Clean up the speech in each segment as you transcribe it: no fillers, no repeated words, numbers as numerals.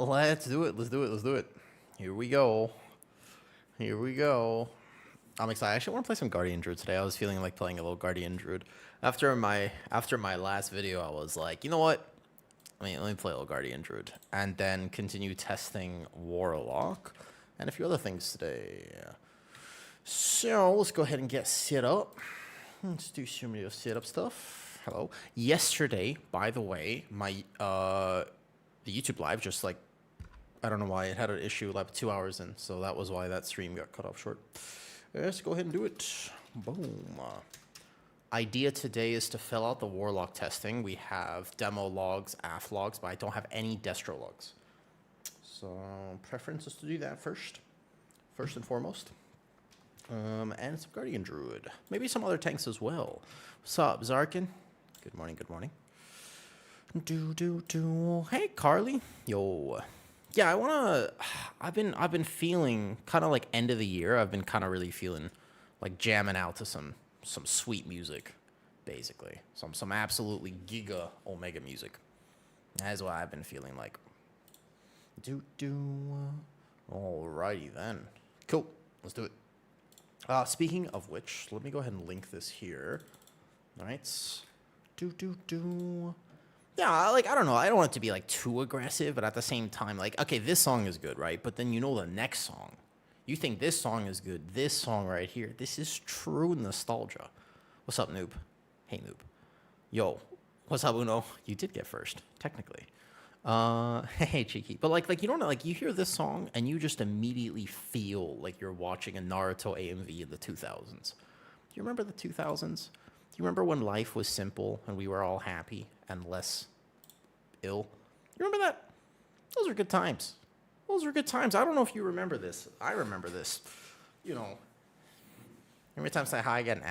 Let's do it. Let's do it. Let's do it. Here we go. Here we go. I'm excited. I actually want to play some Guardian Druid today. I was feeling like playing a little Guardian Druid. After my last video, I was like, you know what? Let me play a little Guardian Druid. And then continue testing Warlock. And a few other things today. So, let's go ahead and get set up. Let's do some of the setup stuff. Hello. Yesterday, by the way, my the YouTube live just like, I don't know why, it had an issue like 2 hours in. So that was why that stream got cut off short. Let's go ahead and do it. Boom. Idea today is to fill out the Warlock testing. We have demo logs, AF logs, but I don't have any destro logs. So preference is to do that first and foremost. And some Guardian Druid. Maybe some other tanks as well. What's up, Zarkin? Good morning, good morning. Hey, Carly. Yo. Yeah, I've been feeling kind of like end of the year. I've been kind of really feeling like jamming out to some sweet music, basically. Some absolutely giga omega music. That's what I've been feeling like. Alrighty then. Cool. Let's do it. Speaking of which, let me go ahead and link this here. All right. Yeah, like, I don't know. I don't want it to be, like, too aggressive, but at the same time, like, okay, this song is good, right? But then you know the next song. You think this song is good. This song right here. This is true nostalgia. What's up, noob? Hey, noob. Yo. What's up, Uno? You did get first, technically. Hey, cheeky. But, like, you don't know, like, you hear this song, and you just immediately feel like you're watching a Naruto AMV in the 2000s. Do you remember the 2000s? Do you remember when life was simple and we were all happy and less ill? You remember that? Those are good times. Those are good times. I don't know if you remember this. I remember this. You know, every time I say hi again,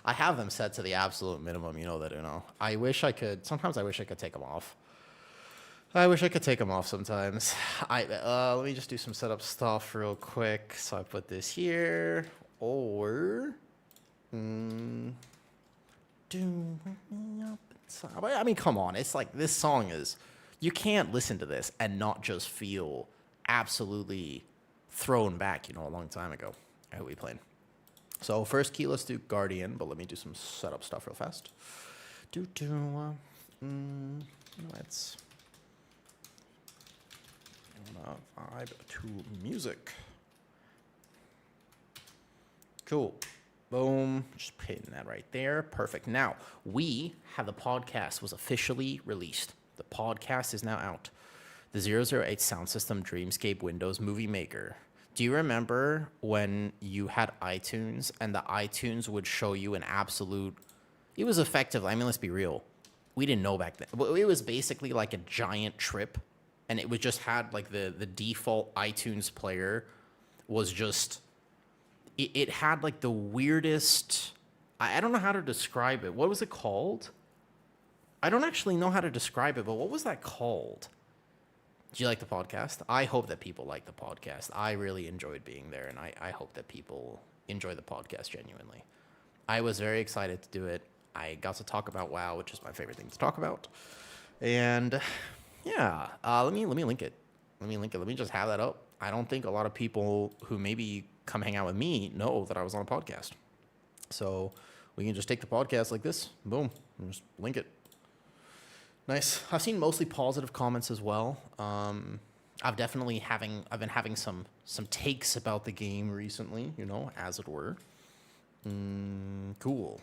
I have them set to the absolute minimum. You know that, you know. I wish I could. Sometimes I wish I could take them off. I wish I could take them off sometimes. Let me just do some setup stuff real quick. So I put this here. Or... I mean, come on. It's like this song is... You can't listen to this and not just feel absolutely thrown back, you know, a long time ago. Who we playing? So first key, let's do Guardian, but let me do some setup stuff real fast. Let's vibe to music. Cool. Boom. Just putting that right there. Perfect. Now, the podcast was officially released. The podcast is now out. The 008 Sound System Dreamscape Windows Movie Maker. Do you remember when you had iTunes and the iTunes would show you an absolute... It was effective. I mean, let's be real. We didn't know back then. It was basically like a giant trip, and it would just had like the default iTunes player was just... It had like the weirdest... I don't know how to describe it. What was it called? I don't actually know how to describe it, but what was that called? Do you like the podcast? I hope that people like the podcast. I really enjoyed being there, and I hope that people enjoy the podcast genuinely. I was very excited to do it. I got to talk about WoW, which is my favorite thing to talk about. And yeah, let me link it. Let me just have that up. I don't think a lot of people who maybe come hang out with me know that I was on a podcast. So we can just take the podcast like this, boom, and just link it. Nice. I've seen mostly positive comments as well. I've been having some takes about the game recently, you know, as it were. Cool.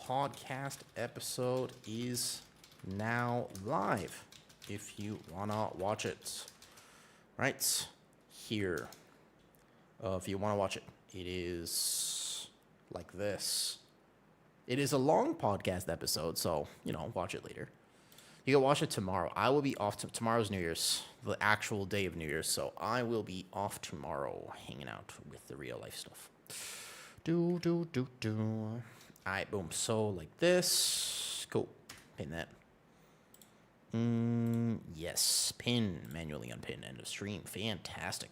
Podcast episode is now live if you wanna watch it. Right here. If you want to watch it, it is like this. It is a long podcast episode, so, you know, watch it later. You can watch it tomorrow. I will be off. Tomorrow's New Year's, the actual day of New Year's, so I will be off tomorrow hanging out with the real life stuff. All right, boom. So, like this. Cool. Pin that. Yes. Pin. Manually unpin. End of stream. Fantastic.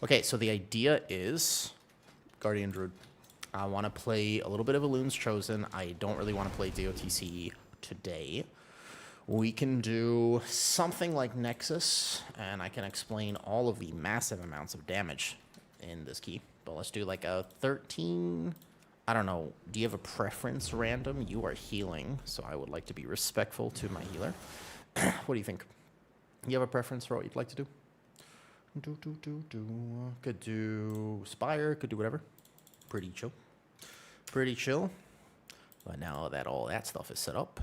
Okay, so the idea is Guardian Druid. I want to play a little bit of Elun's Chosen. I don't really want to play DOTCE today. We can do something like Nexus, and I can explain all of the massive amounts of damage in this key. But let's do like a 13. I don't know. Do you have a preference, random? You are healing, so I would like to be respectful to my healer. What do you think? You have a preference for what you'd like to do? Could do Spire, could do whatever. Pretty chill. Pretty chill. But now that all that stuff is set up,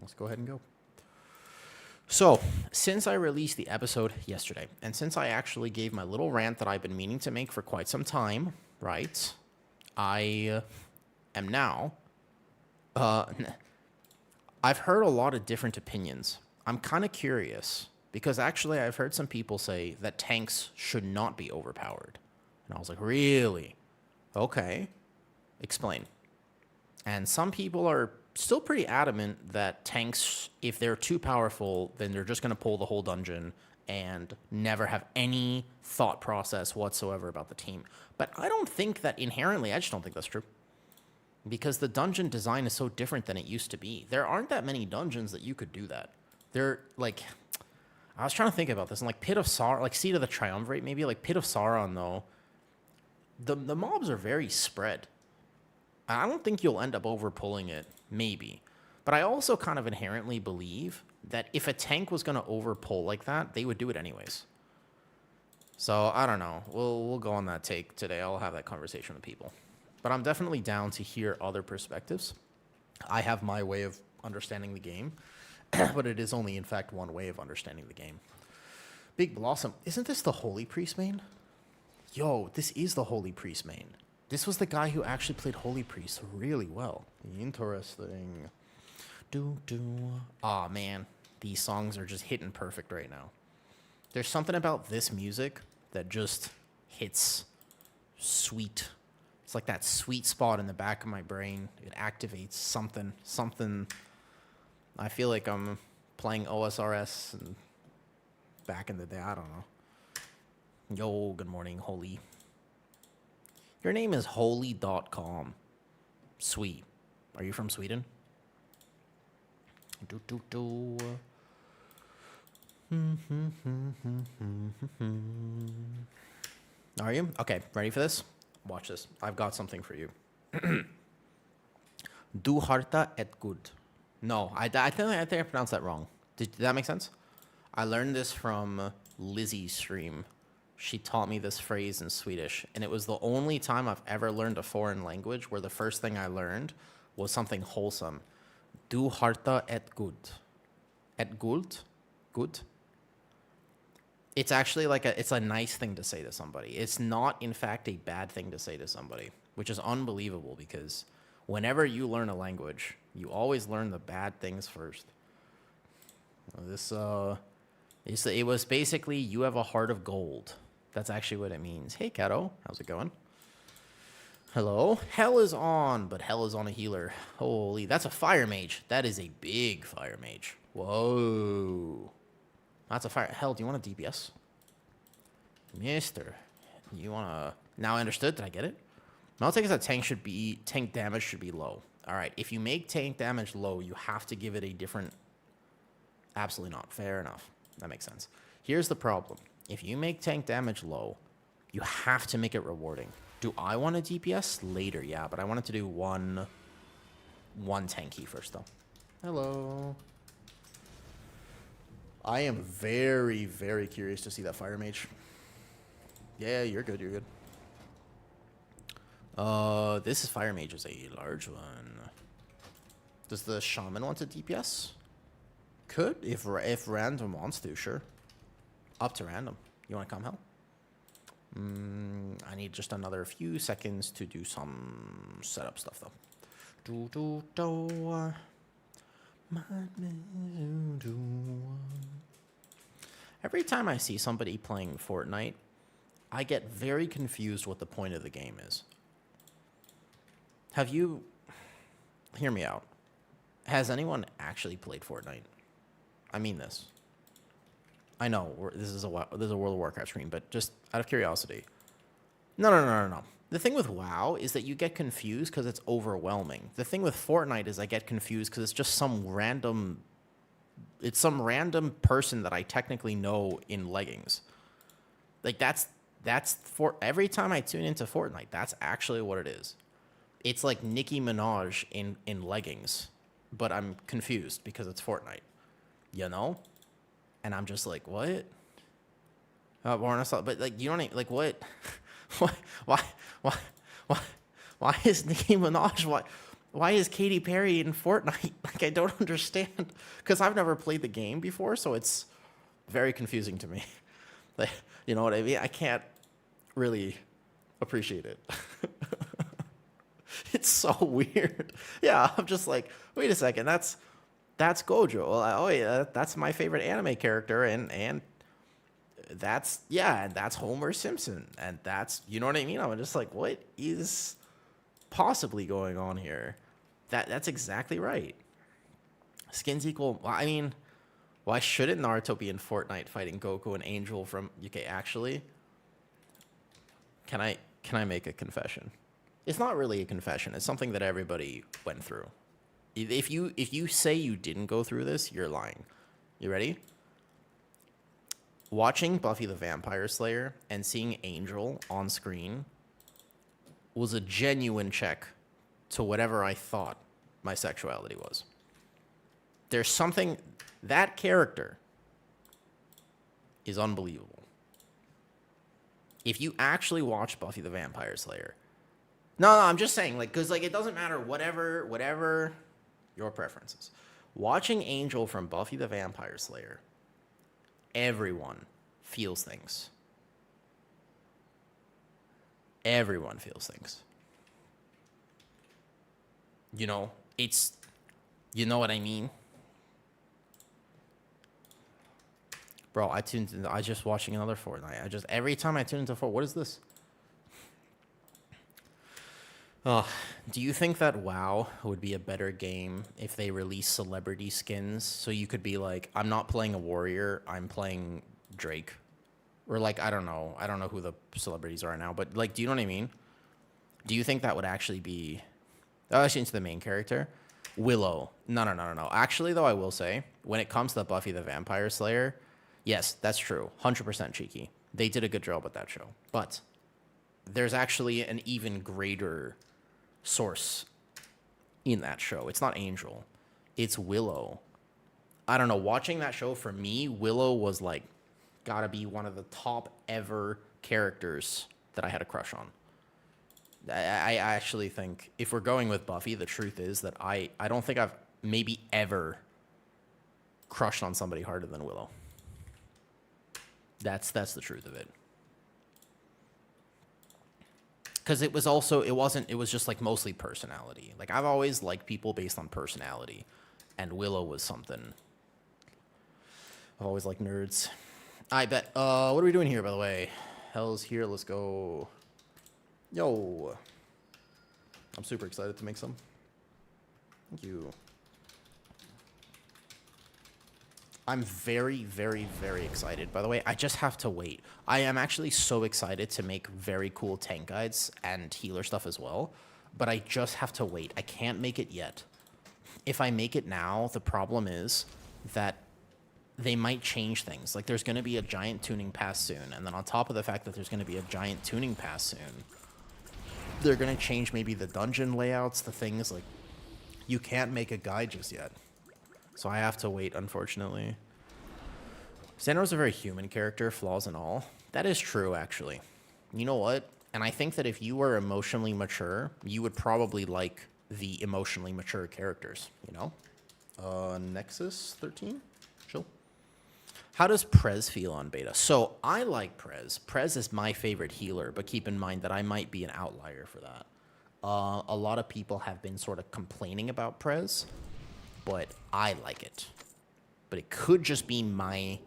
let's go ahead and go. So, since I released the episode yesterday, and since I actually gave my little rant that I've been meaning to make for quite some time, right, I am now, I've heard a lot of different opinions. I'm kind of curious, because actually I've heard some people say that tanks should not be overpowered. And I was like, really? Okay. Explain. And some people are still pretty adamant that tanks, if they're too powerful, then they're just going to pull the whole dungeon and never have any thought process whatsoever about the team. But I don't think that inherently, I just don't think that's true. Because the dungeon design is so different than it used to be. There aren't that many dungeons that you could do that. They're like, I was trying to think about this, and like Pit of Sauron, like Seat of the Triumvirate, maybe like Pit of Sauron, though, the mobs are very spread. I don't think you'll end up overpulling it, maybe. But I also kind of inherently believe that if a tank was going to overpull like that, they would do it anyways. So, I don't know. We'll go on that take today. I'll have that conversation with people. But I'm definitely down to hear other perspectives. I have my way of understanding the game, but it is only, in fact, one way of understanding the game. Big Blossom. Isn't this the Holy Priest main? Yo, this is the Holy Priest main. This was the guy who actually played Holy Priest really well. Interesting. Aw, man. These songs are just hitting perfect right now. There's something about this music that just hits sweet. It's like that sweet spot in the back of my brain. It activates something. I feel like I'm playing OSRS and back in the day. I don't know. Yo, good morning, Holy. Your name is holy.com. Sweet. Are you from Sweden? Are you? Okay, ready for this? Watch this. I've got something for you. Du harta et good. No, I think I pronounced that wrong. Did that make sense? I learned this from Lizzie's stream. She taught me this phrase in Swedish, and it was the only time I've ever learned a foreign language where the first thing I learned was something wholesome. Du harta et good. Et guld? Good? It's actually like it's a nice thing to say to somebody. It's not, in fact, a bad thing to say to somebody, which is unbelievable because whenever you learn a language, you always learn the bad things first. It was basically, you have a heart of gold. That's actually what it means. Hey, Kato. How's it going? Hello? Hell is on, but hell is on a healer. Holy, that's a fire mage. That is a big fire mage. Whoa. That's a fire. Hell, do you want a DPS? Mister. You want to... Now I understood. Did I get it? My take is that tank damage should be low. All right. If you make tank damage low, you have to give it a different... Absolutely not. Fair enough. That makes sense. Here's the problem. If you make tank damage low, you have to make it rewarding. Do I want a DPS? Later, yeah, but I wanted to do one tank key first, though. Hello. I am very, very curious to see that fire mage. Yeah, you're good, you're good. This is fire mage is a large one. Does the shaman want a DPS? Could, if random wants to, sure. Up to random. You want to come, Hell? I need just another few seconds to do some setup stuff, though. Every time I see somebody playing Fortnite, I get very confused what the point of the game is. Have you... Hear me out. Has anyone actually played Fortnite? I mean this. I know this is a World of Warcraft stream, but just out of curiosity. No. The thing with WoW is that you get confused because it's overwhelming. The thing with Fortnite is I get confused because it's just some random it's some random person that I technically know in leggings. Like that's for every time I tune into Fortnite, that's actually what it is. It's like Nicki Minaj in leggings, but I'm confused because it's Fortnite, you know? And I'm just like, what? But like, you know what I mean? Like, what? Why is Nicki Minaj? Why is Katy Perry in Fortnite? Like, I don't understand. Because I've never played the game before, so it's very confusing to me. Like, you know what I mean? I can't really appreciate it. It's so weird. Yeah, I'm just like, wait a second, that's Gojo. Oh yeah, that's my favorite anime character, and that's Homer Simpson, and that's, you know what I mean? I'm just like, what is possibly going on here? That's exactly right. Skins equal. Well, I mean, why shouldn't Naruto be in Fortnite fighting Goku and Angel from UK? Actually, can I make a confession? It's not really a confession. It's something that everybody went through. If you say you didn't go through this, you're lying. You ready? Watching Buffy the Vampire Slayer and seeing Angel on screen was a genuine check to whatever I thought my sexuality was. There's something, that character is unbelievable. If you actually watch Buffy the Vampire Slayer, no, I'm just saying, like, because, like, it doesn't matter, whatever your preferences. Watching Angel from Buffy the Vampire Slayer, everyone feels things. Everyone feels things. You know, it's, you know what I mean? Bro, I just watching another Fortnite. Every time I tune into Fortnite, what is this? Do you think that WoW would be a better game if they release celebrity skins? So you could be like, I'm not playing a warrior, I'm playing Drake. Or like, I don't know who the celebrities are now, but like, do you know what I mean? Do you think that would actually be, actually into the main character? Willow. No. Actually, though, I will say, when it comes to Buffy the Vampire Slayer, yes, that's true. 100% cheeky. They did a good job with that show. But there's actually an even greater source in that show. It's not Angel. It's Willow. I don't know. Watching that show, for me, Willow was like, gotta be one of the top ever characters that I had a crush on. I actually think, if we're going with Buffy, the truth is that I don't think I've maybe ever crushed on somebody harder than Willow. That's the truth of it. Because it was just like mostly personality. Like, I've always liked people based on personality, and Willow was something. I've always liked nerds. I bet. What are we doing here, by the way? Hell's here. Let's go. Yo. I'm super excited to make some. Thank you. I'm very, very, very excited. By the way, I just have to wait. I am actually so excited to make very cool tank guides and healer stuff as well, but I just have to wait. I can't make it yet. If I make it now, the problem is that they might change things. Like, there's going to be a giant tuning pass soon, and then on top of the fact that there's going to be a giant tuning pass soon, they're going to change maybe the dungeon layouts, the things. Like, you can't make a guide just yet. So I have to wait, unfortunately. Xander's a very human character, flaws and all. That is true, actually. You know what? And I think that if you were emotionally mature, you would probably like the emotionally mature characters, you know? Nexus 13? Chill. How does Prez feel on beta? So I like Prez. Prez is my favorite healer, but keep in mind that I might be an outlier for that. A lot of people have been sort of complaining about Prez, but I like it. But it could just be my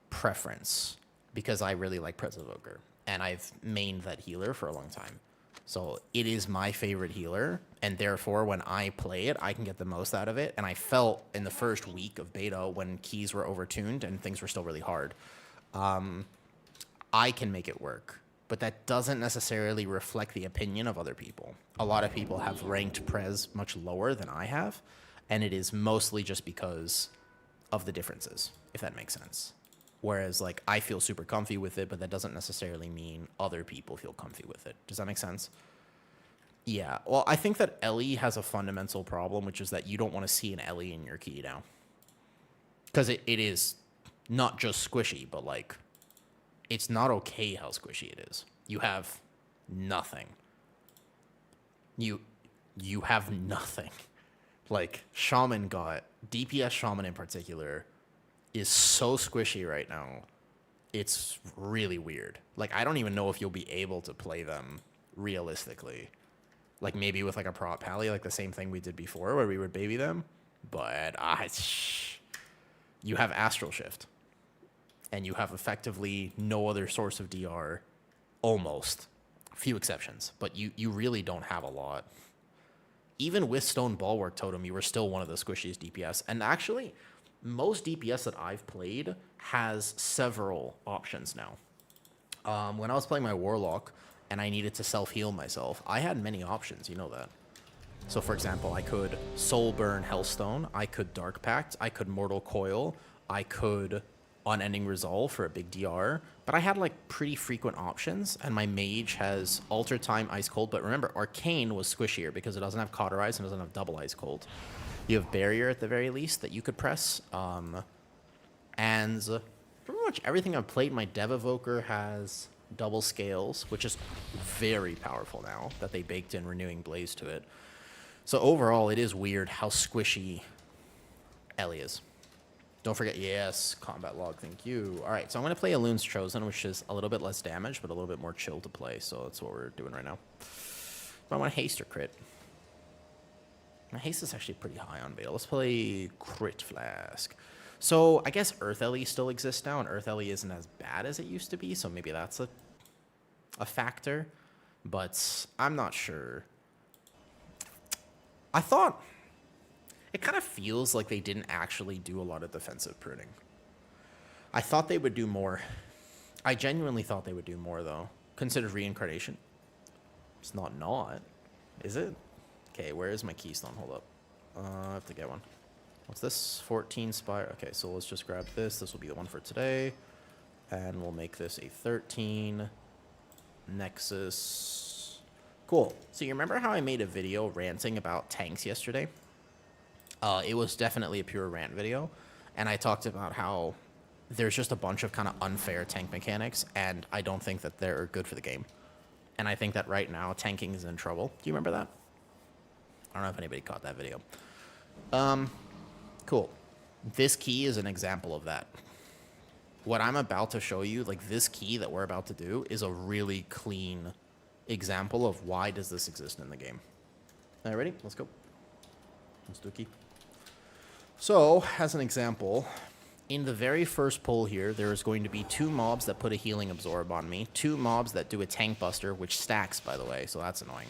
preference, because I really like Prez Evoker, and I've mained that healer for a long time. So it is my favorite healer, and therefore when I play it, I can get the most out of it. And I felt in the first week of beta, when keys were overtuned and things were still really hard, I can make it work. But that doesn't necessarily reflect the opinion of other people. A lot of people have ranked Prez much lower than I have, and it is mostly just because of the differences, if that makes sense. Whereas, like, I feel super comfy with it, but that doesn't necessarily mean other people feel comfy with it. Does that make sense? Yeah. Well, I think that Ellie has a fundamental problem, which is that you don't want to see an Ellie in your key now. Because it is not just squishy, but, like, it's not okay how squishy it is. You have nothing. You have nothing. Like, Shaman got... DPS Shaman in particular is so squishy right now. It's really weird. Like, I don't even know if you'll be able to play them realistically. Like, maybe with, like, a prop pally, like the same thing we did before where we would baby them. But you have Astral Shift. And you have effectively no other source of DR. Almost. Few exceptions. But you really don't have a lot. Even with Stone Bulwark Totem, you were still one of the squishiest DPS. And actually, most DPS that I've played has several options now. When I was playing my Warlock and I needed to self-heal myself, I had many options, you know that. So, for example, I could Soul Burn Hellstone, I could Dark Pact, I could Mortal Coil, I could Unending Resolve for a big DR, but I had, like, pretty frequent options, and my Mage has Alter Time Ice Cold, but remember, Arcane was squishier because it doesn't have Cauterize and doesn't have double Ice Cold. You have Barrier at the very least that you could press, and pretty much everything I've played, my Dev Evoker has double Scales, which is very powerful now that they baked in Renewing Blaze to it. So overall, it is weird how squishy Ellie is. Don't forget, yes, combat log, thank you. All right, so I'm going to play Elun's Chosen, which is a little bit less damage, but a little bit more chill to play, so that's what we're doing right now. But I want haste or crit. My haste is actually pretty high on beta. Let's play Crit Flask. So I guess Earth Ellie still exists now, and Earth Ellie isn't as bad as it used to be, so maybe that's a factor, but I'm not sure. I thought... It kind of feels like they didn't actually do a lot of defensive pruning. I thought they would do more. I genuinely thought they would do more, though. Consider Reincarnation. It's not, is it? Okay, where is my Keystone? Hold up. I have to get one. What's this? 14 Spire. Okay, so let's just grab this. This will be the one for today. And we'll make this a 13. Nexus. Cool. So you remember how I made a video ranting about tanks yesterday? It was definitely a pure rant video, and I talked about how there's just a bunch of kind of unfair tank mechanics, and I don't think that they're good for the game. And I think that right now, tanking is in trouble. Do you remember that? I don't know if anybody caught that video. Cool. This key is an example of that. What I'm about to show you, like this key that we're about to do, is a really clean example of why does this exist in the game. All right, ready? Let's go. Let's do a key. So, as an example, in the very first pull here, there is going to be 2 mobs that put a healing absorb on me, 2 mobs that do a tank buster, which stacks, by the way, so that's annoying.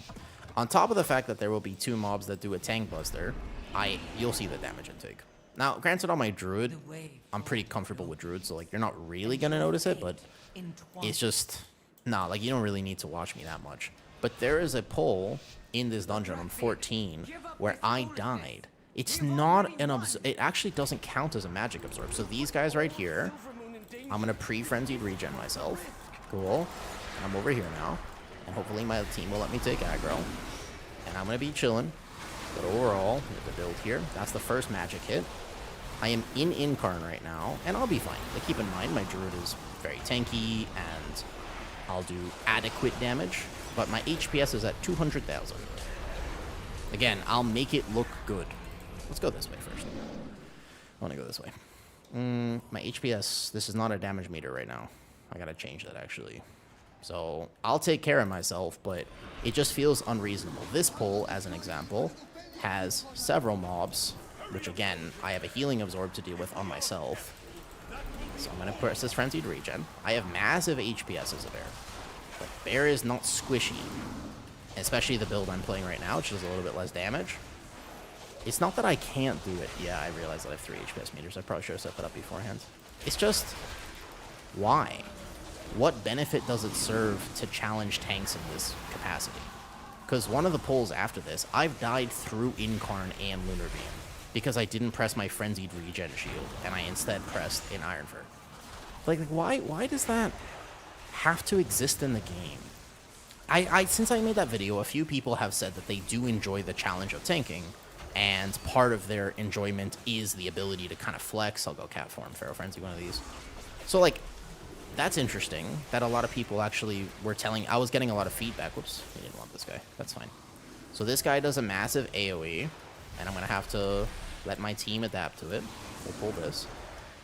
On top of the fact that there will be 2 mobs that do a tank buster, you'll see the damage intake. Now, granted, on my Druid, I'm pretty comfortable with Druid, so like you're not really gonna notice it, but it's just, like you don't really need to watch me that much. But there is a pull in this dungeon on 14 where I died. It's not an it actually doesn't count as a magic absorb. So these guys right here, I'm gonna pre-frenzied regen myself. Cool. I'm over here now, and hopefully my team will let me take aggro. And I'm gonna be chilling. But overall, with the build here, that's the first magic hit. I am in Incarn right now, and I'll be fine. But keep in mind, my Druid is very tanky, and I'll do adequate damage. But my HPS is at 200,000. Again, I'll make it look good. Let's go this way first. I want to go this way. My HPS, this is not a damage meter right now. I gotta change that, actually. So, I'll take care of myself, but it just feels unreasonable. This pull, as an example, has several mobs, which, again, I have a healing absorb to deal with on myself. So I'm gonna press this Frenzied Regen. I have massive HPS as a bear. But bear is not squishy. Especially the build I'm playing right now, which is a little bit less damage. It's not that I can't do it. Yeah, I realize that I have 3 HPS meters. I probably should have set that up beforehand. It's just, why? What benefit does it serve to challenge tanks in this capacity? Because one of the pulls after this, I've died through Incarn and Lunar Beam. because I didn't press my Frenzied Regen shield, and I instead pressed an Ironfur. Like why does that have to exist in the game? Since I made that video, a few people have said that they do enjoy the challenge of tanking, and part of their enjoyment is the ability to kind of flex. I'll go Cat Form, Pharaoh Frenzy, one of these. So, like, that's interesting that a lot of people actually were telling... I was getting a lot of feedback. Whoops, I didn't want this guy. That's fine. So this guy does a massive AoE, and I'm going to have to let my team adapt to it. We'll pull this.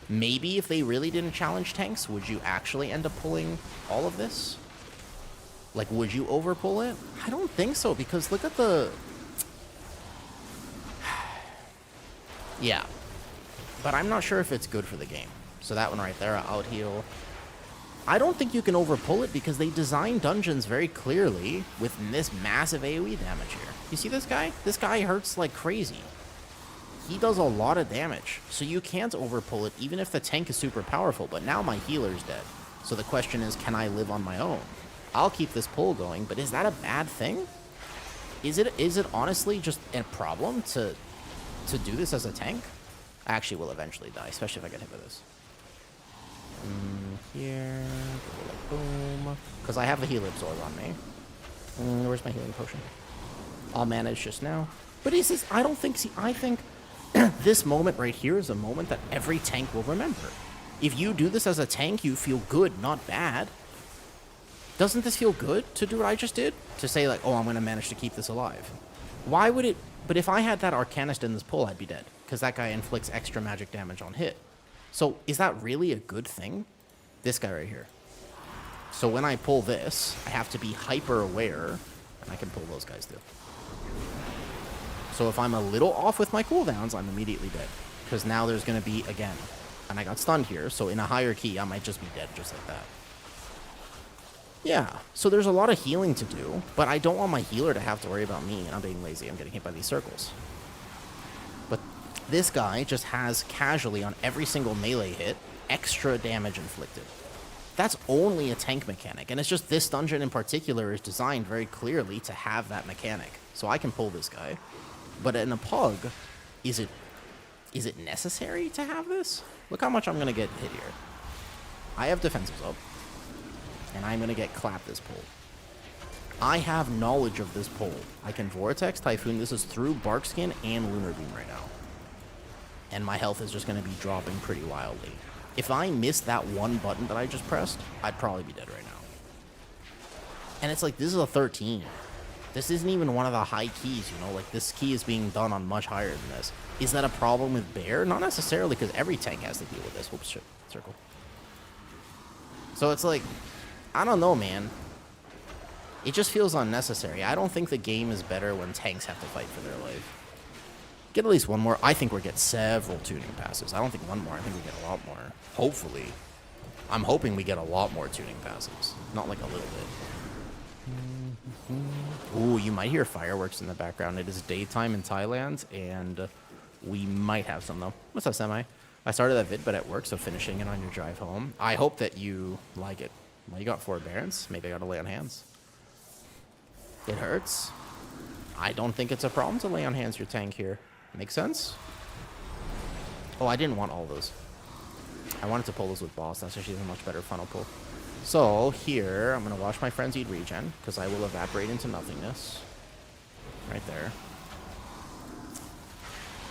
Maybe if they really didn't challenge tanks, would you actually end up pulling all of this? Like, would you overpull it? I don't think so, because look at the... Yeah. But I'm not sure if it's good for the game. So that one right there, out heal. I don't think you can overpull it because they designed dungeons very clearly with this massive AoE damage here. You see this guy? This guy hurts like crazy. He does a lot of damage. So you can't overpull it even if the tank is super powerful. But now my healer's dead. So the question is, can I live on my own? I'll keep this pull going, but is that a bad thing? Is it honestly just a problem to do this as a tank? I actually will eventually die, especially if I get hit with this. Here, boom. Because I have a heal absorb on me. Where's my healing potion? I'll manage just now. But is this? I don't think. See, I think this moment right here is a moment that every tank will remember. If you do this as a tank, you feel good, not bad. Doesn't this feel good to do what I just did? To say like, oh, I'm going to manage to keep this alive. Why would it? But if I had that Arcanist in this pull, I'd be dead. Because that guy inflicts extra magic damage on hit. So is that really a good thing? This guy right here. So when I pull this, I have to be hyper aware. And I can pull those guys too. So if I'm a little off with my cooldowns, I'm immediately dead. Because now there's going to be, again, and I got stunned here. So in a higher key, I might just be dead just like that. Yeah, so there's a lot of healing to do, but I don't want my healer to have to worry about me, and I'm being lazy. I'm getting hit by these circles. But this guy just has casually on every single melee hit, extra damage inflicted. That's only a tank mechanic, and it's just this dungeon in particular is designed very clearly to have that mechanic. So I can pull this guy. But in a pug, is it necessary to have this? Look how much I'm going to get hit here. I have defenses up. And I'm going to get clapped this pull. I have knowledge of this pull. I can Vortex, Typhoon. This is through Barkskin and Lunar Beam right now. And my health is just going to be dropping pretty wildly. If I missed that one button that I just pressed, I'd probably be dead right now. And it's like, this is a 13. This isn't even one of the high keys, you know? Like, this key is being done on much higher than this. Is that a problem with Bear? Not necessarily, because every tank has to deal with this. Whoops, shit. Circle. So it's like... I don't know, man. It just feels unnecessary. I don't think the game is better when tanks have to fight for their life. Get at least one more. I think we'll get several tuning passes. I don't think one more. I think we get a lot more. Hopefully. I'm hoping we get a lot more tuning passes. Not like a little bit. Ooh, you might hear fireworks in the background. It is daytime in Thailand, and we might have some, though. What's up, Semi? I started that vid, but at work, so finishing it on your drive home. I hope that you like it. Well, you got 4 Barons. Maybe I gotta lay on hands. It hurts. I don't think it's a problem to lay on hands your tank here. Makes sense? Oh, I didn't want all those. I wanted to pull those with boss. That's actually a much better funnel pull. So, here, I'm gonna watch my Frenzied Regen, because I will evaporate into nothingness. Right there.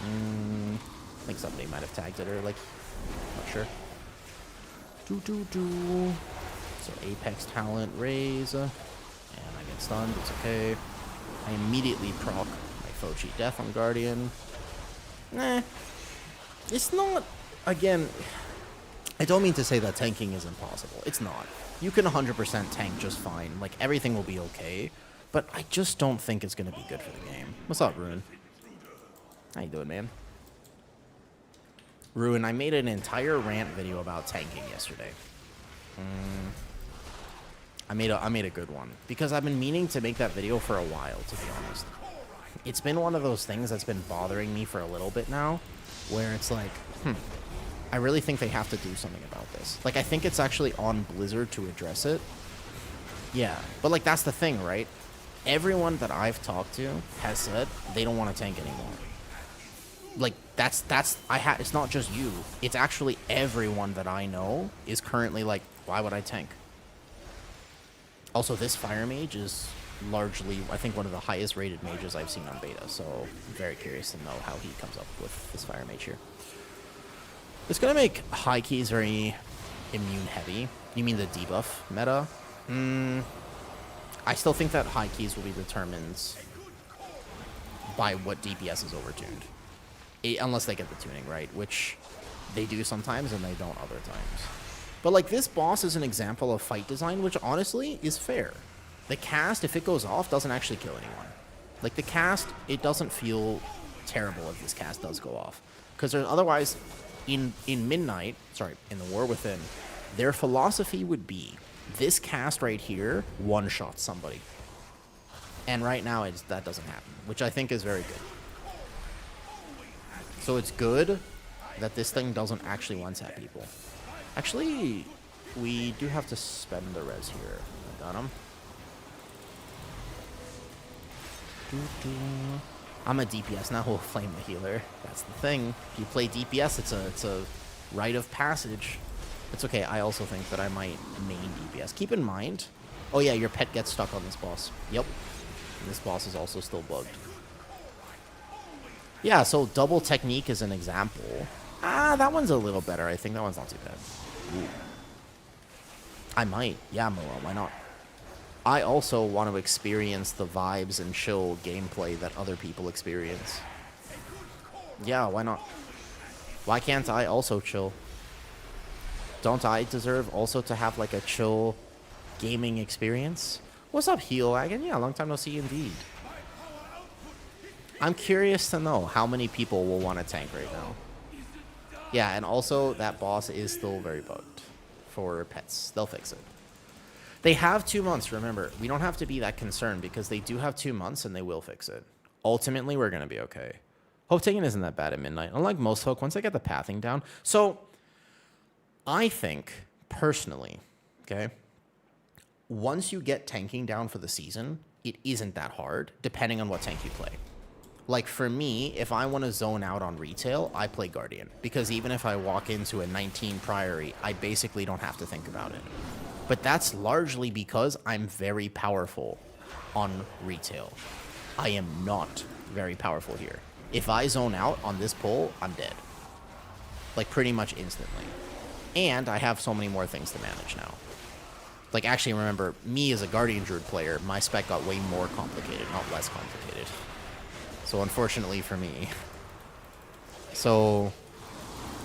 I think somebody might have tagged it, or like, not sure. So Apex Talent, Raise, and I get stunned, it's okay. I immediately proc my foe cheat death on Guardian. Nah. It's not, again, I don't mean to say that tanking is impossible. It's not. You can 100% tank just fine. Like, everything will be okay. But I just don't think it's going to be good for the game. What's up, Ruin? How you doing, man? Ruin, I made an entire rant video about tanking yesterday. I made a good one because I've been meaning to make that video for a while, to be honest. It's been one of those things that's been bothering me for a little bit now, where it's like, I really think they have to do something about this. Like, I think it's actually on Blizzard to address it. Yeah, but like, that's the thing, right? Everyone that I've talked to has said they don't want to tank anymore. Like, it's not just you. It's actually everyone that I know is currently like, why would I tank? Also, this fire mage is largely, I think, one of the highest rated mages I've seen on beta, so I'm very curious to know how he comes up with this fire mage here. It's gonna make high keys very immune heavy. You mean the debuff meta? I still think that high keys will be determined by what DPS is overtuned. Unless they get the tuning right, which they do sometimes and they don't other times. But like this boss is an example of fight design, which honestly is fair. The cast, if it goes off, doesn't actually kill anyone. Like the cast, it doesn't feel terrible if this cast does go off. Because otherwise, in Midnight, in the War Within, their philosophy would be, this cast right here one-shots somebody. And right now, that doesn't happen, which I think is very good. So it's good that this thing doesn't actually one-tap people. Actually, we do have to spend the res here. I got him. I'm a DPS, now we'll flame the healer. That's the thing. If you play DPS, it's a rite of passage. It's okay, I also think that I might main DPS. Keep in mind... Oh yeah, your pet gets stuck on this boss. Yep. This boss is also still bugged. Yeah, so double technique is an example. That one's a little better. I think that one's not too bad. Ooh. I might. Yeah, Moa, why not? I also want to experience the vibes and chill gameplay that other people experience. Yeah, why not? Why can't I also chill? Don't I deserve also to have like a chill gaming experience? What's up, Heel Wagon? Yeah, long time no see indeed. I'm curious to know how many people will want to tank right now. Yeah, and also that boss is still very bugged for pets. They'll fix it. They have 2 months, remember. We don't have to be that concerned because they do have 2 months and they will fix it. Ultimately, we're going to be okay. Hope taking isn't that bad at Midnight. Unlike most hook, once I get the pathing down. So, I think, personally, okay, once you get tanking down for the season, it isn't that hard, depending on what tank you play. Like, for me, if I want to zone out on retail, I play Guardian. Because even if I walk into a 19 Priory, I basically don't have to think about it. But that's largely because I'm very powerful on retail. I am not very powerful here. If I zone out on this pull, I'm dead. Like, pretty much instantly. And I have so many more things to manage now. Like, actually, remember, me as a Guardian Druid player, my spec got way more complicated, not less complicated. So, unfortunately for me. So,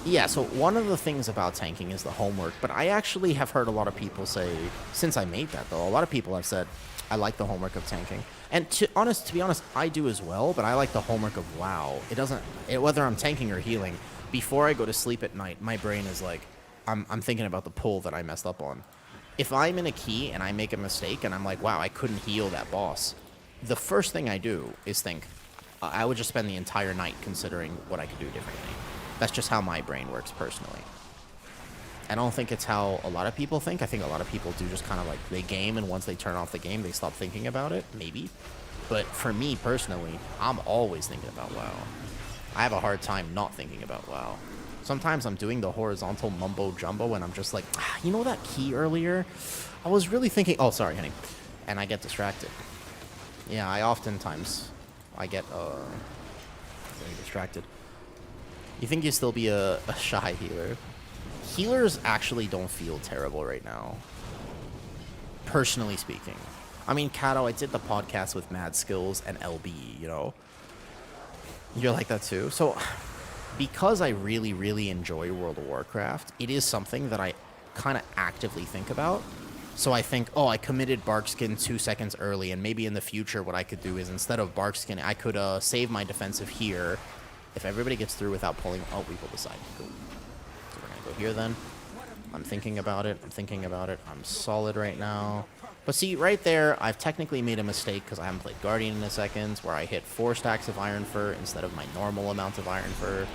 yeah, so one of the things about tanking is the homework, but I actually have heard a lot of people say, since I made that, though, a lot of people have said, I like the homework of tanking. And to be honest, I do as well, but I like the homework of WoW. Whether I'm tanking or healing, before I go to sleep at night, my brain is like, I'm thinking about the pull that I messed up on. If I'm in a key and I make a mistake and I'm like, wow, I couldn't heal that boss, the first thing I do is think, I would just spend the entire night considering what I could do differently. That's just how my brain works personally. I don't think it's how a lot of people think. I think a lot of people do just kind of like, they game, and once they turn off the game, they stop thinking about it, maybe. But for me personally, I'm always thinking about WoW. I have a hard time not thinking about WoW. Sometimes I'm doing the horizontal mumbo jumbo and I'm just like, you know that key earlier? I was really thinking, oh, sorry, honey. And I get distracted. Yeah, I get very distracted. You think you'd still be a shy healer? Healers actually don't feel terrible right now. Personally speaking. I mean, Kato, I did the podcast with Mad Skills and LB, you know? You're like that too? So, because I really, really enjoy World of Warcraft, it is something that I kind of actively think about. So I think, oh, I committed Barkskin 2 seconds early, and maybe in the future what I could do is instead of Barkskin, I could save my defensive here. If everybody gets through without pulling... Oh, we pulled the side. Cool. So we're going to go here then. I'm thinking about it. I'm solid right now. But see, right there, I've technically made a mistake because I haven't played Guardian in a second, where I hit 4 stacks of Iron Fur instead of my normal amount of Iron Fur.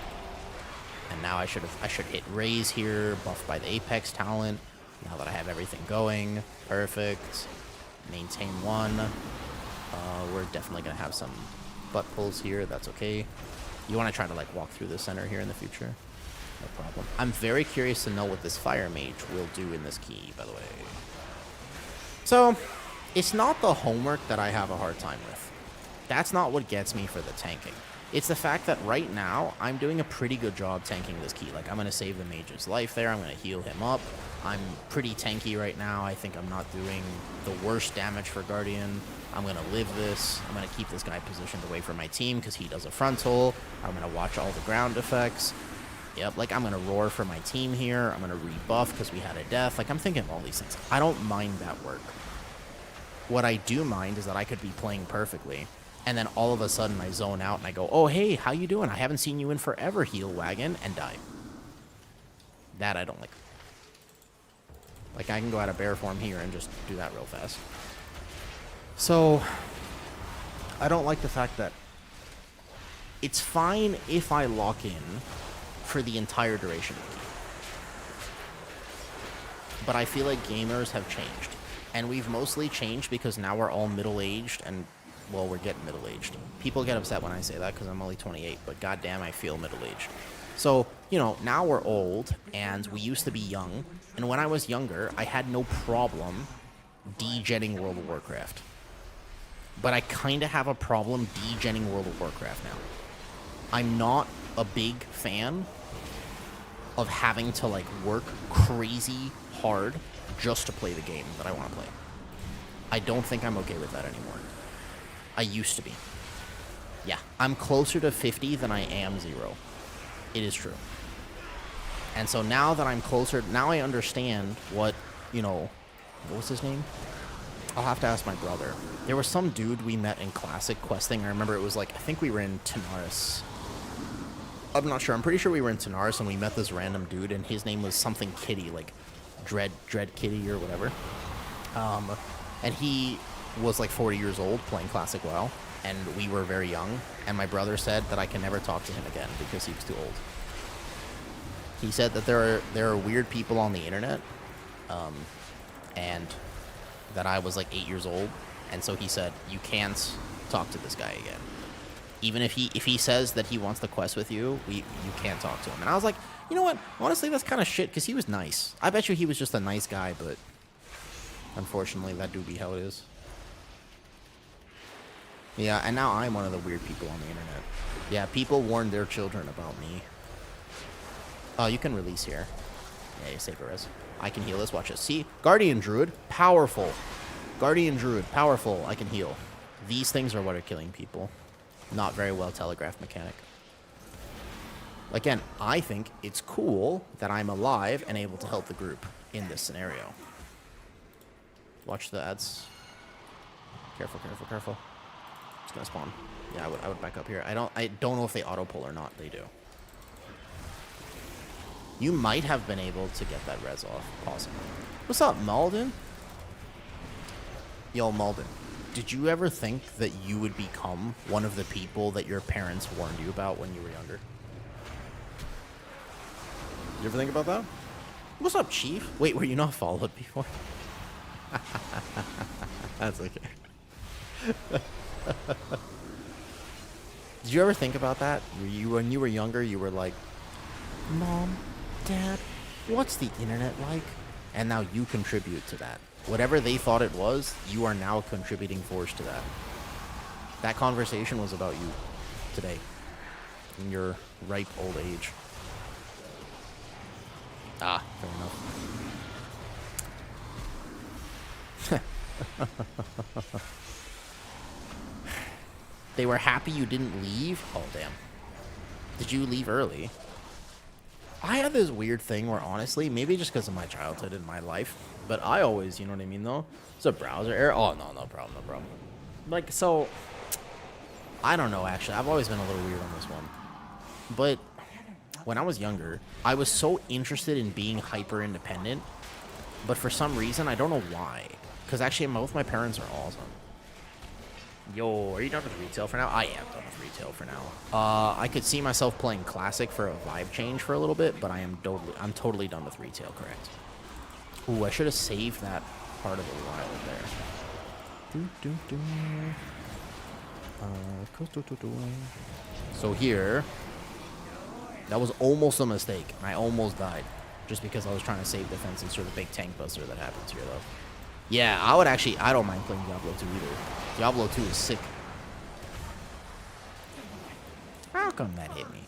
And now I should hit Raise here, buffed by the Apex talent. Now that I have everything going. Perfect. Maintain 1. We're definitely going to have some butt pulls here. That's okay. You want to try to like walk through the center here in the future? No problem. I'm very curious to know what this fire mage will do in this key, by the way. So, it's not the homework that I have a hard time with. That's not what gets me for the tanking. It's the fact that right now, I'm doing a pretty good job tanking this key. Like, I'm going to save the mage's life there. I'm going to heal him up. I'm pretty tanky right now. I think I'm not doing the worst damage for Guardian. I'm going to live this. I'm going to keep this guy positioned away from my team because he does a frontal. I'm going to watch all the ground effects. Yep, like, I'm going to roar for my team here. I'm going to rebuff because we had a death. Like, I'm thinking of all these things. I don't mind that work. What I do mind is that I could be playing perfectly, and then all of a sudden I zone out and I go, oh, hey, how you doing? I haven't seen you in forever, heal wagon, and die. That I don't like. Like, I can go out of bear form here and just do that real fast. So, I don't like the fact that it's fine if I lock in for the entire duration of the game. But I feel like gamers have changed. And we've mostly changed because now we're all middle-aged and, well, we're getting middle-aged. People get upset when I say that because I'm only 28, but goddamn, I feel middle-aged. So, you know, now we're old and we used to be young. And when I was younger, I had no problem degenning World of Warcraft. But I kind of have a problem degenning World of Warcraft now. I'm not a big fan of having to, like, work crazy hard just to play the game that I want to play. I don't think I'm okay with that anymore. I used to be. Yeah, I'm closer to 50 than I am 0. It is true. And so now that I'm closer, now I understand what, you know, what was his name? I'll have to ask my brother. There was some dude we met in Classic questing. I remember it was like, I think we were in Tanaris. I'm not sure. I'm pretty sure we were in Tanaris and we met this random dude and his name was something Kitty, like Dread Kitty or whatever. And he was like 40 years old playing Classic WoW, and we were very young, and my brother said that I can never talk to him again because he was too old. He said that there are weird people on the internet, and that I was like 8 years old, and so he said, you can't talk to this guy again. Even if he says that he wants to quest with you, you can't talk to him. And I was like, you know what? Honestly, that's kind of shit, because he was nice. I bet you he was just a nice guy, but unfortunately, that do be how it is. Yeah, and now I'm one of the weird people on the internet. Yeah, people warn their children about me. Oh, you can release here. Yeah, you save a res. I can heal this. Watch this. See? Guardian Druid, powerful. Guardian Druid, powerful. I can heal. These things are what are killing people. Not very well telegraphed mechanic. Again, I think it's cool that I'm alive and able to help the group in this scenario. Watch the ads. Careful, careful, careful. It's gonna spawn. Yeah, I would back up here. I don't know if they auto pull or not. They do. You might have been able to get that res off, possibly. What's up, Malden? Yo, Malden. Did you ever think that you would become one of the people that your parents warned you about when you were younger? You ever think about that? What's up, Chief? Wait, were you not followed before? That's okay. Did you ever think about that? When you were younger, you were like, Mom, Dad, what's the internet like? And now you contribute to that. Whatever they thought it was, you are now a contributing force to that. That conversation was about you today, in your ripe old age. Ah, fair enough. They were happy you didn't leave? Oh, damn. Did you leave early? I had this weird thing where, honestly, maybe just because of my childhood and my life, but I always, you know what I mean, though? It's a browser error. Oh, no problem, no problem. Like, so, I don't know, actually. I've always been a little weird on this one. But when I was younger, I was so interested in being hyper-independent, but for some reason, I don't know why. Because actually, both my parents are awesome. Yo, are you done with retail for now? I am done with retail for now. I could see myself playing Classic for a vibe change for a little bit, but I'm totally done with retail, correct. Ooh, I should have saved that part of the wild there. So here, that was almost a mistake. I almost died just because I was trying to save defenses for the big tank buster that happens here, though. Yeah, I don't mind playing Diablo 2 either. Diablo 2 is sick. How come that hit me?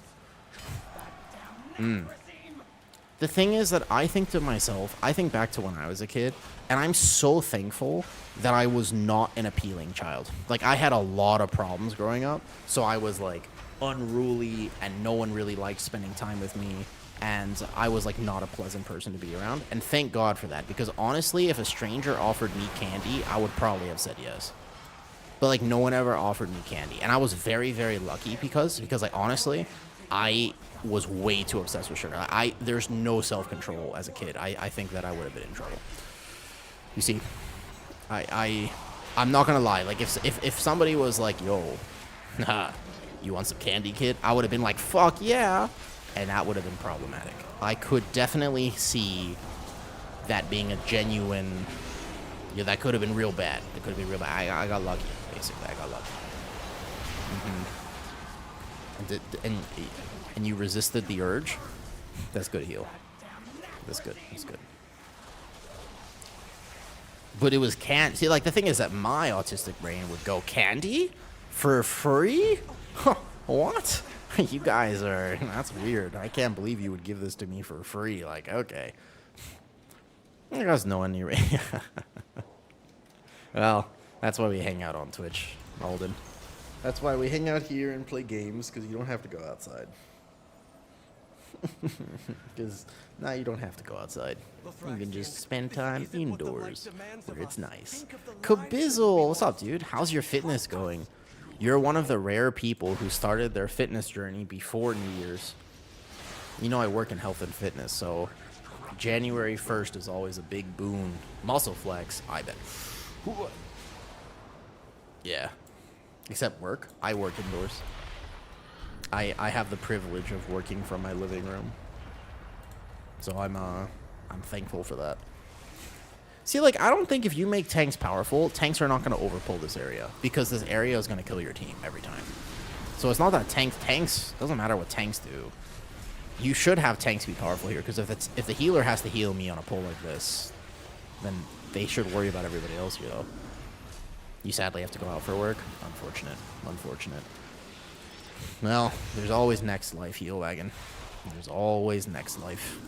The thing is that I think to myself, I think back to when I was a kid, and I'm so thankful that I was not an appealing child. Like, I had a lot of problems growing up, so I was, like, unruly, and no one really liked spending time with me, and I was, like, not a pleasant person to be around, and thank God for that, because honestly, if a stranger offered me candy, I would probably have said yes. But, like, no one ever offered me candy, and I was very, very lucky because, like, honestly, I was way too obsessed with sugar. There's no self-control as a kid. I think that I would have been in trouble. You see, I'm not gonna lie. Like, if somebody was like, yo, you want some candy, kid? I would have been like, fuck yeah. And that would have been problematic. I could definitely see that being a genuine, yeah, that could have been real bad. It could have been real bad. I got lucky, basically. I got lucky. And you resisted the urge? That's good heal. That's good. That's good. But it was candy. See, like, the thing is that my autistic brain would go, candy? For free? What? You guys are... That's weird. I can't believe you would give this to me for free. Like, okay. You guys know any... Well, that's why we hang out on Twitch, Alden. That's why we hang out here and play games, because you don't have to go outside. Because now you don't have to go outside. You can just spend time indoors, where it's nice. Kabizzle, what's up, dude? How's your fitness going? You're one of the rare people who started their fitness journey before New Year's. You know I work in health and fitness, so January 1st is always a big boon. Muscle flex, I bet. Yeah. Except work. I work indoors. I have the privilege of working from my living room. So I'm thankful for that. See, like, I don't think if you make tanks powerful, tanks are not going to overpull this area. Because this area is going to kill your team every time. So it's not that tanks, doesn't matter what tanks do. You should have tanks be powerful here. Because if the healer has to heal me on a pull like this, then they should worry about everybody else here, though. You sadly have to go out for work. Unfortunate. Unfortunate. Well, there's always next life, Heal Wagon. There's always next life.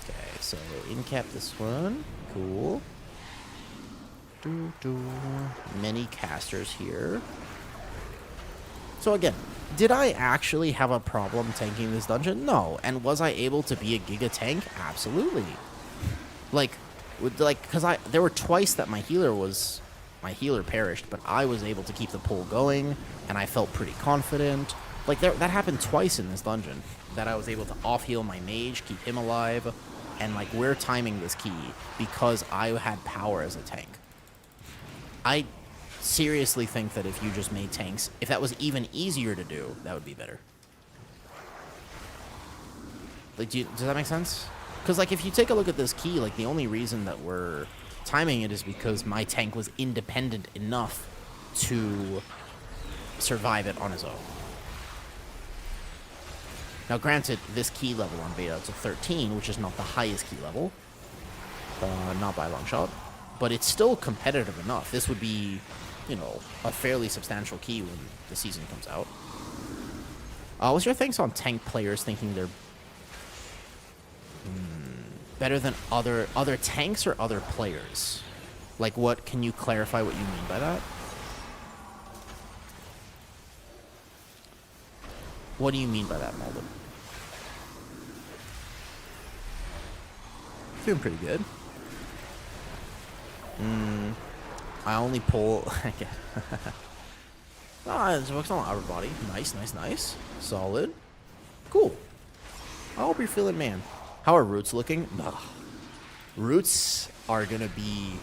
Okay, so incap this one. Cool. Many casters here. So again, did I actually have a problem tanking this dungeon? No. And was I able to be a Giga tank? Absolutely. Like, because there were twice that my healer perished, but I was able to keep the pull going, and I felt pretty confident. Like, that happened twice in this dungeon, that I was able to off-heal my mage, keep him alive, and, like, we're timing this key because I had power as a tank. I seriously think that if you just made tanks, if that was even easier to do, that would be better. Like, does that make sense? Because, like, if you take a look at this key, like, the only reason that we're timing it is because my tank was independent enough to survive it on his own. Now, granted, this key level on beta is a 13, which is not the highest key level. Not by a long shot. But it's still competitive enough. This would be, you know, a fairly substantial key when the season comes out. What's your thanks on tank players thinking they're better than other tanks or other players? Like, what, can you clarify what you mean by that? What do you mean by that, Malden? Feeling pretty good. I only pull... It works on our body. Nice, nice, nice. Solid. Cool. I hope you're feeling, man. How are roots looking? Ugh. Roots are going to be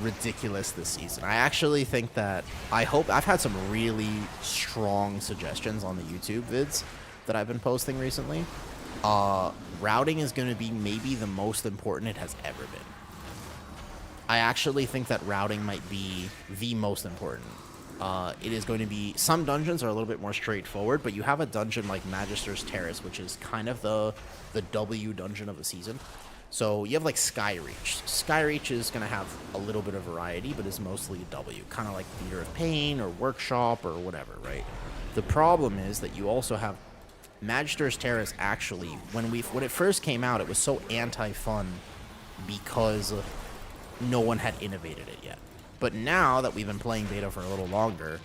ridiculous this season. I actually think that... I've had some really strong suggestions on the YouTube vids that I've been posting recently. Routing is going to be maybe the most important it has ever been. I actually think that routing might be the most important. It is going to be... Some dungeons are a little bit more straightforward, but you have a dungeon like Magister's Terrace, which is kind of the W dungeon of the season. So you have like Skyreach. Skyreach is going to have a little bit of variety, but is mostly W. Kind of like Theater of Pain or Workshop or whatever, right? The problem is that you also have Magister's Terrace. Actually, when it first came out, it was so anti-fun because no one had innovated it yet. But now that we've been playing beta for a little longer,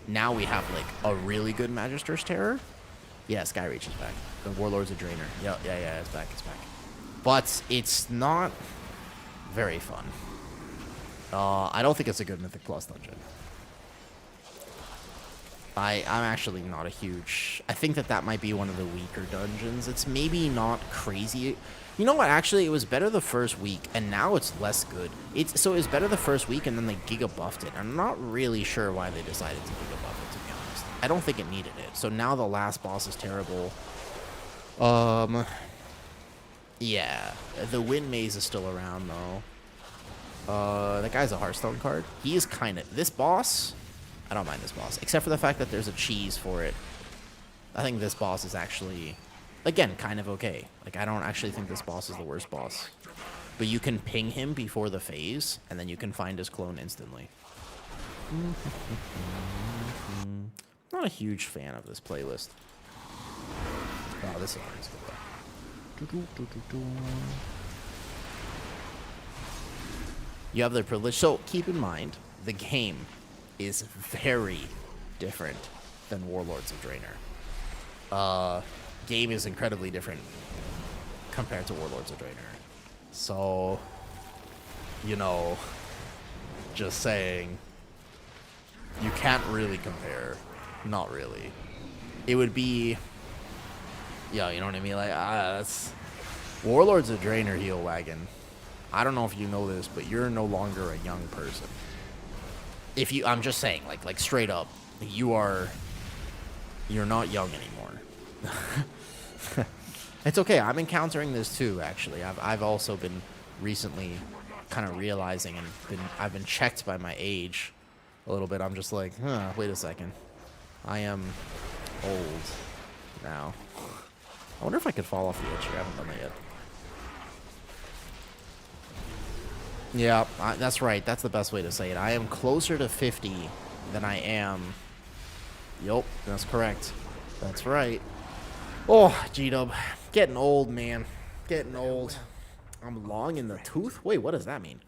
now we have like a really good Magister's Terror. Yeah, Skyreach is back. The Warlords of Draenor. Yeah, it's back. But it's not very fun. I don't think it's a good Mythic Plus dungeon. I'm actually not a huge... I think that might be one of the weaker dungeons. It's maybe not crazy. You know what? Actually, it was better the first week, and now it's less good. So it was better the first week, and then they giga buffed it. I'm not really sure why they decided to giga buff it, to be honest. I don't think it needed it. So now the last boss is terrible. Yeah. The Wind Maze is still around, though. That guy's a Hearthstone card. He is kind of... This boss... I don't mind this boss, except for the fact that there's a cheese for it. I think this boss is actually, again, kind of okay. Like, I don't actually think this boss is the worst boss. But you can ping him before the phase, and then you can find his clone instantly. Not a huge fan of this playlist. Oh, this song is good. You have the privilege. So, keep in mind, the game is very different than Warlords of Draenor. Game is incredibly different compared to Warlords of Draenor. So, you know, just saying, you can't really compare. Not really. It would be, yeah, you know what I mean? Like, that's Warlords of Draenor heel wagon. I don't know if you know this, but you're no longer a young person. If you, I'm just saying, like straight up, you're not young anymore. It's okay. I'm encountering this too, actually. I've also been recently kind of realizing, and I've been checked by my age a little bit. I'm just like, wait a second. I am old now. I wonder if I could fall off the edge here. I haven't done that yet. Yeah, that's right. That's the best way to say it. I am closer to 50 than I am. Yup, that's correct. That's right. Oh, G-Dub. Getting old, man. Getting old. I'm long in the tooth? Wait, what does that mean?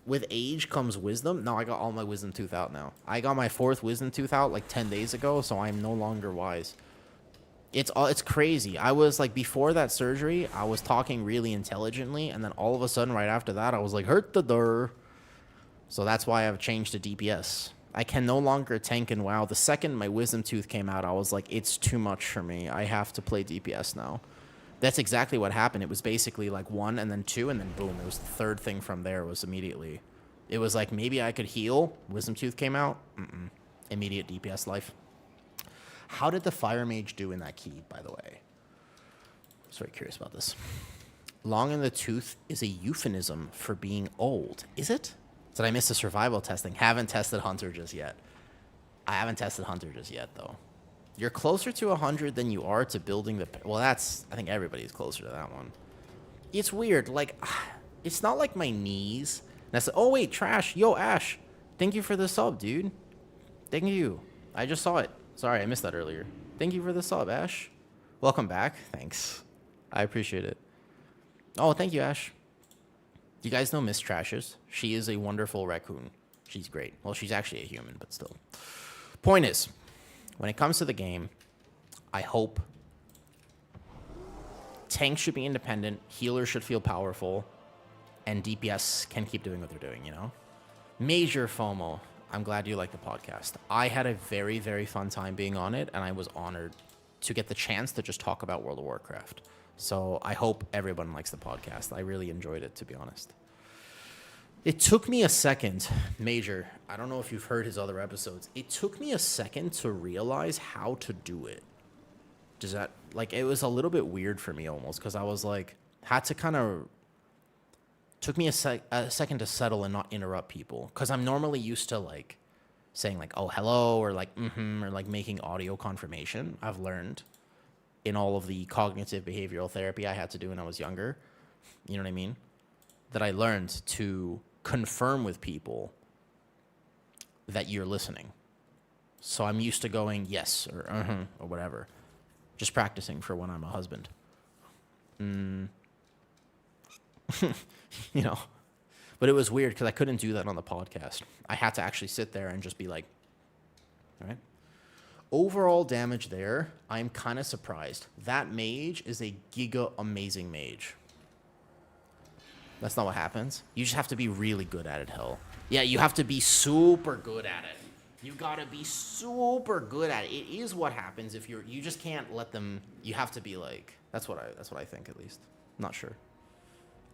With age comes wisdom? No, I got all my wisdom tooth out now. I got my 4th wisdom tooth out like 10 days ago, so I'm no longer wise. It's crazy. I was like, before that surgery, I was talking really intelligently, and then all of a sudden, right after that, I was like, hurt the dur. So that's why I've changed to DPS. I can no longer tank and WoW. The second my wisdom tooth came out, I was like, it's too much for me. I have to play DPS now. That's exactly what happened. It was basically like 1 and then 2, and then boom. It was the third thing from there was immediately. It was like, maybe I could heal. Wisdom tooth came out. Immediate DPS life. How did the Fire Mage do in that key, by the way? I was very curious about this. Long in the tooth is a euphemism for being old. Is it? Did I miss the survival testing? Haven't tested Hunter just yet. I haven't tested Hunter just yet, though. You're closer to 100 than you are to building the... Well, that's... I think everybody's closer to that one. It's weird. Like, it's not like my knees. Oh, wait, Trash. Yo, Ash. Thank you for the sub, dude. Thank you. I just saw it. Sorry, I missed that earlier. Thank you for the sub, Ash. Welcome back. Thanks. I appreciate it. Oh, thank you, Ash. You guys know Miss Trashes? She is a wonderful raccoon. She's great. Well, she's actually a human, but still. Point is, when it comes to the game, I hope tanks should be independent, healers should feel powerful, and DPS can keep doing what they're doing, you know? Major FOMO. I'm glad you like the podcast. I had a very, very fun time being on it, and I was honored to get the chance to just talk about World of Warcraft. So I hope everyone likes the podcast. I really enjoyed it, to be honest. It took me a second, Major. I don't know if you've heard his other episodes. It took me a second to realize how to do it. Does that, like, it was a little bit weird for me almost, because I was like, had to kind of Took me a second to settle and not interrupt people, because I'm normally used to like saying like, oh, hello, or like, or like making audio confirmation. I've learned in all of the cognitive behavioral therapy I had to do when I was younger, you know what I mean? That I learned to confirm with people that you're listening. So I'm used to going yes or whatever. Just practicing for when I'm a husband. You know, but it was weird because I couldn't do that on the podcast. I had to actually sit there and just be like, all right. Overall damage there, I'm kind of surprised. That mage is a giga amazing mage. That's not what happens. You just have to be really good at it, hell. Yeah, you have to be super good at it. You gotta be super good at it. It is what happens if you just can't let them. You have to be like. That's what I think, at least. I'm not sure.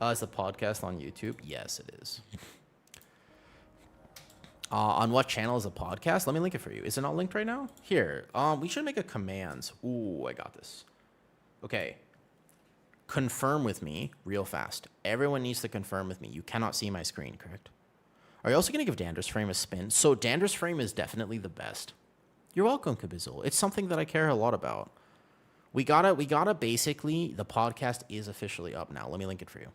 Is the podcast on YouTube? Yes, it is. On what channel is the podcast? Let me link it for you. Is it not linked right now? Here. We should make a commands. Ooh, I got this. Okay. Confirm with me real fast. Everyone needs to confirm with me. You cannot see my screen, correct? Are you also going to give Dander's Frame a spin? So Dander's Frame is definitely the best. You're welcome, Kabizzle. It's something that I care a lot about. We gotta basically, the podcast is officially up now. Let me link it for you.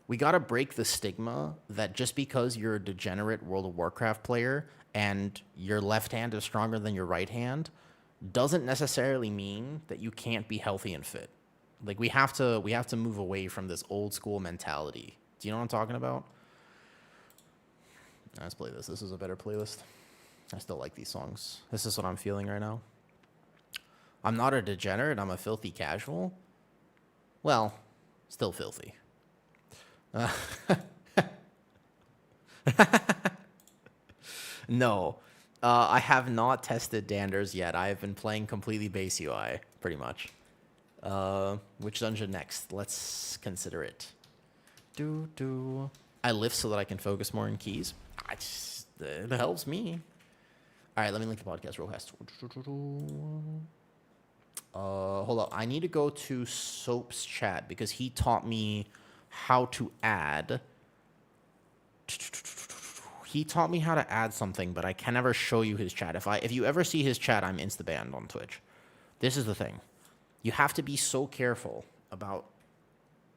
We gotta break the stigma that just because you're a degenerate World of Warcraft player and your left hand is stronger than your right hand doesn't necessarily mean that you can't be healthy and fit. Like we have to move away from this old school mentality. Do you know what I'm talking about? Let's play this. This is a better playlist. I still like these songs. This is what I'm feeling right now. I'm not a degenerate. I'm a filthy casual. Well, still filthy. No. I have not tested Dander's yet. I have been playing completely base UI, pretty much. Which dungeon next? Let's consider it. I lift so that I can focus more in keys. It helps me. All right, let me link the podcast real fast. Hold up. I need to go to Soap's chat because he taught me how to add. He taught me how to add something, but I can never show you his chat. If you ever see his chat, I'm insta-banned on Twitch. This is the thing. You have to be so careful about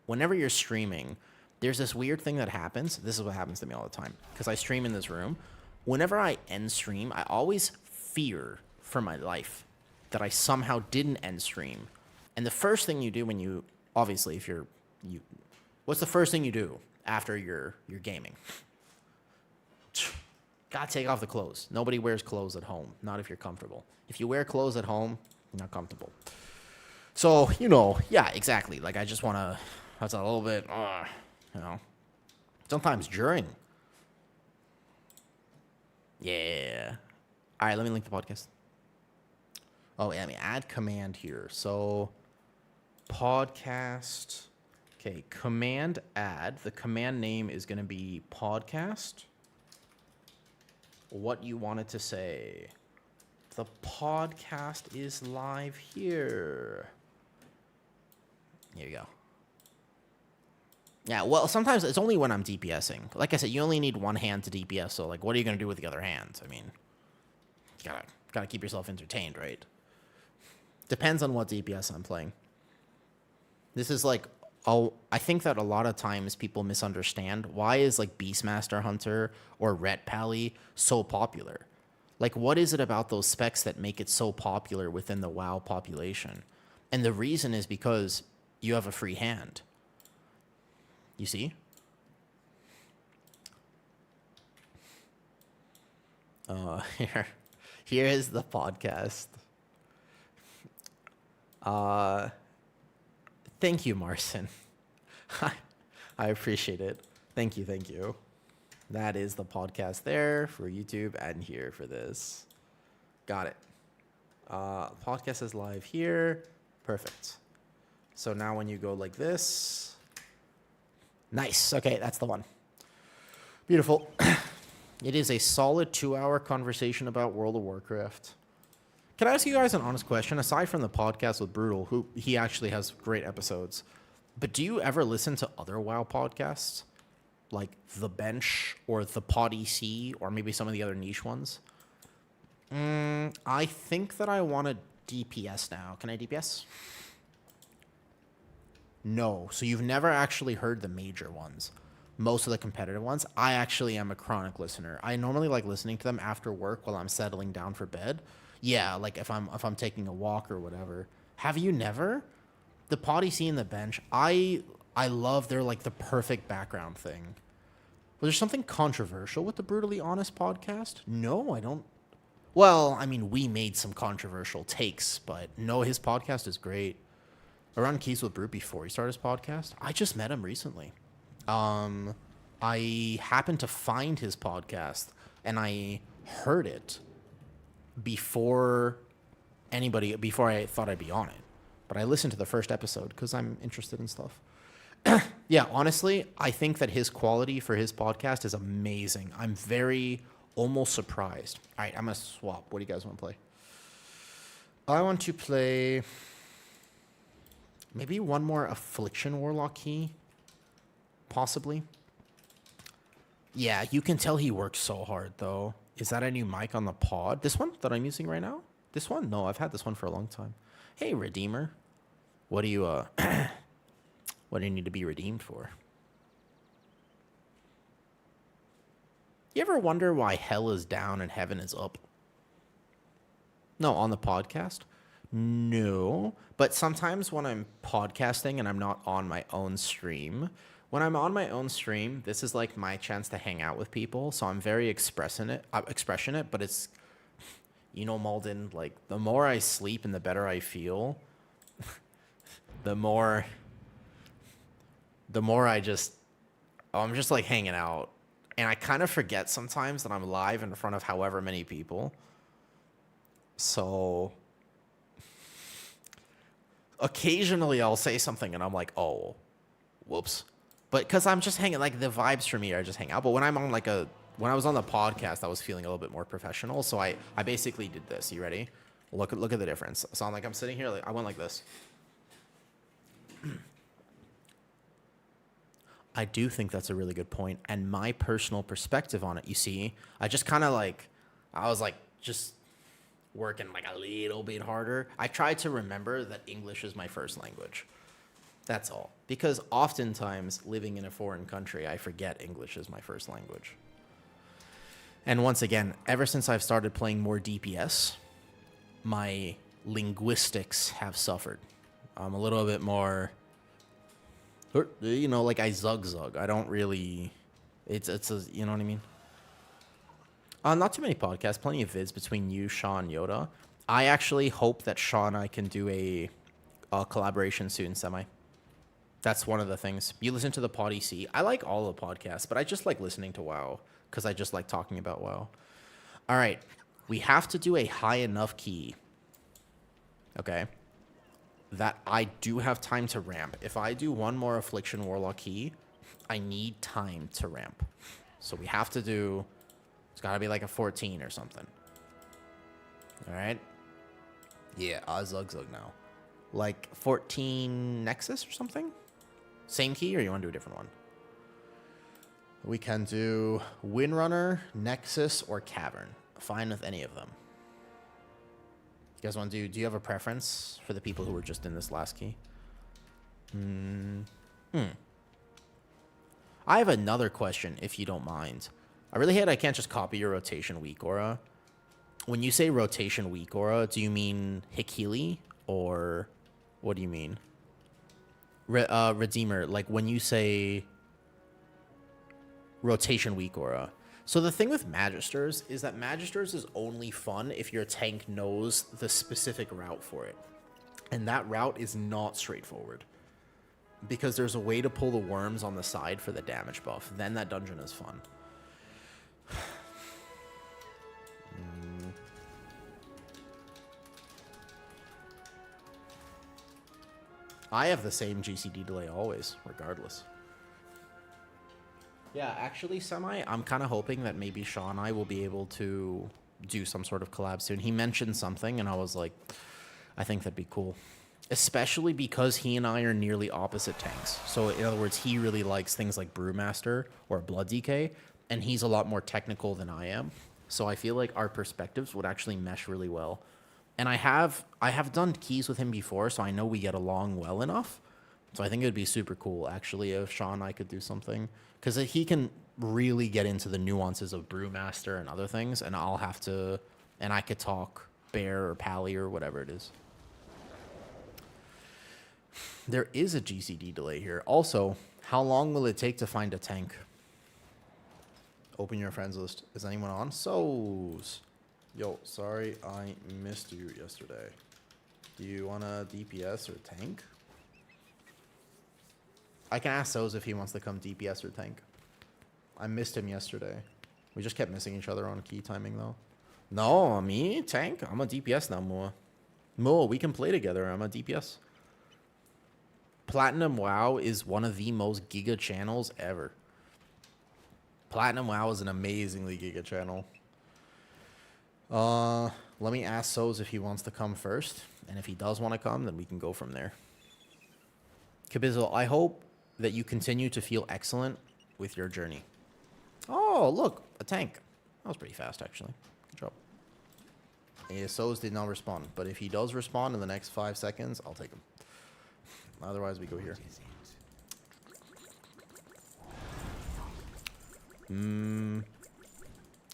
whenever you're streaming. There's this weird thing that happens. This is what happens to me all the time because I stream in this room. Whenever I end stream, I always fear for my life that I somehow didn't end stream. And the first thing you do when you, obviously, if you, what's the first thing you do after you're gaming? Gotta take off the clothes. Nobody wears clothes at home, not if you're comfortable. If you wear clothes at home, you're not comfortable. So, you know, yeah, exactly. Like, I just want to, that's a little bit, you know, sometimes during. Yeah. All right, let me link the podcast. Oh, yeah, let me add command here. So, podcast. Okay, command add. The command name is going to be podcast. What you wanted to say. The podcast is live here. Here you go. Yeah, well, sometimes it's only when I'm DPSing. Like I said, you only need one hand to DPS, so, like, what are you going to do with the other hand? I mean, you gotta keep yourself entertained, right? Depends on what DPS I'm playing. This is, like, I think that a lot of times people misunderstand why is, like, Beastmaster Hunter or Ret Pally so popular? Like, what is it about those specs that make it so popular within the WoW population? And the reason is because you have a free hand. You see? Here is the podcast. Thank you, Marcin. I appreciate it. Thank you. That is the podcast there for YouTube and here for this. Got it. Podcast is live here. Perfect. So now when you go like this. Nice. Okay, that's the one. Beautiful. It is a solid 2-hour conversation about World of Warcraft. Can I ask you guys an honest question? Aside from the podcast with Brutal, who he actually has great episodes, But do you ever listen to other WoW podcasts? Like The Bench or The Pod EC or maybe some of the other niche ones? I think that I want to DPS now. Can I DPS? No. So you've never actually heard the major ones. Most of the competitive ones. I actually am a chronic listener. I normally like listening to them after work while I'm settling down for bed. Yeah, like if I'm taking a walk or whatever. Have you never? The Pod EC and The Bench. I love they're like the perfect background thing. Was there something controversial with the Brutally Honest podcast? No, I don't. Well, I mean, we made some controversial takes, but no, his podcast is great. I run Keys with Brute before he started his podcast. I just met him recently. I happened to find his podcast, and I heard it before I thought I'd be on it. But I listened to the first episode because I'm interested in stuff. Yeah, honestly, I think that his quality for his podcast is amazing. I'm very almost surprised. All right, I'm going to swap. What do you guys want to play? I want to play maybe one more Affliction Warlock key, possibly. Yeah, you can tell he works so hard, though. Is that a new mic on the pod? This one that I'm using right now? This one? No, I've had this one for a long time. Hey, Redeemer. What do you, what do you need to be redeemed for? You ever wonder why hell is down and heaven is up? No, on the podcast? No. But sometimes when I'm podcasting and I'm not on my own stream, when I'm on my own stream, this is like my chance to hang out with people. So I'm very expressionate, but it's, you know, Malden, like the more I sleep and the better I feel, the more I'm just like hanging out. And I kind of forget sometimes that I'm live in front of however many people. So occasionally I'll say something and I'm like, oh, whoops. But because I'm just hanging, like the vibes for me are just hang out. But when I'm on when I was on the podcast, I was feeling a little bit more professional. So I basically did this. You ready? Look at the difference. So I'm sitting here, like I went like this. I do think that's a really good point. And my personal perspective on it, you see, I just kind of I was just working like a little bit harder. I tried to remember that English is my first language. That's all. Because oftentimes living in a foreign country, I forget English is my first language. And once again, ever since I've started playing more DPS, my linguistics have suffered. I'm a little bit more, you know, like I zug. I don't really, it's you know what I mean? Not too many podcasts, plenty of vids between you, Sean, Yoda. I actually hope that Sean and I can do a collaboration soon, semi. That's one of the things. You listen to the Pod EC. I like all the podcasts, but I just like listening to WoW because I just like talking about WoW. All right. We have to do a high enough key. Okay. That I do have time to ramp. If I do one more Affliction Warlock key, I need time to ramp. So we have to do, it's got to be like a 14 or something. All right. Yeah, Zug now. Like 14 Nexus or something? Same key, or you want to do a different one? We can do Windrunner, Nexus, or Cavern. Fine with any of them. You guys want to do you have a preference for the people who were just in this last key? I have another question, if you don't mind. I really hate I can't just copy your rotation weak aura. When you say rotation weak aura, do you mean Hikili, or what do you mean? Redeemer, like when you say rotation weak aura. So the thing with Magisters is that Magisters is only fun if your tank knows the specific route for it. And that route is not straightforward. Because there's a way to pull the worms on the side for the damage buff. Then that dungeon is fun. I have the same GCD delay always, regardless. Yeah, actually, Semi, I'm kind of hoping that maybe Sean and I will be able to do some sort of collab soon. He mentioned something, and I was like, I think that'd be cool. especially because he and I are nearly opposite tanks. So in other words, he really likes things like Brewmaster or Blood DK, and he's a lot more technical than I am. So I feel like our perspectives would actually mesh really well. And I have done keys with him before, so I know we get along well enough. So I think it would be super cool, actually, if Sean and I could do something. Because he can really get into the nuances of Brewmaster and other things, and I'll have to... And I could talk Bear or Pally or whatever it is. There is a GCD delay here. Also, how long will it take to find a tank? Open your friends list. Is anyone on? So's. Yo, sorry I missed you yesterday. Do you want a DPS or tank? I can ask So's if he wants to come DPS or tank. I missed him yesterday. We just kept missing each other on key timing, though. No, me? Tank? I'm a DPS now, Moa. Moa, we can play together. I'm a DPS. Platinum WoW is one of the most giga channels ever. Platinum WoW is an amazingly giga channel. Let me ask So's if he wants to come first. And if he does want to come, then we can go from there. Kabizzle, I hope that you continue to feel excellent with your journey. Oh, look, a tank. That was pretty fast, actually. Good job. Yeah, So's did not respond. But if he does respond in the next 5 seconds, I'll take him. Otherwise, we go here.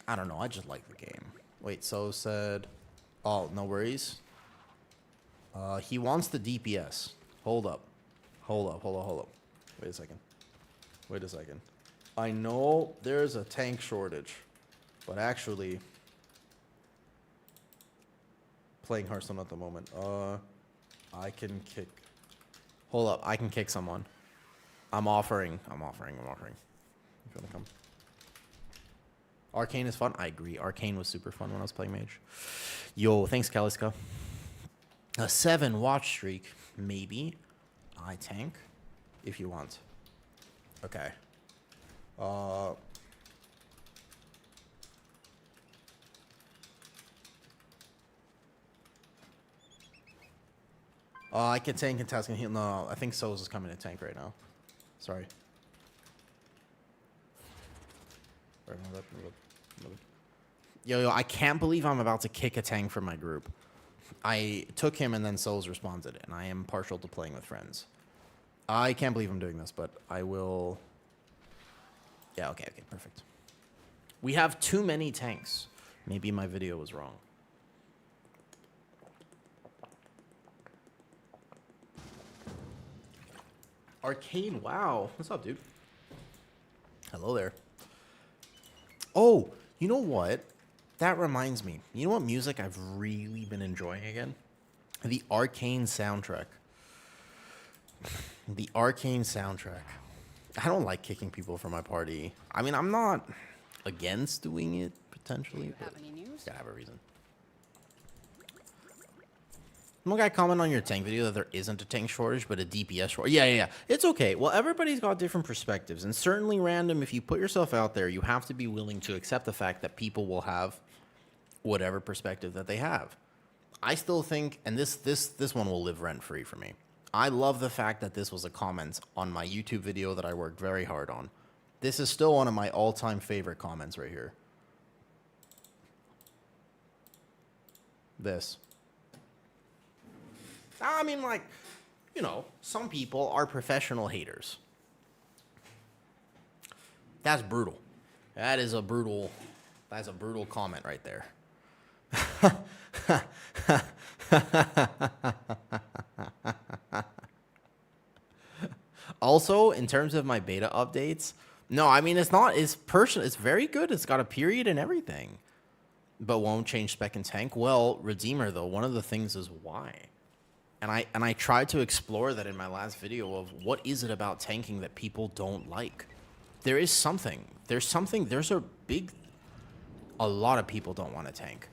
I don't know. I just like the game. Wait, So said... Oh, no worries. He wants the DPS. Hold up. Hold up. Wait a second. I know there's a tank shortage. But actually... Playing Hearthstone at the moment. I can kick... Hold up, I can kick someone. I'm offering. If you want to come. Arcane is fun. I agree. Arcane was super fun when I was playing Mage. Yo, thanks, Kaliska. A 7 watch streak. Maybe. I tank. If you want. Okay. I can tank and task and heal. No, I think Souls is coming to tank right now. Sorry. Yo, I can't believe I'm about to kick a tank from my group. I took him and then Souls responded, and I am partial to playing with friends. I can't believe I'm doing this, but I will... Yeah, okay, perfect. We have too many tanks. Maybe my video was wrong. Arcane, wow. What's up, dude? Hello there. Oh, you know what? That reminds me. You know what music I've really been enjoying again? The Arcane soundtrack. The Arcane soundtrack. I don't like kicking people from my party. I mean, I'm not against doing it, potentially. But Have any news? gotta have a reason. One guy comment on your tank video that there isn't a tank shortage, but a DPS shortage. Yeah. It's okay. Well, everybody's got different perspectives. And certainly, Random, if you put yourself out there, you have to be willing to accept the fact that people will have whatever perspective that they have. I still think, and this one will live rent-free for me. I love the fact that this was a comment on my YouTube video that I worked very hard on. This is still one of my all-time favorite comments right here. This. I mean, like, you know, some people are professional haters. That's brutal. That's a brutal comment right there. Also, in terms of my beta updates, no, I mean, it's personal. It's very good. It's got a period and everything, but won't change spec and tank. Well, Redeemer, though, one of the things is why. And I tried to explore that in my last video of what is it about tanking that people don't like. There is something. There's a lot of people don't want to tank.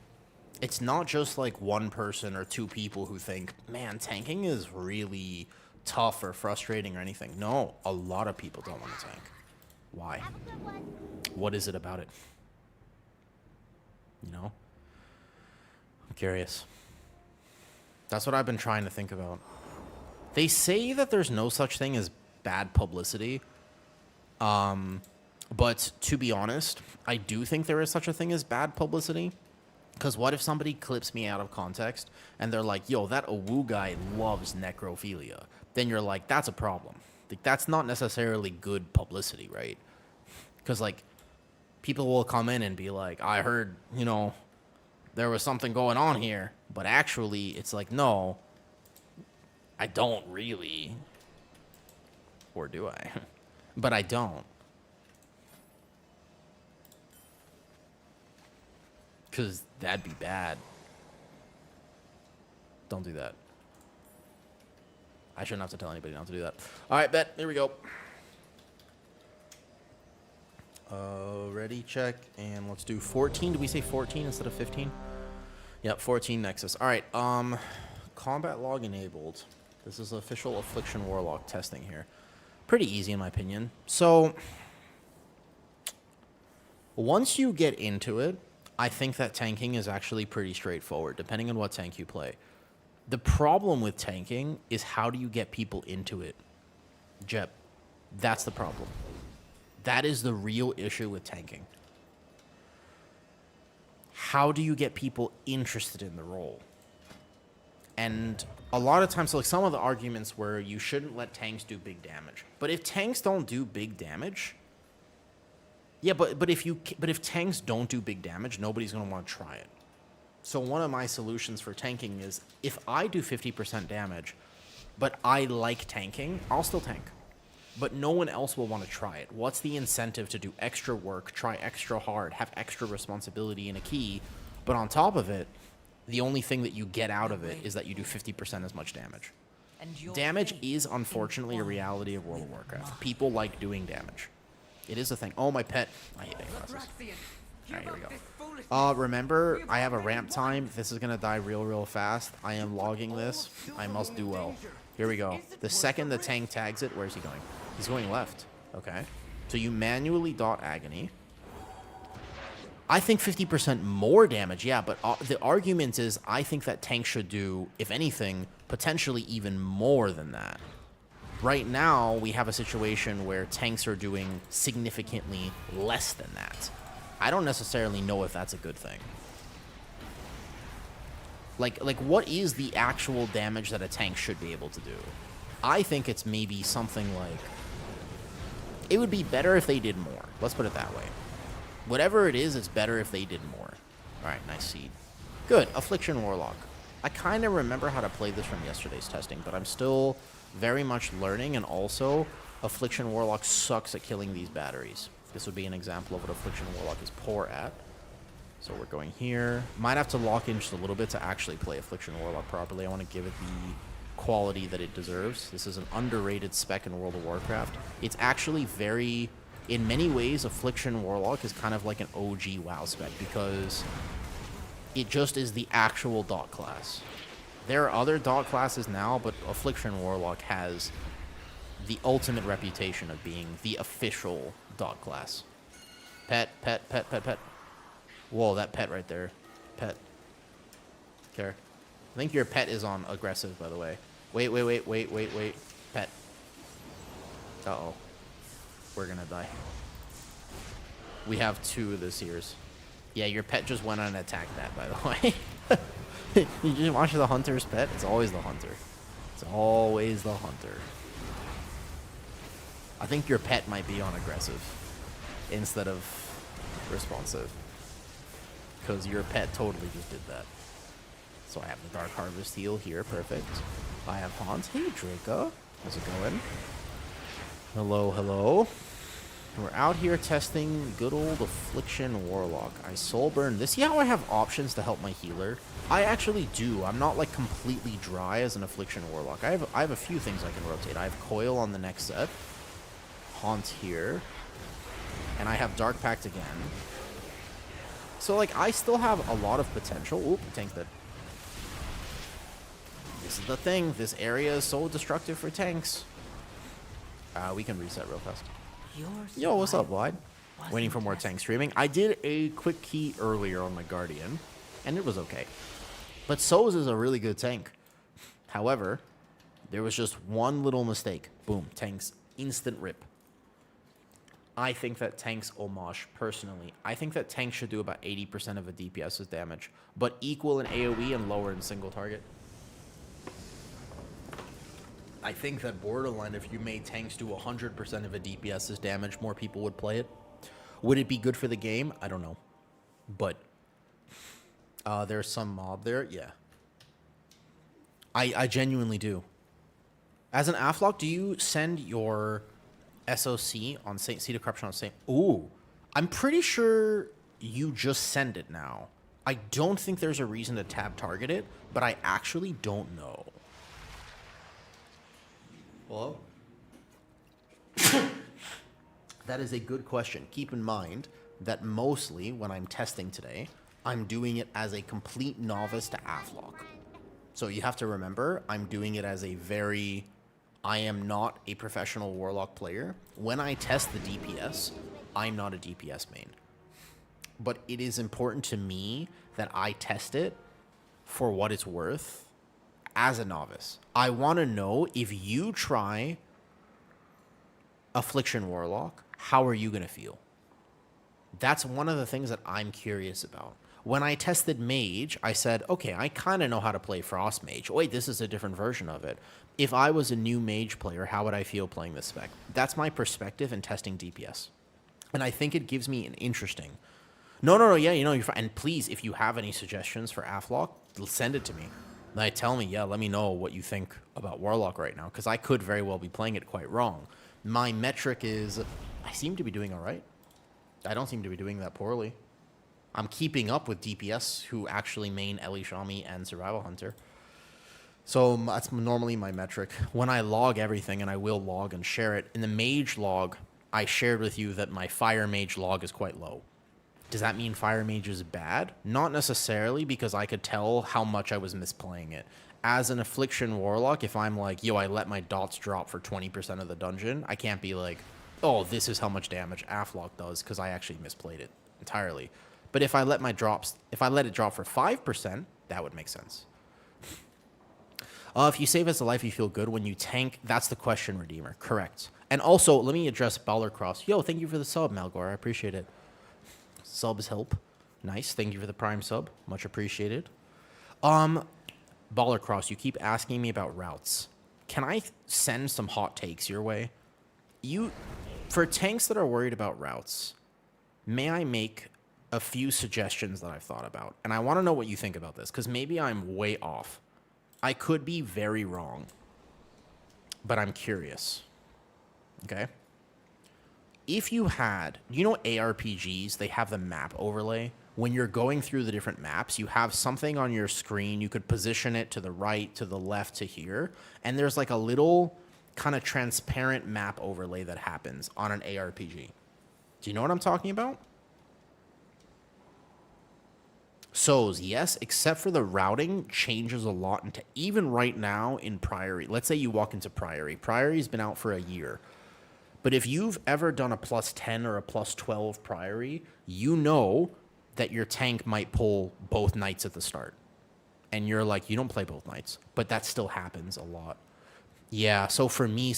It's not just like one person or two people who think, man, tanking is really tough or frustrating or anything. No, a lot of people don't want to tank. Why? What is it about it? You know? I'm curious. That's what I've been trying to think about. They say that there's no such thing as bad publicity. But to be honest, I do think there is such a thing as bad publicity. Because what if somebody clips me out of context and they're like, yo, that Owu guy loves necrophilia? Then you're like, that's a problem. Like, that's not necessarily good publicity, right? Because, like, people will come in and be like, I heard, there was something going on here. But actually, it's like, no, I don't really. Or do I? But I don't. Because that'd be bad. Don't do that. I shouldn't have to tell anybody not to do that. All right, bet. Here we go. Ready, check, and let's do 14. Did we say 14 instead of 15? Yep, 14 Nexus. All right, combat log enabled. This is official Affliction Warlock testing here. Pretty easy in my opinion. So, once you get into it, I think that tanking is actually pretty straightforward, depending on what tank you play. The problem with tanking is how do you get people into it? Jep, that's the problem. That is the real issue with tanking. How do you get people interested in the role? And a lot of times, so like some of the arguments where you shouldn't let tanks do big damage. But if tanks don't do big damage, yeah, but if tanks don't do big damage, nobody's going to want to try it. So one of my solutions for tanking is if I do 50% damage, but I like tanking, I'll still tank. But no one else will want to try it. What's the incentive to do extra work, try extra hard, have extra responsibility in a key, but on top of it, the only thing that you get out of it is that you do 50% as much damage. Damage is unfortunately a reality of World of Warcraft. People like doing damage. It is a thing. Oh, my pet. I hate classes. Alright, here we go. Remember, I have a ramp time. This is going to die real fast. I am logging this. I must do well. Here we go. The second the tank tags it, where's he going? He's going left. Okay. So you manually dot agony. I think 50% more damage, yeah, but the argument is I think that tank should do, if anything, potentially even more than that. Right now, we have a situation where tanks are doing significantly less than that. I don't necessarily know if that's a good thing. Like what is the actual damage that a tank should be able to do? I think it's maybe something like... It would be better if they did more. Let's put it that way. Whatever it is, it's better if they did more. Alright, nice seed. Good, Affliction Warlock. I kind of remember how to play this from yesterday's testing, but I'm still very much learning, and also, Affliction Warlock sucks at killing these batteries. This would be an example of what Affliction Warlock is poor at. So we're going here. Might have to lock in just a little bit to actually play Affliction Warlock properly. I want to give it the quality that it deserves. This is an underrated spec in World of Warcraft. It's actually very... In many ways, Affliction Warlock is kind of like an OG WoW spec because it just is the actual dot class. There are other dot classes now, but Affliction Warlock has the ultimate reputation of being the official dot class. Pet. Whoa, that pet right there. Pet. Care. I think your pet is on aggressive, by the way. Wait. Pet. Uh-oh. We're gonna die. We have 2 of the seers. Yeah, your pet just went on and attacked that, by the way. You just watch the hunter's pet? It's always the hunter. It's always the hunter. I think your pet might be on aggressive instead of responsive. Because your pet totally just did that. So I have the Dark Harvest heal here. Perfect. I have Haunt. Hey, Draco. How's it going? Hello. We're out here testing good old Affliction Warlock. I soul burn this. See how I have options to help my healer? I actually do. I'm not like completely dry as an Affliction Warlock. I have a few things I can rotate. I have Coil on the next set. Haunt here. And I have Dark Pact again. So like I still have a lot of potential. Oop, tank's dead. This is the thing. This area is so destructive for tanks. We can reset real fast. Yo, what's up, Wide? Waiting for more tank streaming. I did a quick key earlier on my Guardian, and it was okay. But Soz is a really good tank. However, There was just one little mistake. Boom, tanks, instant rip. I think that tanks homage, personally. I think that tanks should do about 80% of a DPS's damage, but equal in AoE and lower in single target. I think that borderline, if you made tanks do 100% of a DPS's damage, more people would play it. Would it be good for the game? I don't know. But there's some mob there. Yeah. I genuinely do. As an Afflock, do you send your SOC on Seed of Corruption on Saint? Ooh. I'm pretty sure you just send it now. I don't think there's a reason to tab target it, but I actually don't know. Hello? That is a good question. Keep in mind that mostly when I'm testing today, I'm doing it as a complete novice to Afflock. So you have to remember, I'm doing it as a very... I am not a professional Warlock player. When I test the DPS, I'm not a DPS main. But it is important to me that I test it for what it's worth as a novice. I want to know, if you try Affliction Warlock, how are you going to feel? That's one of the things that I'm curious about. When I tested Mage, I said, okay, I kind of know how to play Frost Mage. Wait, this is a different version of it. If I was a new Mage player, how would I feel playing this spec? That's my perspective in testing DPS. And I think it gives me an interesting... No, yeah, you're fine. And please, if you have any suggestions for Afflock, send it to me. Like, tell me, yeah, let me know what you think about Warlock right now, because I could very well be playing it quite wrong. My metric is, I seem to be doing all right. I don't seem to be doing that poorly. I'm keeping up with DPS who actually main Ellie Shami and Survival Hunter. So that's normally my metric. When I log everything, and I will log and share it, in the Mage log, I shared with you that my Fire Mage log is quite low. Does that mean Fire Mage is bad? Not necessarily, because I could tell how much I was misplaying it. As an Affliction Warlock, if I'm like, yo, I let my dots drop for 20% of the dungeon, I can't be like, oh, this is how much damage Afflock does, because I actually misplayed it entirely. But if I let it drop for 5%, that would make sense. If you save as a life, you feel good when you tank. That's the question, Redeemer. Correct. And also, let me address Baller Cross. Yo, thank you for the sub, Malgor. I appreciate it. Subs help. Nice. Thank you for the Prime sub. Much appreciated. Baller Cross, you keep asking me about routes. Can I send some hot takes your way? For tanks that are worried about routes, may I make a few suggestions that I've thought about? And I want to know what you think about this, because maybe I'm way off. I could be very wrong, but I'm curious. Okay? If you had, ARPGs, they have the map overlay. When you're going through the different maps, you have something on your screen. You could position it to the right, to the left, to here. And there's like a little kind of transparent map overlay that happens on an ARPG. Do you know what I'm talking about? So, yes, except for the routing changes a lot. Even right now in Priory, let's say you walk into Priory. Priory's been out for a year. But if you've ever done a +10 or a +12 Priory, you know that your tank might pull both knights at the start. And you're like, you don't play both knights. But that still happens a lot. Yeah, so for me,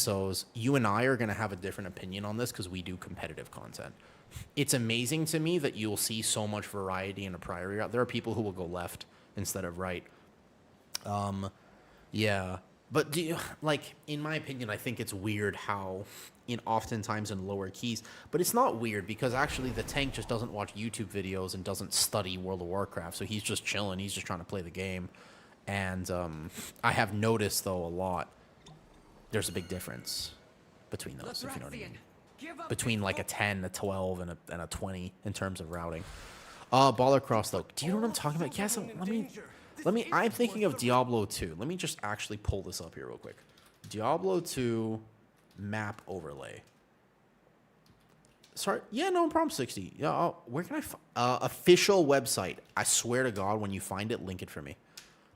you and I are going to have a different opinion on this because we do competitive content. It's amazing to me that you'll see so much variety in a Priory route. There are people who will go left instead of right. Yeah. But in my opinion, I think it's weird how oftentimes in lower keys, but it's not weird because actually the tank just doesn't watch YouTube videos and doesn't study World of Warcraft. So he's just chilling. He's just trying to play the game. And I have noticed though a lot, there's a big difference between those, if you know what I mean. Between like a 10, a 12, and a 20 in terms of routing. Baller Cross though. Do you know what I'm talking about? Yes, let me, I'm thinking of Diablo 2. Let me just actually pull this up here real quick. Diablo 2 map overlay. Sorry. Yeah, no problem, 60. Yeah, where can I official website. I swear to God, when you find it, link it for me.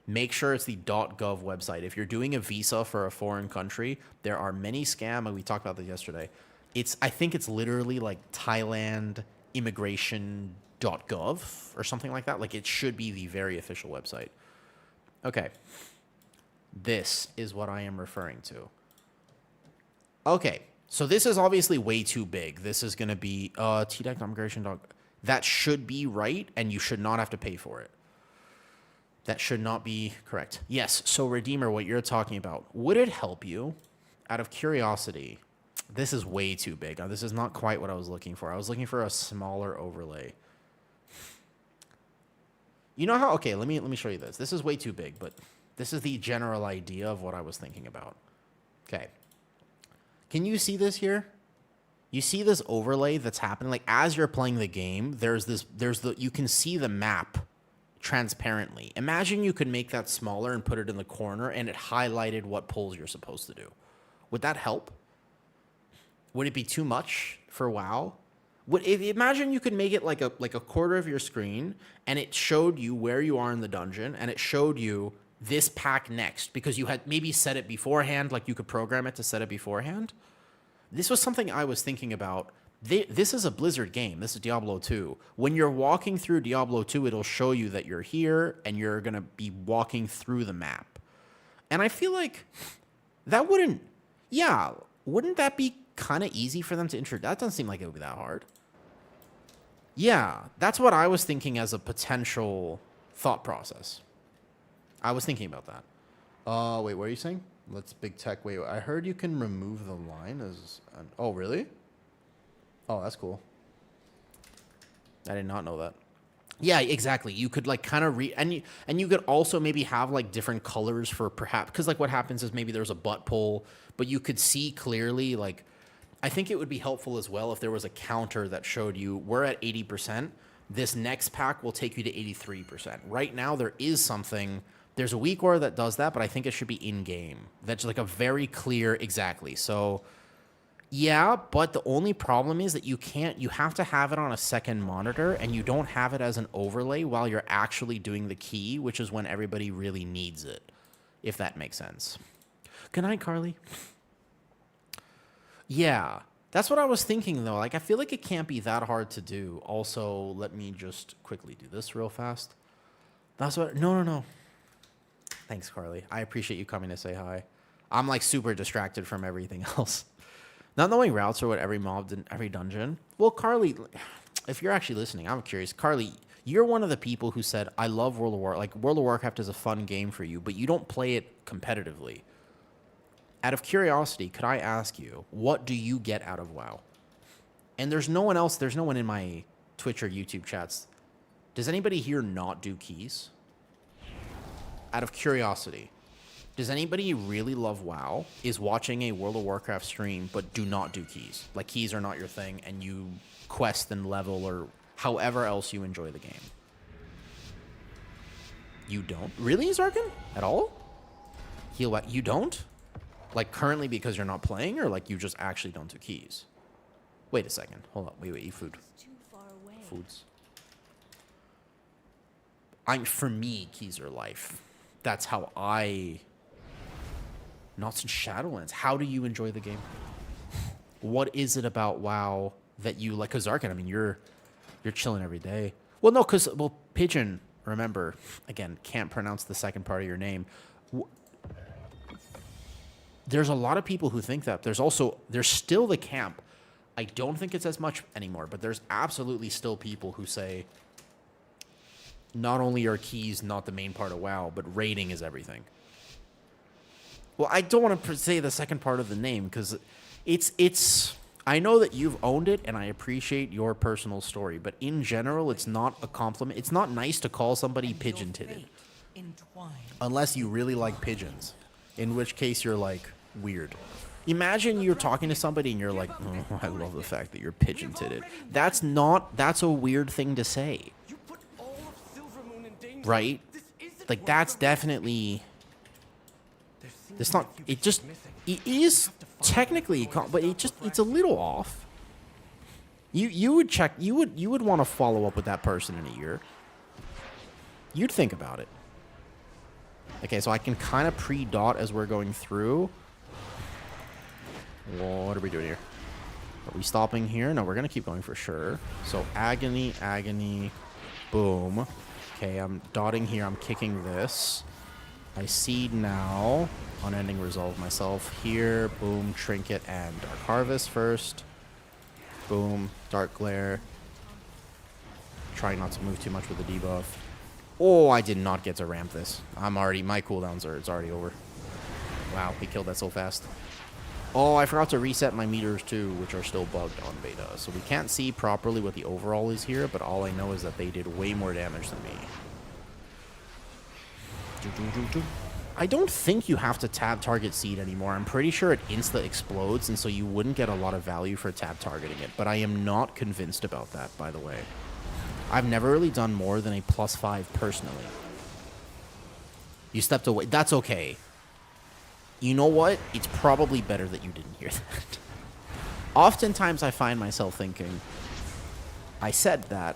Make sure it's the .gov website. If you're doing a visa for a foreign country, there are many scams, and we talked about this yesterday. I think it's literally like Thailand immigration.gov or something like that. Like it should be the very official website. Okay. This is what I am referring to. Okay, so this is obviously way too big. This is going to be TDEC migration dog. That should be right, and you should not have to pay for it. That should not be correct. Yes, so Redeemer, what you're talking about, would it help you, out of curiosity? This is way too big. This is not quite what I was looking for. I was looking for a smaller overlay. You know how? Okay, let me show you this. This is way too big, but this is the general idea of what I was thinking about. Okay. Can you see this here? You see this overlay that's happening? Like as you're playing the game, you can see the map transparently. Imagine you could make that smaller and put it in the corner and it highlighted what pulls you're supposed to do. Would that help? Would it be too much for WoW? Imagine you could make it like a quarter of your screen and it showed you where you are in the dungeon and it showed you this pack next because you had maybe set it beforehand, like you could program it to set it beforehand. This was something I was thinking about. This is a Blizzard game. This is Diablo 2. When you're walking through Diablo 2, it'll show you that you're here and you're going to be walking through the map. And I feel like that wouldn't that be kind of easy for them to introduce? That doesn't seem like it would be that hard. Yeah, that's what I was thinking as a potential thought process. I was thinking about that. Wait, what are you saying? Let's big tech. Wait, I heard you can remove the line as... oh, really? Oh, that's cool. I did not know that. Yeah, exactly. You could like kind of and you could also maybe have like different colors for perhaps... because like what happens is maybe there's a butt pull, but you could see clearly like... I think it would be helpful as well if there was a counter that showed you we're at 80%. This next pack will take you to 83%. Right now, there is something... There's a weak aura that does that, but I think it should be in-game. That's like a very clear... Exactly. So, yeah, but the only problem is that you have to have it on a second monitor, and you don't have it as an overlay while you're actually doing the key, which is when everybody really needs it, if that makes sense. Good night, Carly. Yeah, that's what I was thinking, though. Like, I feel like it can't be that hard to do. Also, let me just quickly do this real fast. That's what... No. Thanks, Carly. I appreciate you coming to say hi. I'm, like, super distracted from everything else. Not knowing routes or what every mob did in every dungeon. Well, Carly, if you're actually listening, I'm curious. Carly, you're one of the people who said, I love World of Warcraft. Like, World of Warcraft is a fun game for you, but you don't play it competitively. Out of curiosity, could I ask you, what do you get out of WoW? And there's no one else, there's no one in my Twitch or YouTube chats. Does anybody here not do keys? Out of curiosity, does anybody really love WoW, is watching a World of Warcraft stream, but do not do keys? Like, keys are not your thing, and you quest and level or however else you enjoy the game. You don't? Really, Zarkin? At all? You don't? Like, currently because you're not playing, or like you just actually don't do keys? Wait a second. Hold up. Wait. Eat food. Foods. For me, keys are life. That's how I... Not since Shadowlands. How do you enjoy the game? What is it about WoW that you like? Because Zarkin, I mean, you're chilling every day. Well, no, because, well, Pigeon, remember, again, can't pronounce the second part of your name. There's a lot of people who think that. There's still the camp. I don't think it's as much anymore, but there's absolutely still people who say not only are keys not the main part of WoW, but raiding is everything. Well, I don't want to say the second part of the name because it's I know that you've owned it and I appreciate your personal story, but in general, it's not a compliment. It's not nice to call somebody pigeon-titted unless you really like pigeons, in which case you're like weird. Imagine you're talking to somebody and you're like, oh, I love the fact that you're pigeon-titted. That's a weird thing to say. Right? Like, that's definitely... It's not... It just... It is technically... But it's a little off. You would check... You would want to follow up with that person in a year. You'd think about it. Okay, so I can kind of pre-dot as we're going through. What are we doing here? Are we stopping here? No, we're going to keep going for sure. So, agony, boom. Okay, I'm dotting here. I'm kicking this. I seed now. Unending Resolve myself here. Boom, Trinket and Dark Harvest first. Boom, Dark Glare. Trying not to move too much with the debuff. Oh, I did not get to ramp this. My cooldowns it's already over. Wow, he killed that so fast. Oh, I forgot to reset my meters too, which are still bugged on beta. So we can't see properly what the overall is here, but all I know is that they did way more damage than me. I don't think you have to tab target seed anymore. I'm pretty sure it insta explodes, and so you wouldn't get a lot of value for tab targeting it. But I am not convinced about that, by the way. I've never really done more than a +5 personally. You stepped away. That's okay. You know what? It's probably better that you didn't hear that. Oftentimes I find myself thinking, I said that.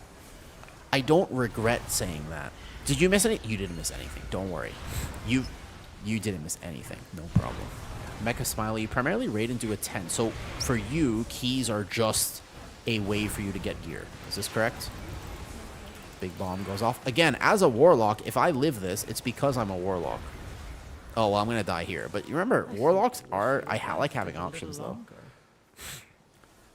I don't regret saying that. Did you miss anything? You didn't miss anything. Don't worry. You didn't miss anything. No problem. Mecha Smiley, you primarily raid into a 10. So for you, keys are just a way for you to get gear. Is this correct? Big bomb goes off. Again, as a warlock, if I live this, it's because I'm a warlock. Oh, well, I'm going to die here. But you remember, warlocks are... I like having options, though.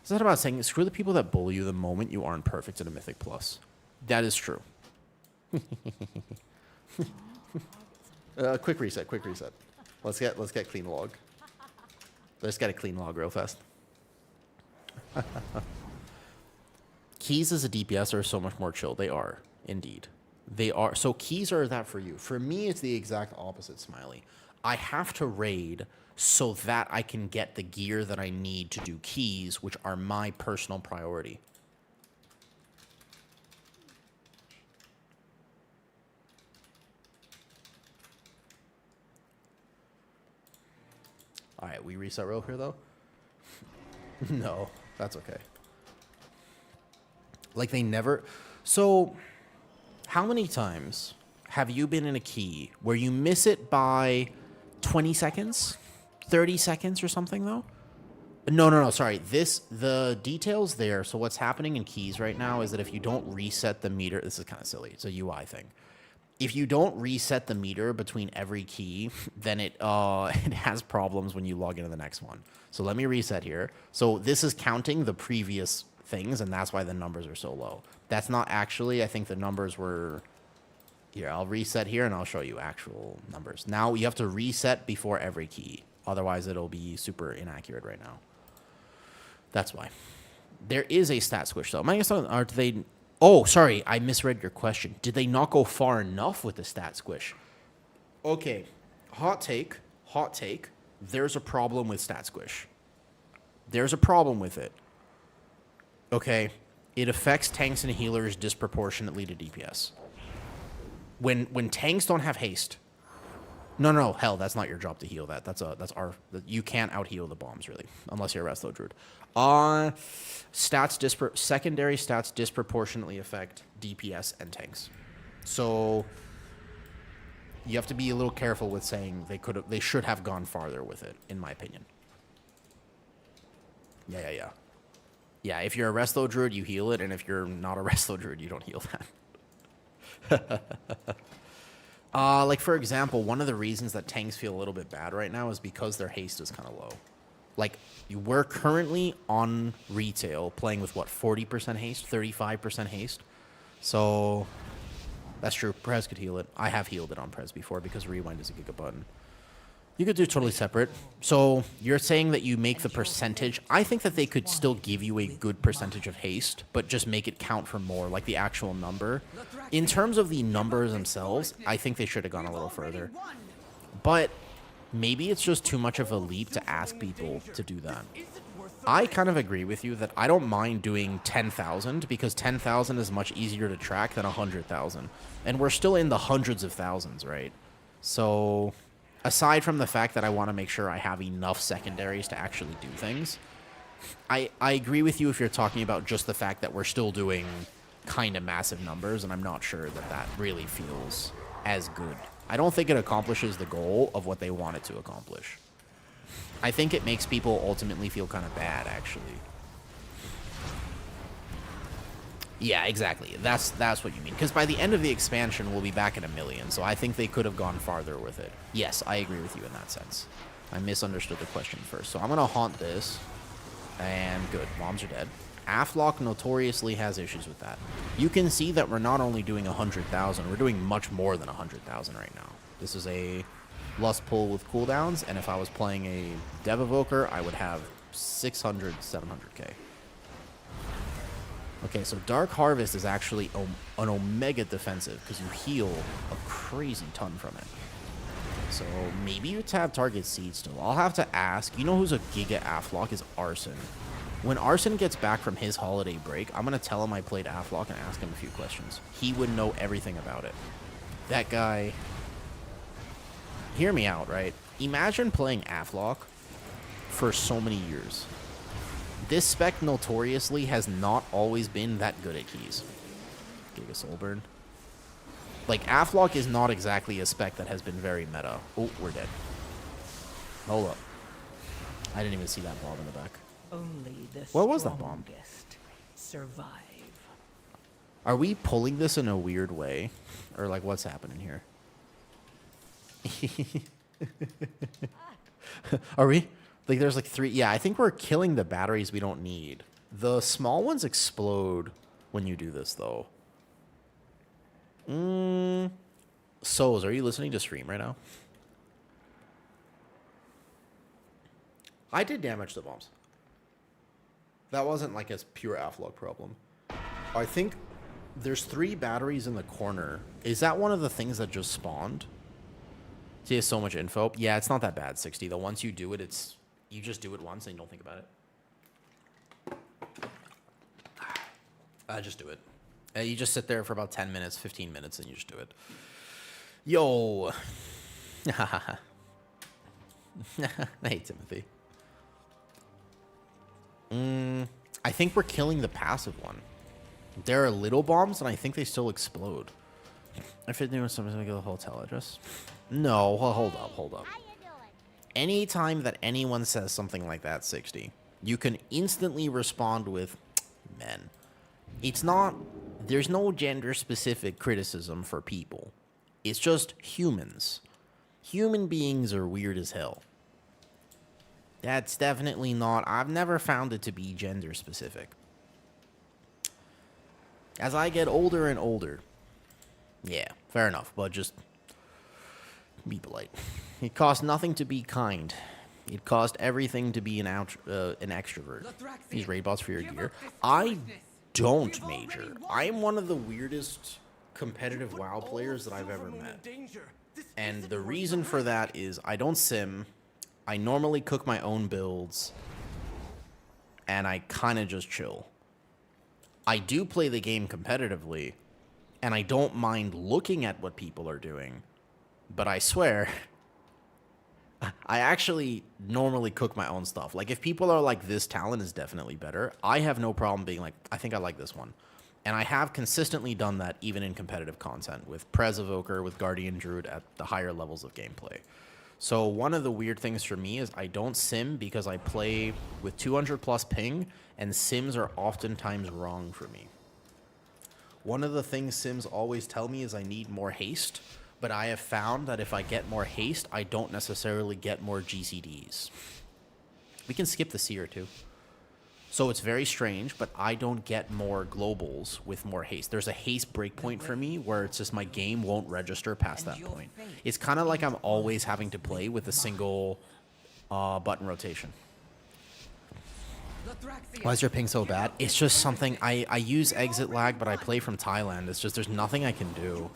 It's not about saying, screw the people that bully you the moment you aren't perfect in a Mythic Plus. That is true. Quick reset. Let's get clean log. Let's get a clean log real fast. Keys as a DPS are so much more chill. They are, indeed. They are. So keys are that for you. For me, it's the exact opposite, Smiley. I have to raid so that I can get the gear that I need to do keys, which are my personal priority. All right, we reset real here, though? No, that's okay. Like, they never... So, how many times have you been in a key where you miss it by 20 seconds? 30 seconds or something, though? No, sorry. The details there, so what's happening in keys right now is that if you don't reset the meter... This is kind of silly. It's a UI thing. If you don't reset the meter between every key, then it has problems when you log into the next one. So let me reset here. So this is counting the previous things, and that's why the numbers are so low. That's not actually, I think the numbers were... Here, I'll reset here, and I'll show you actual numbers. Now, you have to reset before every key. Otherwise, it'll be super inaccurate right now. That's why. There is a stat squish, though. Are they... Oh, sorry, I misread your question. Did they not go far enough with the stat squish? Okay, hot take. There's a problem with stat squish. There's a problem with it. Okay, it affects tanks and healers disproportionately to DPS. When tanks don't have haste... No, hell, that's not your job to heal that. That's our... You can't out-heal the bombs, really, unless you're a Resto Druid. Secondary stats disproportionately affect DPS and tanks. So you have to be a little careful with saying they should have gone farther with it, in my opinion. Yeah. Yeah, if you're a Resto Druid, you heal it, and if you're not a Resto Druid, you don't heal that. Like, for example, one of the reasons that tanks feel a little bit bad right now is because their haste is kind of low. Like, we're currently on retail playing with, what, 40% haste, 35% haste? So, that's true. Prez could heal it. I have healed it on Prez before because Rewind is a Giga button. You could do totally separate. So, you're saying that you make the percentage. I think that they could still give you a good percentage of haste, but just make it count for more, like the actual number. In terms of the numbers themselves, I think they should have gone a little further. But maybe it's just too much of a leap to ask people to do that. I kind of agree with you that I don't mind doing 10,000 because 10,000 is much easier to track than 100,000. And we're still in the hundreds of thousands, right? So... aside from the fact that I want to make sure I have enough secondaries to actually do things, I agree with you if you're talking about just the fact that we're still doing kind of massive numbers, and I'm not sure that that really feels as good. I don't think it accomplishes the goal of what they want it to accomplish. I think it makes people ultimately feel kind of bad, actually. Yeah, exactly. That's what you mean. Because by the end of the expansion, we'll be back at 1 million. So I think they could have gone farther with it. Yes, I agree with you in that sense. I misunderstood the question first. So I'm going to haunt this. And good. Moms are dead. Affliction notoriously has issues with that. You can see that we're not only doing 100,000, we're doing much more than 100,000 right now. This is a Lust Pull with cooldowns, and if I was playing a Dev Evoker, I would have 600, 700k. Okay, so Dark Harvest is actually an Omega defensive, because you heal a crazy ton from it. So maybe you tab target seed still. I'll have to ask. You know who's a Giga Affliction is Arson. When Arson gets back from his holiday break, I'm going to tell him I played Affliction and ask him a few questions. He would know everything about it. That guy... Hear me out, right? Imagine playing Affliction for so many years. This spec notoriously has not always been that good at keys. Giga Soulburn. Like, Affliction is not exactly a spec that has been very meta. Oh, we're dead. Hold up. I didn't even see that bomb in the back. Only the What was that bomb? Survive. Are we pulling this in a weird way? Or, like, what's happening here? Are we? Like, there's, like, 3... Yeah, I think we're killing the batteries we don't need. The small ones explode when you do this, though. Souls, are you listening to stream right now? I did damage the bombs. That wasn't like a pure Affliction problem. I think there's 3 batteries in the corner. Is that one of the things that just spawned? See, there's so much info. Yeah, it's not that bad, 60. Though once you do it, it's... You just do it once and you don't think about it. Just do it. You just sit there for about 10 minutes, 15 minutes, and you just do it. Yo. Hey, Timothy. I think we're killing the passive one. There are little bombs, and I think they still explode. If it's doing something like a hotel address. No, well, hold up. Anytime that anyone says something like that, 60, you can instantly respond with, men. It's not... There's no gender-specific criticism for people. It's just humans. Human beings are weird as hell. That's definitely not... I've never found it to be gender-specific. As I get older and older... Yeah, fair enough, but just... Be polite. It costs nothing to be kind. It costs everything to be an extrovert. These raid bots for your gear. I don't major. I am one of the weirdest competitive WoW players that I've ever met. And the reason for that is I don't sim. I normally cook my own builds. And I kind of just chill. I do play the game competitively. And I don't mind looking at what people are doing. But I swear... I actually normally cook my own stuff. Like, if people are like, this talent is definitely better, I have no problem being like, I think I like this one. And I have consistently done that even in competitive content with Prez Evoker, with Guardian Druid at the higher levels of gameplay. So one of the weird things for me is I don't sim because I play with 200 plus ping, and sims are oftentimes wrong for me. One of the things sims always tell me is I need more haste. But I have found that if I get more haste, I don't necessarily get more GCDs. We can skip the seer too. So it's very strange, but I don't get more globals with more haste. There's a haste breakpoint for me where it's just my game won't register past that point. It's kind of like I'm always having to play with a single button rotation. Why is your ping so bad? It's just something, I use exit lag, but I play from Thailand. It's just, there's nothing I can do.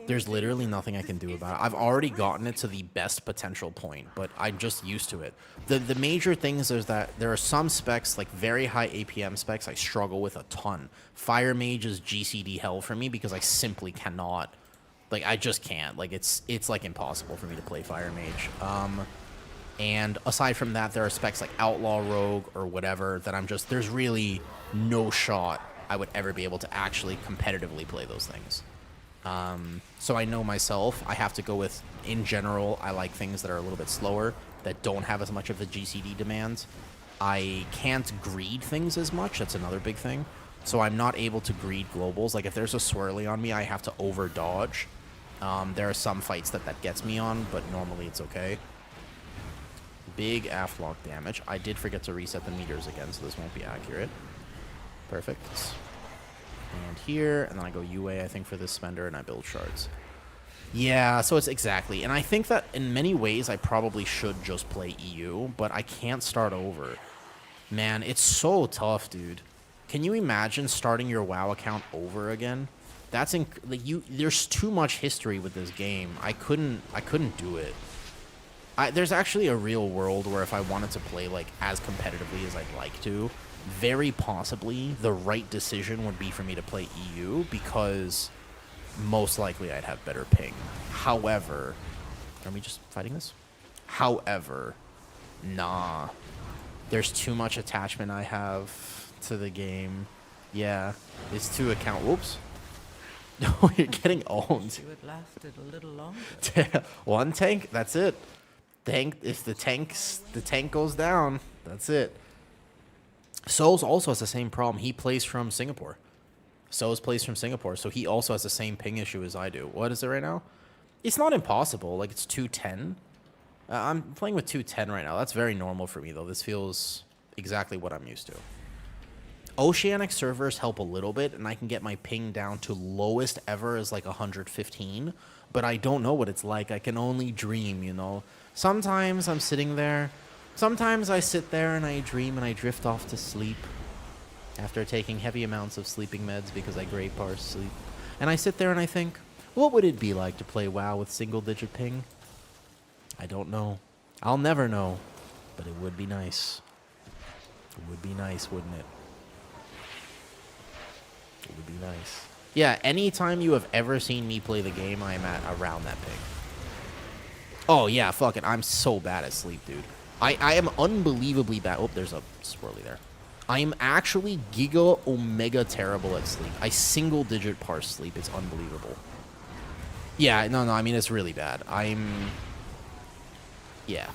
There's literally nothing I can do about it. I've already gotten it to the best potential point, but I'm just used to it. The major things is that there are some specs, like very high APM specs, I struggle with a ton. Fire Mage is GCD hell for me because I simply cannot. Like, I just can't. Like, it's like impossible for me to play Fire Mage. And aside from that, there are specs like Outlaw Rogue or whatever that I'm just... There's really no shot I would ever be able to actually competitively play those things. So I know myself, I have to go with, in general, I like things that are a little bit slower, that don't have as much of the GCD demand. I can't greed things as much, that's another big thing. So I'm not able to greed globals. Like, if there's a swirly on me, I have to over-dodge. There are some fights that gets me on, but normally it's okay. Big Afflock damage. I did forget to reset the meters again, so this won't be accurate. Perfect. And here, and then I go UA, I think, for this spender, and I build shards. Yeah, so it's exactly. And I think that in many ways, I probably should just play EU, but I can't start over. Man, it's so tough, dude. Can you imagine starting your WoW account over again? That's like there's too much history with this game. I couldn't do it. There's actually a real world where if I wanted to play like as competitively as I'd like to, very possibly the right decision would be for me to play EU, because most likely I'd have better ping. However, are we just fighting this? However, nah. There's too much attachment I have to the game. Yeah, it's too account. Whoops. No, you're getting owned. You had lasted a little longer. One tank, that's it. If the tank goes down, that's it. Souls also has the same problem. He plays from Singapore. Souls plays from Singapore, so he also has the same ping issue as I do. What is it right now? It's not impossible. Like, it's 210. I'm playing with 210 right now. That's very normal for me, though. This feels exactly what I'm used to. Oceanic servers help a little bit, and I can get my ping down to lowest ever is like 115, but I don't know what it's like. I can only dream, you know? Sometimes I'm sitting there. Sometimes I sit there and I dream and I drift off to sleep after taking heavy amounts of sleeping meds because I grey parse sleep. And I sit there and I think, what would it be like to play WoW with single-digit ping? I don't know. I'll never know, but it would be nice. It would be nice, wouldn't it? It would be nice. Yeah, anytime you have ever seen me play the game, I am at around that ping. Oh, yeah, fuck it. I'm so bad at sleep, dude. I am unbelievably bad. Oh, there's a swirly there. I am actually giga omega terrible at sleep. I single-digit parse sleep. It's unbelievable. Yeah, no, I mean, it's really bad. Yeah.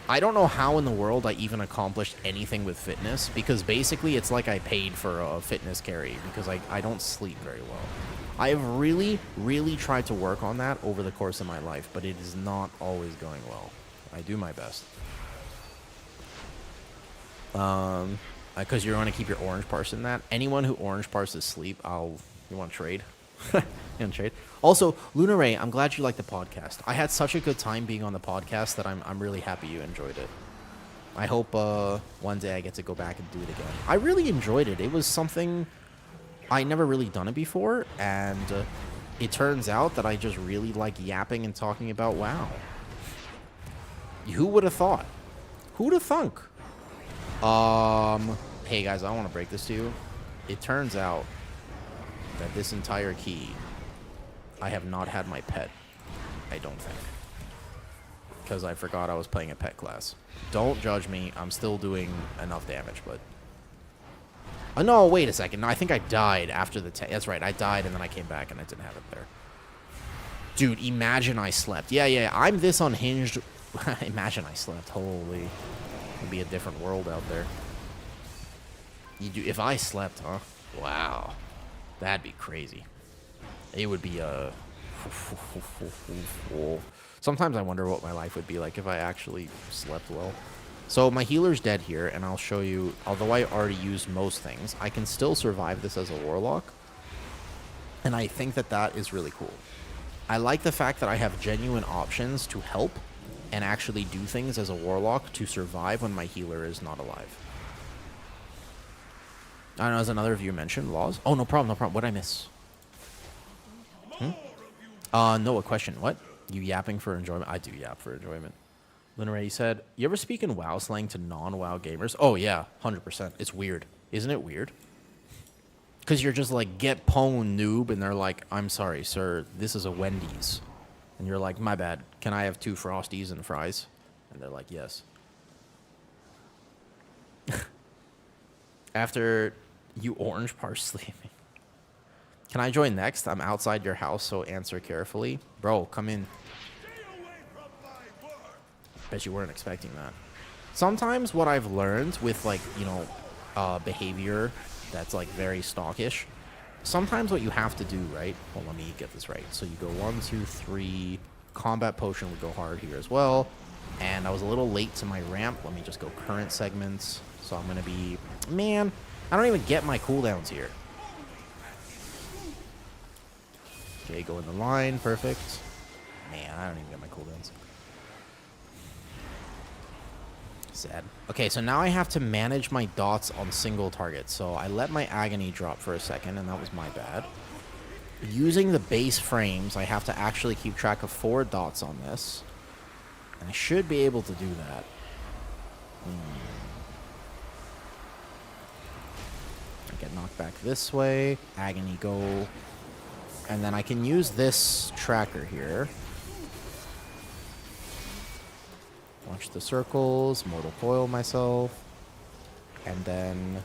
I don't know how in the world I even accomplished anything with fitness, because basically it's like I paid for a fitness carry, because I don't sleep very well. I have really, really tried to work on that over the course of my life, but it is not always going well. I do my best. Because you want to keep your orange parse in that. Anyone who orange parses sleep, you want to trade? You want to trade? Also, Luna Ray, I'm glad you liked the podcast. I had such a good time being on the podcast that I'm really happy you enjoyed it. I hope one day I get to go back and do it again. I really enjoyed it. It was something I never really done it before, and it turns out that I just really like yapping and talking about WoW. Who would have thought? Who'd have thunk? Hey guys, I want to break this to you. It turns out that this entire key, I have not had my pet, I don't think. Because I forgot I was playing a pet class. Don't judge me, I'm still doing enough damage, but... Oh, no, wait a second. No, I think I died after the... That's right, I died and then I came back and I didn't have it there. Dude, imagine I slept. Yeah, I'm this unhinged. Imagine I slept. Holy... It'd be a different world out there. If I slept, huh? Wow. That'd be crazy. It would be a... Sometimes I wonder what my life would be like if I actually slept well. So my healer's dead here, and I'll show you, although I already used most things, I can still survive this as a warlock. And I think that that is really cool. I like the fact that I have genuine options to help and actually do things as a warlock to survive when my healer is not alive. I don't know, as another viewer mentioned, laws. Oh, no problem. What did I miss? No, a question. What? You yapping for enjoyment? I do yap for enjoyment. Lineray said, you ever speak in WoW slang to non-WoW gamers? Oh, yeah, 100%. It's weird. Isn't it weird? Because you're just like, get pwn, noob, and they're like, I'm sorry, sir, this is a Wendy's. And you're like, my bad, can I have 2 Frosties and fries? And they're like, yes. After you orange parse sleeping. Can I join next? I'm outside your house, so answer carefully. Bro, come in. Bet you weren't expecting that. Sometimes what I've learned with, like, you know, behavior that's like very stockish. Sometimes what you have to do, right? Well, let me get this right. So you go 1, 2, 3. Combat potion would go hard here as well. And I was a little late to my ramp. Let me just go current segments. So I'm going to be... Man, I don't even get my cooldowns here. Okay, go in the line. Perfect. Man, I don't even get my cooldowns. Sad. Okay, so now I have to manage my dots on single targets. So I let my agony drop for a second, and that was my bad. Using the base frames, I have to actually keep track of 4 dots on this. And I should be able to do that. I get knocked back this way. Agony go. And then I can use this tracker here. Watch the circles. Mortal Coil myself. And then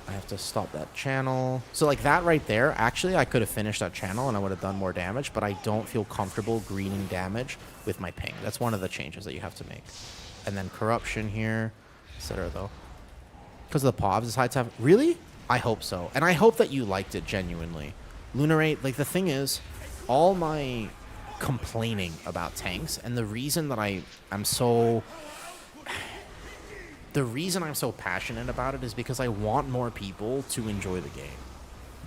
I have to stop that channel. So like that right there, actually I could have finished that channel and I would have done more damage, but I don't feel comfortable greening damage with my ping. That's one of the changes that you have to make. And then corruption here, etc. though. Because of the POBs, it's high to have... Really? I hope so. And I hope that you liked it genuinely. Lunarate, like the thing is, all my complaining about tanks, and the reason that I'm so... The reason I'm so passionate about it is because I want more people to enjoy the game.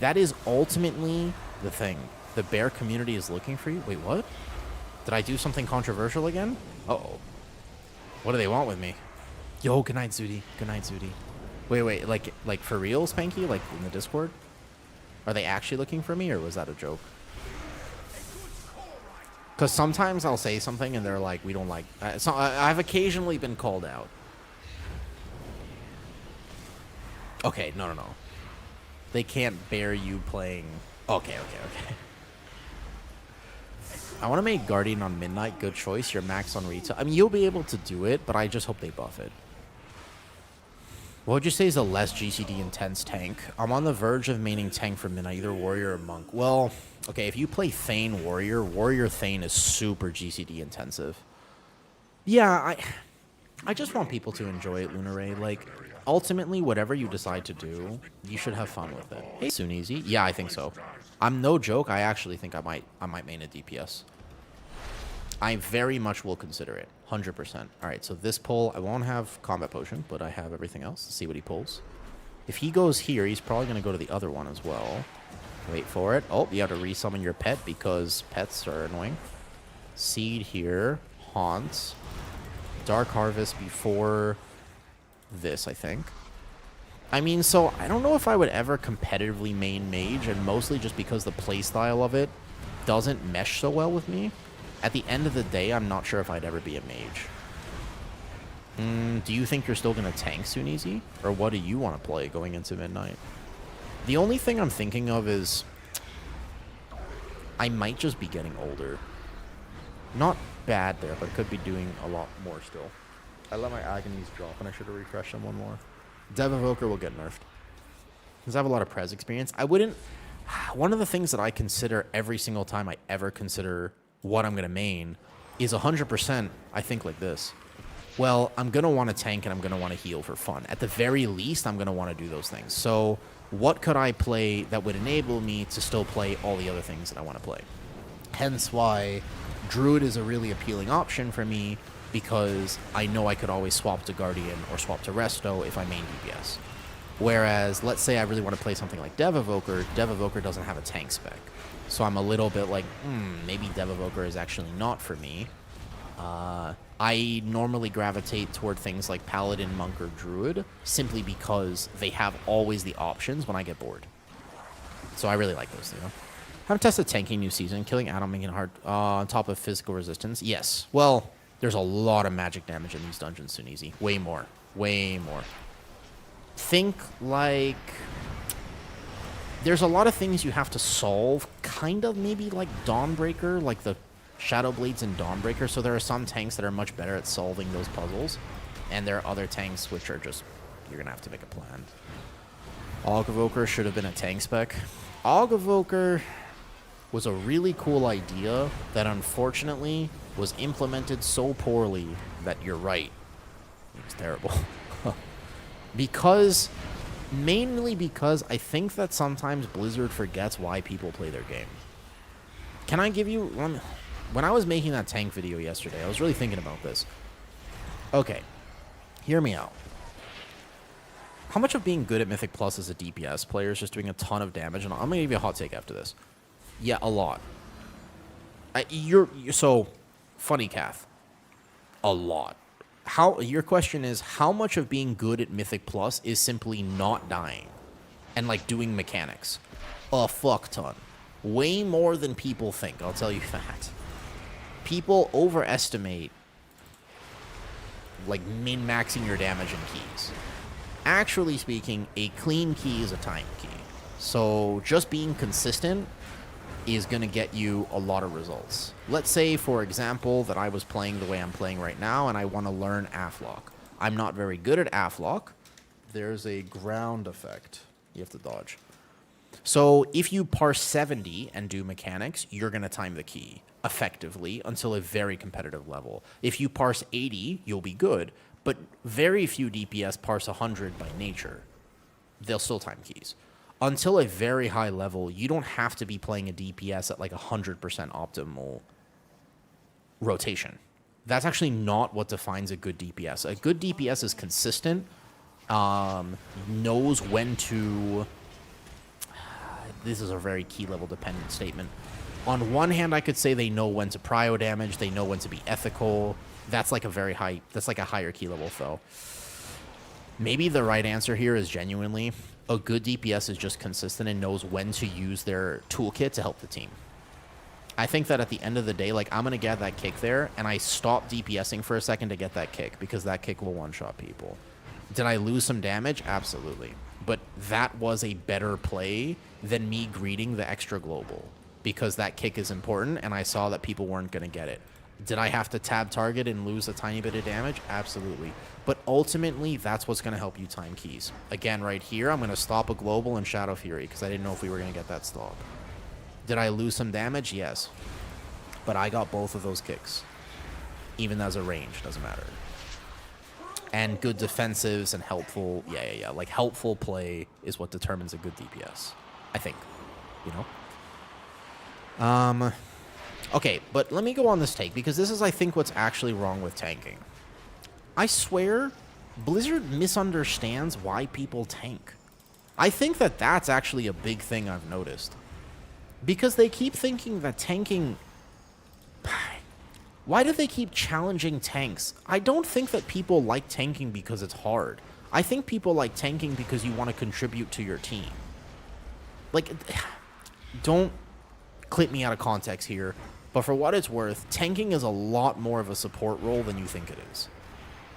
That is ultimately the thing. The bear community is looking for you. Wait, what? Did I do something controversial again? Uh-oh. What do they want with me? Yo, good night, Zudi. Good night, Zudi. Wait, like for real, Spanky? Like in the Discord? Are they actually looking for me, or was that a joke? Because sometimes I'll say something and they're like, we don't like... so I've occasionally been called out. Okay, no. They can't bear you playing... Okay. I want to make Guardian on Midnight. Good choice. You're max on retail. I mean, you'll be able to do it, but I just hope they buff it. What would you say is the less GCD intense tank? I'm on the verge of maining tank for Midnight, either Warrior or Monk. Well, okay, if you play Thane Warrior, Warrior Thane is super GCD intensive. Yeah, I just want people to enjoy it, Lunaray. Like... Ultimately, whatever you decide to do, you should have fun with it. Hey, soon easy. Yeah, I think so. I'm no joke. I actually think I might main a DPS. I very much will consider it. 100%. All right, so this pull, I won't have combat potion, but I have everything else. Let's see what he pulls. If he goes here, he's probably going to go to the other one as well. Wait for it. Oh, you have to resummon your pet because pets are annoying. Seed here. Haunt. Dark Harvest before... this, I think. I mean, so I don't know if I would ever competitively main mage, and mostly just because the playstyle of it doesn't mesh so well with me. At the end of the day, I'm not sure if I'd ever be a mage. Do you think you're still going to tank Sunisi? Or what do you want to play going into Midnight? The only thing I'm thinking of is I might just be getting older. Not bad there, but could be doing a lot more still. I let my agonies drop, and I should have refreshed them one more. Dev Evoker will get nerfed. Because I have a lot of Prez experience. I wouldn't... One of the things that I consider every single time I ever consider what I'm going to main is 100%, I think like this. Well, I'm going to want to tank, and I'm going to want to heal for fun. At the very least, I'm going to want to do those things. So what could I play that would enable me to still play all the other things that I want to play? Hence why Druid is a really appealing option for me, because I know I could always swap to Guardian or swap to Resto if I main DPS. Whereas, let's say I really want to play something like Dev Evoker doesn't have a tank spec. So I'm a little bit like, maybe Dev Evoker is actually not for me. I normally gravitate toward things like Paladin, Monk, or Druid, simply because they have always the options when I get bored. So I really like those, you know? Haven't tested tanking new season, killing Adam, making it hard on top of physical resistance. Yes. Well... There's a lot of magic damage in these dungeons, Sunisi. Way more. Think like... There's a lot of things you have to solve, kind of maybe like Dawnbreaker, like the Shadow Blades in Dawnbreaker. So there are some tanks that are much better at solving those puzzles. And there are other tanks which are just... You're going to have to make a plan. Aug Evoker should have been a tank spec. Aug Evoker was a really cool idea that unfortunately... was implemented so poorly that you're right. It was terrible. Because Mainly because I think that sometimes Blizzard forgets why people play their game. Can I give you one? When I was making that tank video yesterday, I was really thinking about this. Okay, hear me out. How much of being good at Mythic Plus as a DPS player is just doing a ton of damage? And I'm gonna give you a hot take after this. Yeah, a lot. You're so funny, Kath. A lot. Your question is, how much of being good at Mythic Plus is simply not dying and like doing mechanics? A fuck ton. Way more than people think, I'll tell you that. People overestimate like min-maxing your damage and keys. Actually speaking, a clean key is a time key. So just being consistent is going to get you a lot of results. Let's say, for example, that I was playing the way I'm playing right now and I want to learn Affliction. I'm not very good at Affliction. There's a ground effect. You have to dodge. So if you parse 70 and do mechanics, you're going to time the key effectively until a very competitive level. If you parse 80, you'll be good. But very few DPS parse 100 by nature. They'll still time keys. Until a very high level, you don't have to be playing a DPS at like 100% optimal rotation. That's actually not what defines a good DPS. A good DPS is consistent, knows when to... This is a very key level dependent statement. On one hand, I could say they know when to prio damage, they know when to be ethical. That's like a higher key level though. Maybe the right answer here is genuinely a good DPS is just consistent and knows when to use their toolkit to help the team. I think that at the end of the day, like, I'm going to get that kick there, and I stop DPSing for a second to get that kick, because that kick will one-shot people. Did I lose some damage? Absolutely. But that was a better play than me greeting the extra global, because that kick is important, and I saw that people weren't going to get it. Did I have to tab target and lose a tiny bit of damage? Absolutely. But ultimately, that's what's going to help you time keys. Again, right here, I'm going to stop a global and Shadow Fury, because I didn't know if we were going to get that stop. Did I lose some damage? Yes. But I got both of those kicks. Even as a range, doesn't matter. And good defensives and helpful... Yeah. Like, helpful play is what determines a good DPS. I think. You know? Okay, but let me go on this take, because this is, I think, what's actually wrong with tanking. I swear, Blizzard misunderstands why people tank. I think that that's actually a big thing I've noticed. Because they keep thinking that tanking... Why do they keep challenging tanks? I don't think that people like tanking because it's hard. I think people like tanking because you want to contribute to your team. Like, don't clip me out of context here, but for what it's worth, tanking is a lot more of a support role than you think it is.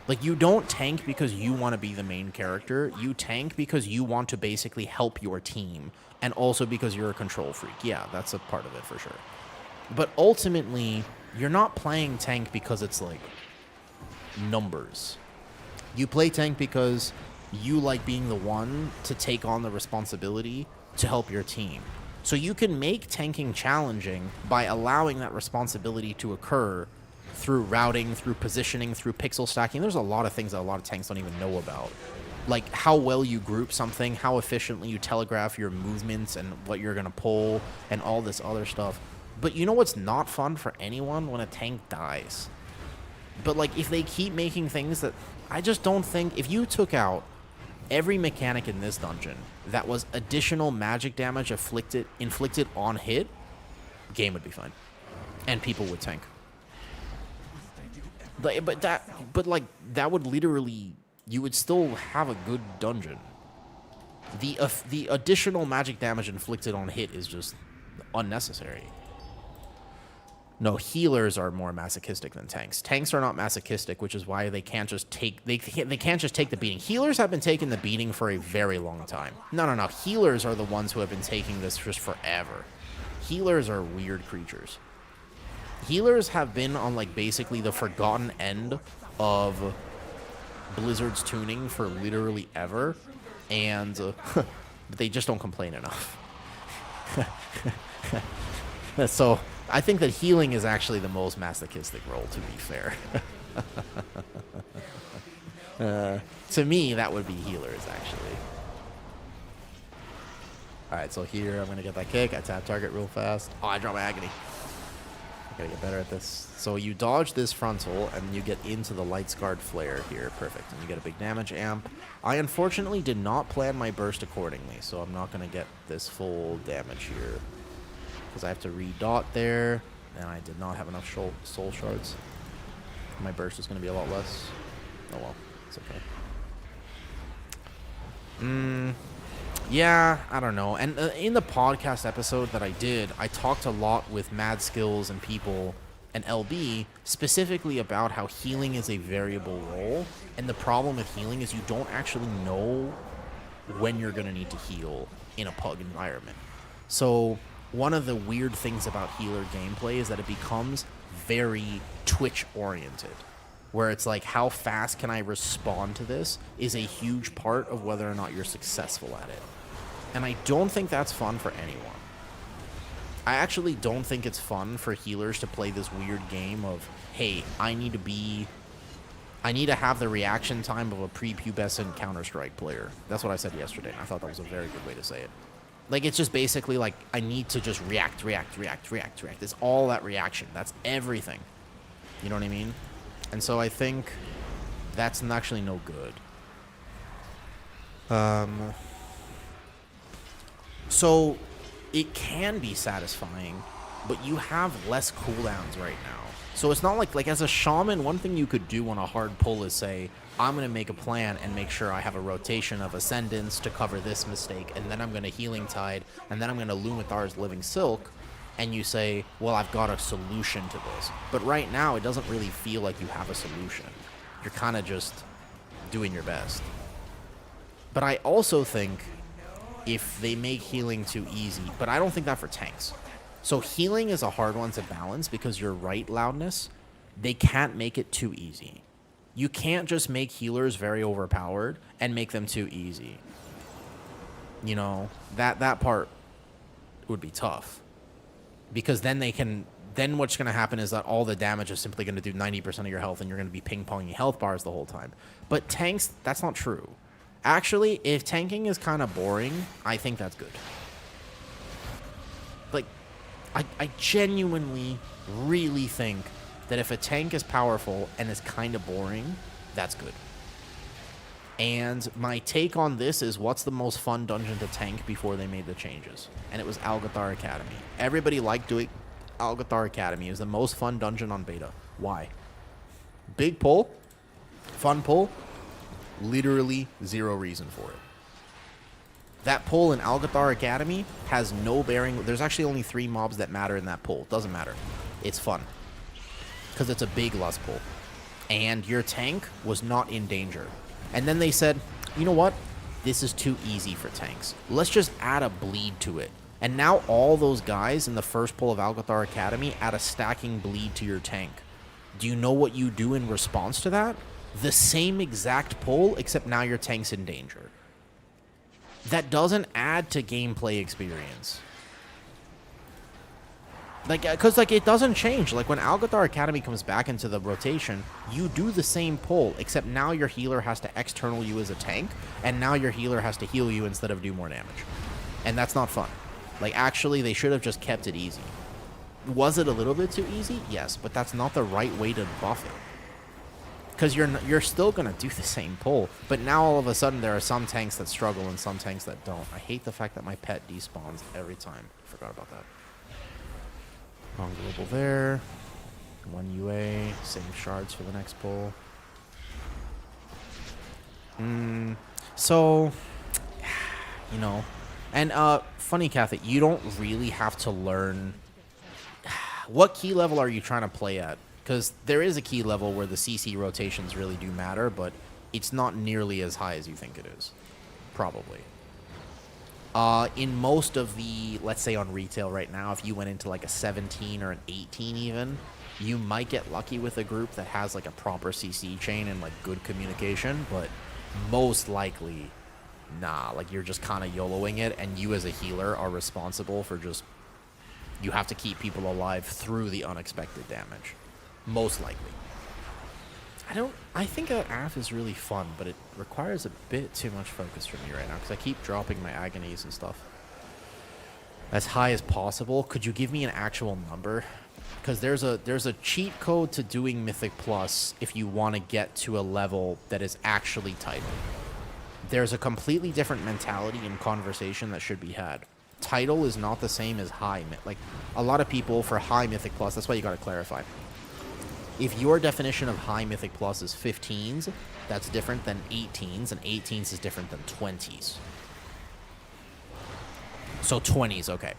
Like, you don't tank because you want to be the main character. You tank because you want to basically help your team, and also because you're a control freak. Yeah, that's a part of it for sure. But ultimately, you're not playing tank because it's like numbers. You play tank because you like being the one to take on the responsibility to help your team. So you can make tanking challenging by allowing that responsibility to occur through routing, through positioning, through pixel stacking. There's a lot of things that a lot of tanks don't even know about. Like how well you group something, how efficiently you telegraph your movements and what you're going to pull, and all this other stuff. But you know what's not fun for anyone? When a tank dies. But like, if they keep making things that... I just don't think... If you took out every mechanic in this dungeon that was additional magic damage inflicted on hit, game would be fine. And people would tank. But that would literally... You would still have a good dungeon. The additional magic damage inflicted on hit is just unnecessary. No, healers are more masochistic than tanks. Tanks are not masochistic, which is why they can't just take they can't just take the beating. Healers have been taking the beating for a very long time. No. Healers are the ones who have been taking this just forever. Healers are weird creatures. Healers have been on like basically the forgotten end of Blizzard's tuning for literally ever, and they just don't complain enough. So I think that healing is actually the most masochistic role, to be fair. To me, that would be healers, actually. Alright, so here I'm going to get that kick. I tap target real fast. Oh, I drop my agony. I gotta get better at this. So you dodge this frontal, and you get into the Light Scarred Flare here. Perfect. And you get a big damage amp. I unfortunately did not plan my burst accordingly, so I'm not going to get this full damage here. Because I have to re-dot there, and I did not have enough soul shards. My burst is going to be a lot less. Oh well, it's okay. Yeah, I don't know. And in the podcast episode that I did, I talked a lot with Mad Skills and people and LB specifically about how healing is a variable role. And the problem with healing is you don't actually know when you're going to need to heal in a pug environment. So one of the weird things about healer gameplay is that it becomes very Twitch-oriented, where it's like, how fast can I respond to this is a huge part of whether or not you're successful at it. And I don't think that's fun for anyone. I actually don't think it's fun for healers to play this weird game of, hey, I need to have the reaction time of a prepubescent Counter-Strike player. That's what I said yesterday, and I thought that was a very good way to say it. Like, it's just basically like, I need to just react. It's all that reaction. That's everything. You know what I mean? And so I think that's actually no good. So it can be satisfying, but you have less cooldowns right now. So it's not like as a shaman, one thing you could do on a hard pull is say, I'm going to make a plan and make sure I have a rotation of Ascendance to cover this mistake, and then I'm going to Healing Tide, and then I'm going to Lumithar's Living Silk, and you say, well, I've got a solution to this. But right now, it doesn't really feel like you have a solution. You're kind of just doing your best. But I also think if they make healing too easy, but I don't think that for tanks. So healing is a hard one to balance because you're right, Loudness. They can't make it too easy. You can't just make healers very overpowered and make them too easy. You know, that part would be tough. Because then what's going to happen is that all the damage is simply going to do 90% of your health and you're going to be ping-ponging health bars the whole time. But tanks, that's not true. Actually, if tanking is kind of boring, I think that's good. Like, I genuinely, really think that if a tank is powerful and is kind of boring, that's good. And my take on this is, what's the most fun dungeon to tank before they made the changes? And it was Algathar Academy. Everybody liked doing Algathar Academy. It was the most fun dungeon on beta. Why? Big pull, fun pull, literally zero reason for it. That pull in Algathar Academy has no bearing. There's actually only 3 mobs that matter in that pull. Doesn't matter. It's fun. Because it's a big lust pull. And your tank was not in danger. And then they said, you know what? This is too easy for tanks. Let's just add a bleed to it. And now all those guys in the first pull of Algathar Academy add a stacking bleed to your tank. Do you know what you do in response to that? The same exact pull, except now your tank's in danger. That doesn't add to gameplay experience. Because it doesn't change. Like, when Algathar Academy comes back into the rotation, you do the same pull, except now your healer has to external you as a tank, and now your healer has to heal you instead of do more damage. And that's not fun. Like, actually, they should have just kept it easy. Was it a little bit too easy? Yes, but that's not the right way to buff it. Because you're still going to do the same pull, but now all of a sudden there are some tanks that struggle and some tanks that don't. I hate the fact that my pet despawns every time. Forgot about that. Wrong global there. 1 UA. Same shards for the next pull. So, you know. And, funny, Kathy, you don't really have to learn... What key level are you trying to play at? Because there is a key level where the CC rotations really do matter, but it's not nearly as high as you think it is. Probably. In most of the, let's say on retail right now, if you went into like a 17 or an 18 even, you might get lucky with a group that has like a proper CC chain and like good communication, but most likely, nah, like you're just kind of YOLOing it, and you as a healer are responsible for just, you have to keep people alive through the unexpected damage. Most likely. I think that AF is really fun, but it requires a bit too much focus from me right now, because I keep dropping my agonies and stuff. as high as possible. Could you give me an actual number? Because there's a cheat code to doing Mythic Plus if you want to get to a level that is actually title. There's a completely different mentality and conversation that should be had. Title is not the same as high. Like, a lot of people for high Mythic Plus, that's why you got to clarify. If your definition of high Mythic Plus is 15s, that's different than 18s, and 18s is different than 20s. So 20s, okay.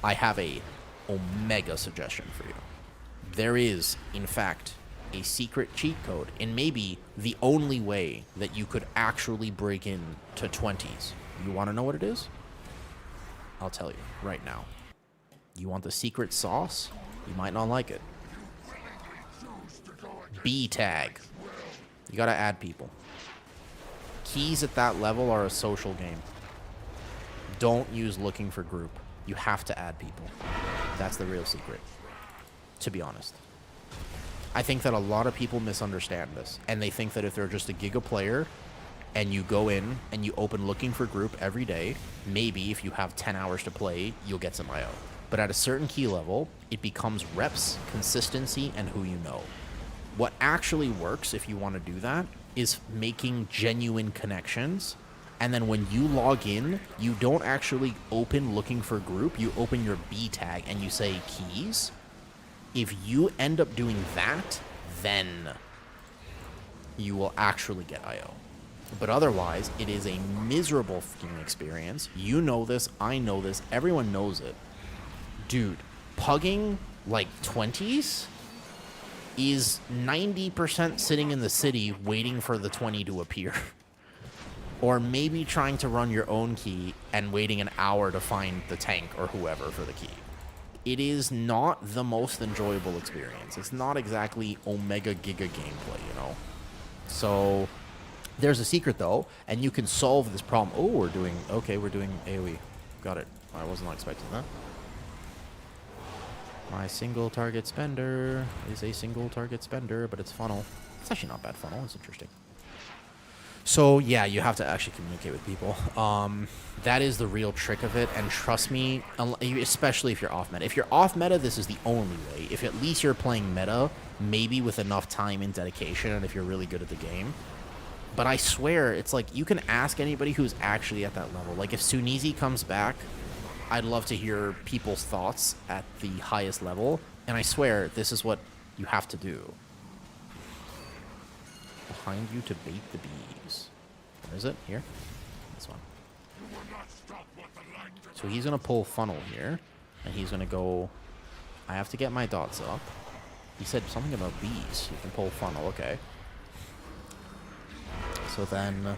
I have a Omega suggestion for you. There is, in fact, a secret cheat code, and maybe the only way that you could actually break into 20s. You want to know what it is? I'll tell you right now. You want the secret sauce? You might not like it. B tag. You gotta add people. Keys at that level are a social game. Don't use looking for group. You have to add people. That's the real secret, to be honest. I think that a lot of people misunderstand this, and they think that if they're just a Giga player and you go in and you open looking for group every day, maybe if you have 10 hours to play, you'll get some IO. But at a certain key level, it becomes reps, consistency, and who you know. What actually works, if you want to do that, is making genuine connections. And then when you log in, you don't actually open looking for group. You open your B tag and you say keys. If you end up doing that, then you will actually get IO. But otherwise, it is a miserable fucking experience. You know this. I know this. Everyone knows it. Dude, pugging like 20s is 90% sitting in the city waiting for the 20 to appear. Or maybe trying to run your own key and waiting an hour to find the tank or whoever for the key. It is not the most enjoyable experience. It's not exactly Omega Giga gameplay, you know? So there's a secret, though, and you can solve this problem. Oh, we're doing AoE. Got it. I was not expecting that. My single target spender is a single target spender, but it's funnel. It's actually not bad funnel. It's interesting. So, yeah, you have to actually communicate with people. That is the real trick of it, and trust me, especially if you're off meta. If you're off meta, this is the only way. If at least you're playing meta, maybe with enough time and dedication, and if you're really good at the game. But I swear, it's like, you can ask anybody who's actually at that level. Like, if Sunizi comes back, I'd love to hear people's thoughts at the highest level, and I swear, this is what you have to do. Behind you to bait the bees. Where is it? Here? This one. So he's going to pull funnel here, and he's going to go... I have to get my dots up. He said something about bees. You can pull funnel, okay. So then...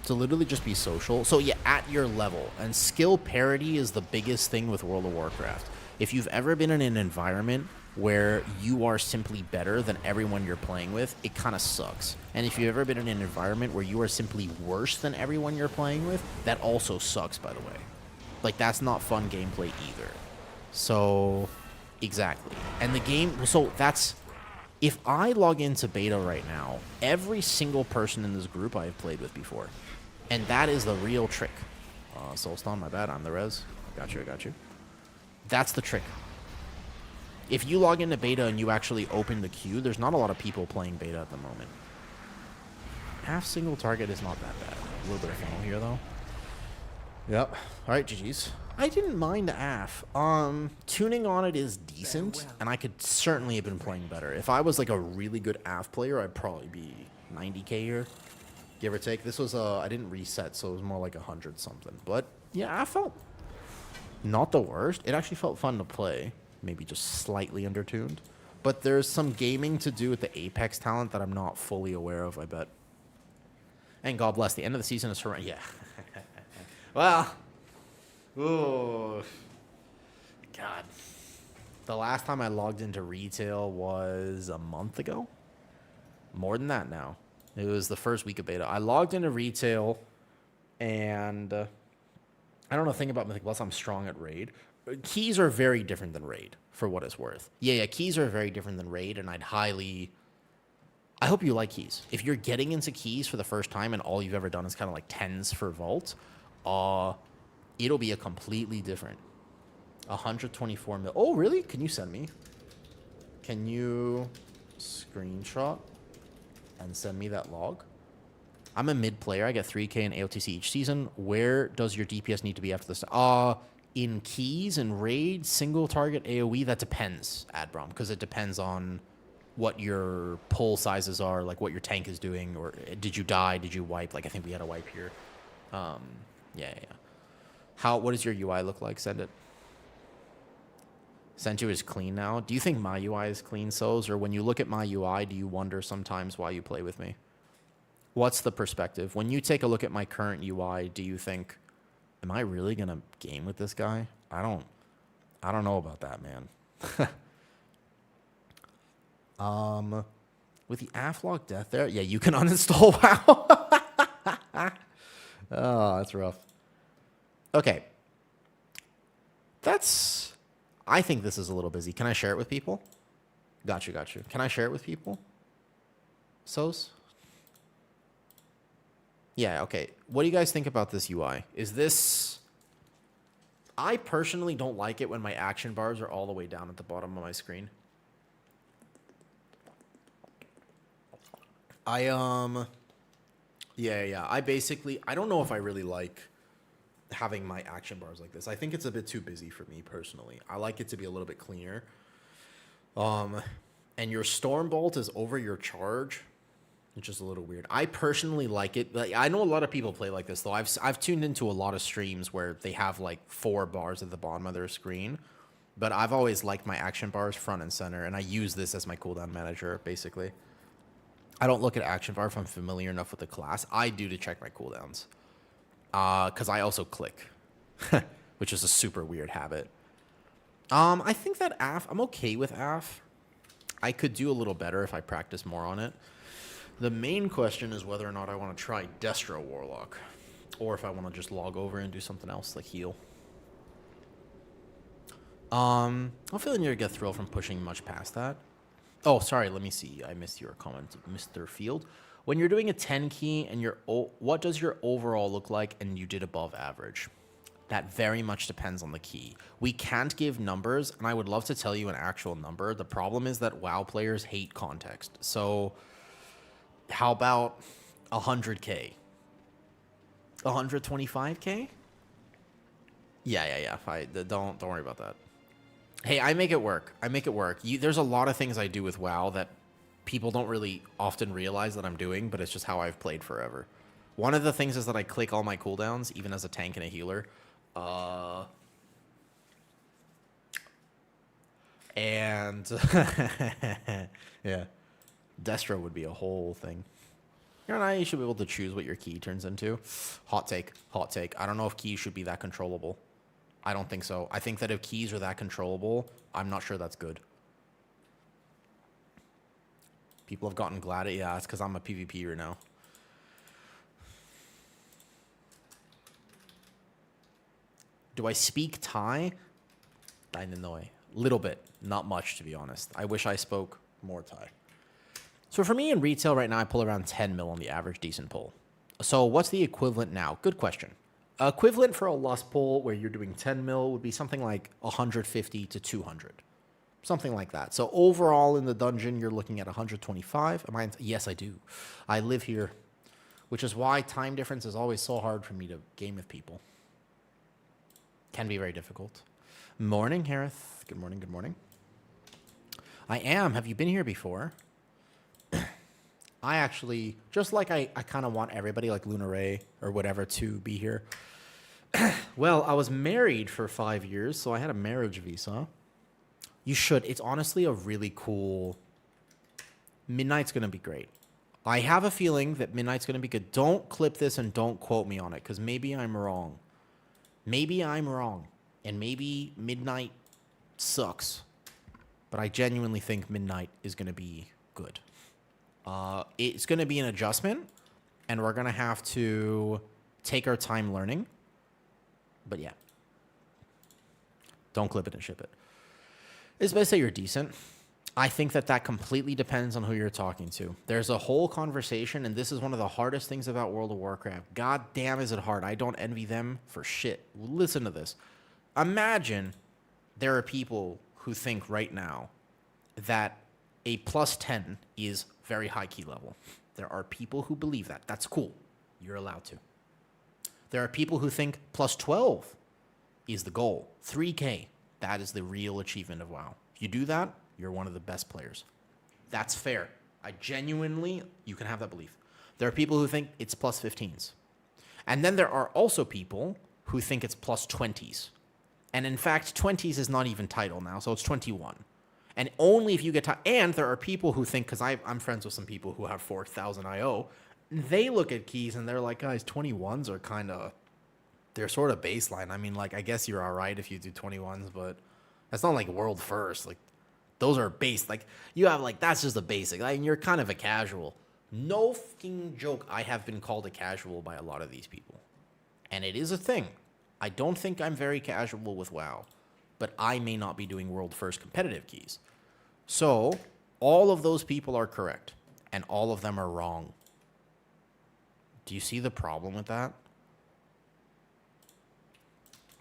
to literally just be social. So yeah, at your level. And skill parity is the biggest thing with World of Warcraft. If you've ever been in an environment where you are simply better than everyone you're playing with, it kind of sucks. And if you've ever been in an environment where you are simply worse than everyone you're playing with, that also sucks, by the way. Like, that's not fun gameplay either. So, exactly. And the game, so that's, if I log into beta right now, every single person in this group I have played with before. And that is the real trick. Soulstone, my bad, I'm the res. I got you. That's the trick. If you log into beta and you actually open the queue, there's not a lot of people playing beta at the moment. Half single target is not that bad. A little bit of funnel here, though. Yep. All right, GG's. I didn't mind AF. Tuning on it is decent, and I could certainly have been playing better. If I was like a really good AF player, I'd probably be 90k here, give or take. This was I didn't reset, so it was more like 100 something. But yeah, I felt not the worst. It actually felt fun to play. Maybe just slightly undertuned. But there's some gaming to do with the Apex talent that I'm not fully aware of, I bet. And God bless, the end of the season is for... Yeah. Well... Ooh. God. The last time I logged into retail was a month ago. More than that now. It was the first week of beta. I logged into retail, and... I don't know, think about Mythic Plus, I'm strong at Raid. Keys are very different than Raid, for what it's worth. Yeah, keys are very different than Raid, and I'd highly... I hope you like keys. If you're getting into keys for the first time and all you've ever done is kind of like 10s for Vault, it'll be a completely different 124 mil. Oh, really? Can you send me? Can you screenshot and send me that log? I'm a mid player. I get 3K in AOTC each season. Where does your DPS need to be after this? In keys and raid, single target AoE, that depends, Adbrom, because it depends on what your pull sizes are, like what your tank is doing, or did you die, did you wipe? Like I think we had a wipe here. Yeah. What does your UI look like? Send it. Senju is clean now. Do you think my UI is clean, Sos? Or when you look at my UI, do you wonder sometimes why you play with me? What's the perspective? When you take a look at my current UI, do you think, am I really going to game with this guy? I don't know about that, man. With the Affliction death there, yeah, you can uninstall WoW. Oh, that's rough. Okay. I think this is a little busy. Can I share it with people? Got you. Can I share it with people? Sos? Yeah, okay. What do you guys think about this UI? I personally don't like it when my action bars are all the way down at the bottom of my screen. Yeah. I don't know if I really like having my action bars like this. I think it's a bit too busy for me personally. I like it to be a little bit cleaner. And your Stormbolt is over your charge, which is a little weird. I personally like it. Like, I know a lot of people play like this though. I've tuned into a lot of streams where they have like 4 bars at the bottom of their screen, but I've always liked my action bars front and center, and I use this as my cooldown manager basically. I don't look at action bar if I'm familiar enough with the class. I do to check my cooldowns. Because I also click, which is a super weird habit. I think that I'm okay with AF. I could do a little better if I practice more on it. The main question is whether or not I want to try Destro Warlock, or if I want to just log over and do something else like heal. I'm feeling you get thrill from pushing much past that. Oh, sorry. Let me see. I missed your comment, Mr. Field. When you're doing a 10 key and what does your overall look like and you did above average? That very much depends on the key. We can't give numbers, and I would love to tell you an actual number. The problem is that WoW players hate context. So how about 100K? 125K? Yeah. Don't worry about that. Hey, I make it work. There's a lot of things I do with WoW that people don't really often realize that I'm doing, but it's just how I've played forever. One of the things is that I click all my cooldowns, even as a tank and a healer. And yeah, Destro would be a whole thing. You should be able to choose what your key turns into. Hot take. I don't know if keys should be that controllable. I don't think so. I think that if keys are that controllable, I'm not sure that's good. People have gotten glad at, yeah, it's because I'm a PvPer now. Do I speak Thai? Dainanoi. Little bit. Not much, to be honest. I wish I spoke more Thai. So for me in retail right now, I pull around 10 mil on the average decent pull. So what's the equivalent now? Good question. Equivalent for a lust pull where you're doing 10 mil would be something like 150 to 200. Something like that. So overall in the dungeon, you're looking at 125. Yes, I do. I live here, which is why time difference is always so hard for me to game with people. Can be very difficult. Morning, Harith. Good morning. I am. Have you been here before? I actually, just like I kind of want everybody like Luna Ray or whatever to be here. Well, I was married for 5 years, so I had a marriage visa. You should. It's honestly a really cool... Midnight's going to be great. I have a feeling that Midnight's going to be good. Don't clip this and don't quote me on it, because maybe I'm wrong. And maybe Midnight sucks. But I genuinely think Midnight is going to be good. It's going to be an adjustment, and we're going to have to take our time learning. But yeah. Don't clip it and ship it. It's best to say you're decent. I think that completely depends on who you're talking to. There's a whole conversation, and this is one of the hardest things about World of Warcraft. God damn, is it hard. I don't envy them for shit. Listen to this. Imagine there are people who think right now that a plus 10 is very high key level. There are people who believe that. That's cool. You're allowed to. There are people who think plus 12 is the goal. 3K, that is the real achievement of WoW. If you do that, you're one of the best players. That's fair. You can have that belief. There are people who think it's plus 15s. And then there are also people who think it's plus 20s. And in fact, 20s is not even title now, so it's 21. And only if you get and there are people who think, because I'm friends with some people who have 4,000 IO, they look at keys and they're like, guys, 21s are kind of, they're sort of baseline. I mean, like, I guess you're all right if you do 21s, but that's not like world first. Like, those are base. Like, you have, like, that's just a basic. Like, you're kind of a casual. No fucking joke. I have been called a casual by a lot of these people. And it is a thing. I don't think I'm very casual with WoW, but I may not be doing world first competitive keys. So, all of those people are correct, and all of them are wrong. Do you see the problem with that?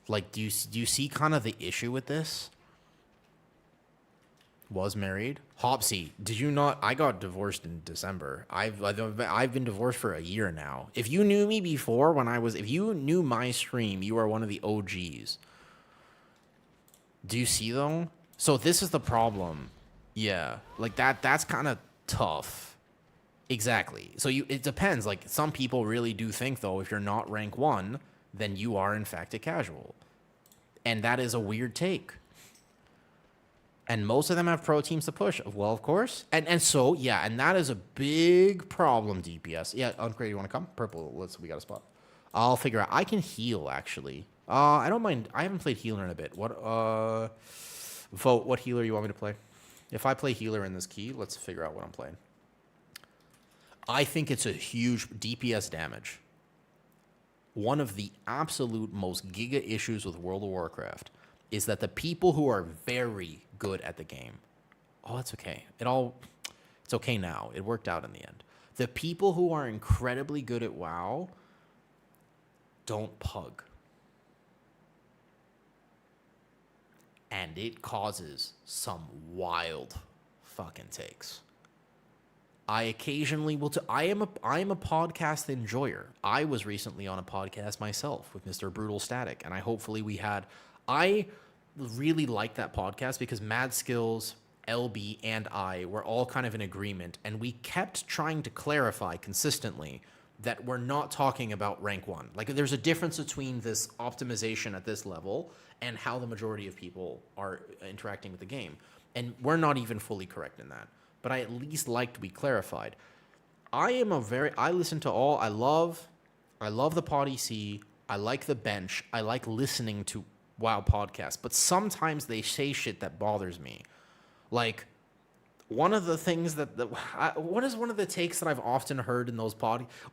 Like, do you see kind of the issue with this? Was married. Hopsy, did you not? I got divorced in December. I've been divorced for a year now. If you knew me before if you knew my stream, you are one of the OGs. Do you see though? So this is the problem. Yeah, like that's kind of tough. Exactly. So it depends. Like, some people really do think though, if you're not rank 1, then you are in fact a casual. And that is a weird take. And most of them have pro teams to push. Well, of course. And so, yeah, and that is a big problem, DPS. Yeah, Uncreated, you want to come? Purple, we got a spot. I'll figure out. I can heal, actually. I don't mind. I haven't played healer in a bit. Vote what healer you want me to play. If I play healer in this key, let's figure out what I'm playing. I think it's a huge DPS damage. One of the absolute most giga issues with World of Warcraft is that the people who are very good at the game, it's okay. It's okay now. It worked out in the end. The people who are incredibly good at WoW don't pug. And it causes some wild fucking takes. I occasionally will. I am a podcast enjoyer. I was recently on a podcast myself with Mr. Brutal Static, and I really liked that podcast because Mad Skills, LB, and I were all kind of in agreement, and we kept trying to clarify consistently that we're not talking about rank 1. Like, there's a difference between this optimization at this level and how the majority of people are interacting with the game, and we're not even fully correct in that. But I at least liked we clarified. I listen to all. I love the Pod EC. I like the bench. I like listening to WoW podcasts. But sometimes they say shit that bothers me. Like, one of the things what is one of the takes that I've often heard in those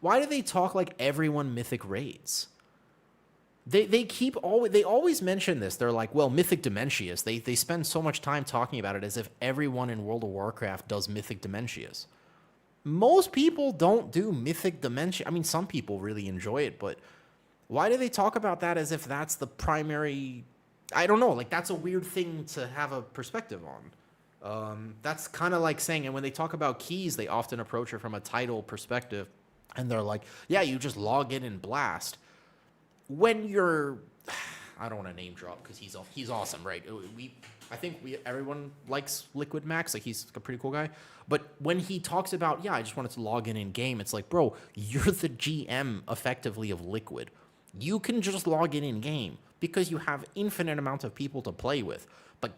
why do they talk like everyone mythic raids? They always mention this. They're like, well, Mythic Dementius. They spend so much time talking about it as if everyone in World of Warcraft does Mythic Dementius. Most people don't do Mythic Dementius. I mean, some people really enjoy it, but why do they talk about that as if that's the primary? I don't know. Like, that's a weird thing to have a perspective on. That's kind of like saying, and when they talk about keys, they often approach it from a title perspective, and they're like, yeah, you just log in and blast. When you're, I don't want to name drop because he's awesome, right? I think everyone likes Liquid Max, like he's a pretty cool guy. But when he talks about, I just wanted to log in game, it's like, bro, you're the GM effectively of Liquid. You can just log in game because you have infinite amount of people to play with. But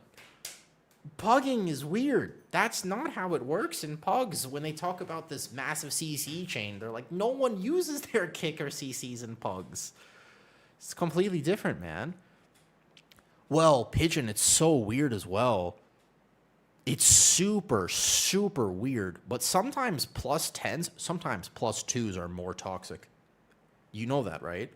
pugging is weird. That's not how it works in pugs. When they talk about this massive CC chain, they're like, no one uses their kick or CCs in pugs. It's completely different, man. Well, Pigeon, it's so weird as well. It's super, super weird. But sometimes plus 10s, sometimes plus 2s are more toxic. You know that, right?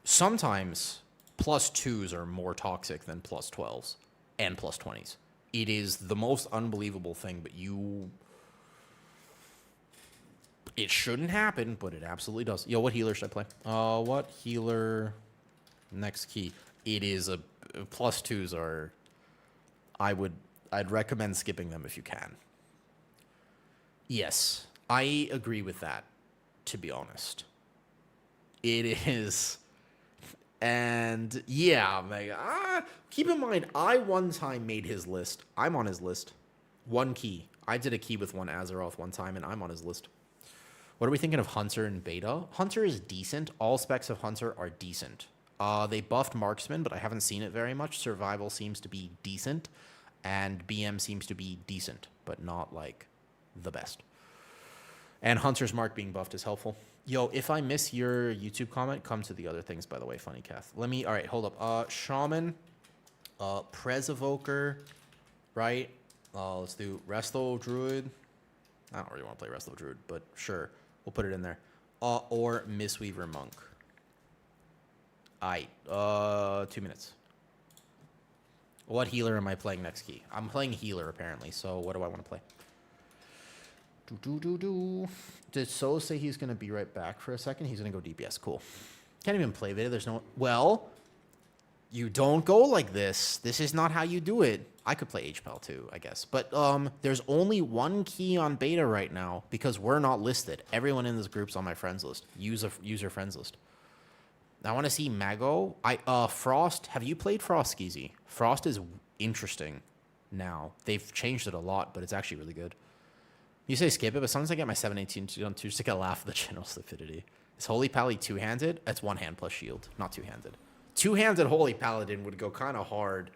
Sometimes plus 2s are more toxic than plus 12s and plus 20s. It is the most unbelievable thing, but it shouldn't happen, but it absolutely does. Yo, what healer should I play? What healer? Next key. It is a +2s are. I'd recommend skipping them if you can. Yes, I agree with that. To be honest, it is. And yeah, keep in mind, I one time made his list. I'm on his list. One key. I did a key with one Azeroth one time, and I'm on his list. What are we thinking of Hunter and Beta? Hunter is decent. All specs of Hunter are decent. They buffed Marksman, but I haven't seen it very much. Survival seems to be decent, and BM seems to be decent, but not, like, the best. And Hunter's Mark being buffed is helpful. Yo, if I miss your YouTube comment, come to the other things, by the way, Funny Cath. All right, hold up. Shaman, Prez Evoker, right? Let's do Resto Druid. I don't really want to play Resto Druid, but sure. We'll put it in there. Or Mistweaver Monk. Aight, 2 minutes. What healer am I playing next key? I'm playing healer, apparently, so what do I want to play? Did So say he's going to be right back for a second? He's going to go DPS. Cool. Can't even play Vita. There's no... Well, you don't go like this. This is not how you do it. I could play HPAL too, I guess. But there's only one key on beta right now because we're not listed. Everyone in this group's on my friends list. User friends list. I want to see Mago. Frost. Have you played Frost, Skeezy? Frost is interesting now. They've changed it a lot, but it's actually really good. You say skip it, but sometimes I get my 718 on 2 just to get a laugh at the general stupidity. Is Holy Pally two-handed? It's one hand plus shield, not two-handed. Two-handed Holy Paladin would go kind of hard.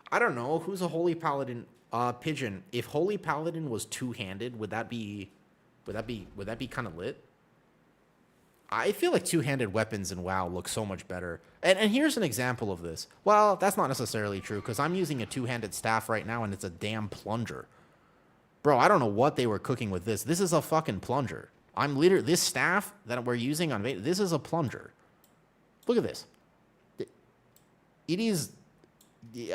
I don't know. Who's a Holy Paladin? Pigeon. If Holy Paladin was two-handed, would that be kind of lit? I feel like two-handed weapons in WoW look so much better. And here's an example of this. Well, that's not necessarily true, because I'm using a two-handed staff right now, and it's a damn plunger. Bro, I don't know what they were cooking with this. This is a fucking plunger. This staff that we're using on Veda, this is a plunger. Look at this. It is...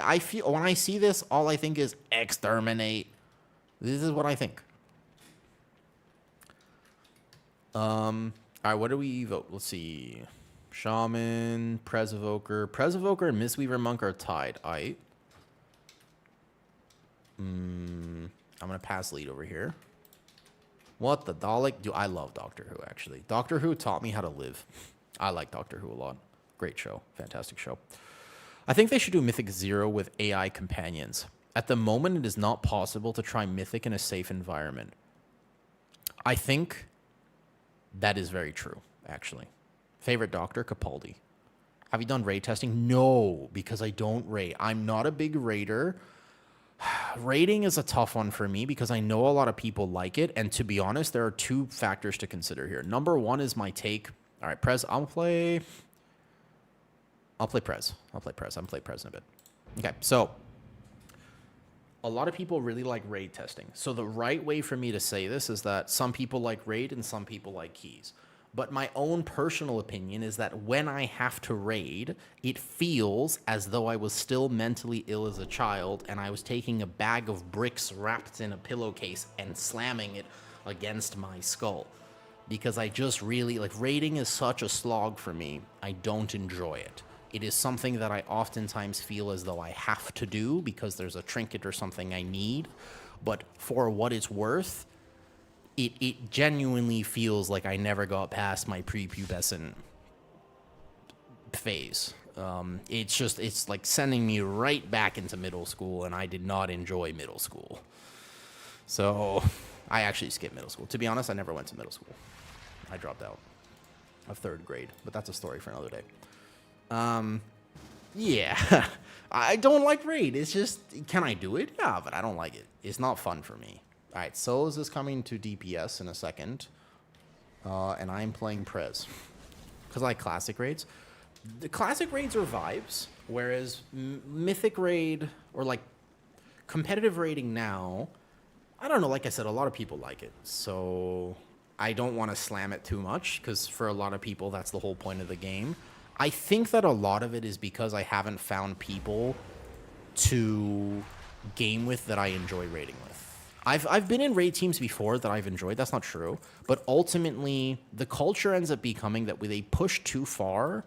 I feel... When I see this, all I think is exterminate. This is what I think. All right, what do we vote? Let's see. Shaman, Prez Evoker. Prez Evoker and Mistweaver Monk are tied. Aight. I'm going to pass lead over here. What the Dalek? I love Doctor Who, actually. Doctor Who taught me how to live. I like Doctor Who a lot. Great show. Fantastic show. I think they should do Mythic 0 with AI companions. At the moment, it is not possible to try Mythic in a safe environment. I think that is very true, actually. Favorite Doctor? Capaldi. Have you done raid testing? No, because I don't raid. I'm not a big raider. Raiding is a tough one for me because I know a lot of people like it. And to be honest, there are two factors to consider here. Number one is my take. All right, Prez, I'll play Prez. I'll play Prez. I'm play Prez in a bit. Okay, so a lot of people really like raid testing. So the right way for me to say this is that some people like raid and some people like keys. But my own personal opinion is that when I have to raid, it feels as though I was still mentally ill as a child and I was taking a bag of bricks wrapped in a pillowcase and slamming it against my skull. Because I just really, raiding is such a slog for me. I don't enjoy it. It is something that I oftentimes feel as though I have to do because there's a trinket or something I need. But for what it's worth, it genuinely feels like I never got past my prepubescent phase. It's like sending me right back into middle school, and I did not enjoy middle school. So I actually skipped middle school. To be honest, I never went to middle school. I dropped out of 3rd grade, but that's a story for another day. Yeah, I don't like raid. It's just, can I do it? Yeah, but I don't like it. It's not fun for me. All right, Souls is coming to DPS in a second, and I'm playing Prez because I like classic raids. The classic raids are vibes, whereas mythic raid or like competitive raiding now, I don't know. Like I said, a lot of people like it, so I don't want to slam it too much because for a lot of people, that's the whole point of the game. I think that a lot of it is because I haven't found people to game with that I enjoy raiding with. I've been in raid teams before that I've enjoyed. That's not true. But ultimately, the culture ends up becoming that they push too far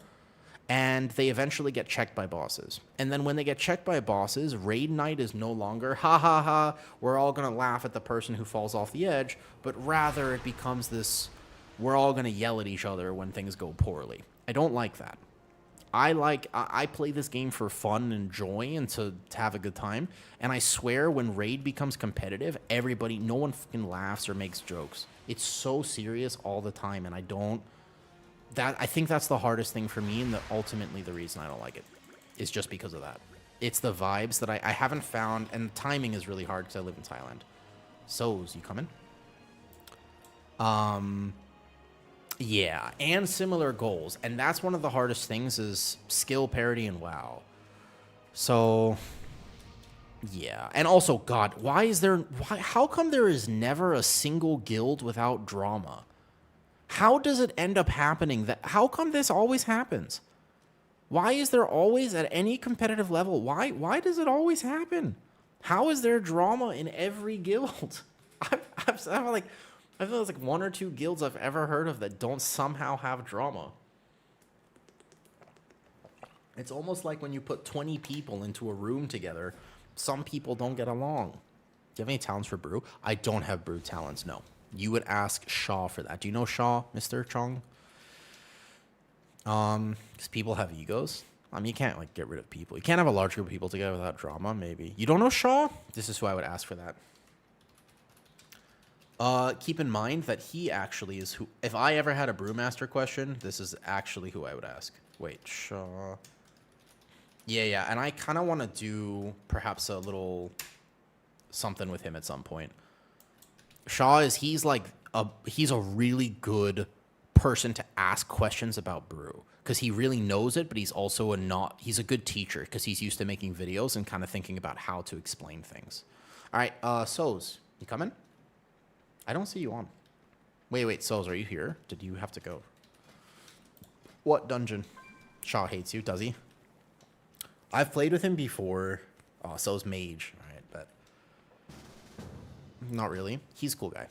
and they eventually get checked by bosses. And then when they get checked by bosses, raid night is no longer, ha ha ha, we're all going to laugh at the person who falls off the edge, but rather it becomes this, we're all going to yell at each other when things go poorly. I don't like that. I play this game for fun and joy and to have a good time. And I swear when raid becomes competitive, no one fucking laughs or makes jokes. It's so serious all the time, and I think that's the hardest thing for me, and ultimately the reason I don't like it is just because of that. It's the vibes that I haven't found, and timing is really hard because I live in Thailand. So's, you coming? Yeah, and similar goals. And that's one of the hardest things is skill parity in WoW. So, yeah. And also, God, how come there is never a single guild without drama? How does it end up happening how come this always happens? Why is there always at any competitive level? Why does it always happen? How is there drama in every guild? I feel there's like one or two guilds I've ever heard of that don't somehow have drama. It's almost like when you put 20 people into a room together, some people don't get along. Do you have any talents for brew? I don't have brew talents, no. You would ask Shaw for that. Do you know Shaw, Mr. Chong? Because people have egos. I mean, you can't like get rid of people. You can't have a large group of people together without drama, maybe. You don't know Shaw? This is who I would ask for that. Keep in mind that he actually is who... If I ever had a Brewmaster question, this is actually who I would ask. Wait, Shaw... Yeah, and I kind of want to do perhaps a little something with him at some point. Shaw he's a really good person to ask questions about brew because he really knows it, but he's also he's a good teacher because he's used to making videos and kind of thinking about how to explain things. All right, Soz, you coming? I don't see you on. Wait, Soz, are you here? Did you have to go? What dungeon? Shaw hates you, does he? I've played with him before. Oh, Soz mage. All right, but not really. He's a cool guy.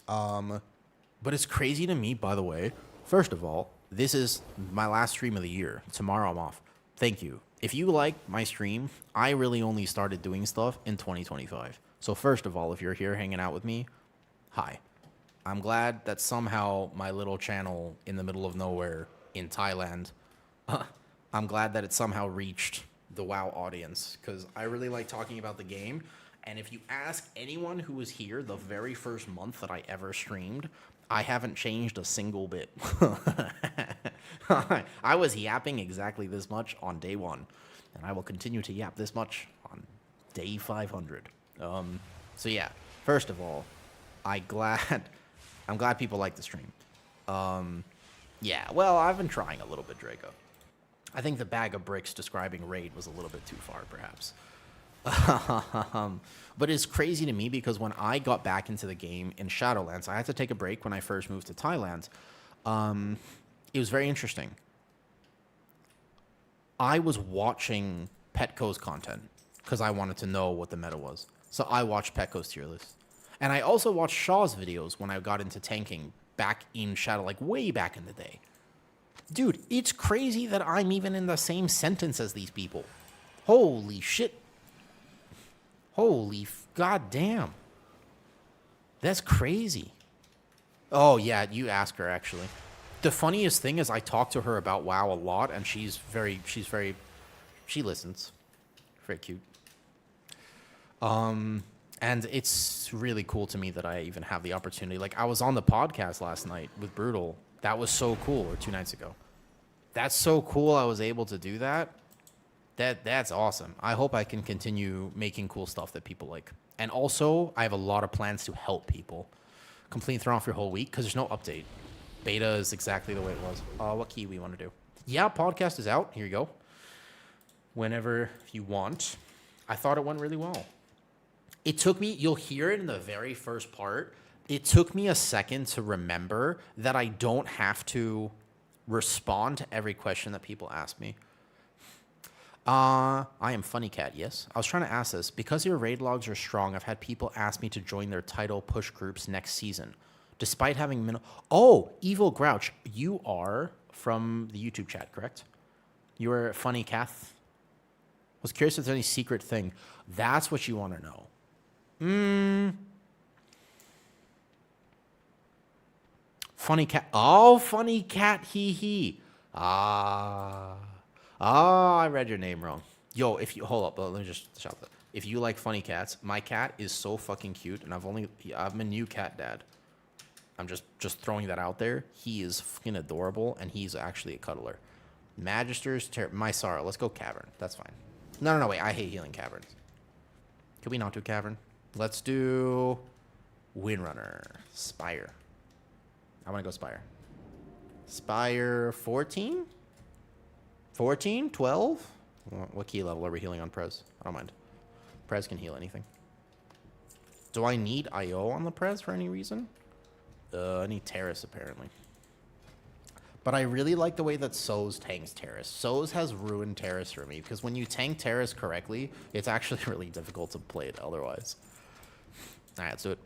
But it's crazy to me, by the way. First of all, this is my last stream of the year. Tomorrow I'm off. Thank you. If you like my stream, I really only started doing stuff in 2025. So first of all, if you're here hanging out with me, hi. I'm glad that somehow my little channel in the middle of nowhere in Thailand, I'm glad that it somehow reached the WoW audience because I really like talking about the game. And if you ask anyone who was here the very first month that I ever streamed, I haven't changed a single bit. I was yapping exactly this much on day 1, and I will continue to yap this much on day 500. So yeah, first of all, I'm glad people like the stream. Yeah, well, I've been trying a little bit, Draco. I think the bag of bricks describing raid was a little bit too far, perhaps. But it's crazy to me because when I got back into the game in Shadowlands, I had to take a break when I first moved to Thailand. It was very interesting. I was watching Petco's content because I wanted to know what the meta was. So I watched Petco's tier list. And I also watched Shaw's videos when I got into tanking back in Shadow, like way back in the day. Dude, it's crazy that I'm even in the same sentence as these people. Holy shit. Holy goddamn. That's crazy. Oh, yeah, you ask her, actually. The funniest thing is I talk to her about WoW a lot, and she listens. Very cute. And it's really cool to me that I even have the opportunity. Like, I was on the podcast last night with Brutal. That was so cool, or 2 nights ago. That's so cool I was able to do that. That's awesome. I hope I can continue making cool stuff that people like. And also, I have a lot of plans to help people. Completely thrown off your whole week because there's no update. Beta is exactly the way it was. What key we want to do? Yeah, podcast is out. Here you go. Whenever you want. I thought it went really well. It took me, you'll hear it in the very first part. It took me a second to remember that I don't have to respond to every question that people ask me. I am Funny Cat, yes. I was trying to ask this. Because your raid logs are strong, I've had people ask me to join their title push groups next season. Despite having Oh, Evil Grouch, you are from the YouTube chat, correct? You are Funny Cat. Was curious if there's any secret thing. That's what you want to know. Funny Cat. Oh, Funny Cat, he. Ah, I read your name wrong. Yo, if you hold up, let me just shout that. If you like funny cats, my cat is so fucking cute, and I'm a new cat dad. I'm just throwing that out there. He is fucking adorable, and he's actually a cuddler. Magister's my sorrow. Let's go cavern. That's fine. No, wait. I hate healing caverns. Can we not do cavern? Let's do Windrunner. Spire. I want to go Spire. Spire 14? 14? 12? What key level are we healing on Prez? I don't mind. Prez can heal anything. Do I need IO on the Prez for any reason? I need Terrace, apparently. But I really like the way that Soz tanks Terrace. Soz has ruined Terrace for me, because when you tank Terrace correctly, it's actually really difficult to play it otherwise. Alright, let's do it.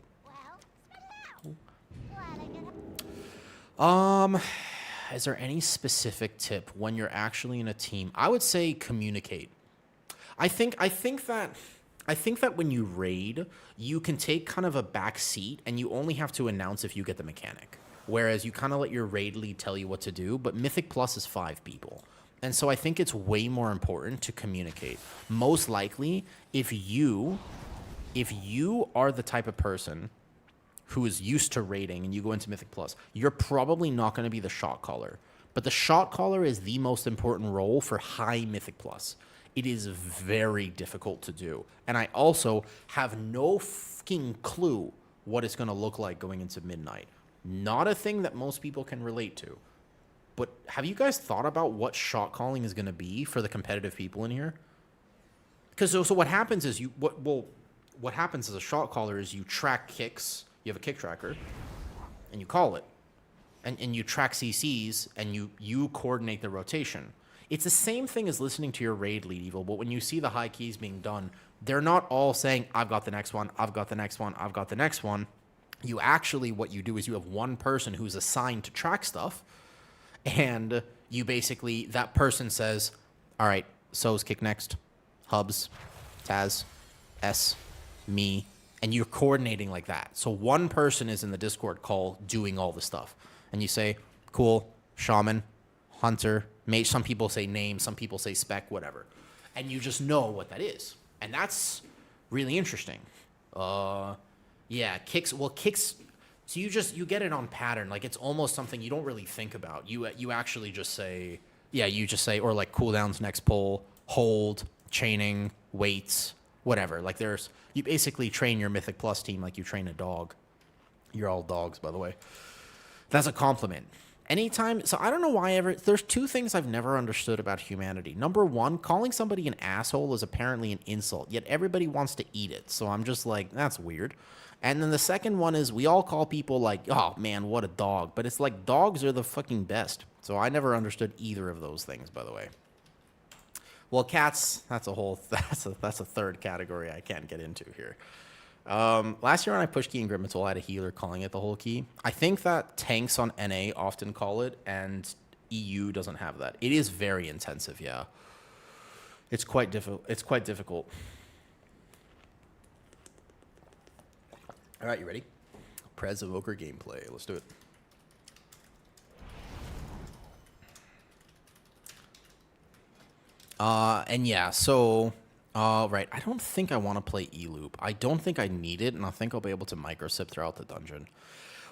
Is there any specific tip when you're actually in a team? I would say communicate. I think that when you raid, you can take kind of a back seat and you only have to announce if you get the mechanic. Whereas you kind of let your raid lead tell you what to do, but Mythic Plus is 5 people. And so I think it's way more important to communicate. Most likely, if you are the type of person who is used to raiding and you go into Mythic Plus, you're probably not going to be the shot caller. But the shot caller is the most important role for high Mythic Plus. It is very difficult to do. And I also have no fucking clue what it's going to look like going into midnight. Not a thing that most people can relate to. But have you guys thought about what shot calling is going to be for the competitive people in here? Because so what happens is what happens as a shot caller is you track kicks. You have a kick tracker, and you call it. And you track CCs, and you coordinate the rotation. It's the same thing as listening to your raid lead, Evil, but when you see the high keys being done, they're not all saying, I've got the next one, I've got the next one, I've got the next one. You actually, what you do is you have one person who's assigned to track stuff, and you basically, that person says, all right, So's kick next, Hubs, Taz, S, me, and you're coordinating like that. So one person is in the Discord call doing all the stuff. And you say, cool, Shaman, Hunter, Mage. Some people say name, some people say spec, whatever. And you just know what that is. And that's really interesting. Yeah, kicks. Well, kicks. So you get it on pattern. Like it's almost something you don't really think about. You actually just say, yeah, you just say, or like cooldowns, next pull, hold, chaining, weights, whatever. Like you basically train your Mythic Plus team like you train a dog. You're all dogs, by the way. That's a compliment. Anytime, so I don't know why there's two things I've never understood about humanity. Number one, calling somebody an asshole is apparently an insult, yet everybody wants to eat it. So I'm just like, that's weird. And then the second one is we all call people like, oh man, what a dog. But it's like dogs are the fucking best. So I never understood either of those things, by the way. Well, cats, that's a third category I can't get into here. Last year when I pushed key in Grimmitol, I had a healer calling it the whole key. I think that tanks on NA often call it, and EU doesn't have that. It is very intensive, yeah. It's quite difficult. All right, you ready? Prez Evoker gameplay. Let's do it. And yeah, so, right, I don't think I want to play E-Loop. I don't think I need it, and I think I'll be able to microsip throughout the dungeon.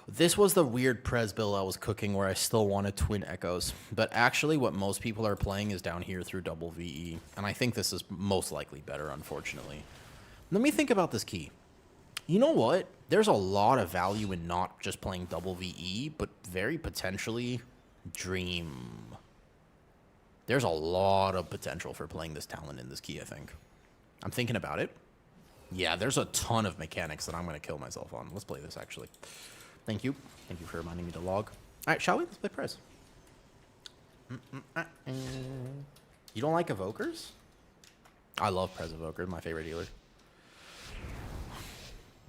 This was the weird Prez build I was cooking where I still wanted Twin Echoes, but actually what most people are playing is down here through double VE, and I think this is most likely better, unfortunately. Let me think about this key. You know what? There's a lot of value in not just playing double VE, but very potentially Dream. There's a lot of potential for playing this talent in this key, I think. I'm thinking about it. Yeah, there's a ton of mechanics that I'm going to kill myself on. Let's play this, actually. Thank you. Thank you for reminding me to log. All right, shall we? Let's play Prez. You don't like Evokers? I love Prez Evoker, my favorite healer.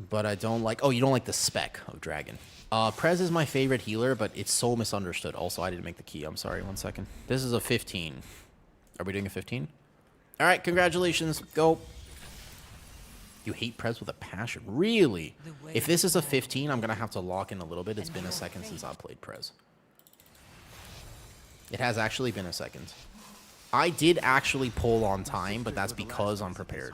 But I don't like... Oh, you don't like the spec of Dragon. Prez is my favorite healer, but it's so misunderstood. Also, I didn't make the key. I'm sorry. 1 second. This is a 15. Are we doing a 15? All right, congratulations. Go. You hate Prez with a passion. Really? If this is a 15, I'm going to have to lock in a little bit. It's been a second since I played Prez. It has actually been a second. I did actually pull on time, but that's because I'm prepared.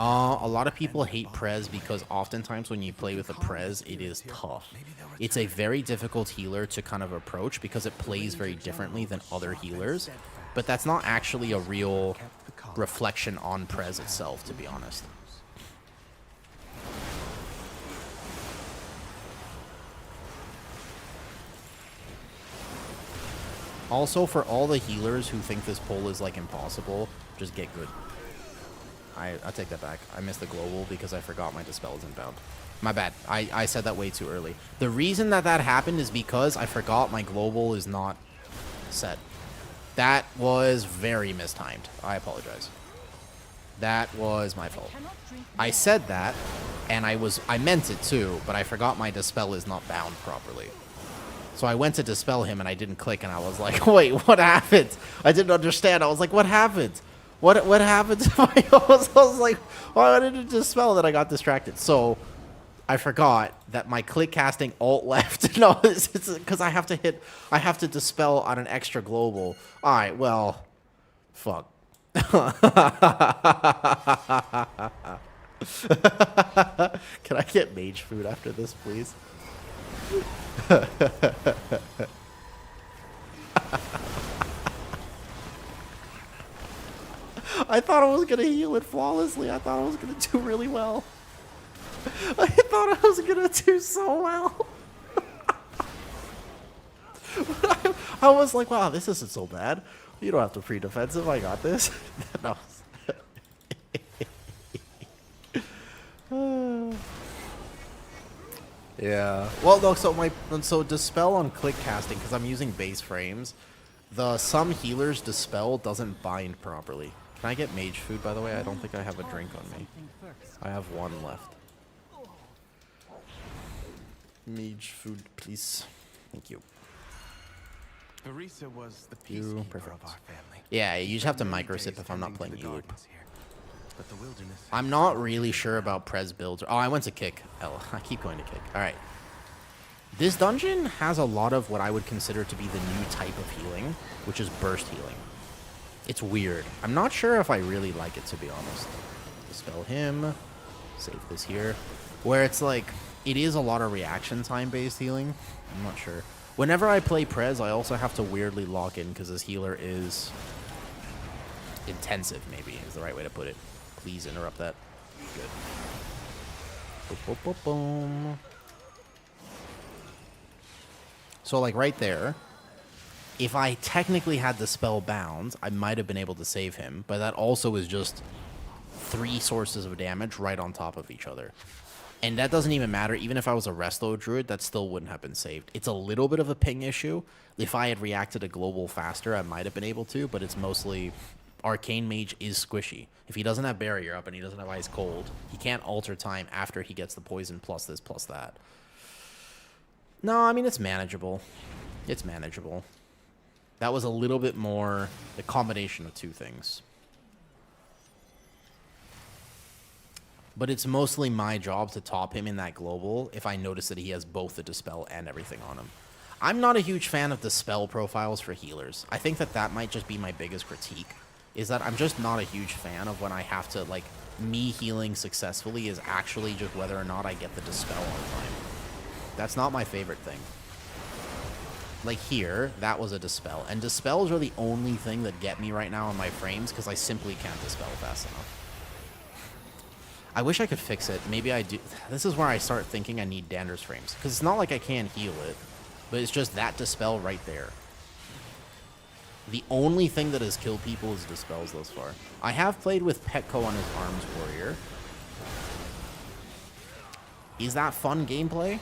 A lot of people hate Prez because oftentimes when you play with a Prez, it is tough. It's a very difficult healer to kind of approach because it plays very differently than other healers. But that's not actually a real reflection on Prez itself, to be honest. Also, for all the healers who think this pull is like impossible, just get good. I take that back. I missed the global because I forgot my Dispel is inbound. My bad. I said that way too early. The reason that happened is because I forgot my global is not set. That was very mistimed. I apologize. That was my fault. I said that, and I meant it too, but I forgot my Dispel is not bound properly. So I went to Dispel him, and I didn't click, and I was like, wait, what happened? I didn't understand. I was like, what happened? What happened to my... I was like, why did it Dispel? That I got distracted. So I forgot that my click casting alt left. No, it's because I have to Dispel on an extra global. All right, well, fuck. Can I get mage food after this, please? I thought I was going to heal it flawlessly. I thought I was going to do really well. I thought I was going to do so well. I was like, wow, this isn't so bad. You don't have to pre-defensive. I got this. No. Yeah. Well, no, so Dispel on click casting, because I'm using base frames, some healers Dispel doesn't bind properly. Can I get mage food, by the way? I don't think I have a drink on me. I have 1 left. Mage food, please. Thank you. Teresa was the peacekeeper of our family. Yeah, you just have to micro-sip if I'm not playing Elu. I'm not really sure about Prez builds. Oh, I went to kick. I keep going to kick. All right. This dungeon has a lot of what I would consider to be the new type of healing, which is burst healing. It's weird. I'm not sure if I really like it, to be honest. Dispel him. Save this here. Where it's like, it is a lot of reaction time based healing. I'm not sure. Whenever I play Prez, I also have to weirdly lock in because this healer is intensive, maybe is the right way to put it. Please interrupt that. Good. Boom, boom, boom, boom. So, like, right there, if I technically had the spell bound, I might have been able to save him, but that also is just 3 sources of damage right on top of each other. And that doesn't even matter. Even if I was a Resto Druid, that still wouldn't have been saved. It's a little bit of a ping issue. If I had reacted to global faster, I might have been able to, but it's mostly... Arcane Mage is squishy. If he doesn't have Barrier up and he doesn't have Ice Cold, he can't alter time after he gets the poison plus this plus that. No, I mean, it's manageable. It's manageable. That was a little bit more the combination of 2 things. But it's mostly my job to top him in that global if I notice that he has both the Dispel and everything on him. I'm not a huge fan of the spell profiles for healers. I think that might just be my biggest critique, is that I'm just not a huge fan of when I have to, like, me healing successfully is actually just whether or not I get the Dispel on time. That's not my favorite thing. Like here, that was a Dispel. And Dispels are the only thing that get me right now on my frames because I simply can't Dispel fast enough. I wish I could fix it. Maybe I do. This is where I start thinking I need Dander's frames. Because it's not like I can't heal it, but it's just that Dispel right there. The only thing that has killed people is Dispels thus far. I have played with Petco on his Arms Warrior. Is that fun gameplay?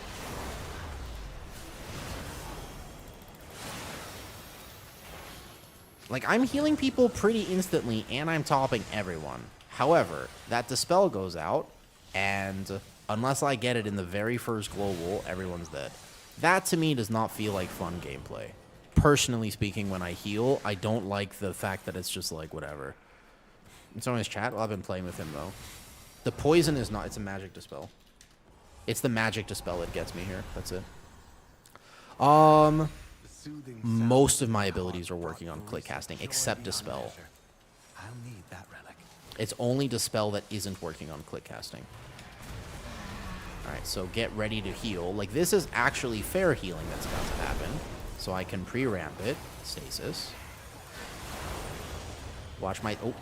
Like, I'm healing people pretty instantly, and I'm topping everyone. However, that Dispel goes out, and unless I get it in the very first global, everyone's dead. That, to me, does not feel like fun gameplay. Personally speaking, when I heal, I don't like the fact that it's just like, whatever. It's on his chat? Well, I've been playing with him, though. The poison is not... It's a magic Dispel. It's the magic Dispel that gets me here. That's it. Most of my abilities are working on click casting, except Dispel. I'll need that relic. It's only Dispel that isn't working on click casting. Alright, so get ready to heal. Like, this is actually fair healing that's about to happen. So I can pre-ramp it. Stasis. Watch my... Oh.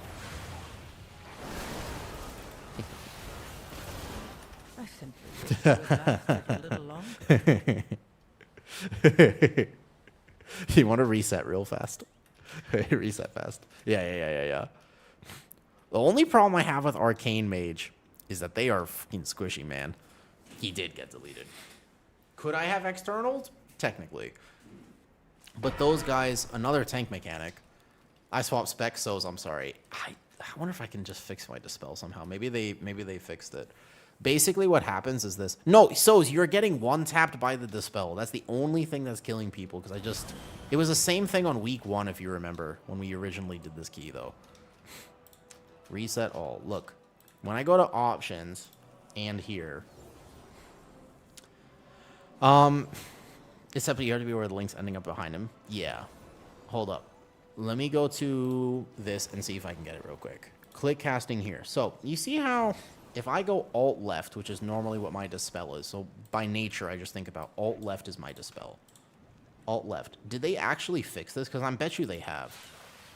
I simply wish you had lasted a little longer. You want to reset real fast? Reset fast. Yeah. The only problem I have with Arcane Mage is that they are fucking squishy, man. He did get deleted. Could I have externals? Technically. But those guys, another tank mechanic. I swapped specs, so I'm sorry. I wonder if I can just fix my Dispel somehow. Maybe they fixed it. Basically what happens is this. No, so you're getting one-tapped by the Dispel. That's the only thing that's killing people, because it was the same thing on week 1, if you remember, when we originally did this key, though. Reset all. Look, when I go to options and here, except you have to be where the link's ending up behind him. Yeah. Hold up. Let me go to this and see if I can get it real quick. Click casting here. So you see how if I go alt left, which is normally what my Dispel is, so by nature I just think about alt left is my Dispel. Alt left. Did they actually fix this? Because I bet you they have.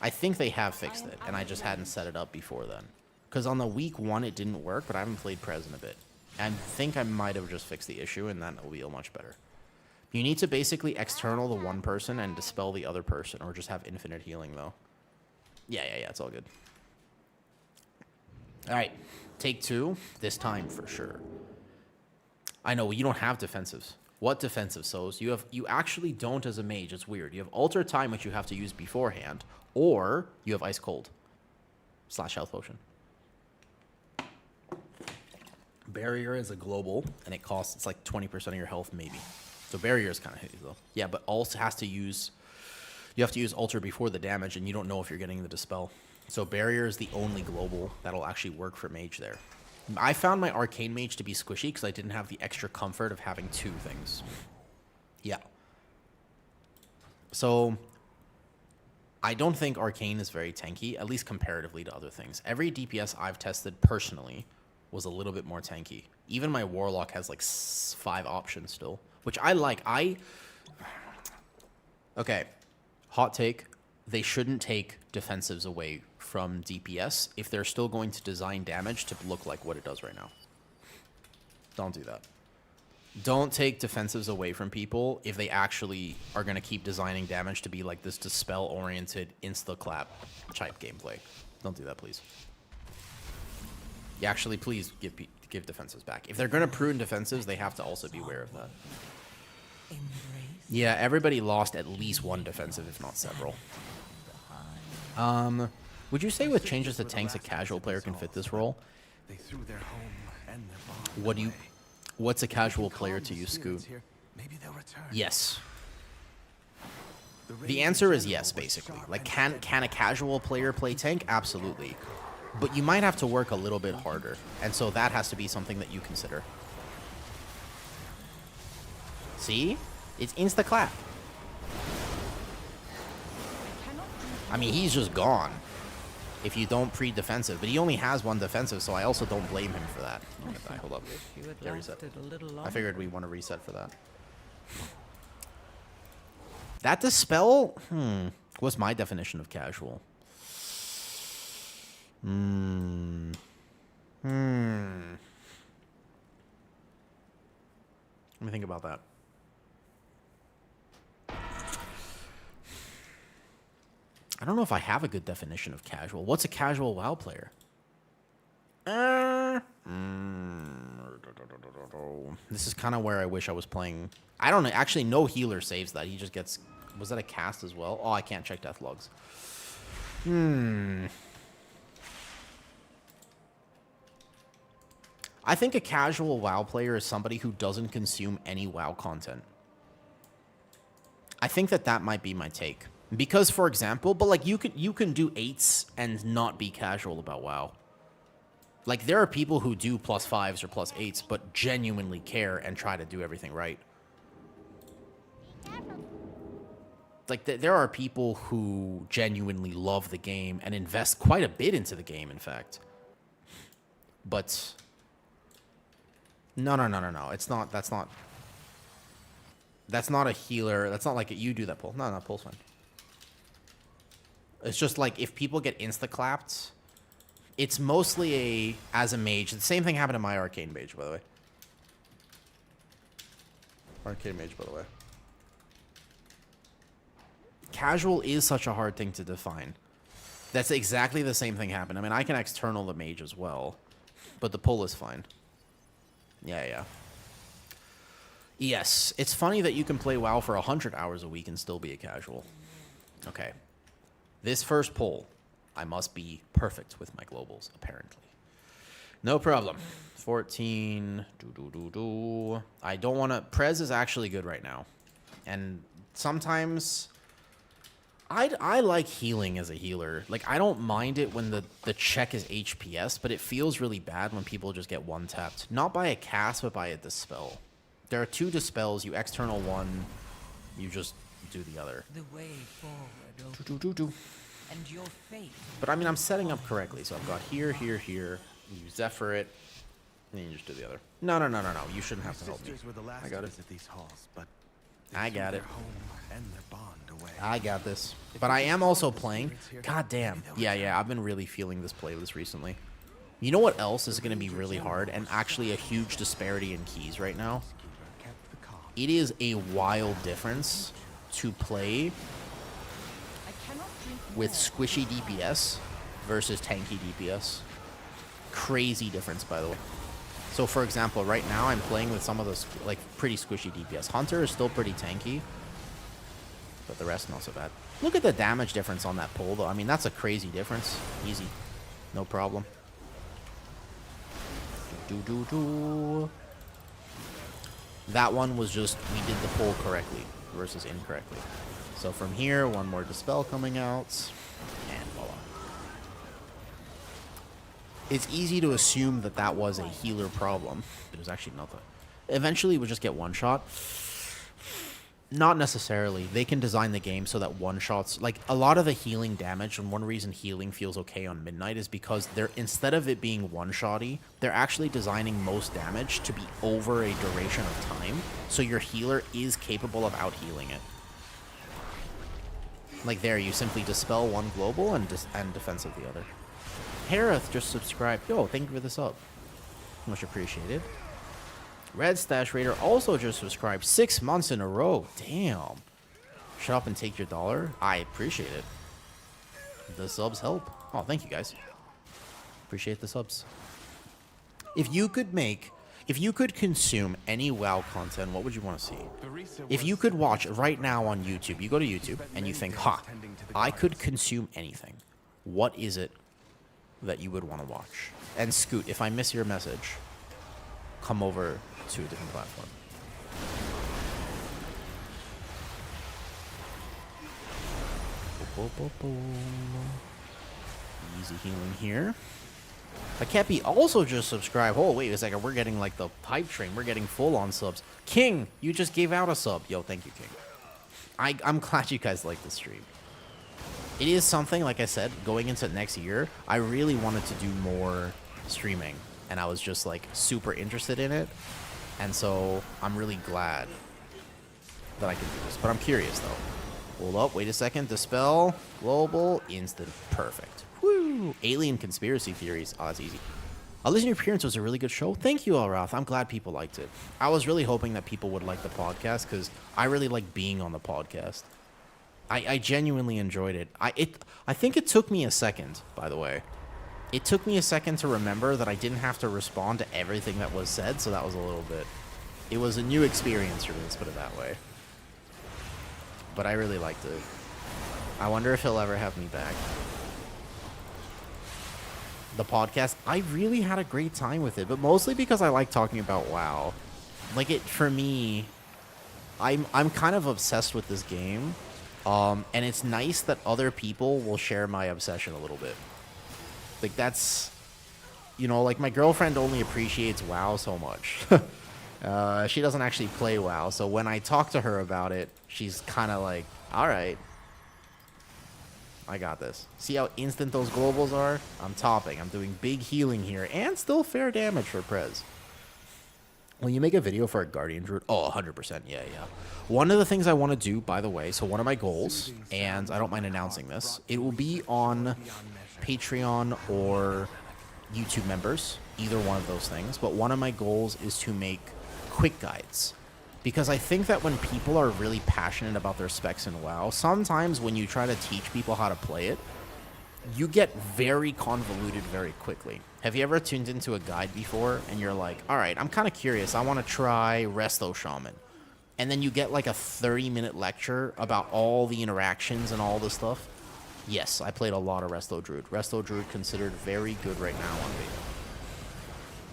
I think they have fixed it, and I just hadn't set it up before then. Because on the week 1 it didn't work, but I haven't played Prez in a bit. I think I might have just fixed the issue, and then it'll be much better. You need to basically external the one person and Dispel the other person, or just have infinite healing, though. Yeah, it's all good. All right, take 2, this time for sure. I know, you don't have defensives. What defensive, Soz? You actually don't as a mage, it's weird. You have Alter Time, which you have to use beforehand, or you have Ice Cold / Health Potion. Barrier is a global, and it's like 20% of your health, maybe. So Barrier is kind of heavy, though. Yeah, but also you have to use Alter before the damage, and you don't know if you're getting the Dispel. So Barrier is the only global that'll actually work for Mage there. I found my Arcane Mage to be squishy because I didn't have the extra comfort of having 2 things. Yeah. So I don't think Arcane is very tanky, at least comparatively to other things. Every DPS I've tested personally was a little bit more tanky. Even my Warlock has like 5 options still, which I like. Okay, hot take. They shouldn't take defensives away from DPS if they're still going to design damage to look like what it does right now. Don't do that. Don't take defensives away from people if they actually are going to keep designing damage to be like this Dispel-oriented insta-clap type gameplay. Don't do that, please. You actually, please give defensives back. If they're going to prune defensives, they have to also be aware of that. Yeah, everybody lost at least 1 defensive, if not several. Would you say with changes to tanks, a casual player can fit this role? They threw their home and their bond. What's a casual player to use Scoot? Maybe they'll return. Yes. The answer is yes, basically. Like, can a casual player play tank? Absolutely. But you might have to work a little bit harder, and so that has to be something that you consider. See? It's insta-clap. I mean, he's just gone if you don't pre-defensive, but he only has 1 defensive, so I also don't blame him for that. I'm gonna die. Hold up. Yeah, reset. I figured we want to reset for that. That Dispel? What's my definition of casual? Let me think about that. I don't know if I have a good definition of casual. What's a casual WoW player? This is kind of where I wish I was playing. I don't know. Actually, no healer saves that. He just gets... Was that a cast as well? Oh, I can't check death logs. I think a casual WoW player is somebody who doesn't consume any WoW content. I think that might be my take. Because, for example, but like you can do 8s and not be casual about WoW. Like, there are people who do +5s or +8s, but genuinely care and try to do everything right. Like, there are people who genuinely love the game and invest quite a bit into the game, in fact. But no. It's not. That's not a healer. That's not like you do that pull. No, pull's fine. It's just like if people get insta-clapped, it's mostly as a mage. The same thing happened to my arcane mage, by the way. Arcane mage, by the way. Casual is such a hard thing to define. That's exactly the same thing happened. I mean, I can external the mage as well, but the pull is fine. Yeah. Yes, it's funny that you can play WoW for 100 hours a week and still be a casual. Okay. This first pull, I must be perfect with my globals, apparently. No problem. 14. I don't want to... Prez is actually good right now. And sometimes... I like healing as a healer. Like, I don't mind it when the check is HPS, but it feels really bad when people just get one-tapped. Not by a cast, but by a dispel. There are 2 dispels. You external one, you just do the other. The way forward, and your fate. But I mean, I'm setting up correctly. So I've got here. You Zephyr it, and then you just do the other. No. You shouldn't have to help me. I got it. These halls, but I got it. home and their bond away. I got this. But I am also playing. God damn. Yeah. I've been really feeling this playlist recently. You know what else is going to be really hard and actually a huge disparity in keys right now? It is a wild difference to play with squishy DPS versus tanky DPS. Crazy difference, by the way. So, for example, right now I'm playing with some of those like pretty squishy DPS. Hunter is still pretty tanky, but the rest not so bad. Look at the damage difference on that pull, though. I mean, that's a crazy difference. Easy, no problem. That one was just we did the pull correctly versus incorrectly. So from here, one more dispel coming out, and voila. It's easy to assume that was a healer problem. It was actually not that. Eventually, we'll just get one shot. Not necessarily. They can design the game so that one shots, like a lot of the healing damage, and one reason healing feels okay on Midnight is because they're, instead of it being one-shotty, they're actually designing most damage to be over a duration of time, so your healer is capable of out-healing it. Like there, you simply dispel one global and defensive the other. Harith just subscribed. Yo, thank you for the sub. Much appreciated. Red Stash Raider also just subscribed 6 months in a row. Damn. Shut up and take your $1. I appreciate it. The subs help. Oh, thank you guys. Appreciate the subs. If you could consume any WoW content, what would you want to see? If you could watch right now on YouTube, you go to YouTube and you think, I could consume anything. What is it that you would want to watch? And Scoot, if I miss your message, come over to a different platform. Easy healing here. Akepi also just subscribed. Oh, wait a second. We're getting like the hype train. We're getting full on subs. King, you just gave out a sub. Yo, thank you, King. I'm glad you guys like the stream. It is something, like I said, going into next year, I really wanted to do more streaming. And I was just like super interested in it. And so I'm really glad that I can do this. But I'm curious though. Hold up, wait a second. Dispel, global, instant, perfect. Woo! Alien conspiracy theories. Oh, that's easy. Listening Appearance was a really good show. Thank you, Alrath. I'm glad people liked it. I was really hoping that people would like the podcast because I really like being on the podcast. I genuinely enjoyed it. I think it took me a second, by the way. It took me a second to remember that I didn't have to respond to everything that was said, so that was a little bit... It was a new experience for me, let's put it that way. But I really liked it. I wonder if he'll ever have me back. the podcast, I really had a great time with it, but mostly because I like talking about WoW. Like, it, for me, I'm kind of obsessed with this game, and it's nice that other people will share my obsession a little bit. Like, that's, you know, like, my girlfriend only appreciates WoW so much. She doesn't actually play WoW, so when I talk to her about it, she's kind of like, all right, I got this. See how instant those globals are? I'm topping. I'm doing big healing here, and still fair damage for Prez. When you make a video for a Guardian Druid, oh, 100%, yeah. One of the things I want to do, by the way, so one of my goals, and I don't mind announcing this, it will be on Patreon or YouTube members, either one of those things, but one of my goals is to make quick guides. Because I think that when people are really passionate about their specs in WoW, sometimes when you try to teach people how to play it, you get very convoluted very quickly. Have you ever tuned into a guide before and you're like, all right, I'm kind of curious. I want to try Resto Shaman. And then you get like a 30-minute lecture about all the interactions and all this stuff. Yes, I played a lot of Resto Druid. Resto Druid considered very good right now on beta.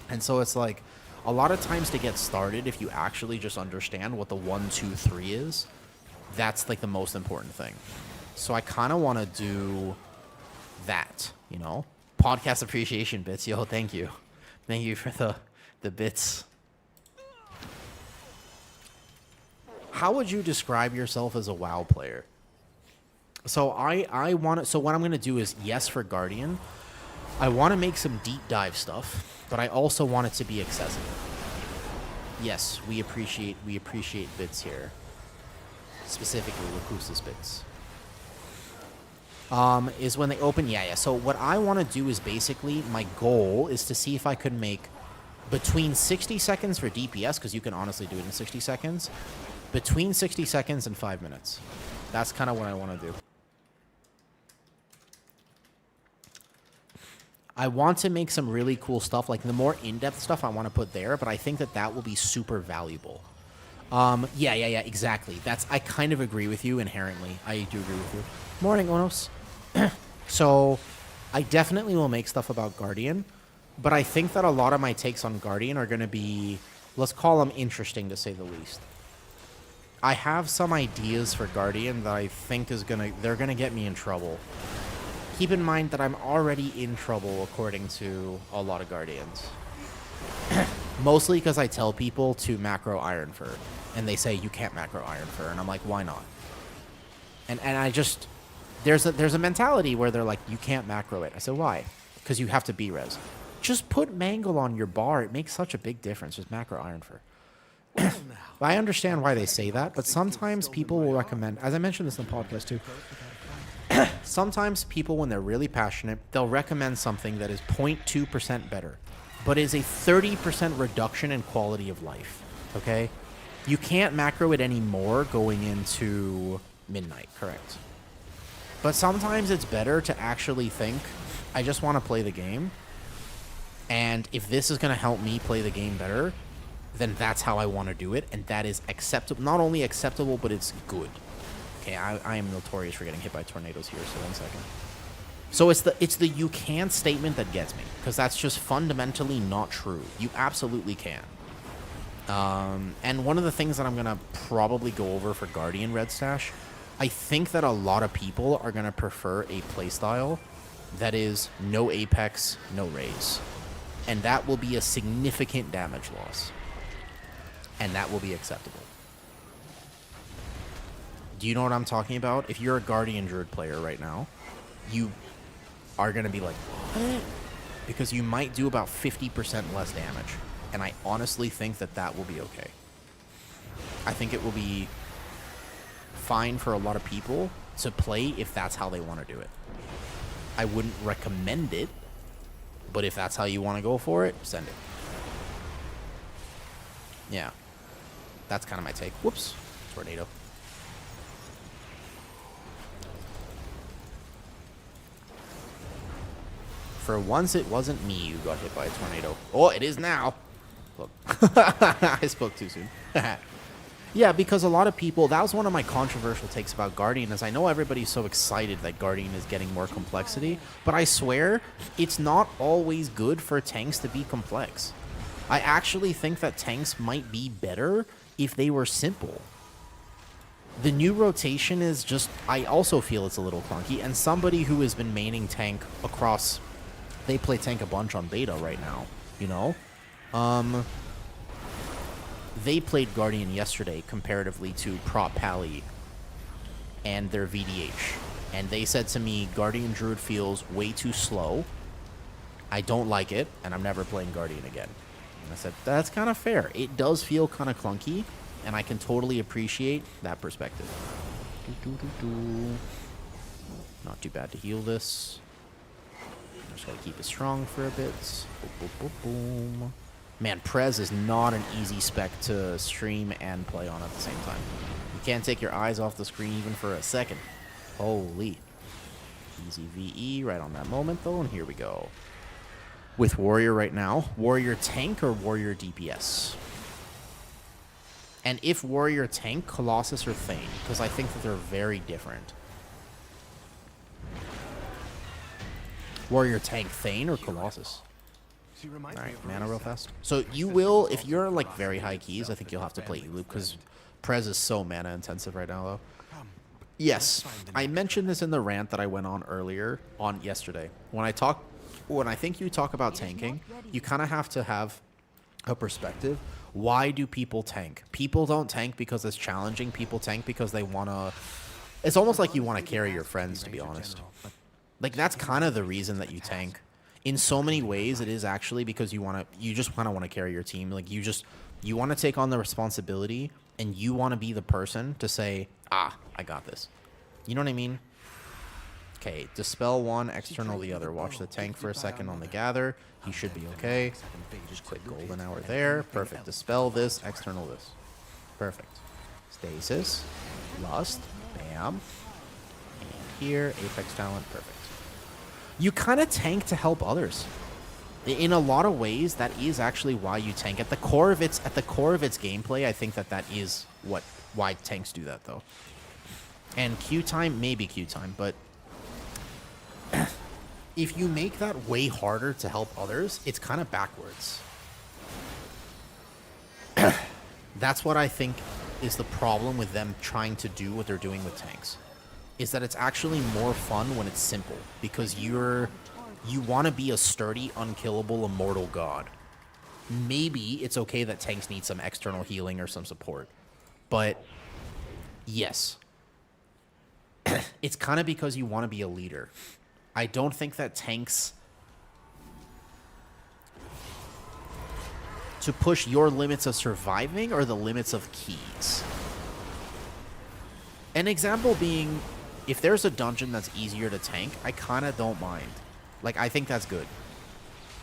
And so it's like, a lot of times to get started, if you actually just understand what the 1, 2, 3 is, that's like the most important thing. So I kind of want to do that, you know? Podcast appreciation bits. Yo, thank you. Thank you for the bits. How would you describe yourself as a WoW player? So I want to, so what I'm going to do is, yes, for Guardian, I want to make some deep dive stuff, but I also want it to be accessible. Yes, we appreciate bits here. Specifically, Lakusa's bits. Is when they open, yeah. So what I want to do is basically, my goal is to see if I could make between 60 seconds for DPS, because you can honestly do it in 60 seconds, between 60 seconds and 5 minutes. That's kind of what I want to do. I want to make some really cool stuff, like the more in-depth stuff I want to put there, but I think that that will be super valuable. Yeah, exactly. I kind of agree with you inherently. I do agree with you. Morning, Onos. So, I definitely will make stuff about Guardian, but I think that a lot of my takes on Guardian are going to be, let's call them interesting to say the least. I have some ideas for Guardian that I think they're going to get me in trouble. Keep in mind that I'm already in trouble according to a lot of Guardians. Mostly because I tell people to macro Iron Fur, and they say you can't macro Iron Fur, and I'm like, why not? And I just, there's a mentality where they're like, you can't macro it. I said, why? Because you have to B-res. Just put Mangle on your bar. It makes such a big difference. Just macro Iron Fur. I understand why they say that, but sometimes people will recommend, as I mentioned this in the podcast too, sometimes people, when they're really passionate, they'll recommend something that is 0.2% better, but is a 30% reduction in quality of life, okay? You can't macro it anymore going into midnight, correct? But sometimes it's better to actually think, I just want to play the game, and if this is going to help me play the game better, then that's how I want to do it, and that is acceptable. Not only acceptable, but it's good. Okay, I am notorious for getting hit by tornadoes here, so 1 second. So it's the you can't statement that gets me, because that's just fundamentally not true. You absolutely can. And one of the things that I'm going to probably go over for Guardian Red Stash, I think that a lot of people are going to prefer a playstyle that is no Apex, no Raise. And that will be a significant damage loss. And that will be acceptable. Do you know what I'm talking about? If you're a Guardian Druid player right now, you are going to be like, what? Because you might do about 50% less damage. And I honestly think that that will be okay. I think it will be fine for a lot of people to play if that's how they want to do it. I wouldn't recommend it, but if that's how you want to go for it, send it. Yeah. That's kind of my take. Whoops. Tornado. For once, it wasn't me who got hit by a tornado. Oh, it is now. Look. I spoke too soon. Yeah, because a lot of people, that was one of my controversial takes about Guardian, is I know everybody's so excited that Guardian is getting more complexity, but I swear, it's not always good for tanks to be complex. I actually think that tanks might be better if they were simple. The new rotation is just, I also feel it's a little clunky, and somebody who has been maining tank across, they play tank a bunch on beta right now, you know? They played Guardian yesterday comparatively to Prop Pally and their VDH. And they said to me, Guardian Druid feels way too slow. I don't like it, and I'm never playing Guardian again. And I said, that's kind of fair. It does feel kind of clunky, and I can totally appreciate that perspective. Not too bad to heal this. I'm just gotta keep it strong for a bit. Boom, boom, boom, boom. Man, Prez is not an easy spec to stream and play on at the same time. You can't take your eyes off the screen even for a second. Holy. Easy VE right on that moment, though, and here we go. With Warrior right now, Warrior tank or Warrior DPS? And if Warrior tank, Colossus or Thane? Because I think that they're very different. Warrior tank, Thane or Colossus? Alright, mana real fast. So you will, if you're like very high keys, I think you'll have to play Eloop because Prez is so mana intensive right now though. Yes, I mentioned this in the rant that I went on earlier on yesterday. When I think you talk about tanking, you kind of have to have a perspective. Why do people tank? People don't tank because it's challenging. People tank because they want to... It's almost like you want to carry your friends, to be honest. Like, that's kind of the reason that you tank. In so many ways, it is actually because you just kind of want to carry your team. Like, you want to take on the responsibility, and you want to be the person to say, I got this. You know what I mean? Okay, dispel one, external the other. Watch the tank for a second on the gather. He should be okay. Just click golden hour there. Perfect. Dispel this, external this. Perfect. Stasis. Lust. Bam. And here, Apex Talent. Perfect. You kind of tank to help others. In a lot of ways, that is actually why you tank. At the core of its gameplay, I think that is why tanks do that, though. And Q time, maybe Q time, but if you make that way harder to help others, it's kind of backwards. That's what I think is the problem with them trying to do what they're doing with tanks. Is that it's actually more fun when it's simple, because you want to be a sturdy, unkillable, immortal god. Maybe it's okay that tanks need some external healing or some support, but yes, it's kind of because you want to be a leader. I don't think that tanks to push your limits of surviving or the limits of keys. An example being, if there's a dungeon that's easier to tank, I kind of don't mind. Like, I think that's good.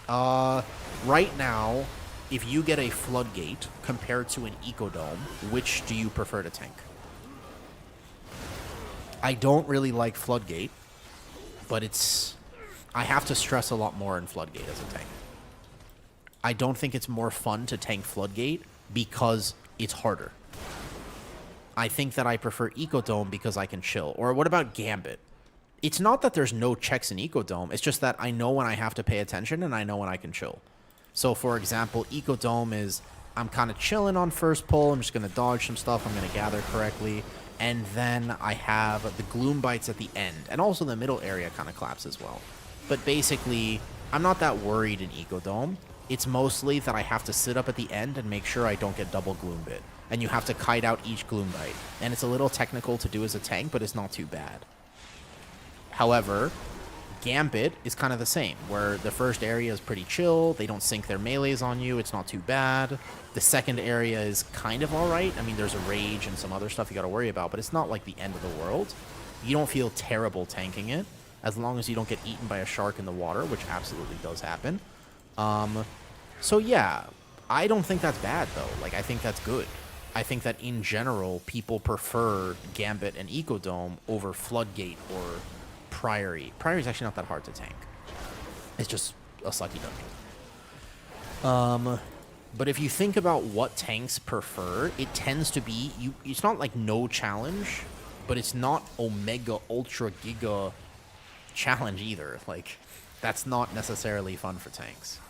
Right now, if you get a Floodgate compared to an Ecodome, which do you prefer to tank? I don't really like Floodgate, but I have to stress a lot more in Floodgate as a tank. I don't think it's more fun to tank Floodgate because it's harder. I think that I prefer Ecodome because I can chill. Or what about Gambit? It's not that there's no checks in Ecodome. It's just that I know when I have to pay attention and I know when I can chill. So, for example, Ecodome is, I'm kind of chilling on first pull. I'm just going to dodge some stuff. I'm going to gather correctly. And then I have the Gloom Bites at the end. And also the middle area kind of claps as well. But basically, I'm not that worried in Ecodome. It's mostly that I have to sit up at the end and make sure I don't get double Gloom Bit. And you have to kite out each Gloom Bite. And it's a little technical to do as a tank, but it's not too bad. However, Gambit is kind of the same, where the first area is pretty chill. They don't sink their melees on you. It's not too bad. The second area is kind of all right. I mean, there's a rage and some other stuff you got to worry about, but it's not like the end of the world. You don't feel terrible tanking it, as long as you don't get eaten by a shark in the water, which absolutely does happen. So yeah, I don't think that's bad, though. Like, I think that's good. I think that in general, people prefer Gambit and Ecodome over Floodgate or Priory. Priory is actually not that hard to tank. It's just a sucky dungeon. But if you think about what tanks prefer, it tends to be it's not like no challenge, but it's not Omega Ultra Giga challenge either. Like, that's not necessarily fun for tanks.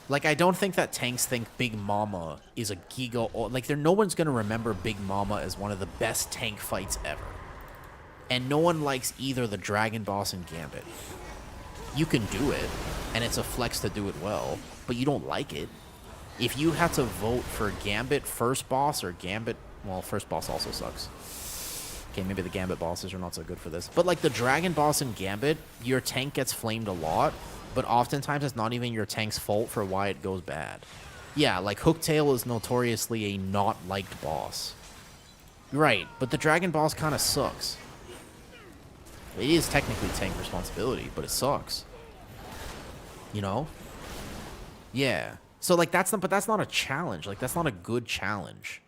Like, I don't think that tanks think Big Mama is a Giga... Like, no one's going to remember Big Mama as one of the best tank fights ever. And no one likes either the Dragon Boss and Gambit. You can do it, and it's a flex to do it well, but you don't like it. If you had to vote for Gambit first boss or Gambit... Well, first boss also sucks. Okay, maybe the Gambit bosses are not so good for this. But, like, the Dragon Boss and Gambit, your tank gets flamed a lot, but oftentimes it's not even your tank's fault for why it goes bad. Yeah, like, Hooktail is notoriously a not-liked boss. Right, but the Dragon Boss kind of sucks. It is technically tank responsibility, but it sucks. You know? Yeah. So, like, that's not a challenge. Like, that's not a good challenge.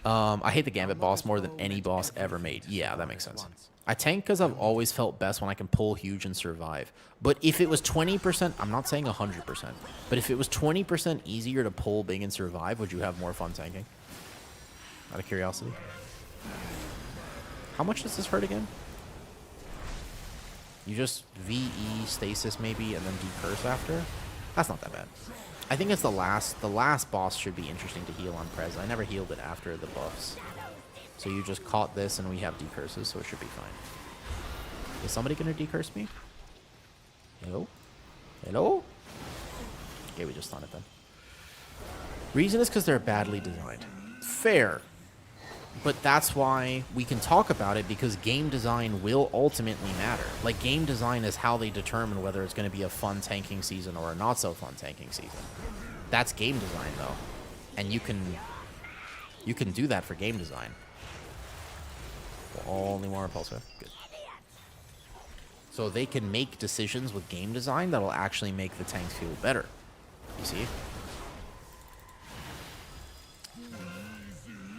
I hate the Gambit boss more than any boss ever made. Yeah, that makes sense. I tank because I've always felt best when I can pull huge and survive. But if it was 20%, I'm not saying 100%, but if it was 20% easier to pull big and survive, would you have more fun tanking? Out of curiosity. How much does this hurt again? You just VE stasis maybe and then decurse after? That's not that bad. I think it's the last boss should be interesting to heal on Prez. I never healed it after the buffs. So you just caught this and we have decurses, so it should be fine. Is somebody gonna decurse me? Hello? Hello? Okay, we just stunned it then. Reason is because they're badly designed. Fair. But that's why we can talk about it, because game design will ultimately matter. Like, game design is how they determine whether it's going to be a fun tanking season or a not so fun tanking season. That's game design, though. And you can do that for game design. Only more repulsor. Good. So they can make decisions with game design that'll actually make the tanks feel better. You see?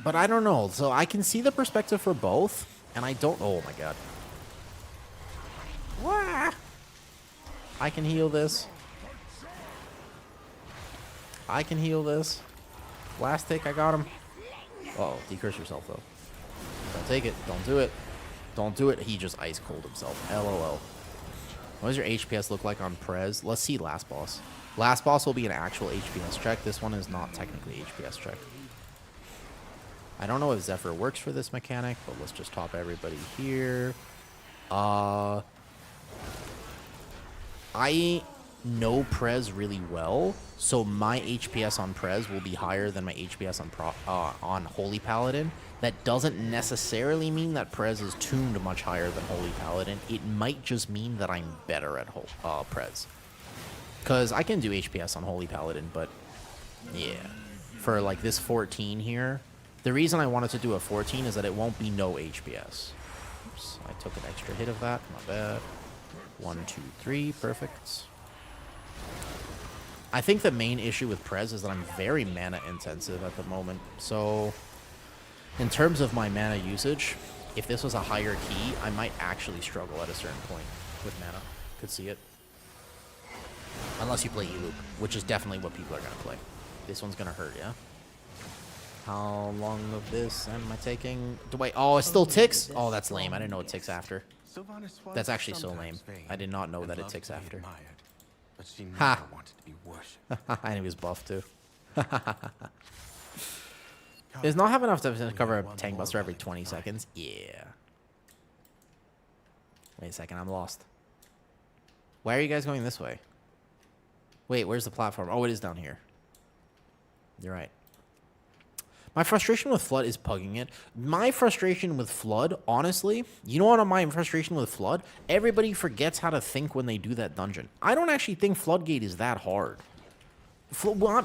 But I don't know. So I can see the perspective for both, and I don't... Oh, my God. Wah! I can heal this. I can heal this. Last tick, I got him. Uh-oh, decurse yourself, though. Don't take it. Don't do it. Don't do it. He just ice cold himself. LOL. What does your HPS look like on Prez? Let's see last boss. Last boss will be an actual HPS check. This one is not technically HPS check. I don't know if Zephyr works for this mechanic, but let's just top everybody here. I know Prez really well, so my HPS on Prez will be higher than my HPS on Holy Paladin. That doesn't necessarily mean that Prez is tuned much higher than Holy Paladin. It might just mean that I'm better at Prez. Because I can do HPS on Holy Paladin, but yeah. For like this 14 here, the reason I wanted to do a 14 is that it won't be no HPS. Oops, I took an extra hit of that. Not bad. 1, 2, 3. Perfect. I think the main issue with Prez is that I'm very mana intensive at the moment. So, in terms of my mana usage, if this was a higher key, I might actually struggle at a certain point with mana. Could see it. Unless you play E-Loop, which is definitely what people are going to play. This one's going to hurt, yeah? How long of this am I taking? Wait, oh, it still ticks? Oh, that's lame. I didn't know it ticks after. That's actually so lame. I did not know that it ticks after. Ha! And he was buffed too. Does not have enough to cover a tank buster every 20 seconds? Yeah. Wait a second, I'm lost. Why are you guys going this way? Wait, where's the platform? Oh, it is down here. You're right. My frustration with Flood is pugging it. My frustration with Flood, honestly, you know what my frustration with Flood? Everybody forgets how to think when they do that dungeon. I don't actually think Floodgate is that hard.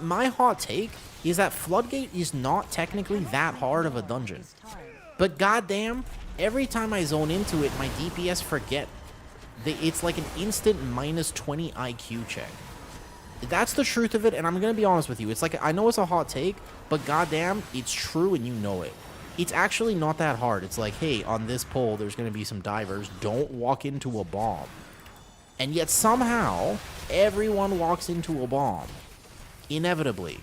My hot take is that Floodgate is not technically that hard of a dungeon. But goddamn, every time I zone into it, my DPS forget. It's like an instant minus 20 IQ check. That's the truth of it, and I'm going to be honest with you. It's like, I know it's a hot take, but goddamn, it's true and you know it. It's actually not that hard. It's like, hey, on this pole, there's going to be some divers. Don't walk into a bomb. And yet somehow, everyone walks into a bomb. Inevitably.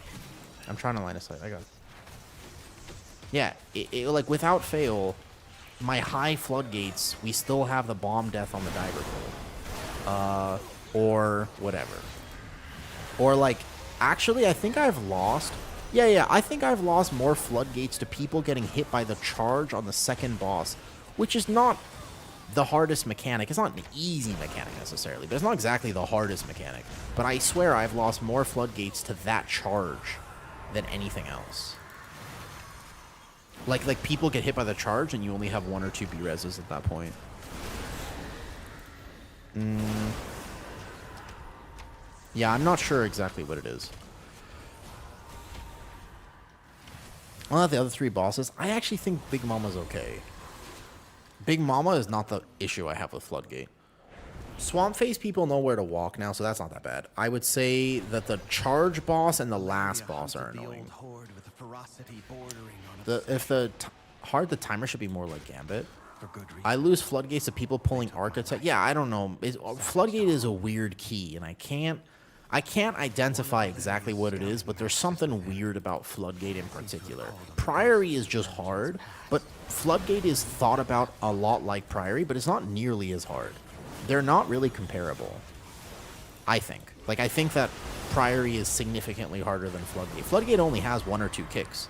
I'm trying to line of sight. I got it. Yeah, like, without fail, my high floodgates, we still have the bomb death on the dagger pull. Or whatever. Or, like, actually, I think I've lost... Yeah, I think I've lost more floodgates to people getting hit by the charge on the second boss, which is not the hardest mechanic. It's not an easy mechanic necessarily, but it's not exactly the hardest mechanic. But I swear I've lost more floodgates to that charge than anything else. Like people get hit by the charge and you only have 1 or 2 B-reses at that point. Yeah, I'm not sure exactly what it is. Well, the other 3 bosses, I actually think Big Mama's okay. Big Mama is not the issue I have with Floodgate. Swamp Face people know where to walk now, so that's not that bad. I would say that the charge boss and the last boss are annoying. The timer should be more like Gambit. I lose Floodgates to people pulling Architect. Yeah, I don't know. Floodgate is a weird key, and I can't identify exactly what it is, but there's something weird about Floodgate in particular. Priory is just hard, but Floodgate is thought about a lot like Priory, but it's not nearly as hard. They're not really comparable, I think. Like, I think that Priory is significantly harder than Floodgate. Floodgate only has 1 or 2 kicks.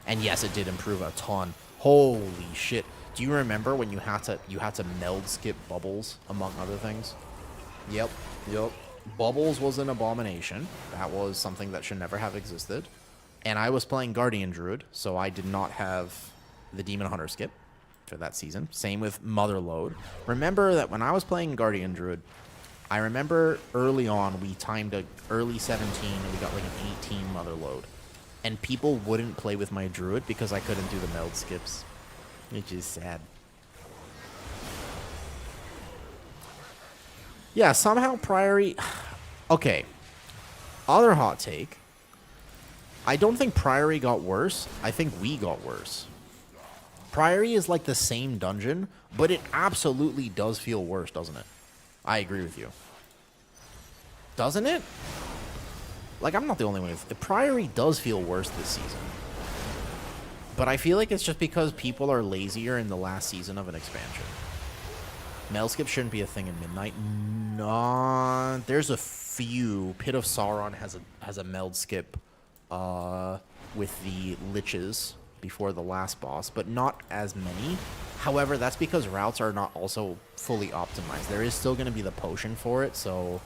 And yes, it did improve a ton. Holy shit. Do you remember when you had to meld skip Bubbles, among other things? Yep. Bubbles was an abomination. That was something that should never have existed. And I was playing Guardian Druid, so I did not have the Demon Hunter skip for that season. Same with Mother Load. Remember that when I was playing Guardian Druid, I remember early on we timed a early 17 and we got like an 18 Mother Load. And people wouldn't play with my Druid because I couldn't do the meld skips. Which is sad. Yeah, somehow Priory... Okay. Other hot take. I don't think Priory got worse. I think we got worse. Priory is like the same dungeon, but it absolutely does feel worse, doesn't it? I agree with you. Doesn't it? Like, I'm not the only one. The Priory does feel worse this season. But I feel like it's just because people are lazier in the last season of an expansion. Meld skip shouldn't be a thing in Midnight. No, there's a few. Pit of Sauron has a meld skip with the liches before the last boss, but not as many. However, that's because routes are not also fully optimized. There is still going to be the potion for it, so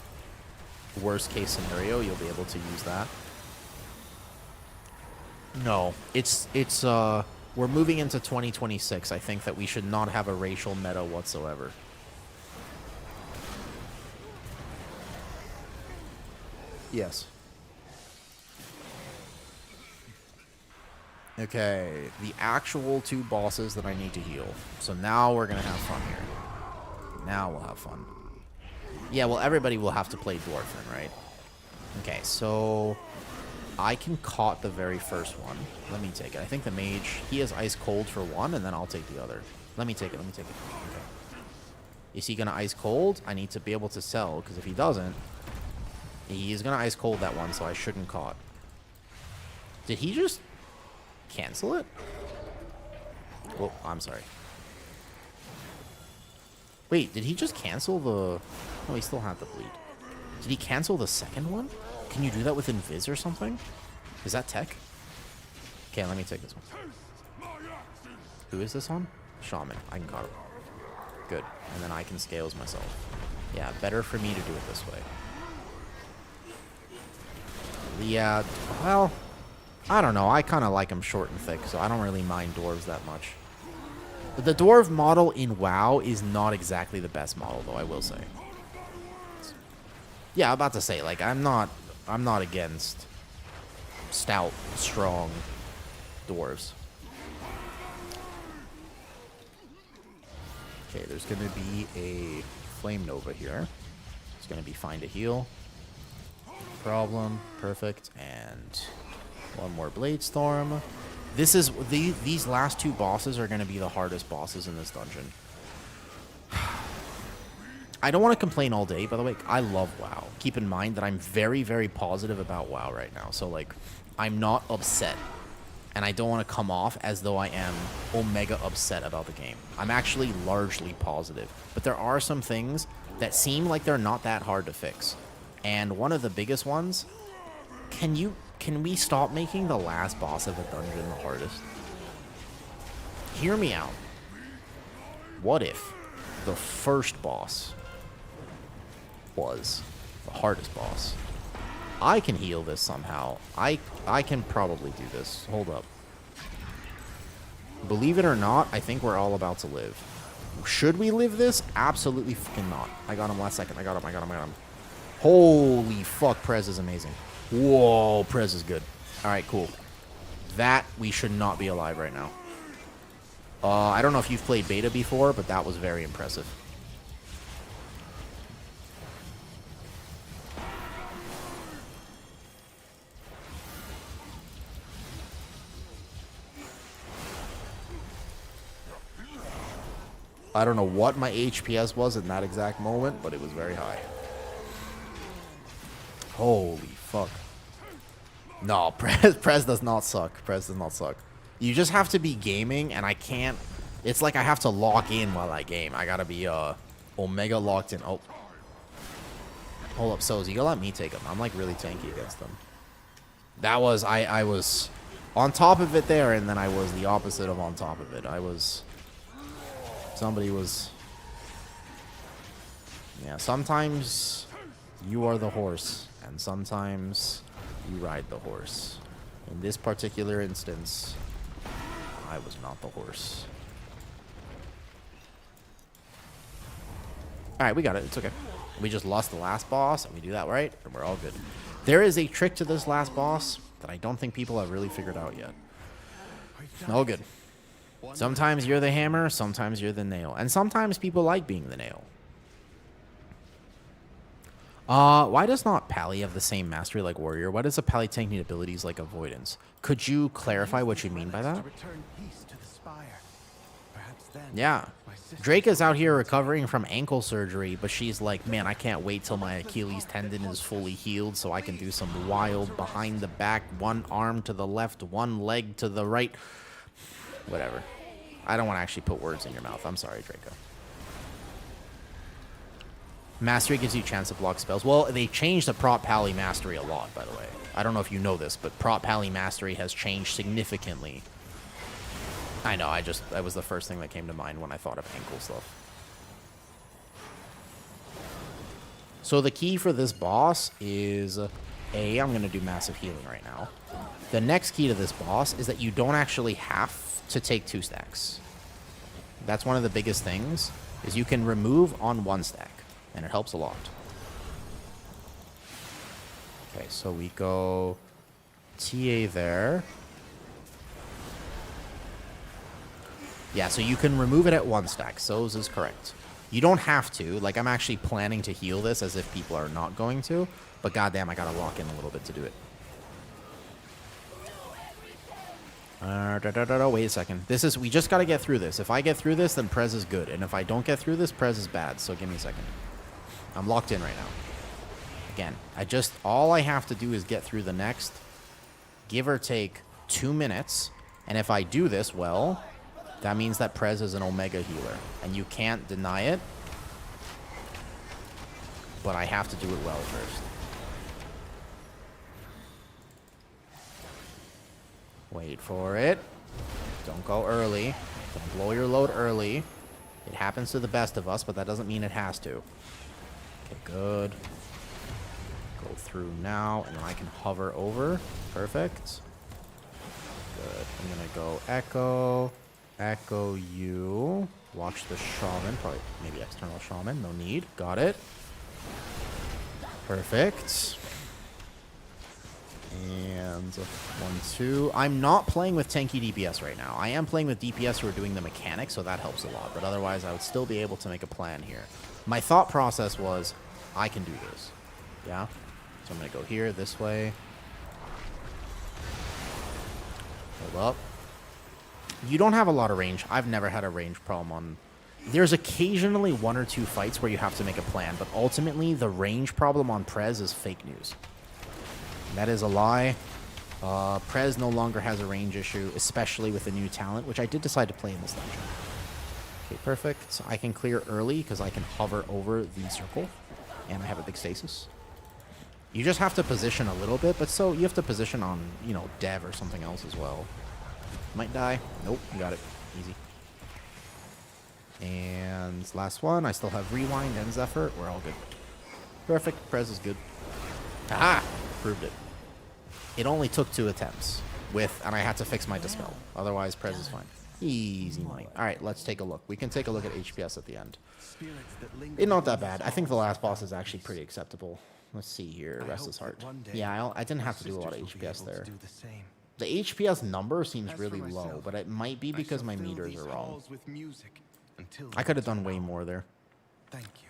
worst case scenario, you'll be able to use that. No, we're moving into 2026. I think that we should not have a racial meta whatsoever. Yes. Okay, the actual 2 bosses that I need to heal. So now we're going to have fun here. Now we'll have fun. Yeah, well, everybody will have to play Dwarfen, right? Okay, so I can caught the very first one. Let me take it. I think the mage, he has Ice Cold for 1, and then I'll take the other. Let me take it. Okay. Is he going to Ice Cold? I need to be able to sell, because if he doesn't, he's going to Ice Cold that one, so I shouldn't caught. Did he just cancel it? Oh, I'm sorry. Wait, did he just cancel the... Oh, he still had the bleed. Did he cancel the second one? Can you do that with Invis or something? Is that tech? Okay, let me take this one. Who is this on? Shaman. I can caught him. Good. And then I can scales myself. Yeah, better for me to do it this way. Yeah, well, I don't know. I kind of like him short and thick, so I don't really mind dwarves that much. But the dwarf model in WoW is not exactly the best model, though, I will say. Yeah, I'm about to say, like, I'm not against stout, strong dwarves. Okay, there's going to be a Flame Nova here. It's going to be fine to heal. Problem. Perfect. And one more Blade Storm. These last 2 bosses are going to be the hardest bosses in this dungeon. I don't want to complain all day, by the way. I love WoW. Keep in mind that I'm very, very positive about WoW right now. So, like, I'm not upset. And I don't want to come off as though I am omega upset about the game. I'm actually largely positive. But there are some things that seem like they're not that hard to fix. And one of the biggest ones, can we stop making the last boss of a dungeon the hardest? Hear me out. What if the first boss was the hardest boss? I can heal this somehow. I can probably do this. Hold up. Believe it or not, I think we're all about to live. Should we live this? Absolutely fucking not. I got him last second. I got him. Holy fuck, Prez is amazing. Whoa, Prez is good. Alright, cool. That, we should not be alive right now. I don't know if you've played beta before, but that was very impressive. I don't know what my HPS was in that exact moment, but it was very high. Holy fuck. No, Prez does not suck. Prez does not suck. You just have to be gaming, and I can't... It's like I have to lock in while I game. I gotta be, Omega locked in. Oh. Hold up, Soz. You gotta let me take him. I'm, like, really tanky against them. That was... I was on top of it there, and then I was the opposite of on top of it. I was... Somebody was... Yeah, sometimes you are the horse, and sometimes you ride the horse. In this particular instance, I was not the horse. Alright, we got it. It's okay. We just lost the last boss, and we do that right, and we're all good. There is a trick to this last boss that I don't think people have really figured out yet. All good. Sometimes you're the hammer, sometimes you're the nail. And sometimes people like being the nail. Why does not Pally have the same mastery like Warrior? Why does a Pally tank need abilities like Avoidance? Could you clarify what you mean by that? Yeah. Drake is out here recovering from ankle surgery, but she's like, man, I can't wait till my Achilles tendon is fully healed so I can do some wild behind the back, one arm to the left, one leg to the right. Whatever. I don't want to actually put words in your mouth. I'm sorry, Draco. Mastery gives you a chance to block spells. Well, they changed the Prot Pally Mastery a lot, by the way. I don't know if you know this, but Prot Pally Mastery has changed significantly. I know, that was the first thing that came to mind when I thought of ankle stuff. So the key for this boss is, I'm going to do massive healing right now. The next key to this boss is that you don't actually have to take 2 stacks. That's one of the biggest things, is you can remove on 1 stack, and it helps a lot. Okay, so we go TA there. Yeah, so you can remove it at 1 stack. Soz is correct. You don't have to. Like, I'm actually planning to heal this as if people are not going to. But goddamn, I gotta lock in a little bit to do it. Wait a second. We just gotta get through this. If I get through this, then Prez is good. And if I don't get through this, Prez is bad. So give me a second. I'm locked in right now. Again, all I have to do is get through the next, give or take 2 minutes. And if I do this well, that means that Prez is an Omega healer. And you can't deny it. But I have to do it well first. Wait for it. Don't go early. Don't blow your load early. It happens to the best of us, but that doesn't mean it has to. Okay, good. Go through now, and then I can hover over. Perfect. Good. I'm going to go Echo. Echo you. Watch the Shaman. Probably maybe external Shaman. No need. Got it. Perfect. And 1, 2. I'm not playing with tanky DPS right now. I am playing with DPS who are doing the mechanics, so that helps a lot. But otherwise, I would still be able to make a plan here. My thought process was, I can do this. Yeah? So I'm going to go here, this way. Hold up. You don't have a lot of range. I've never had a range problem on... There's occasionally 1 or 2 fights where you have to make a plan, but ultimately the range problem on Prez is fake news. That is a lie. Prez no longer has a range issue, especially with the new talent, which I did decide to play in this dungeon. Okay, perfect. So I can clear early because I can hover over the circle, and I have a big stasis. You just have to position a little bit, but so you have to position on, you know, dev or something else as well. Might die. Nope, got it. Easy. And last one, I still have Rewind and Zephyr. We're all good. Perfect. Prez is good. Aha! Proved it. It only took 2 attempts and I had to fix my Dispel. Otherwise, Prez is fine. Easy money. All right, let's take a look. We can take a look at HPS at the end. It's not that bad. I think the last boss is actually pretty acceptable. Let's see here. Restless Heart. Yeah, I didn't have to do a lot of HPS there. The HPS number seems really low, but it might be because my meters are wrong. I could have done way more there. Thank you,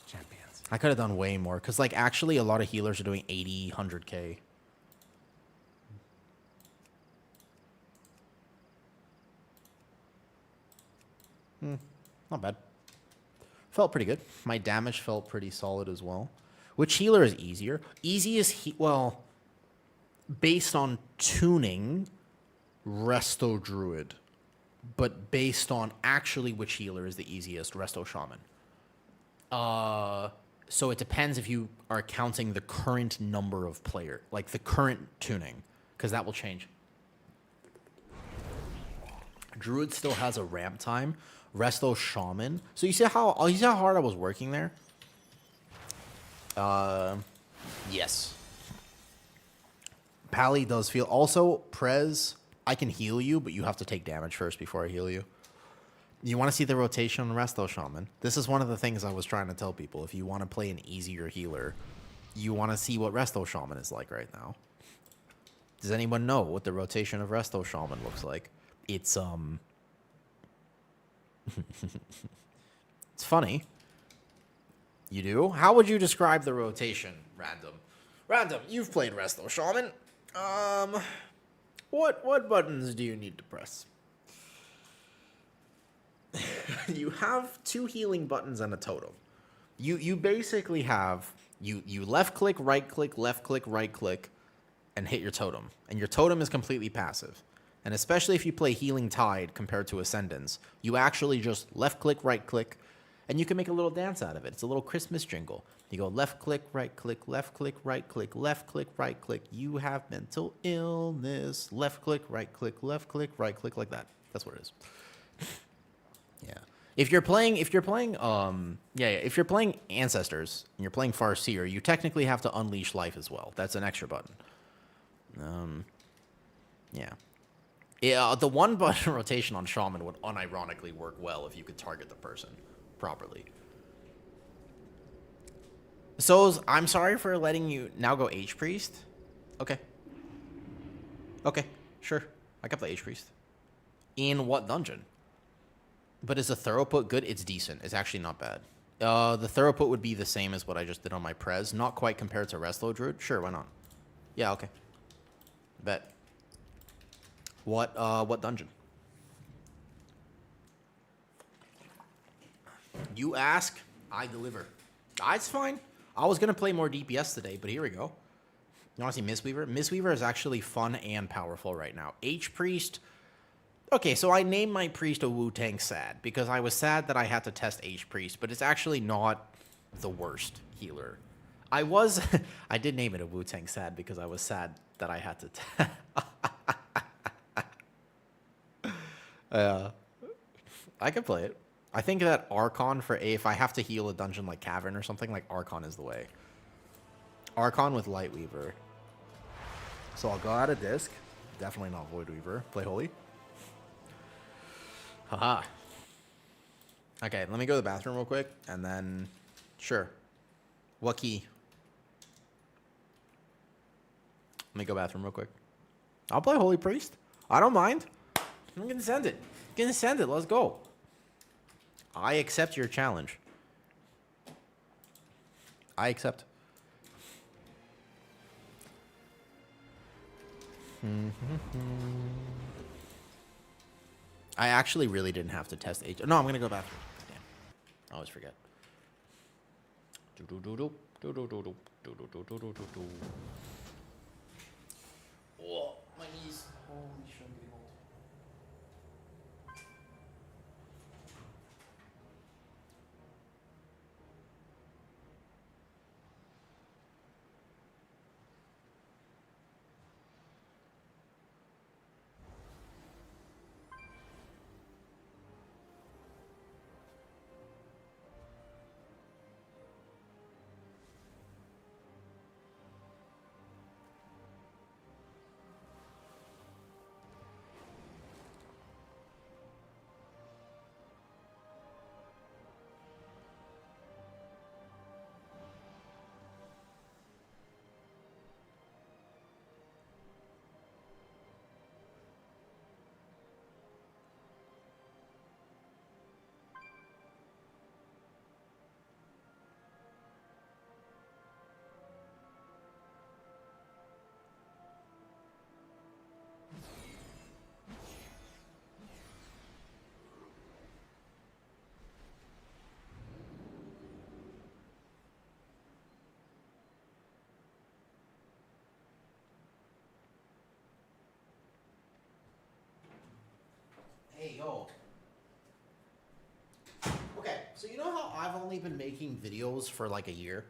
champions. I could have done way more, because, like, actually a lot of healers are doing 80, 100k. Not bad. Felt pretty good. My damage felt pretty solid as well. Which healer is easier? Easiest, well, based on tuning, Resto Druid. But based on actually which healer is the easiest, Resto Shaman. So it depends if you are counting the current number of player, like the current tuning, because that will change. Druid still has a ramp time. Resto Shaman. So you see how hard I was working there? Yes. Pally does feel. Also, Prez, I can heal you, but you have to take damage first before I heal you. You want to see the rotation on Resto Shaman? This is one of the things I was trying to tell people. If you want to play an easier healer, you want to see what Resto Shaman is like right now. Does anyone know what the rotation of Resto Shaman looks like? It's it's funny. You do? How would you describe the rotation, Random? Random, you've played Resto Shaman. What buttons do you need to press? You have 2 healing buttons and a totem. You basically have you left click, right click, and hit your totem. And your totem is completely passive. And especially if you play Healing Tide compared to Ascendance, you actually just left click, right click, and you can make a little dance out of it. It's a little Christmas jingle. You go left click, right click, left click, right click, left click, right click. You have mental illness. Left click, right click, right click, like that. That's what it is. Yeah. If you're playing Ancestors and you're playing Farseer, you technically have to unleash life as well. That's an extra button. Yeah. Yeah, the 1 button rotation on Shaman would unironically work well if you could target the person properly. So, I'm sorry for letting you now go hpriest. Okay. Okay, sure. I can play hpriest. In what dungeon? But is the Thorough-Put good? It's decent. It's actually not bad. The Thorough-Put would be the same as what I just did on my Prez. Not quite compared to Resto Druid. Sure, why not? Yeah, okay. Bet. What dungeon? You ask, I deliver. It's fine. I was going to play more DPS today, but here we go. You want to see Mistweaver? Mistweaver is actually fun and powerful right now. H-Priest. Okay, so I named my priest a Wu-Tang Sad because I was sad that I had to test H-Priest, but it's actually not the worst healer. I did name it a Wu-Tang Sad because I was sad that I had to test. I can play it. I think that Archon if I have to heal a dungeon like Cavern or something, like Archon is the way. Archon with Lightweaver. So I'll go out of Disc. Definitely not Voidweaver. Play Holy. Haha. Okay, let me go to the bathroom real quick, and then... Sure. What key? Let me go bathroom real quick. I'll play Holy Priest. I don't mind. I'm gonna send it. Gonna send it. Let's go. I accept your challenge. I accept. I actually really didn't have to test H. No, I'm gonna go bathroom. Damn. I always forget. Oh, my knees. Holy shit. Hey, yo. Okay, so you know how I've only been making videos for like a year?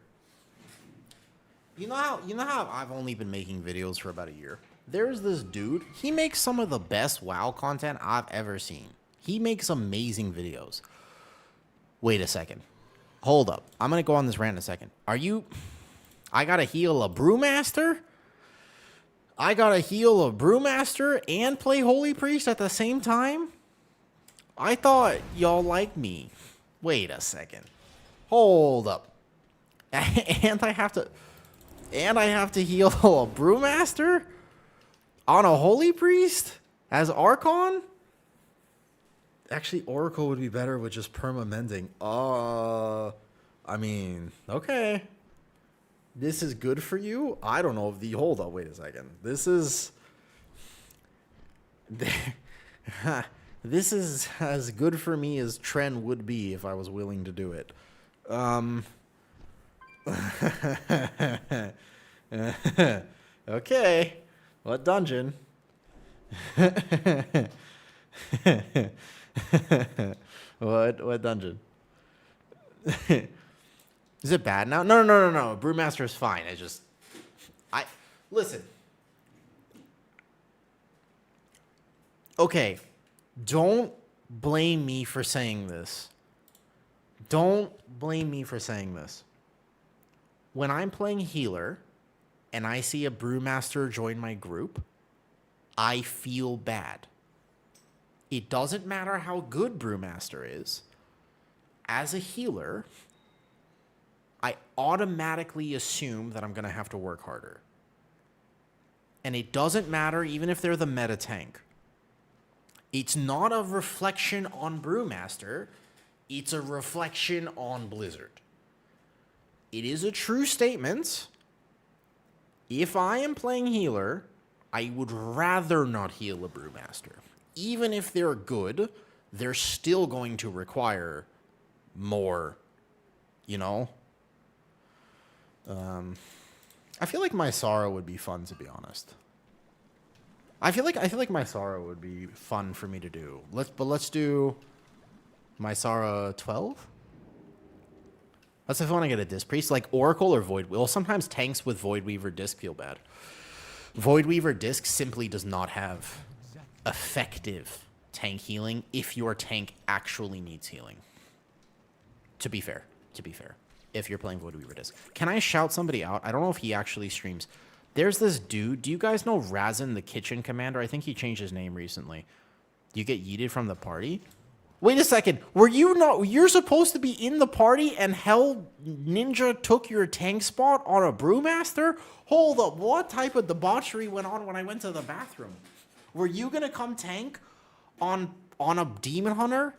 You know how I've only been making videos for about a year? There's this dude, he makes some of the best WoW content I've ever seen. He makes amazing videos. Wait a second. Hold up. I'm gonna go on this rant in a second. I gotta heal a Brewmaster? I gotta heal a Brewmaster and play Holy Priest at the same time? I thought y'all liked me. Wait a second. Hold up. And I have to heal a Brewmaster on a Holy Priest as Archon? Actually, Oracle would be better with just perma-mending. I mean, okay. This is good for you? I don't know if the... Hold up, wait a second. This is... This is as good for me as Tren would be if I was willing to do it. Okay. What dungeon? What dungeon? Is it bad now? No. Brewmaster is fine. Listen. Okay. Don't blame me for saying this. Don't blame me for saying this. When I'm playing healer and I see a Brewmaster join my group, I feel bad. It doesn't matter how good Brewmaster is. As a healer, I automatically assume that I'm going to have to work harder. And it doesn't matter even if they're the meta tank. It's not a reflection on Brewmaster. It's a reflection on Blizzard. It is a true statement. If I am playing healer, I would rather not heal a Brewmaster. Even if they're good, they're still going to require more, you know? I feel like my Sorrow would be fun, to be honest. I feel like my Sorrow would be fun for me to do. Let's do my Sorrow 12. That's if I want to get a Disc Priest, like Oracle or Void. Well, sometimes tanks with Void Weaver Disc feel bad. Void Weaver Disc simply does not have effective tank healing if your tank actually needs healing. To be fair, if you're playing Void Weaver Disc. Can I shout somebody out? I don't know if he actually streams. There's this dude. Do you guys know Razin, the kitchen commander? I think he changed his name recently. You get yeeted from the party? Wait a second. Were you not... You're supposed to be in the party and Hell Ninja took your tank spot on a Brewmaster? Hold up. What type of debauchery went on when I went to the bathroom? Were you going to come tank on a Demon Hunter?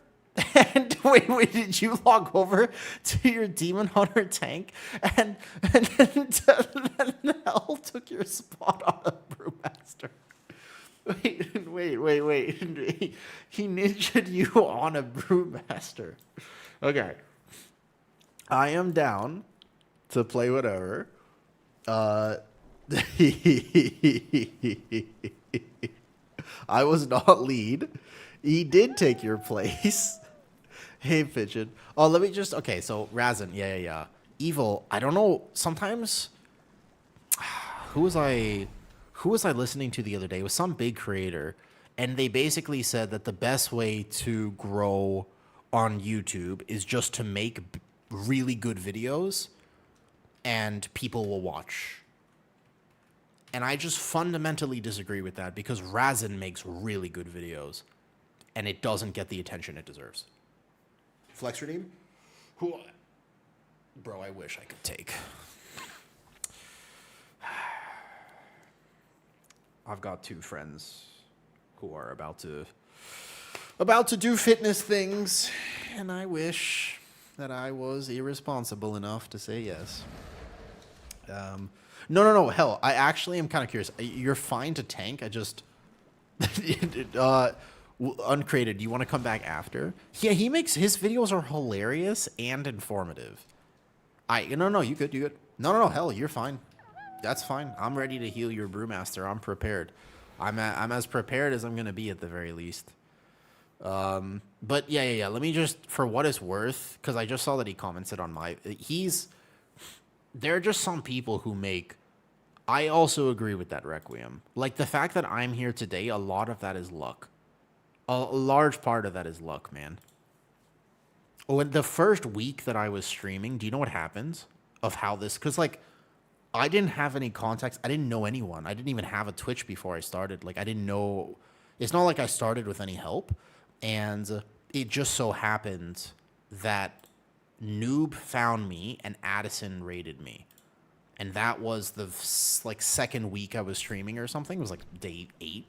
And wait, did you log over to your Demon Hunter tank and then Hell took your spot on a Brewmaster? Wait. He ninja'd you on a Brewmaster. Okay. I am down to play whatever. I was not lead. He did take your place. Hey, Pigeon. Oh, let me just... Okay, so Razin. Yeah. Evil. I don't know. Sometimes... Who was I listening to the other day? It was some big creator. And they basically said that the best way to grow on YouTube is just to make really good videos and people will watch. And I just fundamentally disagree with that because Razin makes really good videos and it doesn't get the attention it deserves. Flex redeem? Bro, I wish I could take. I've got 2 friends who are about to do fitness things, and I wish that I was irresponsible enough to say yes. No. Hell, I actually am kind of curious. You're fine to tank. I just uncrated. Do you want to come back after? Yeah, his videos are hilarious and informative. No, you good. No, hell, you're fine. That's fine. I'm ready to heal your brewmaster. I'm prepared. I'm as prepared as I'm gonna be at the very least. But yeah. Let me just, for what it's worth, because I just saw that he commented on my. There are just some people who make. I also agree with that, Requiem. Like the fact that I'm here today, a lot of that is luck. A large part of that is luck, man. When the first week that I was streaming, do you know what happens? Of how this, because like. I didn't have any contacts. I didn't know anyone. I didn't even have a Twitch before I started. Like, I didn't know. It's not like I started with any help. And it just so happened that Noob found me and Addison raided me. And that was the, like, second week I was streaming or something. It was, like, day 8.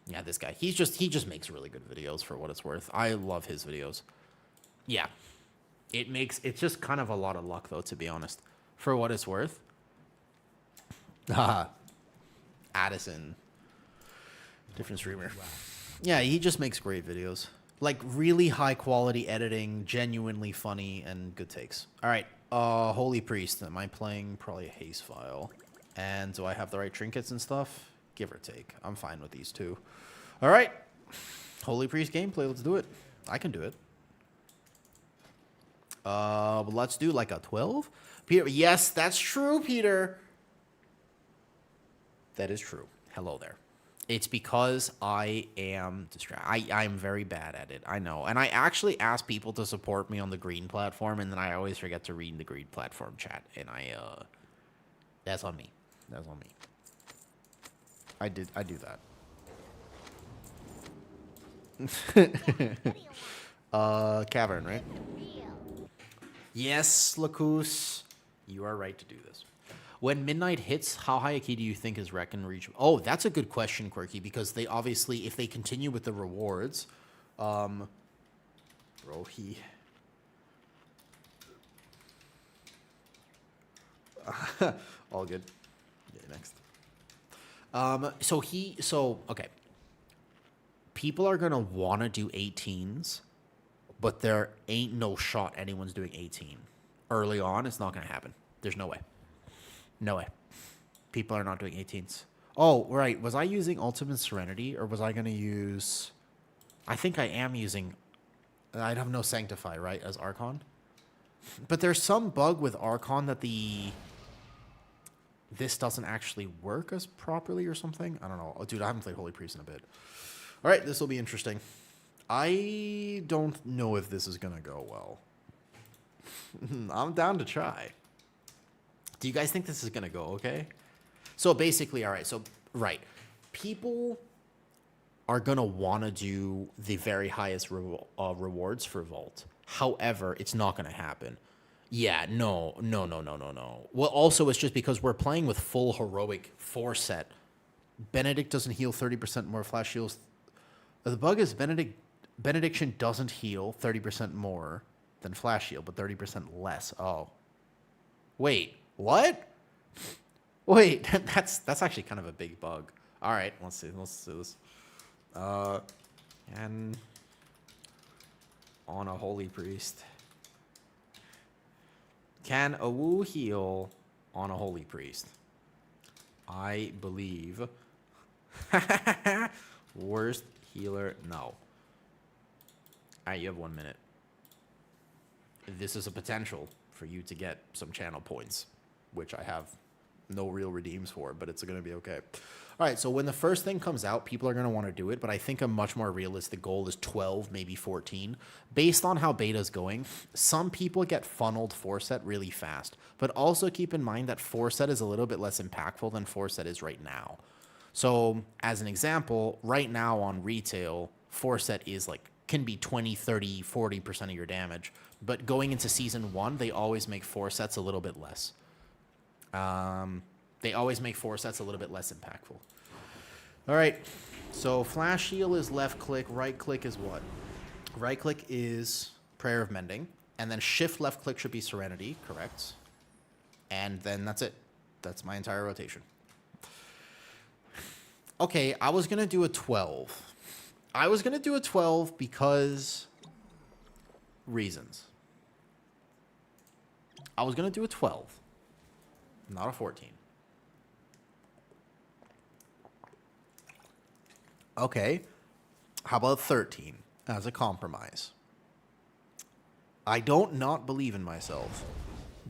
Yeah, this guy. He just makes really good videos for what it's worth. I love his videos. Yeah. It's just kind of a lot of luck, though, to be honest. For what it's worth. Addison. Different streamer. Wow. Yeah, he just makes great videos. Like, really high quality editing, genuinely funny, and good takes. Alright, Holy Priest. Am I playing probably a haste file? And do I have the right trinkets and stuff? Give or take. I'm fine with these 2. Alright. Holy Priest gameplay, let's do it. I can do it. Let's do like a 12? Peter, yes, that's true, Peter. That is true. Hello there. It's because I am distracted. I'm very bad at it. I know. And I actually ask people to support me on the green platform, and then I always forget to read the green platform chat. And that's on me. That's on me. I do that. Cavern, right? Yes, Lacus. You are right to do this. When midnight hits, how high a key do you think is Reckon reach? Oh, that's a good question, Quirky, because they obviously, if they continue with the rewards, bro, all good. Yeah, next. Okay. People are gonna want to do 18s, but there ain't no shot anyone's doing 18 early on. It's not gonna happen. There's no way. No way. People are not doing 18s. Oh, right. Was I using Ultimate Serenity, or was I going to use... I think I am using... I'd have no Sanctify, right, as Archon? But there's some bug with Archon that this doesn't actually work as properly or something. I don't know. Oh, dude, I haven't played Holy Priest in a bit. All right, this will be interesting. I don't know if this is going to go well. I'm down to try. Do you guys think this is going to go okay? So basically, all right. So, right. People are going to want to do the very highest rewards for Vault. However, it's not going to happen. Yeah, no. Well, also, it's just because we're playing with full heroic 4 set. Benedict doesn't heal 30% more flash heals. The bug is Benediction doesn't heal 30% more than flash heal, but 30% less. Oh. Wait. What? Wait, that's actually kind of a big bug. All right, let's do this. And on a Holy Priest. Can a woo heal on a holy priest? I believe. Worst healer? No. All right, you have 1 minute. This is a potential for you to get some channel points, which I have no real redeems for, but it's going to be okay. All right, so when the first thing comes out, people are going to want to do it, but I think a much more realistic goal is 12, maybe 14. Based on how beta's going, some people get funneled 4-set really fast, but also keep in mind that 4-set is a little bit less impactful than 4-set is right now. So as an example, right now on retail, 4-set is like, can be 20, 30, 40% of your damage, but going into season 1, they always make 4-sets a little bit less. They always make 4-sets a little bit less impactful. All right, so flash heal is left click, right click is what? Right click is Prayer of Mending, and then shift left click should be Serenity, correct? And then that's it. That's my entire rotation. Okay, I was gonna do a 12. I was gonna do a 12 because reasons. I was gonna do a 12, not a 14. Okay, how about 13 as a compromise? I don't not believe in myself,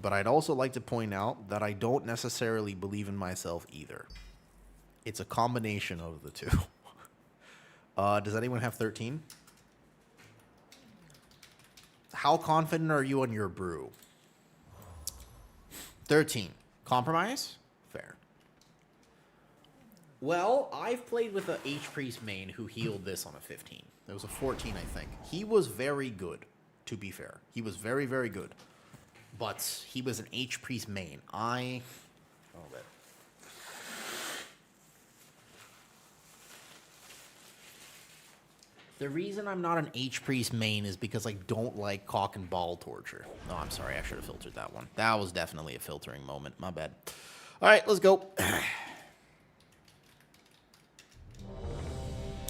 but I'd also like to point out that I don't necessarily believe in myself either. It's a combination of the two. Does anyone have 13? How confident are you on your brew? 13. Compromise? Fair. Well, I've played with a hpriest main who healed this on a 15. It was a 14, I think. He was very good, to be fair. He was very, very good. But he was an hpriest main. Oh, bad. The reason I'm not an hpriest main is because I don't like cock and ball torture. No, I'm sorry. I should have filtered that one. That was definitely a filtering moment. My bad. All right, let's go.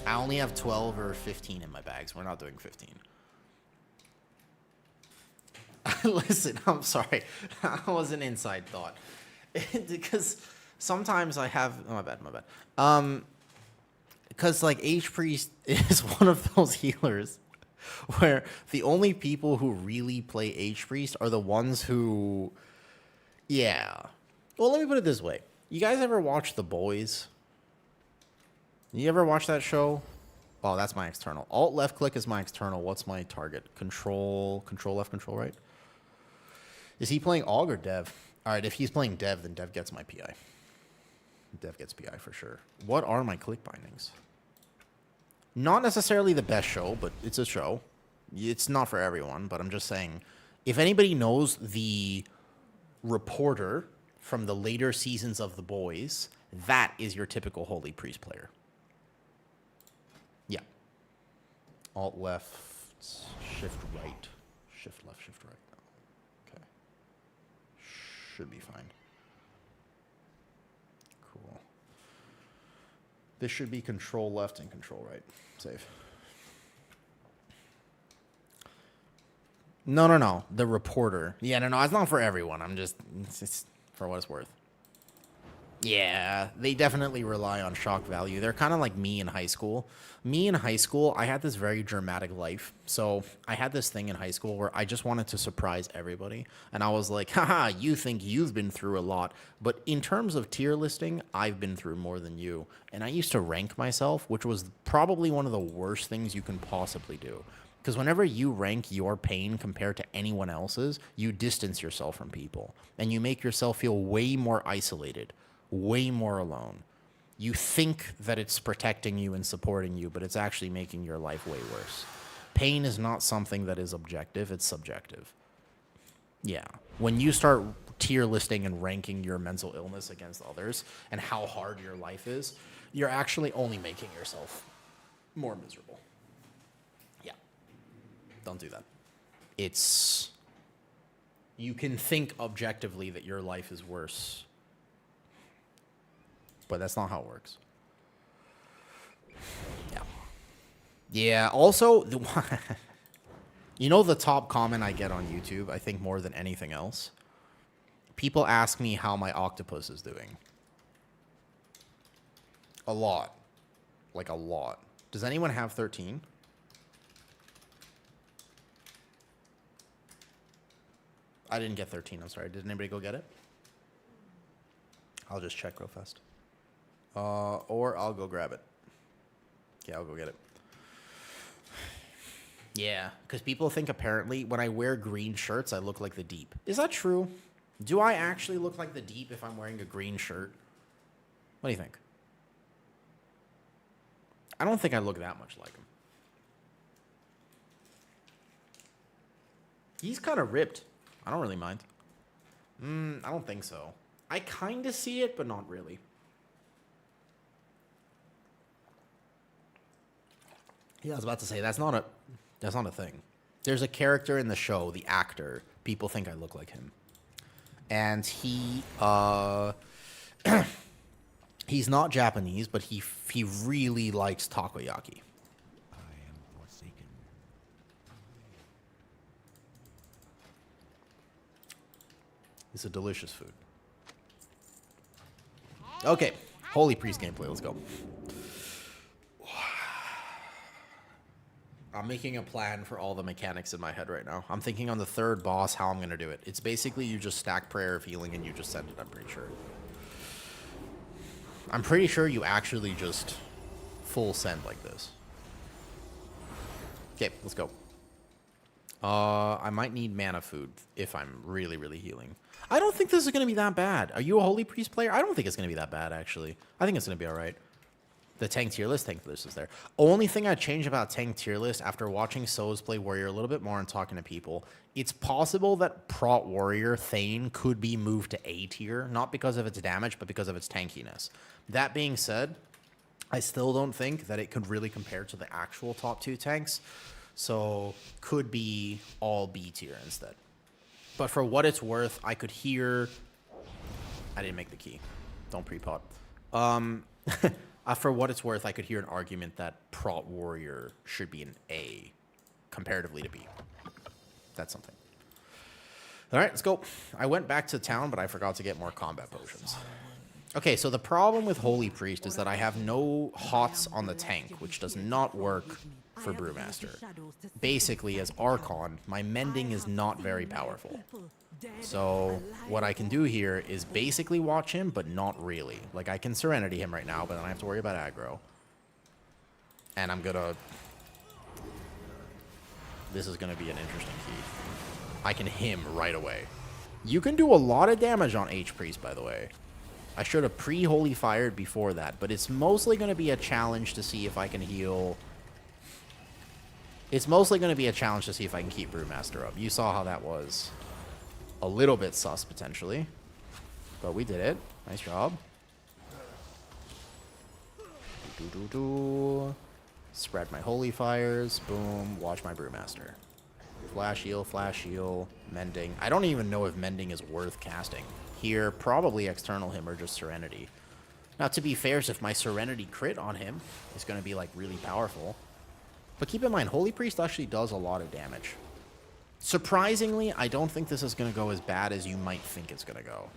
I only have 12 or 15 in my bags. We're not doing 15. Listen, I'm sorry. That was an inside thought. Because sometimes I have... Oh, my bad. Because, like, hpriest is one of those healers where the only people who really play hpriest are the ones who... Yeah. Well, let me put it this way. You guys ever watch The Boys? You ever watch that show? Oh, that's my external. Alt left click is my external. What's my target? Control left, control right. Is he playing AUG or Dev? All right, if he's playing Dev, then Dev gets my PI. Dev gets PI for sure. What are my click bindings? Not necessarily the best show, but it's a show. It's not for everyone, but I'm just saying, if anybody knows the reporter from the later seasons of The Boys, that is your typical Holy Priest player. Yeah. Alt left, shift right. Shift left, shift right. Okay. Should be fine. Cool. This should be control left and control right. Save. No. The reporter. Yeah, no, it's not for everyone. It's for what it's worth. Yeah, they definitely rely on shock value. They're kind of like me in high school. Me in high school, I had this very dramatic life. So I had this thing in high school where I just wanted to surprise everybody. And I was like, haha, you think you've been through a lot. But in terms of tier listing, I've been through more than you. And I used to rank myself, which was probably one of the worst things you can possibly do. Because whenever you rank your pain compared to anyone else's, you distance yourself from people. And you make yourself feel way more isolated. Way more alone. You think that it's protecting you and supporting you, but it's actually making your life way worse. Pain is not something that is objective, it's subjective. Yeah. When you start tier listing and ranking your mental illness against others and how hard your life is, you're actually only making yourself more miserable. Yeah. Don't do that. You can think objectively that your life is worse, but that's not how it works. Yeah. Yeah, also, you know the top comment I get on YouTube, I think more than anything else? People ask me how my octopus is doing. A lot. Like a lot. Does anyone have 13? I didn't get 13, I'm sorry. Did anybody go get it? I'll just check real fast. Or I'll go grab it. Yeah, I'll go get it. Yeah, because people think apparently when I wear green shirts, I look like the Deep. Is that true? Do I actually look like the Deep if I'm wearing a green shirt? What do you think? I don't think I look that much like him. He's kind of ripped. I don't really mind. I don't think so. I kind of see it, but not really. Yeah, I was about to say, that's not a thing. There's a character in the show, the actor, people think I look like him. And he, he's not Japanese, but he really likes takoyaki. I am forsaken. It's a delicious food. Okay, Holy Priest gameplay, let's go. I'm making a plan for all the mechanics in my head right now. I'm thinking on the third boss how I'm going to do it. It's basically you just stack Prayer of Healing and you just send it, I'm pretty sure. I'm pretty sure you actually just full send like this. Okay, let's go. I might need mana food if I'm really, really healing. I don't think this is going to be that bad. Are you a Holy Priest player? I don't think it's going to be that bad, actually. I think it's going to be all right. The tank tier list is there. Only thing I'd change about tank tier list after watching So's play Warrior a little bit more and talking to people, it's possible that Prot Warrior Thane could be moved to A tier, not because of its damage, but because of its tankiness. That being said, I still don't think that it could really compare to the actual top 2 tanks, so could be all B tier instead. But for what it's worth, I could hear... I didn't make the key. Don't pre-pot. For what it's worth, I could hear an argument that Prot Warrior should be an A comparatively to B. That's something. All right, let's go. I went back to town, but I forgot to get more combat potions. Okay, so the problem with Holy Priest is that I have no hots on the tank, which does not work for Brewmaster. Basically, as Archon, my mending is not very powerful. So what I can do here is basically watch him, but not really. Like, I can Serenity him right now, but then I have to worry about aggro. And I'm gonna... This is gonna be an interesting key. I can him right away. You can do a lot of damage on hpriest, by the way. I should have pre-Holy Fired before that, but it's mostly gonna be a challenge to see if I can heal... It's mostly gonna be a challenge to see if I can keep Brewmaster up. You saw how that was. A little bit sus, potentially. But we did it. Nice job. Spread my Holy Fires. Boom. Watch my Brewmaster. Flash heal, mending. I don't even know if mending is worth casting. Here, probably external him or just Serenity. Now, to be fair, if my Serenity crit on him is going to be, like, really powerful. But keep in mind, Holy Priest actually does a lot of damage. Surprisingly, I don't think this is going to go as bad as you might think it's going to go.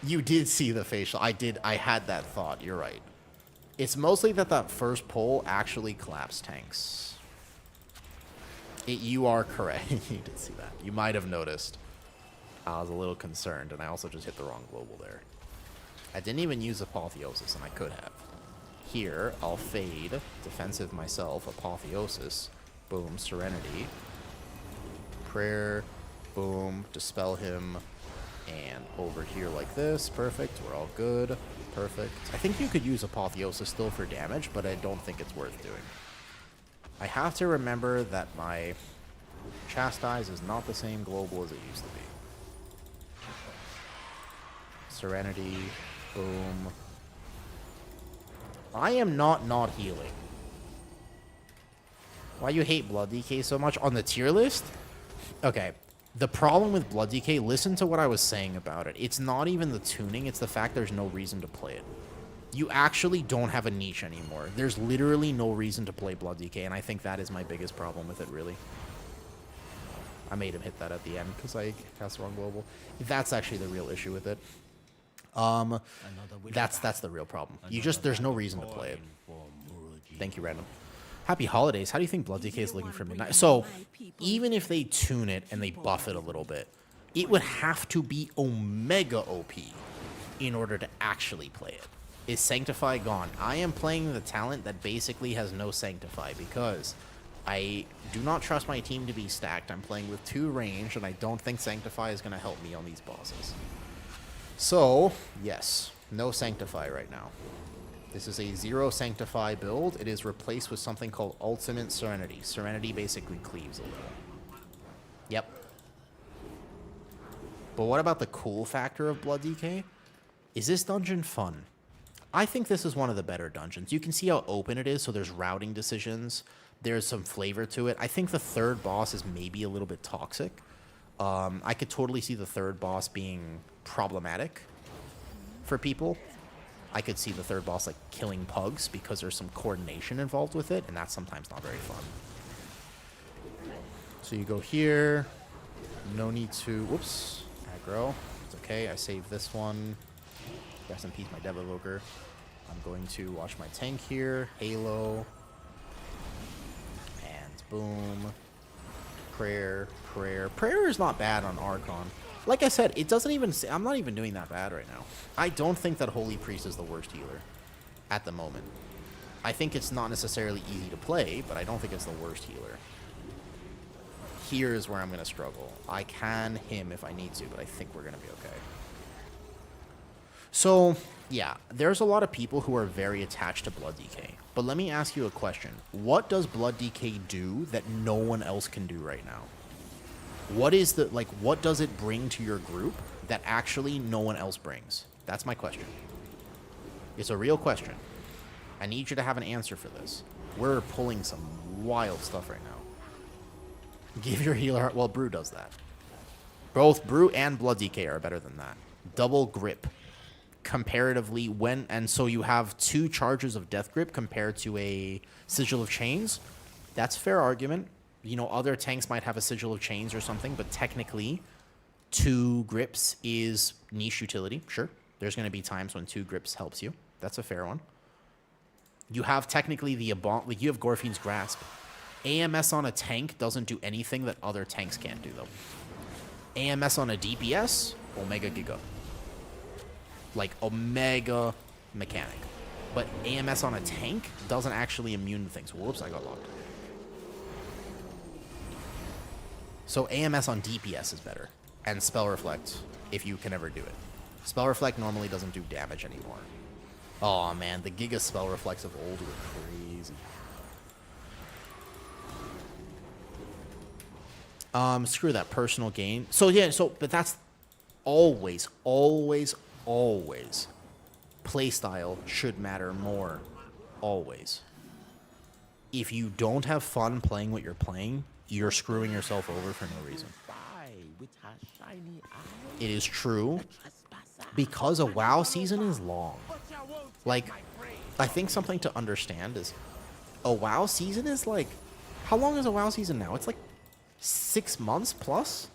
You did see the facial. I had that thought. You're right. It's mostly that first pull actually collapsed tanks. You are correct. You did see that. You might have noticed. I was a little concerned, and I also just hit the wrong global there. I didn't even use Apotheosis, and I could have. Here, I'll fade, defensive myself, Apotheosis, boom, Serenity. Prayer, boom, dispel him, and over here like this. Perfect, we're all good. Perfect. I think you could use Apotheosis still for damage, but I don't think it's worth doing. I have to remember that my Chastise is not the same global as it used to be. Serenity, boom. I am not healing. Why you hate Blood DK so much? On the tier list? Okay, the problem with Blood DK, listen to what I was saying about it. It's not even the tuning, it's the fact there's no reason to play it. You actually don't have a niche anymore. There's literally no reason to play Blood DK, and I think that is my biggest problem with it, really. I made him hit that at the end because I cast the wrong global. That's actually the real issue with it. That's the real problem. There's no reason to play it. Thank you, random. Happy holidays. How do you think Blood DK is looking for midnight? So, even if they tune it and they buff it a little bit, it would have to be Omega OP in order to actually play it. Is Sanctify gone? I am playing the talent that basically has no Sanctify because I do not trust my team to be stacked. I'm playing with 2 range, and I don't think Sanctify is going to help me on these bosses. So, yes, no Sanctify right now. This is a 0 Sanctify build. It is replaced with something called Ultimate Serenity. Serenity basically cleaves a little. Yep. But what about the cool factor of Blood DK? Is this dungeon fun? I think this is one of the better dungeons. You can see how open it is, so there's routing decisions. There's some flavor to it. I think the 3rd boss is maybe a little bit toxic. I could totally see the 3rd boss being problematic for people. I could see the 3rd boss like killing pugs because there's some coordination involved with it, and that's sometimes not very fun. So you go here. No need to... Whoops. Aggro. It's okay. I saved this one. Rest in peace, my Dev Evoker. I'm going to watch my tank here. Halo. And boom. Prayer. Prayer. Prayer is not bad on Archon. Like I said, it doesn't even say... I'm not even doing that bad right now. I don't think that Holy Priest is the worst healer at the moment. I think it's not necessarily easy to play, but I don't think it's the worst healer. Here is where I'm going to struggle. I can him if I need to, but I think we're going to be okay. So, yeah, there's a lot of people who are very attached to Blood DK. But let me ask you a question. What does Blood DK do that no one else can do right now? What does it bring to your group that actually no one else brings? That's my question. It's a real question. I need you to have an answer for this. We're pulling some wild stuff right now. Give your healer... Well, Brew does that. Both Brew and Blood DK are better than that. Double grip. Comparatively, and so you have 2 charges of Death Grip compared to a Sigil of Chains. That's a fair argument. You know, other tanks might have a Sigil of Chains or something, but technically 2 grips is niche utility. Sure. There's going to be times when 2 grips helps you. That's a fair one. You have technically you have Gorfine's Grasp. AMS on a tank doesn't do anything that other tanks can't do, though. AMS on a DPS, Omega Giga. Like, Omega mechanic. But AMS on a tank doesn't actually immune to things. Whoops, I got locked. So AMS on DPS is better. And Spell Reflect, if you can ever do it. Spell Reflect normally doesn't do damage anymore. Oh man, the Giga Spell Reflects of old were crazy. Screw that personal gain. So yeah, but that's always playstyle should matter more. Always. If you don't have fun playing what you're playing, you're screwing yourself over for no reason. It is true because a WoW season is long. Like, I think something to understand is a WoW season is like, how long is a WoW season now? It's like 6 months plus.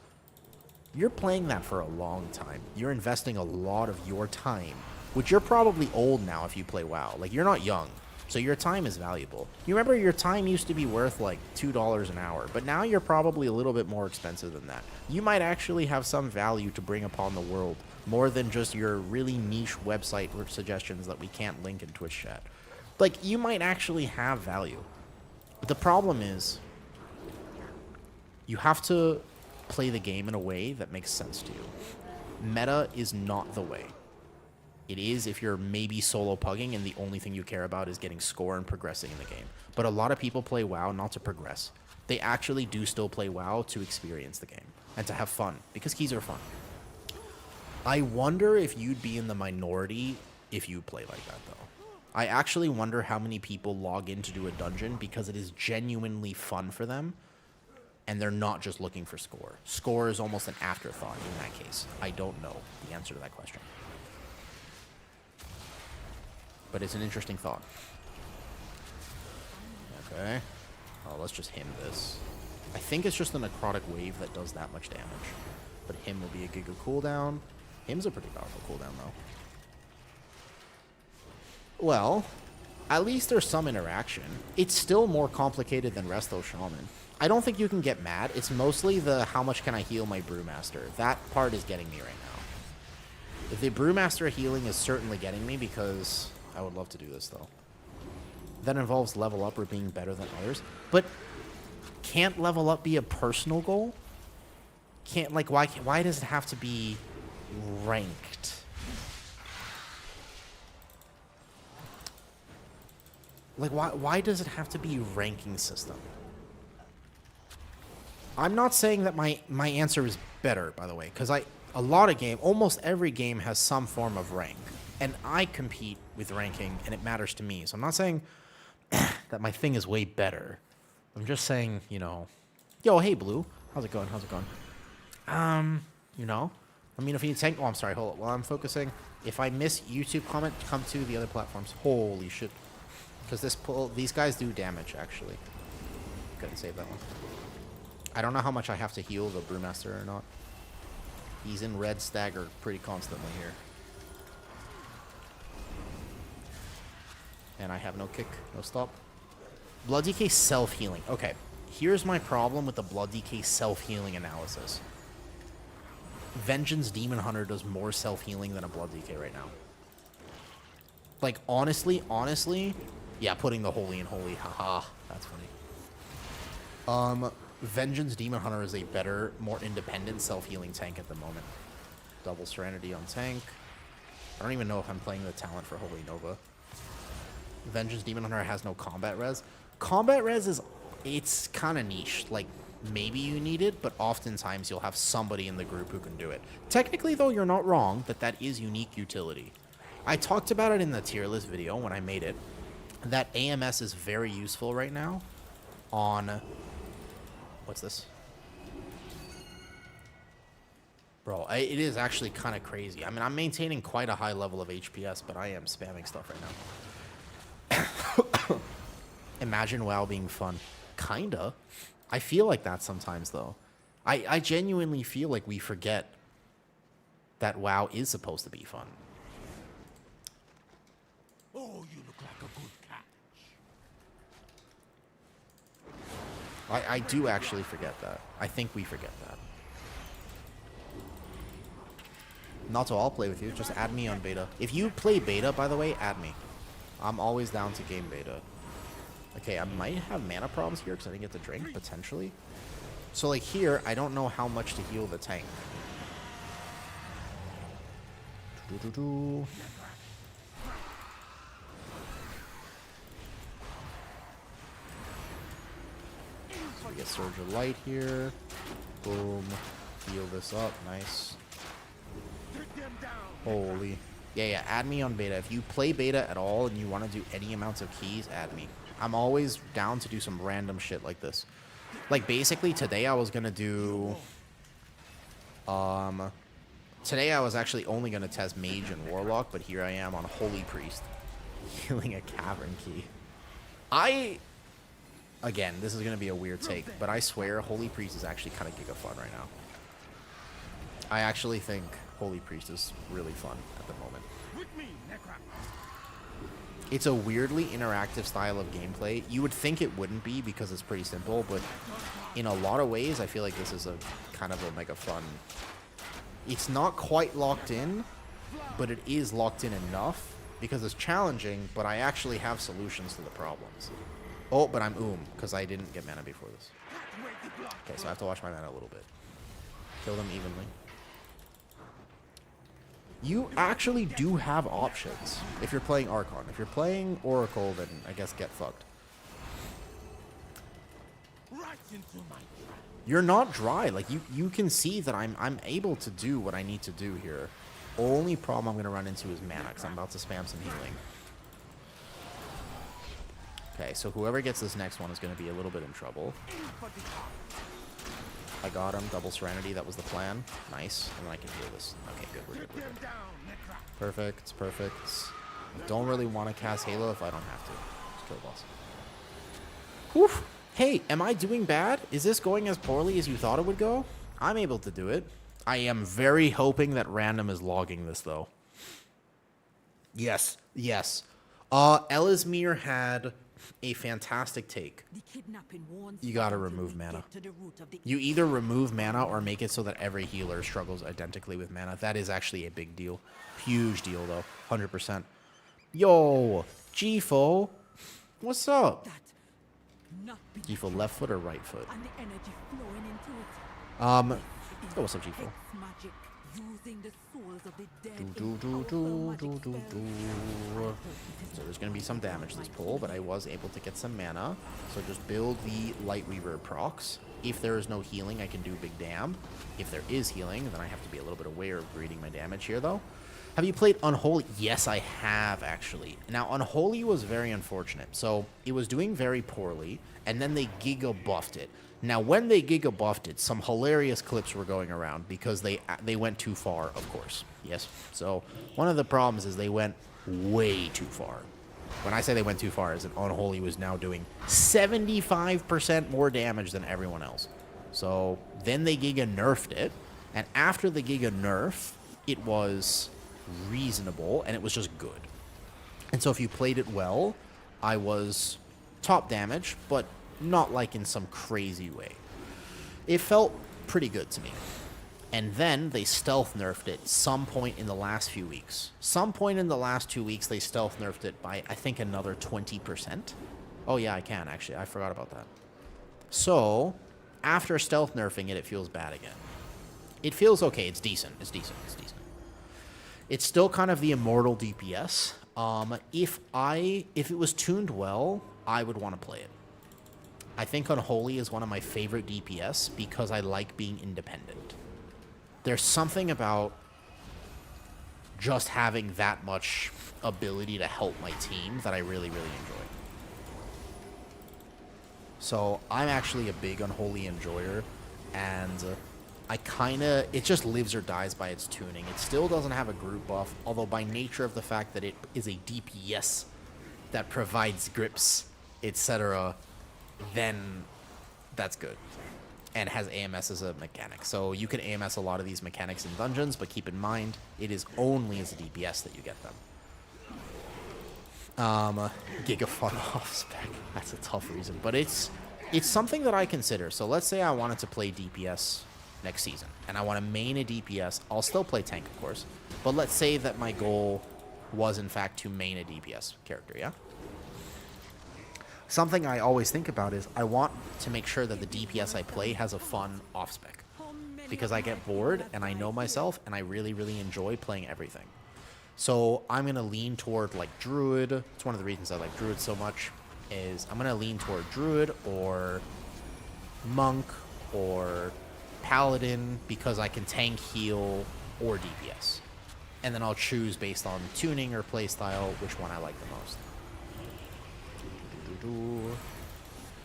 You're playing that for a long time. You're investing a lot of your time, which you're probably old now if you play WoW. Like, you're not young, so your time is valuable. You remember your time used to be worth like $2 an hour, but now you're probably a little bit more expensive than that. You might actually have some value to bring upon the world, more than just your really niche website suggestions that we can't link in Twitch chat. Like, you might actually have value. But the problem is, you have to play the game in a way that makes sense to you. Meta is not the way. It is if you're maybe solo pugging and the only thing you care about is getting score and progressing in the game. But a lot of people play WoW not to progress. They actually do still play WoW to experience the game and to have fun, because keys are fun. I wonder if you'd be in the minority if you play like that, though. I actually wonder how many people log in to do a dungeon because it is genuinely fun for them, and they're not just looking for score. Score is almost an afterthought in that case. I don't know the answer to that question. But it's an interesting thought. Okay. Oh, let's just him this. I think it's just the necrotic wave that does that much damage. But him will be a giga cooldown. Him's a pretty powerful cooldown, though. Well, at least there's some interaction. It's still more complicated than Resto Shaman. I don't think you can get mad. It's mostly the how much can I heal my Brewmaster. That part is getting me right now. If the Brewmaster healing is certainly getting me, because I would love to do this, though. That involves level up or being better than others. But can't level up be a personal goal? Can't, like, why does it have to be ranked? Like, why does it have to be a ranking system? I'm not saying that my answer is better, by the way, because almost every game has some form of rank, and I compete with ranking, and it matters to me. So I'm not saying that my thing is way better. I'm just saying, you know, yo, hey, Blue, how's it going? How's it going? You know, I mean, if you tank, oh, I'm sorry, hold up. While I'm focusing, if I miss YouTube comment, come to the other platforms. Holy shit, because these guys do damage actually. Couldn't save that one. I don't know how much I have to heal the Brewmaster or not. He's in red stagger pretty constantly here. And I have no kick, no stop. Blood DK self-healing. Okay, here's my problem with the Blood DK self-healing analysis. Vengeance Demon Hunter does more self-healing than a Blood DK right now. Like, honestly, yeah, putting the Holy in Holy, haha, that's funny. Vengeance Demon Hunter is a better, more independent self-healing tank at the moment. Double Serenity on tank. I don't even know if I'm playing the talent for Holy Nova. Vengeance Demon Hunter has no combat res. Combat res it's kind of niche. Like, maybe you need it, but oftentimes you'll have somebody in the group who can do it. Technically, though, you're not wrong that is unique utility. I talked about it in the tier list video when I made it, that AMS is very useful right now on... What's this? Bro, it is actually kind of crazy. I mean, I'm maintaining quite a high level of HPS, but I am spamming stuff right now. Imagine WoW being fun. Kinda. I feel like that sometimes, though. I genuinely feel like we forget that WoW is supposed to be fun. Oh, you look like a good catch. I do actually forget that. I think we forget that. Not so I'll play with you. Just add me on beta. If you play beta, by the way, add me. I'm always down to game beta. Okay, I might have mana problems here because I didn't get to drink, potentially. So, like, here, I don't know how much to heal the tank. So we get Surge of Light here. Boom. Heal this up. Nice. Holy. Yeah, add me on beta. If you play beta at all and you want to do any amounts of keys, add me. I'm always down to do some random shit like this. Like, basically, today I was going to do... Today I was actually only going to test Mage and Warlock, but here I am on Holy Priest. Healing a Cavern Key. Again, this is going to be a weird take, but I swear Holy Priest is actually kind of giga fun right now. I actually think Holy Priest is really fun at the moment. It's a weirdly interactive style of gameplay. You would think it wouldn't be because it's pretty simple, but in a lot of ways, I feel like this is a kind of a mega fun. It's not quite locked in, but it is locked in enough because it's challenging, but I actually have solutions to the problems. Oh, but I'm because I didn't get mana before this. Okay, so I have to watch my mana a little bit. Kill them evenly. You actually do have options if you're playing Archon. If you're playing Oracle, then I guess get fucked. You're not dry. Like, you can see that I'm able to do what I need to do here. Only problem I'm going to run into is mana, because I'm about to spam some healing. Okay, so whoever gets this next one is going to be a little bit in trouble. I got him. Double Serenity. That was the plan. Nice. And then I can heal this. Okay, good. We're good. Perfect. Perfect. Don't really want to cast Halo if I don't have to. Just kill the boss. Whew. Hey, am I doing bad? Is this going as poorly as you thought it would go? I'm able to do it. I am very hoping that random is logging this, though. Yes, yes. Elismir had a fantastic take. You gotta remove mana. You either remove mana or make it so that every healer struggles identically with mana. That is actually a big deal. Huge deal, though. 100%. Yo, Gfo. What's up? Gfo, left foot or right foot? Go, what's up, Gfo? So there's going to be some damage this pull, but I was able to get some mana. So just build the Light Reverb procs. If there is no healing, I can do big dam. If there is healing, then I have to be a little bit aware of reading my damage here, though. Have you played Unholy? Yes, I have, actually. Now, Unholy was very unfortunate. So it was doing very poorly, and then they Giga buffed it. Now, when they Giga buffed it, some hilarious clips were going around because they went too far, of course. Yes. So one of the problems is they went way too far. When I say they went too far, is that Unholy was now doing 75% more damage than everyone else. So then they Giga nerfed it, and after the Giga nerf, it was reasonable, and it was just good. And so if you played it well, I was top damage, but not like in some crazy way. It felt pretty good to me. And then they stealth nerfed it some point in the last few weeks. Some point in the last 2 weeks, they stealth nerfed it by, I think, another 20%. Oh, yeah, I can, actually. I forgot about that. So, after stealth nerfing it, it feels bad again. It feels okay. It's decent. It's decent. It's decent. It's still kind of the immortal DPS. If it was tuned well, I would want to play it. I think Unholy is one of my favorite DPS because I like being independent. There's something about just having that much ability to help my team that I really, really enjoy. So I'm actually a big Unholy enjoyer, and it just lives or dies by its tuning. It still doesn't have a group buff, although by nature of the fact that it is a DPS that provides grips, etc., then that's good. And has AMS as a mechanic. So you can AMS a lot of these mechanics in dungeons, but keep in mind, it is only as a DPS that you get them. Gigafun off spec. That's a tough reason. But it's something that I consider. So let's say I wanted to play DPS next season, and I want to main a DPS. I'll still play tank, of course. But let's say that my goal was, in fact, to main a DPS character, yeah? Something I always think about is I want to make sure that the DPS I play has a fun off-spec. Because I get bored, and I know myself, and I really, really enjoy playing everything. So I'm going to lean toward, like, Druid. It's one of the reasons I like Druid so much, is I'm going to lean toward Druid or Monk or Paladin, because I can tank, heal, or DPS. And then I'll choose based on tuning or playstyle which one I like the most.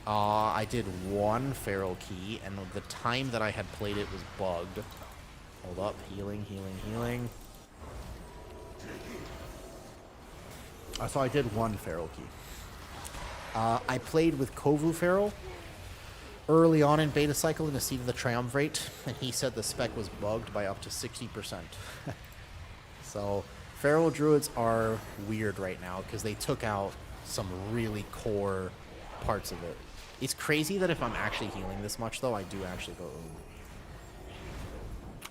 I did one Feral Key, and the time that I had played it was bugged. Hold up. Healing, healing, healing. So I did one Feral Key. I played with Kovu Feral early on in Beta Cycle in the Seed of the Triumvirate, and he said the spec was bugged by up to 60%. So Feral Druids are weird right now because they took out some really core parts of it. It's crazy that if I'm actually healing this much, though, I do actually go...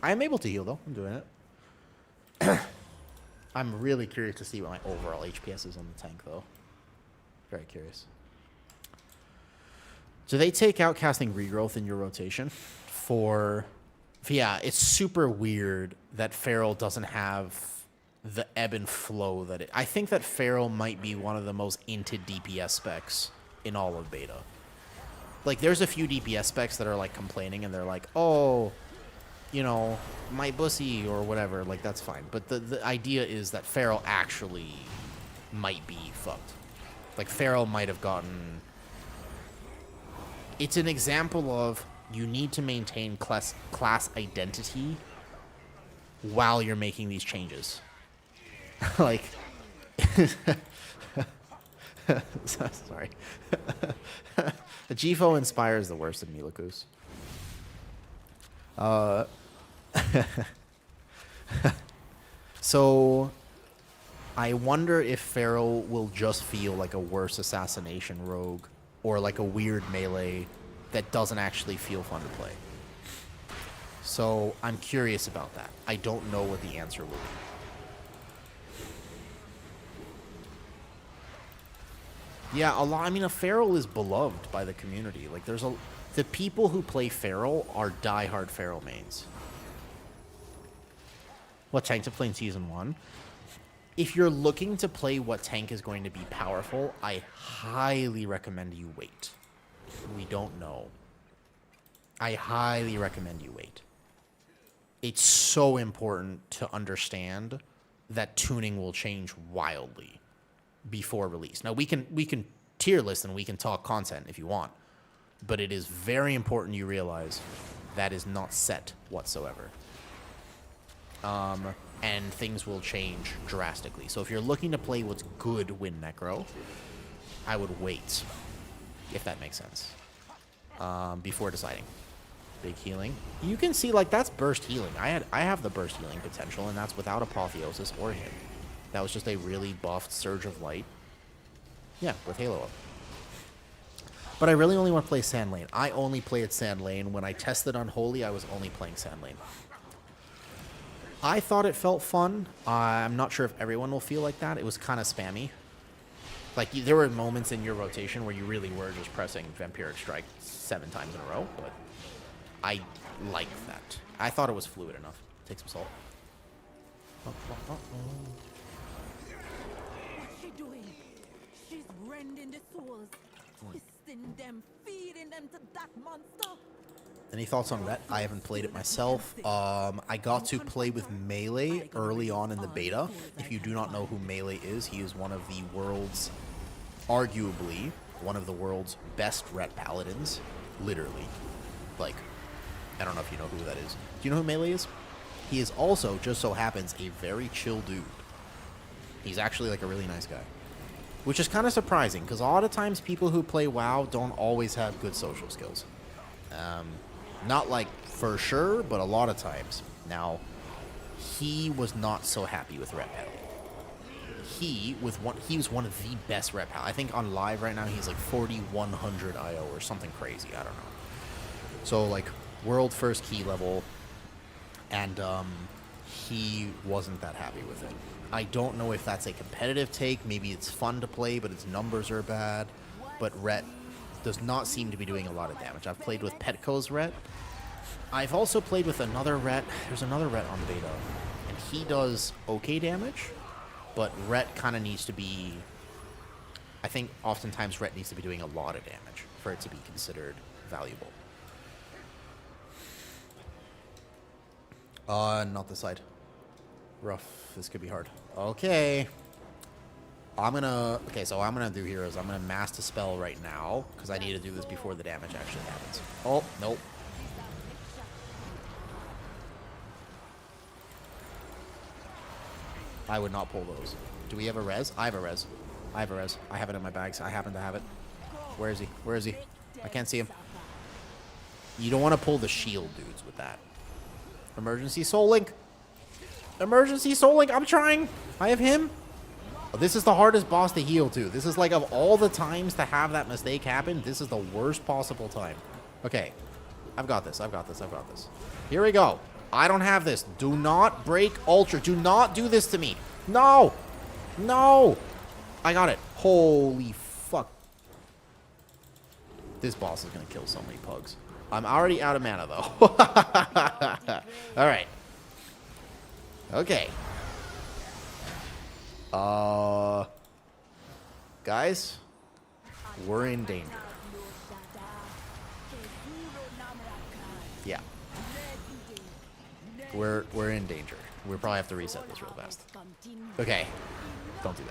I am able to heal, though. I'm doing it. I'm really curious to see what my overall HPS is on the tank, though. Very curious. Do they take out casting Regrowth in your rotation? Yeah, it's super weird that Feral doesn't have the ebb and flow that it... I think that Feral might be one of the most into DPS specs in all of beta. Like, there's a few DPS specs that are, like, complaining, and they're like, oh, you know, my bussy or whatever. Like, that's fine. But the idea is that Feral actually might be fucked. Like, Feral might have gotten... It's an example of you need to maintain class identity while you're making these changes. Like, Sorry. The Gifo Inspire is the worst of Milakus. So, I wonder if Pharaoh will just feel like a worse assassination rogue, or like a weird melee that doesn't actually feel fun to play. So, I'm curious about that. I don't know what the answer will be. Yeah, a lot. I mean, a Feral is beloved by the community. Like, the people who play Feral are diehard Feral mains. What tank to play in Season 1? If you're looking to play what tank is going to be powerful, I highly recommend you wait. We don't know. I highly recommend you wait. It's so important to understand that tuning will change wildly before release. Now, we can tier list and we can talk content if you want, but it is very important you realize that is not set whatsoever. And things will change drastically. So if you're looking to play what's good win Necro, I would wait, if that makes sense, before deciding. Big healing. You can see, like, that's burst healing. I have the burst healing potential, and that's without Apotheosis or him. That was just a really buffed Surge of Light. Yeah, with Halo up. But I really only want to play Sand Lane. I only played Sand Lane. When I tested Unholy, I was only playing Sand Lane. I thought it felt fun. I'm not sure if everyone will feel like that. It was kind of spammy. Like, there were moments in your rotation where you really were just pressing Vampiric Strike 7 times in a row, but I liked that. I thought it was fluid enough. Take some salt. What's she doing? She's rending the souls, twisting them, feeding them to that monster. Any thoughts on Ret? I haven't played it myself. I got to play with Melee early on in the beta. If you do not know who Melee is, he is one of the world's, arguably, one of the world's best Ret Paladins. Literally. Like, I don't know if you know who that is. Do you know who Melee is? He is also, just so happens, a very chill dude. He's actually like a really nice guy. Which is kind of surprising, because a lot of times people who play WoW don't always have good social skills. Not like for sure, but a lot of times. Now, he was not so happy with Ret Paladin. He was one of the best Ret Paladin. I think on live right now he's like 4,100 IO or something crazy. I don't know. So like world first key level, and he wasn't that happy with it. I don't know if that's a competitive take. Maybe it's fun to play, but its numbers are bad. But Ret does not seem to be doing a lot of damage. I've played with Petco's Ret. I've also played with another Ret. There's another Ret on beta, and he does okay damage, but Ret kind of needs to be... I think oftentimes Ret needs to be doing a lot of damage for it to be considered valuable. Not this side. Rough. This could be hard. Okay. So I'm gonna do heroes. I'm gonna master spell right now, because I need to do this before the damage actually happens. Oh, nope. I would not pull those. Do we have a res? I have a res. I have a res. I have it in my bags. I happen to have it. Where is he? Where is he? I can't see him. You don't want to pull the shield dudes with that. Emergency Soul Link. Emergency Soul Link. I'm trying. I have him. Oh, this is the hardest boss to heal to. This is like, of all the times to have that mistake happen, this is the worst possible time. Okay. I've got this. I've got this. I've got this. Here we go. I don't have this. Do not break Ultra. Do not do this to me. No. No. I got it. Holy fuck. This boss is going to kill so many pugs. I'm already out of mana, though. All right. Okay. Guys, we're in danger. Yeah. We're in danger. We'll probably have to reset this real fast. Okay. Don't do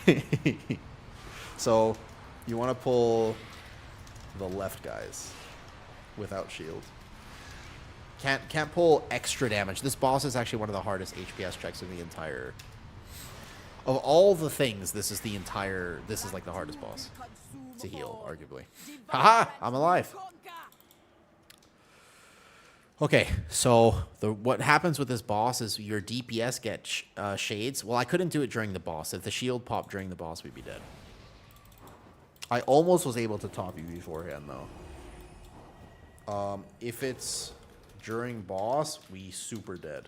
that. So, you want to pull the left guys without shield. Can't pull extra damage. This boss is actually one of the hardest HPS checks in the entire Of all the things, this is like the hardest boss to heal, arguably. Haha, I'm alive. Okay, so what happens with this boss is your DPS gets shades. Well, I couldn't do it during the boss. If the shield popped during the boss, we'd be dead. I almost was able to top you beforehand, though. If it's during boss, we super dead.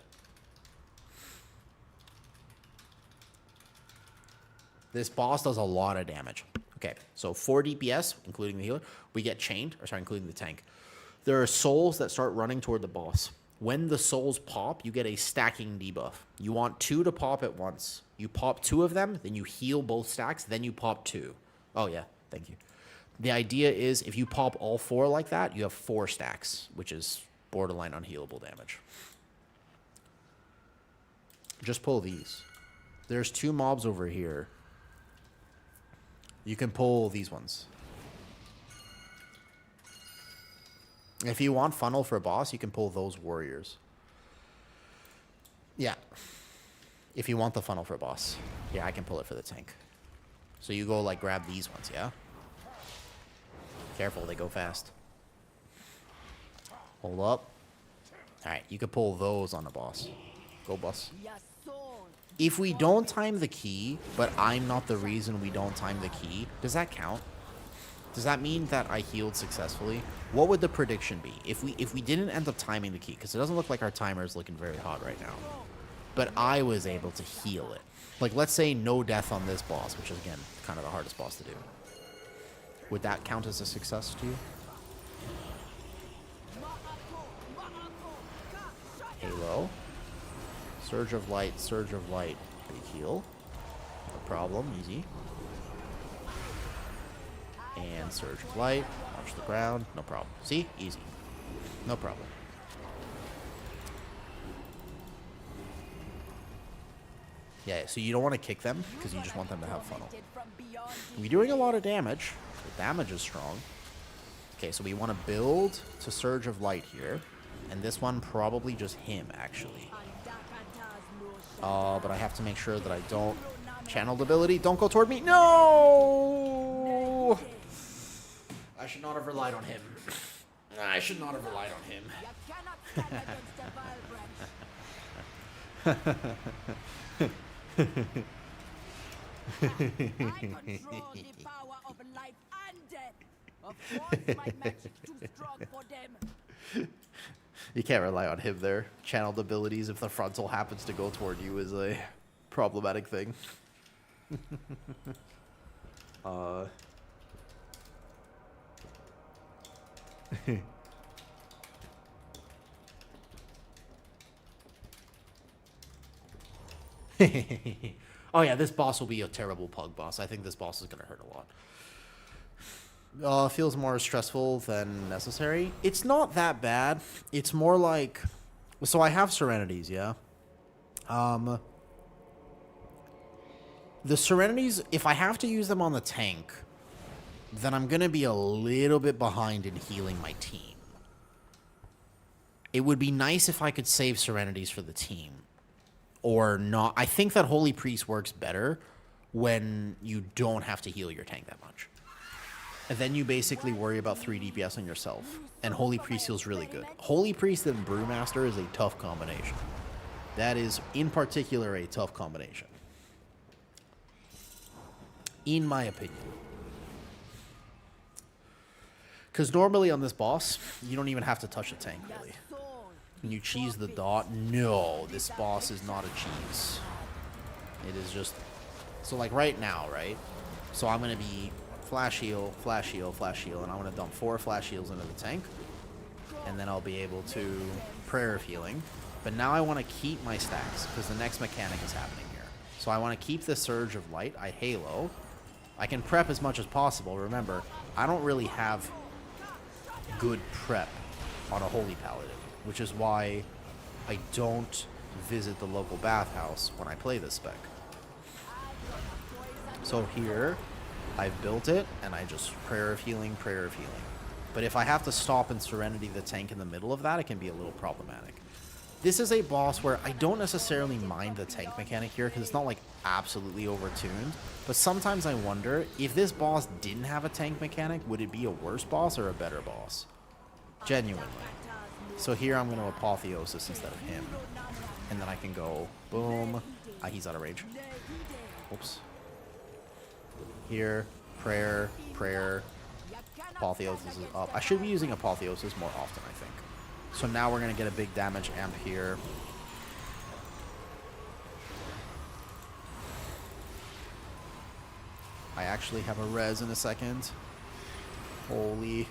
This boss does a lot of damage. Okay, so 4 DPS, including the healer, we get chained, or sorry, including the tank. There are souls that start running toward the boss. When the souls pop, you get a stacking debuff. You want 2 to pop at once. You pop 2 of them, then you heal both stacks, then you pop 2. Oh, yeah, thank you. The idea is if you pop all 4 like that, you have 4 stacks, which is borderline unhealable damage. Just pull these. There's 2 mobs over here. You can pull these ones. If you want funnel for a boss, you can pull those warriors. Yeah. If you want the funnel for a boss. Yeah, I can pull it for the tank. So you go, like, grab these ones, yeah? Careful, they go fast. Hold up. Alright, you can pull those on the boss. Go, boss. If we don't time the key, but I'm not the reason we don't time the key, does that count? Does that mean that I healed successfully? What would the prediction be? If we didn't end up timing the key, because it doesn't look like our timer is looking very hot right now, but I was able to heal it. Like, let's say no death on this boss, which is, again, kind of the hardest boss to do. Would that count as a success to you? Halo. Surge of light, big heal. No problem, easy. And surge of light, watch the ground, no problem. See? Easy. No problem. Yeah, so you don't want to kick them, because you just want them to have funnel. We're doing a lot of damage. The damage is strong. Okay, so we want to build to Surge of Light here. And this one, probably just him, actually. But I have to make sure that I don't... Channeled ability, don't go toward me. No! I should not have relied on him. I should not have relied on him. I control the power of life and death. Of course, my magic too strong for them. You can't rely on him there. Channeled abilities, if the frontal happens to go toward you, is a problematic thing. Oh yeah, this boss will be a terrible pug boss. I think this boss is going to hurt a lot. Feels more stressful than necessary. It's not that bad. It's more like... So I have Serenities, yeah? The Serenities, if I have to use them on the tank, then I'm going to be a little bit behind in healing my team. It would be nice if I could save Serenities for the team. Or not. I think that Holy Priest works better when you don't have to heal your tank that much. And then you basically worry about 3 DPS on yourself. And Holy Priest feels really good. Holy Priest and Brewmaster is a tough combination. That is, in particular, a tough combination. In my opinion. Because normally on this boss, you don't even have to touch the tank, really. When you cheese the dot, no, this boss is not a cheese. It is just... So, like, right now, right? So I'm going to be flash heal, flash heal, flash heal, and I'm going to dump 4 flash heals into the tank. And then I'll be able to prayer of healing. But now I want to keep my stacks, because the next mechanic is happening here. So I want to keep the Surge of Light. I Halo. I can prep as much as possible. Remember, I don't really have good prep on a Holy Paladin, which is why I don't visit the local bathhouse when I play this spec. So here, I've built it, and I just prayer of healing, prayer of healing. But if I have to stop and Serenity the tank in the middle of that, it can be a little problematic. This is a boss where I don't necessarily mind the tank mechanic here because it's not like absolutely overtuned. But sometimes I wonder if this boss didn't have a tank mechanic, would it be a worse boss or a better boss? Genuinely. So here I'm going to Apotheosis instead of him. And then I can go boom. Ah, he's out of range. Oops. Here, prayer, prayer. Apotheosis is up. I should be using Apotheosis more often, I think. So now we're going to get a big damage amp here. I actually have a res in a second. Holy.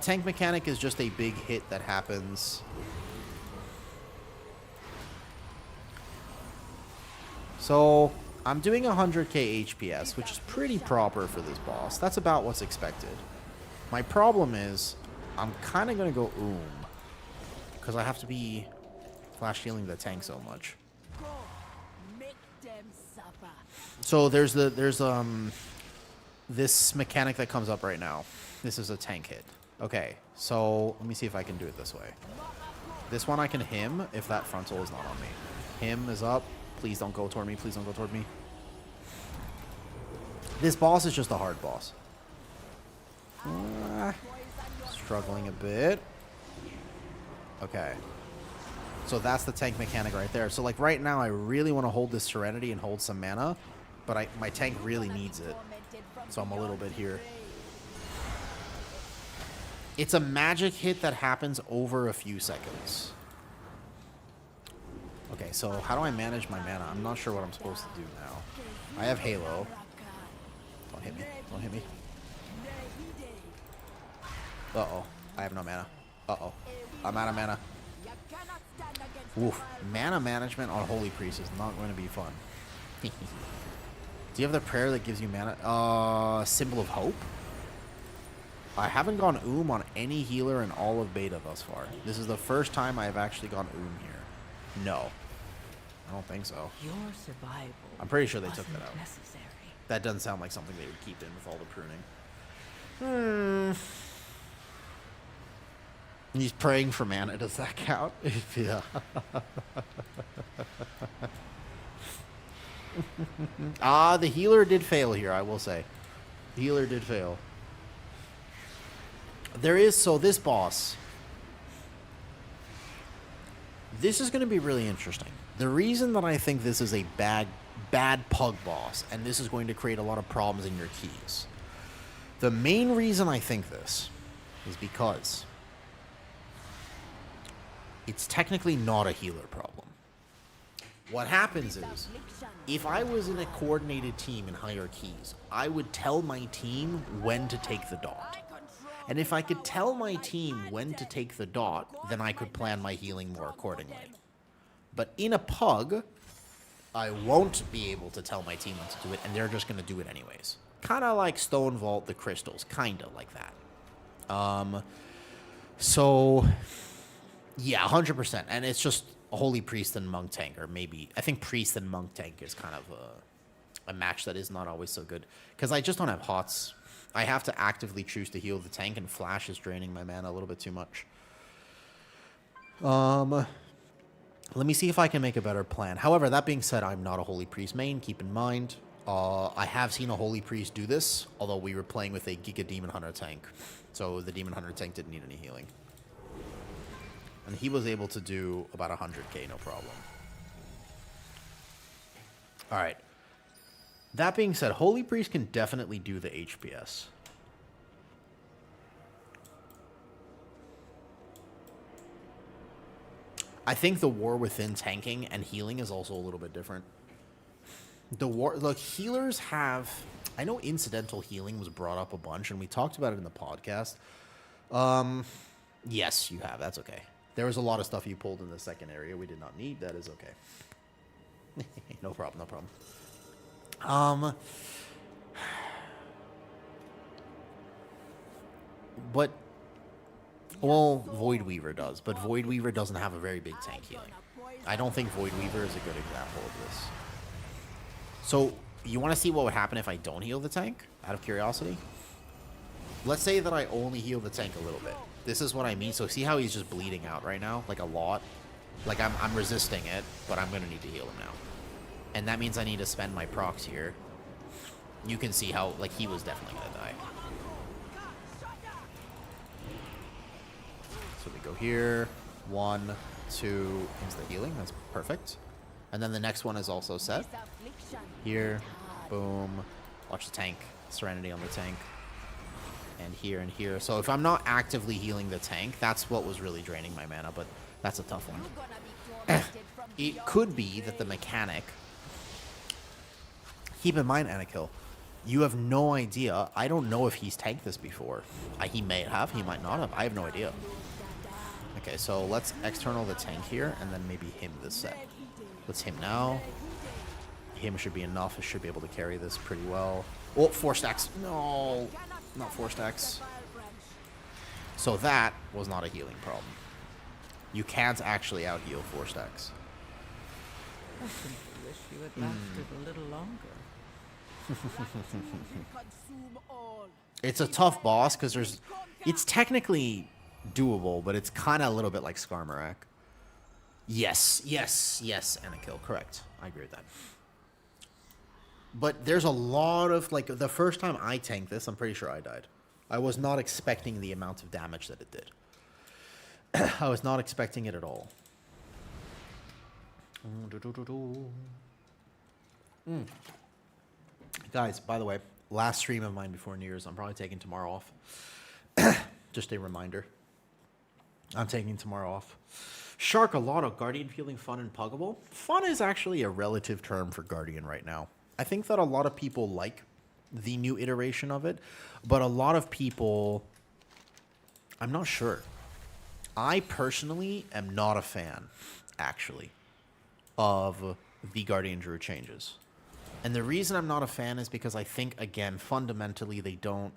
Tank mechanic is just a big hit that happens. So I'm doing 100k HPS, which is pretty proper for this boss. That's about what's expected. My problem is I'm kind of going to go because I have to be flash healing the tank so much. So there's this mechanic that comes up right now. This is a tank hit. Okay, so let me see if I can do it this way. This one I can him if that frontal is not on me. Him is up. Please don't go toward me. Please don't go toward me. This boss is just a hard boss. Struggling a bit. Okay. So that's the tank mechanic right there. So like right now I really want to hold this Serenity and hold some mana. But my tank really needs it. So I'm a little bit here. It's a magic hit that happens over a few seconds. Okay, so how do I manage my mana? I'm not sure what I'm supposed to do now. I have Halo. Don't hit me. Don't hit me. Uh-oh. I have no mana. Uh-oh. I'm out of mana. Oof. Mana management on Holy Priest is not going to be fun. Do you have the prayer that gives you mana? Symbol of Hope? I haven't gone on any healer in all of beta thus far. This is the first time I have actually gone here. No. I don't think so. Your survival. I'm pretty sure they took that out. Necessary. That doesn't sound like something they would keep in with all the pruning. He's praying for mana. Does that count? Yeah. The healer did fail here, I will say. The healer did fail. So this boss. This is going to be really interesting. The reason that I think this is a bad pug boss, and this is going to create a lot of problems in your keys. The main reason I think this is because it's technically not a healer problem. What happens is, if I was in a coordinated team in higher keys, I would tell my team when to take the dot. And if I could tell my team when to take the dot, then I could plan my healing more accordingly. But in a pug, I won't be able to tell my team when to do it, and they're just going to do it anyways. Kind of like Stone Vault the Crystals, kind of like that. So, yeah, 100%. And it's just a Holy Priest and Monk Tank, or maybe, I think Priest and Monk Tank is kind of a match that is not always so good. Because I just don't have HOTS. I have to actively choose to heal the tank, and Flash is draining my mana a little bit too much. Let me see if I can make a better plan. However, that being said, I'm not a Holy Priest main. Keep in mind, I have seen a Holy Priest do this, although we were playing with a Giga Demon Hunter tank. So the Demon Hunter tank didn't need any healing. And he was able to do about 100k, no problem. Alright. That being said, Holy Priest can definitely do the HPS. I think the War Within tanking and healing is also a little bit different. Look, healers have... I know incidental healing was brought up a bunch, and we talked about it in the podcast. Yes, you have. That's okay. There was a lot of stuff you pulled in the second area we did not need. That is okay. No problem, no problem. But... Well, Void Weaver does, but Void Weaver doesn't have a very big tank healing. I don't think Void Weaver is a good example of this. So, you want to see what would happen if I don't heal the tank? Out of curiosity? let's say that I only heal the tank a little bit. This is what I mean. So see how he's just bleeding out right now? Like a lot? Like I'm resisting it, but I'm going to need to heal him now. And that means I need to spend my procs here. You can see how, like, he was definitely going to die. So we go here. 1, 2, insta healing. That's perfect. And then the next one is also set. Here. Boom. Watch the tank. Serenity on the tank. And here and here. So if I'm not actively healing the tank, that's what was really draining my mana, but that's a tough one. It could be that the mechanic... Keep in mind, Anakill, you have no idea. I don't know if he's tanked this before. He may have, he might not have. I have no idea. Okay, so let's external the tank here, and then maybe him this set. Let's him now. Him should be enough. I should be able to carry this pretty well. Oh, 4 stacks. No, not 4 stacks. So that was not a healing problem. You can't actually out-heal 4 stacks. I simply wish you had lasted a little longer. It's a tough boss because there's... It's technically doable, but it's kind of a little bit like Skarmorak. Yes, Anakill, correct. I agree with that. But there's a lot of, like, the first time I tanked this, I'm pretty sure I died. I was not expecting the amount of damage that it did. I was not expecting it at all. Guys, by the way, last stream of mine before New Year's. I'm probably taking tomorrow off. Just a reminder. I'm taking tomorrow off. Shark, a lot of Guardian feeling fun and puggable. Fun is actually a relative term for Guardian right now. I think that a lot of people like the new iteration of it, but a lot of people, I'm not sure. I personally am not a fan, actually, of the Guardian Druid changes. And the reason I'm not a fan is because I think, again, fundamentally they don't...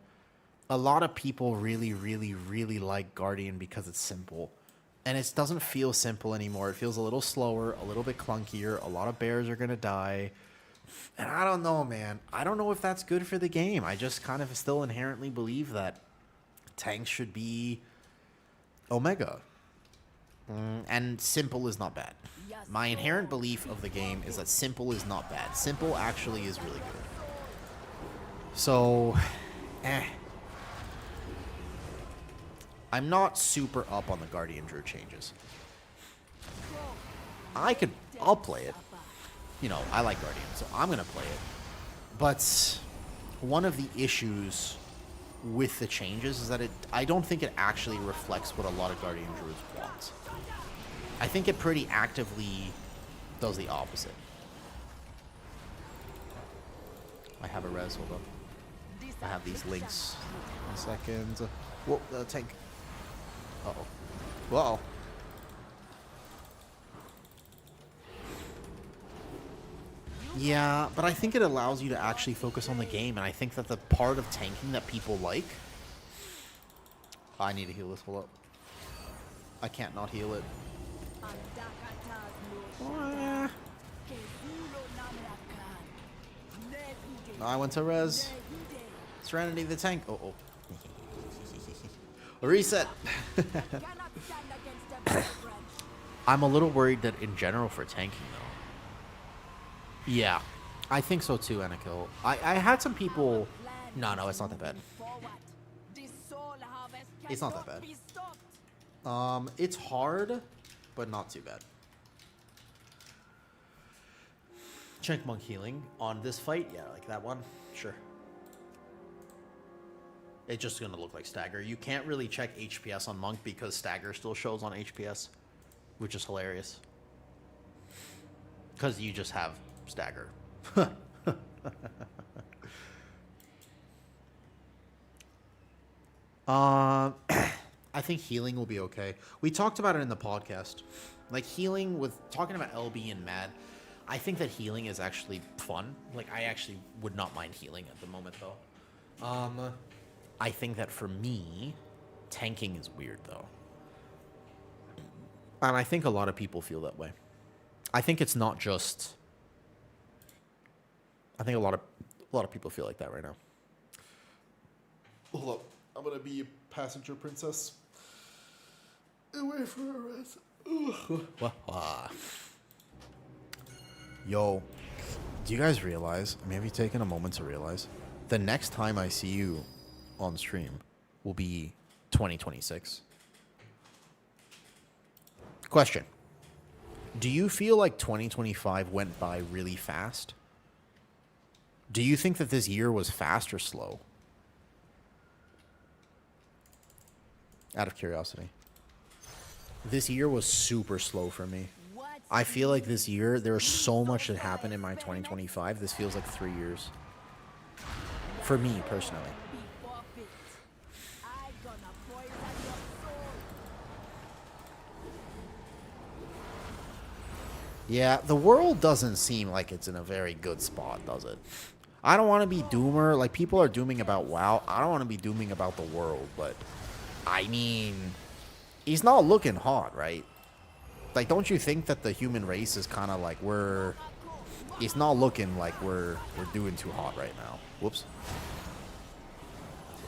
A lot of people really, really, really like Guardian because it's simple. And it doesn't feel simple anymore. It feels a little slower, a little bit clunkier. A lot of bears are going to die. And I don't know, man. I don't know if that's good for the game. I just kind of still inherently believe that tanks should be Omega. And simple is not bad. My inherent belief of the game is that simple is not bad. Simple actually is really good. So, I'm not super up on the Guardian Druid changes. I'll play it. You know, I like Guardian, so I'm going to play it. But one of the issues with the changes is that I don't think it actually reflects what a lot of Guardian Druids want. I think it pretty actively does the opposite. I have a res, hold on. I have these links. 1 second. Whoa, tank. Uh-oh. Whoa. Yeah, but I think it allows you to actually focus on the game, and I think that the part of tanking that people like... I need to heal this, hold up. I can't not heal it. I went to res. Serenity the tank. Oh. Reset. I'm a little worried that in general for tanking, though. Yeah, I think so too, Anakill. I had some people... No, it's not that bad. It's not that bad. It's hard, but not too bad. Check monk healing on this fight. Yeah, like that one. Sure. It's just going to look like stagger. You can't really check HPS on monk because stagger still shows on HPS, which is hilarious. Because you just have stagger. I think healing will be okay. We talked about it in the podcast. Like healing with talking about LB and Mad. I think that healing is actually fun. Like I actually would not mind healing at the moment though. I think that for me, tanking is weird though. And I think a lot of people feel that way. I think it's not just... I think a lot of people feel like that right now. Hold up. I'm gonna be a passenger princess. And wait for a res. Yo, do you guys realize? Maybe taking a moment to realize, the next time I see you on stream will be 2026. Question. Do you feel like 2025 went by really fast? Do you think that this year was fast or slow? Out of curiosity. This year was super slow for me. I feel like this year, there was so much that happened in my 2025. This feels like 3 years. For me, personally. Yeah, the world doesn't seem like it's in a very good spot, does it? I don't want to be doomer. Like, people are dooming about WoW. I don't want to be dooming about the world, but... I mean... He's not looking hot, right? Like, don't you think that the human race is kind of like we're... It's not looking like we're doing too hot right now. Whoops.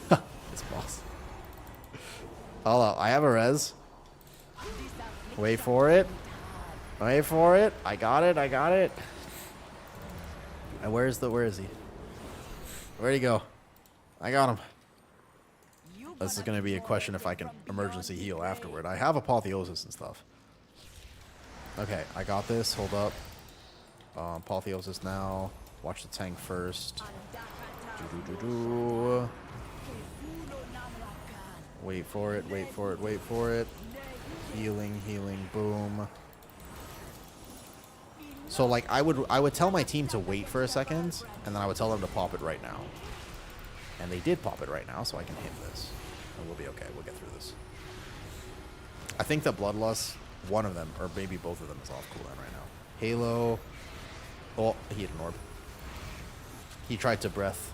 This boss. Hold up, I have a res. Wait for it. Wait for it. I got it. I got it. And where is he? Where'd he go? I got him. This is going to be a question if I can emergency heal afterward. I have apotheosis and stuff. Okay, I got this. Hold up. Apotheosis now. Watch the tank first. Wait for it. Wait for it. Wait for it. Healing. Healing. Boom. So, like, I would tell my team to wait for a second, and then I would tell them to pop it right now. And they did pop it right now, so I can hit this. And we'll be okay. We'll get through this. I think the Bloodlust, one of them, or maybe both of them, is off cooldown right now. Halo. Oh, he hit an orb. He tried to breath.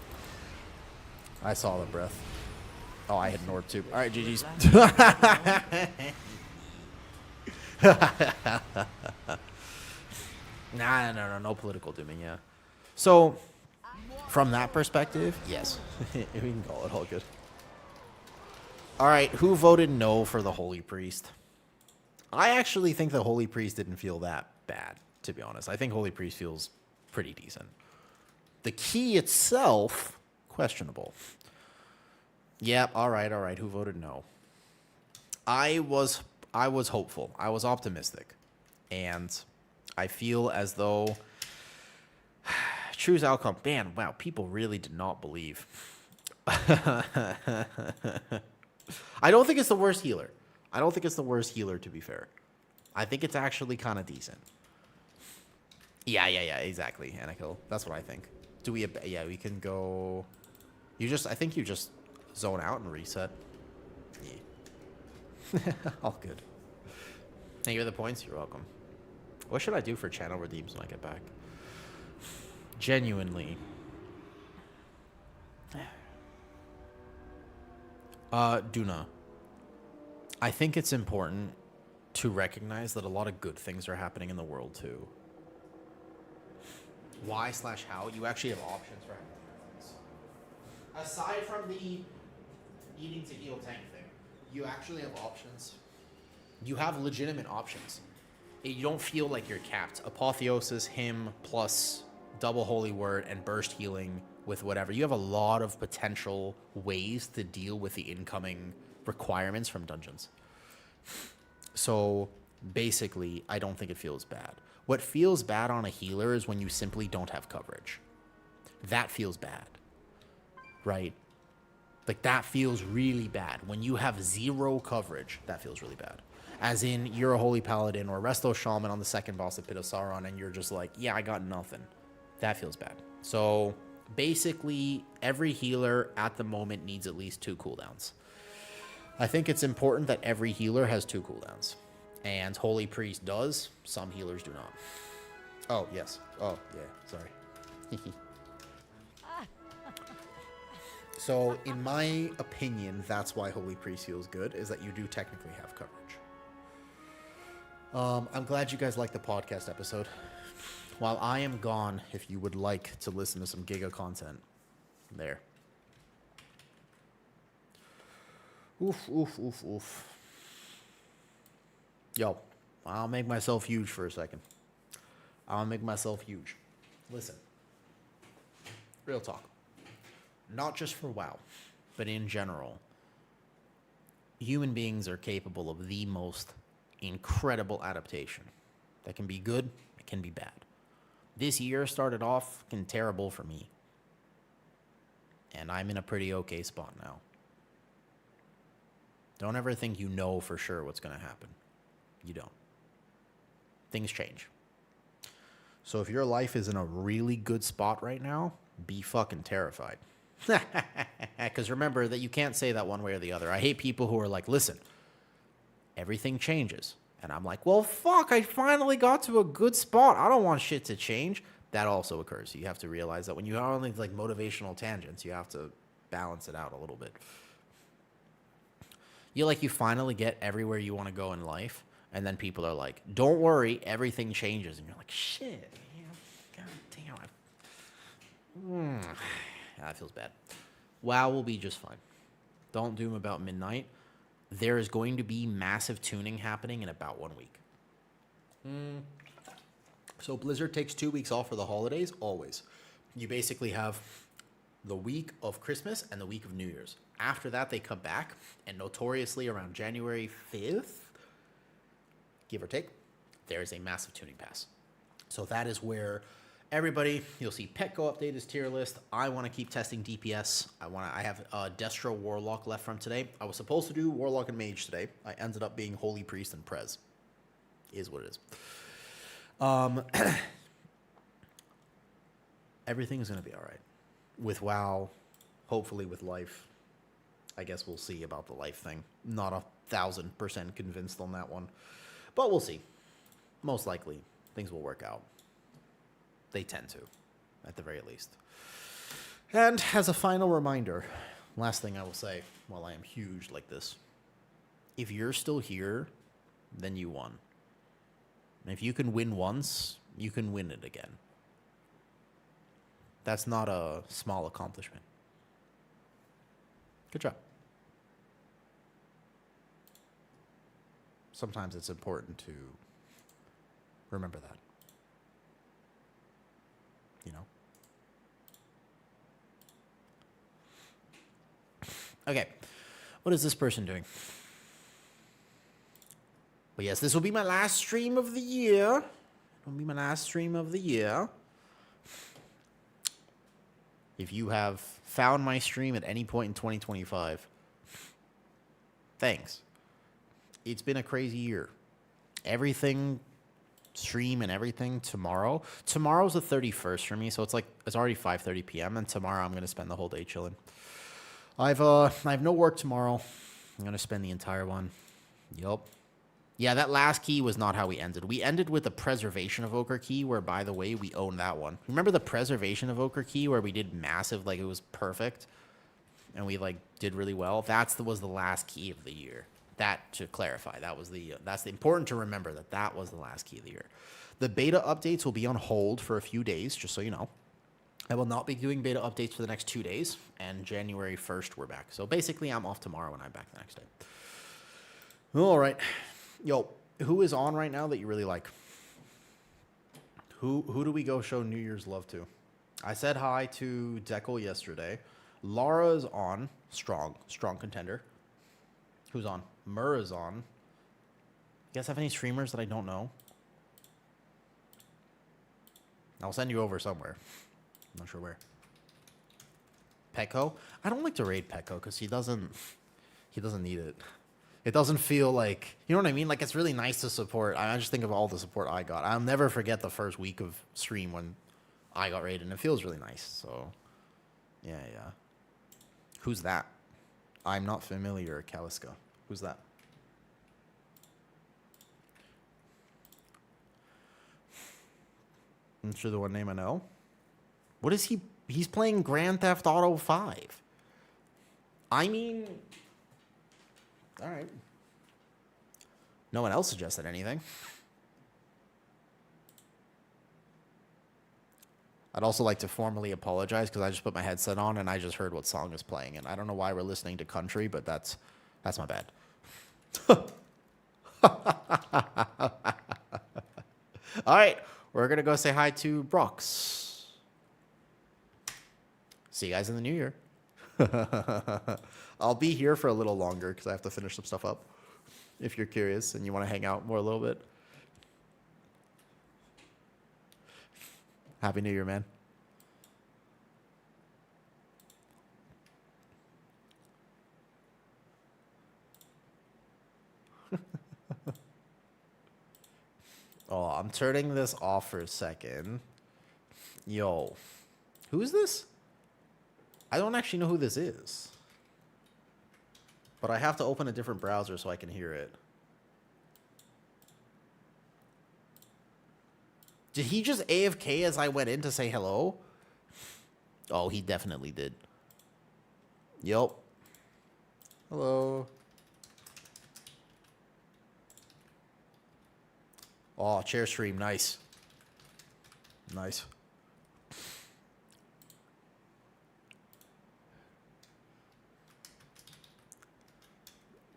I saw the breath. Oh, I hit an orb too. Alright, GG's. No political dooming, yeah. So, from that perspective, yes. We can call it all good. Alright, who voted no for the Holy Priest? I actually think the Holy Priest didn't feel that bad, to be honest. I think Holy Priest feels pretty decent. The key itself, questionable. Yep, alright. Who voted no? I was hopeful. I was optimistic. And I feel as though choose outcome. Man, wow, people really did not believe. I don't think it's the worst healer. I don't think it's the worst healer, to be fair. I think it's actually kind of decent. Yeah, exactly, Anakill. That's what I think. Do we... Yeah, we can go... I think you just zone out and reset. Yeah. All good. Thank you for the points. You're welcome. What should I do for channel redeems when I get back? Genuinely. Duna. I think it's important to recognize that a lot of good things are happening in the world too. Why/how? You actually have options for things. Aside from the eating to heal tank thing, you actually have options. You have legitimate options. You don't feel like you're capped. Apotheosis, him, plus double holy word and burst healing with whatever. You have a lot of potential ways to deal with the incoming requirements from dungeons. So basically, I don't think it feels bad. What feels bad on a healer is when you simply don't have coverage. That feels bad, right? Like, that feels really bad. When you have zero coverage, that feels really bad. As in, you're a Holy Paladin or Resto Shaman on the second boss of Pit of Sauron, and you're just like, yeah, I got nothing. That feels bad. So, basically, every healer at the moment needs at least 2 cooldowns. I think it's important that every healer has 2 cooldowns. And Holy Priest does. Some healers do not. Oh, yes. Oh, yeah. Sorry. So, in my opinion, that's why Holy Priest feels good, is that you do technically have coverage. I'm glad you guys liked the podcast episode. While I am gone, if you would like to listen to some Giga content, there. Oof, oof, oof, oof. Yo, I'll make myself huge for a second. I'll make myself huge. Listen, real talk. Not just for WoW, but in general, human beings are capable of the most incredible adaptation. That can be good, it can be bad. This year started off terrible for me. And I'm in a pretty okay spot now. Don't ever think you know for sure what's going to happen. You don't. Things change. So if your life is in a really good spot right now, be fucking terrified. Because remember that you can't say that one way or the other. I hate people who are like, listen, everything changes. And I'm like, well, fuck, I finally got to a good spot. I don't want shit to change. That also occurs. You have to realize that when you are on these like motivational tangents, you have to balance it out a little bit. You finally get everywhere you want to go in life. And then people are like, don't worry, everything changes. And you're like, shit, man, god damn. That feels bad. WoW will be just fine. Don't doom about midnight. There is going to be massive tuning happening in about 1 week. So Blizzard takes 2 weeks off for the holidays, always. You basically have the week of Christmas and the week of New Year's. After that, they come back, and notoriously around January 5th, give or take, there is a massive tuning pass. So that is where everybody, you'll see Petco update his tier list. I want to keep testing DPS. I have Destro Warlock left from today. I was supposed to do Warlock and Mage today. I ended up being Holy Priest and Prez. Is what it is. Everything's going to be all right. With WoW, hopefully with life. I guess we'll see about the life thing. Not 1,000% convinced on that one. But we'll see. Most likely, things will work out. They tend to, at the very least. And as a final reminder, last thing I will say while I am huge like this. If you're still here, then you won. And if you can win once, you can win it again. That's not a small accomplishment. Good job. Sometimes it's important to remember that. You know? Okay. What is this person doing? Well, yes, this will be my last stream of the year. It'll be my last stream of the year. If you have found my stream at any point in 2025, thanks. It's been a crazy year. Everything, stream and everything tomorrow. Tomorrow's the 31st for me, so it's already 5:30 p.m. and tomorrow I'm gonna spend the whole day chilling. I have no work tomorrow. I'm gonna spend the entire one. Yup. Yeah, that last key was not how we ended. We ended with the Preservation Evoker key, where, by the way, we own that one. Remember the Preservation Evoker key where we did massive, it was perfect, and we did really well? Was the last key of the year. That, to clarify, that's important to remember that was the last key of the year. The beta updates will be on hold for a few days, just so you know. I will not be doing beta updates for the next 2 days, and January 1st we're back. So basically, I'm off tomorrow and I'm back the next day. All right. Yo, who is on right now that you really like? Who do we go show New Year's love to? I said hi to Dekel yesterday. Lara's on. Strong contender. Who's on? Murrah's on. You guys have any streamers that I don't know? I'll send you over somewhere. I'm not sure where. Petco? I don't like to raid Petco because he doesn't need it. It doesn't feel like, you know what I mean? It's really nice to support. I just think of all the support I got. I'll never forget the first week of stream when I got raided, and it feels really nice. So, yeah. Who's that? I'm not familiar, Kaliska. Who's that? I'm sure the one name I know. What is he? He's playing Grand Theft Auto 5. I mean, all right. No one else suggested anything. I'd also like to formally apologize because I just put my headset on and I just heard what song is playing. And I don't know why we're listening to country, but that's That's my bad. All right, we're gonna go say hi to Brox. See you guys in the new year. I'll be here for a little longer because I have to finish some stuff up. If you're curious and you want to hang out more a little bit. Happy New Year, man. Oh, I'm turning this off for a second. Yo, who's this? I don't actually know who this is. But I have to open a different browser so I can hear it. Did he just AFK as I went in to say hello? Oh, he definitely did. Yup. Hello. Oh, chair stream. Nice. Nice.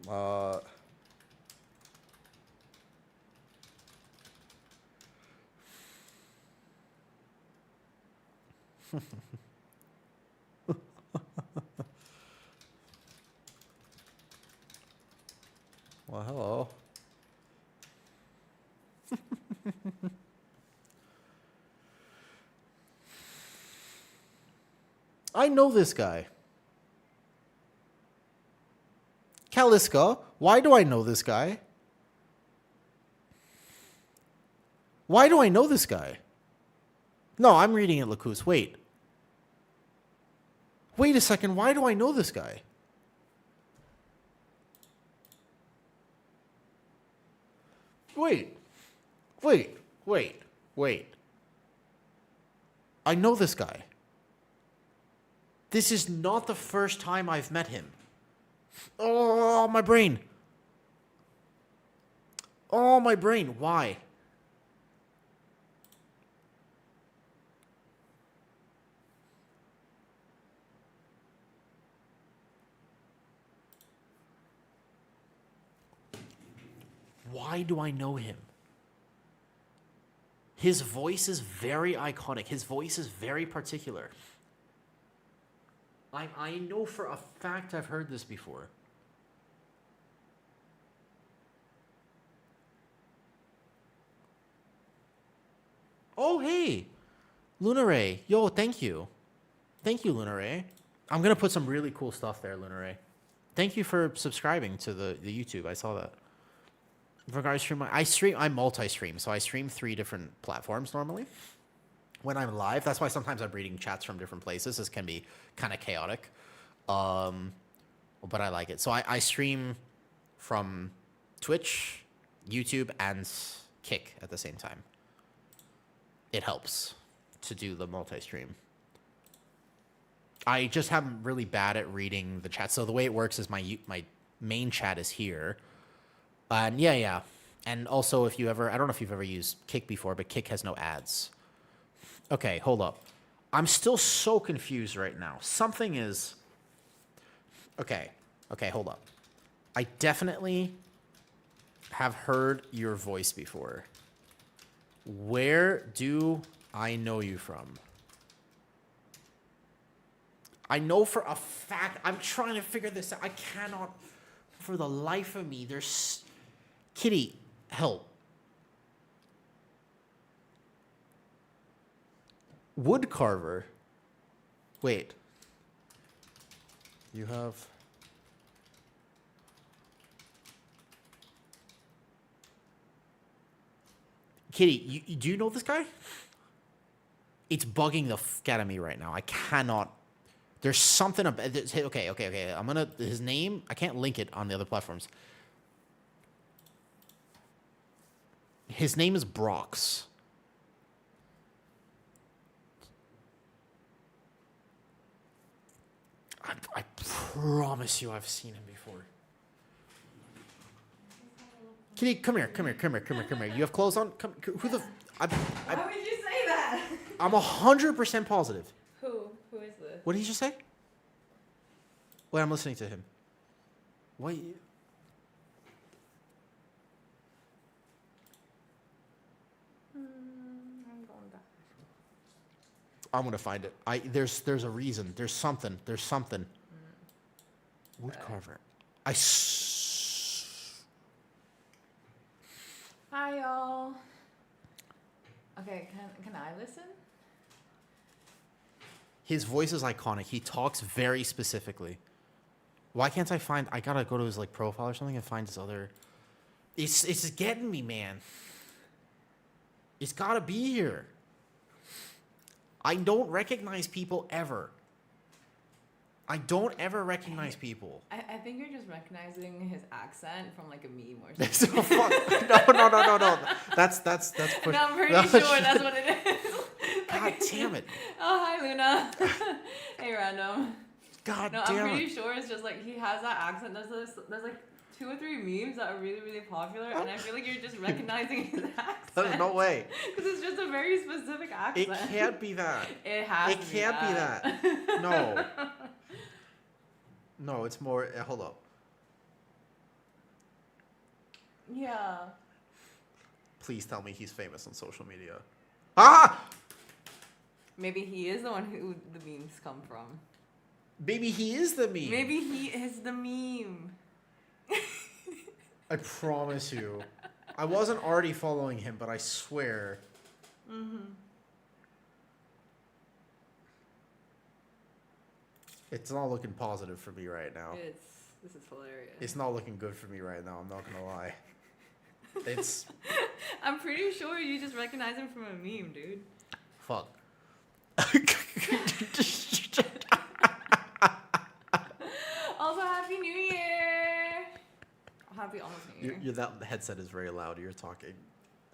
Well, hello. I know this guy. Kaliska. Why do I know this guy? Why do I know this guy? No, I'm reading it, Lacus. Wait. Wait a second. Why do I know this guy? Wait. I know this guy. This is not the first time I've met him. Oh, my brain. Oh, my brain. Why? Why do I know him? His voice is very iconic. His voice is very particular. I know for a fact I've heard this before. Oh, hey. Lunaray. Yo, thank you. Thank you, Lunaray. I'm going to put some really cool stuff there, Lunaray. Thank you for subscribing to the YouTube. I saw that. I multi-stream, so I stream 3 different platforms normally. When I'm live, that's why sometimes I'm reading chats from different places. This can be kind of chaotic, but I like it. So I stream from Twitch, YouTube, and Kick at the same time. It helps to do the multi-stream. I just am really bad at reading the chat. So the way it works is my main chat is here. And yeah. And also, if you ever, I don't know if you've ever used Kick before, but Kick has no ads. Okay, hold up. I'm still so confused right now. Something is... Okay, hold up. I definitely have heard your voice before. Where do I know you from? I know for a fact... I'm trying to figure this out. I cannot... For the life of me, there's... Kitty, help. Wood carver. Wait. You have... Kitty, do you know this guy? It's bugging the f out of me right now. I cannot... There's something about... Okay. I'm gonna... His name... I can't link it on the other platforms. His name is Brox. I promise you I've seen him before. Kitty, come here. You have clothes on? Come, who the... Why would you say that? I'm 100% positive. Who? Who is this? What did he just say? Wait, I'm listening to him. What? I'm going back. I'm gonna find it. There's a reason. There's something. Wood carver. Hi, y'all. Okay, can I listen? His voice is iconic. He talks very specifically. Why can't I find? I gotta go to his like profile or something and find his other. It's getting me, man. It's gotta be here. I don't recognize people ever. I don't ever recognize people. I think you're just recognizing his accent from like a meme or So something. fuck. No. That's push. No, I'm pretty sure that's what it is. God damn it. Oh, hi, Luna. Hey, random. God No, damn I'm pretty it. sure it's just like he has that accent. There's like 2 or 3 memes that are really, really popular, and I feel like you're just recognizing his accent. There's no way. Because it's just a very specific accent. It can't be that. It has It to be can't be that. that. No. No, it's more. Hold up. Yeah. Please tell me he's famous on social media. Ah! Maybe he is the one who the memes come from. Maybe he is the meme. Maybe he is the meme. I promise you. I wasn't already following him, but I swear. It's not looking positive for me right now. This is hilarious. It's not looking good for me right now, I'm not gonna lie. It's I'm pretty sure you just recognize him from a meme, dude. fuck. Also, Happy New Year! Happy almost New Year. That headset is very loud. You're talking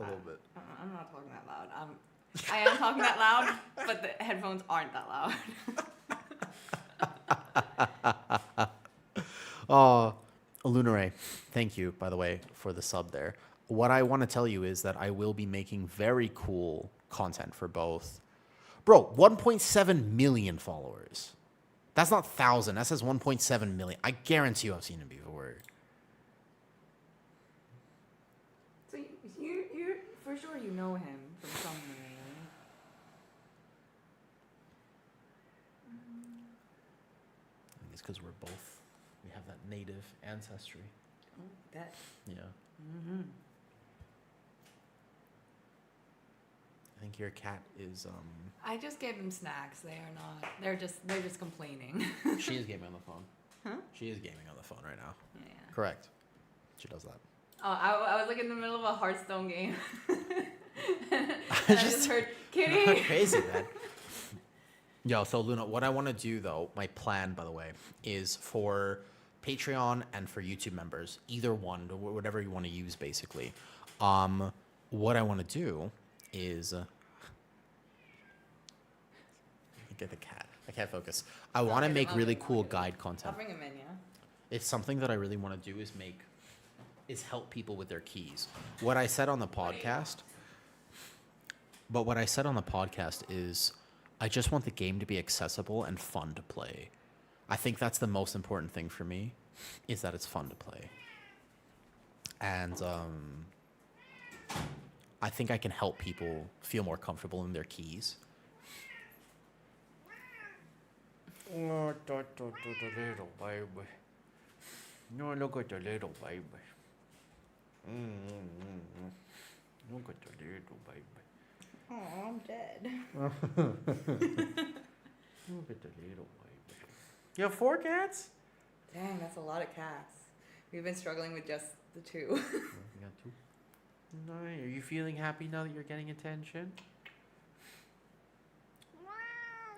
a little bit. I'm not talking that loud. I am talking that loud, but the headphones aren't that loud. Oh, Lunare, thank you, by the way, for the sub there. What I want to tell you is that I will be making very cool content for both. Bro, 1.7 million followers. That's not 1,000. That says 1.7 million. I guarantee you I've seen him before. So you for sure you know him from somewhere. I think it's because we have that native ancestry. Oh, that. Yeah. Mm-hmm. I think your cat is, I just gave them snacks. They are not. They're just complaining. she is gaming on the phone. Huh? She is gaming on the phone right now. Yeah. Correct. She does that. Oh, I was like in the middle of a Hearthstone game. and I I just heard kitty. Crazy, man. Yo, so Luna, what I want to do though, my plan, by the way, is for Patreon and for YouTube members, either one, whatever you want to use, basically. What I want to do is get the cat. I can't focus. I want to make really cool guide I'll content. bring him in, yeah. It's something that I really want to do is help people with their keys. What I said on the podcast, is I just want the game to be accessible and fun to play. I think that's the most important thing for me, is that it's fun to play. And I think I can help people feel more comfortable in their keys. Oh, the little baby. No, look at the little baby. Look at the little baby. Oh, I'm dead. Look at the little baby. You have 4 cats? Dang, that's a lot of cats. We've been struggling with just the 2. You got 2. No, are you feeling happy now that you're getting attention?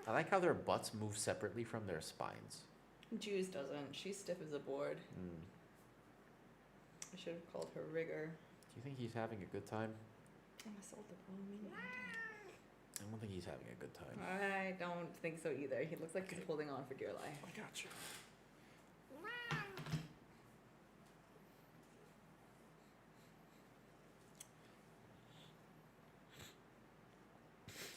I like how their butts move separately from their spines. Juice doesn't. She's stiff as a board. I should have called her rigor. Do you think he's having a good time? I sold the wrong minion. I don't think he's having a good time. I don't think so either. He looks like he's holding on for dear life. I got you.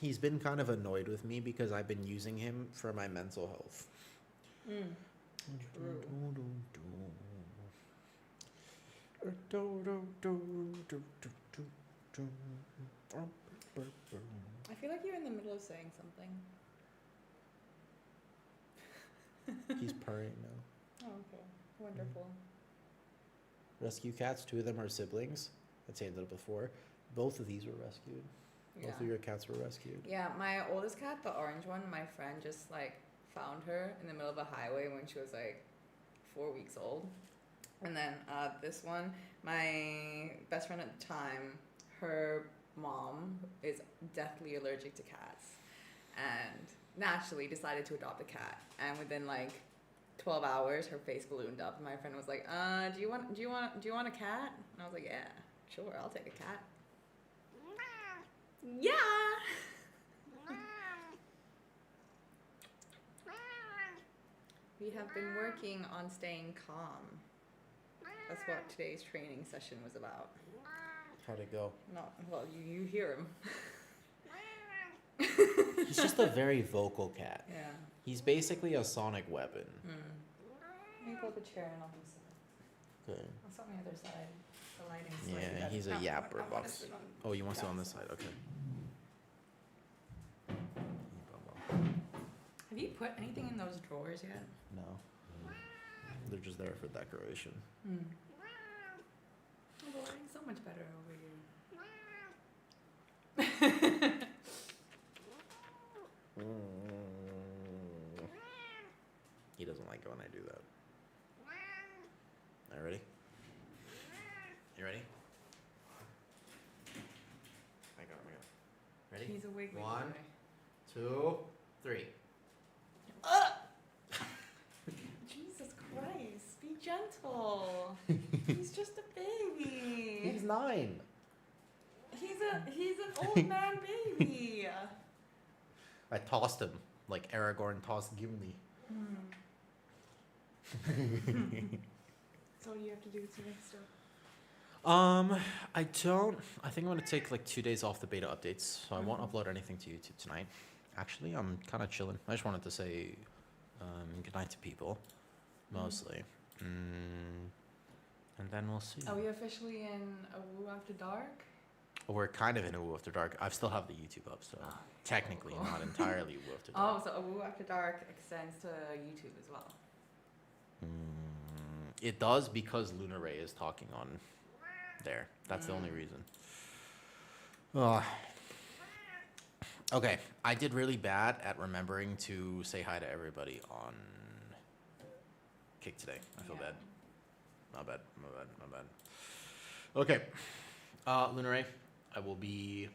He's been kind of annoyed with me because I've been using him for my mental health. True. I feel like you're in the middle of saying something. He's purring now. Oh, okay. Wonderful. Rescue cats, 2 of them are siblings. I'd say that before. Both of these were rescued. Yeah. Both of your cats were rescued. Yeah, my oldest cat, the orange one, my friend just like found her in the middle of a highway when she was like 4 weeks old. And then this one, my best friend at the time, her mom is deathly allergic to cats and naturally decided to adopt a cat. And within like 12 hours, her face ballooned up. And my friend was like, do you want a cat? And I was like, yeah, sure, I'll take a cat. Yeah. We have been working on staying calm. That's what today's training session was about. How'd it go? No, well, you hear him. He's just a very vocal cat. Yeah. He's basically a sonic weapon. Let me pull up a chair and I'll be sitting. Okay. I'll sit on the other side. The lighting's slightly Yeah, better. he's a No, yapper I wanna box. sit on Oh, you want to sit on that this side? Okay. Have you put anything in those drawers yet? No. They're just there for decoration. Oh, the lighting's so much better over here. He doesn't like it when I do that. All right, ready? You ready? I got it. Ready? He's a wiggly One. boy. 2, 3. Jesus Christ, be gentle. He's just a baby. He's 9. He's an old man baby. I tossed him like Aragorn tossed Gimli. So what do you have to do today still? I don't. I think I'm gonna take like 2 days off the beta updates, so I won't upload anything to YouTube tonight. Actually, I'm kind of chilling. I just wanted to say goodnight to people, mostly. And then we'll see. Are we officially in a Woo After Dark? We're kind of in a Woo After Dark. I still have the YouTube up, so technically cool. not entirely Woo After Oh, Dark. so a Woo After Dark extends to YouTube as well. It does because Luna Ray is talking on there. That's the only reason. Okay, I did really bad at remembering to say hi to everybody on Kick today. I feel Yeah. bad. My bad. Okay, Luna Ray, I will be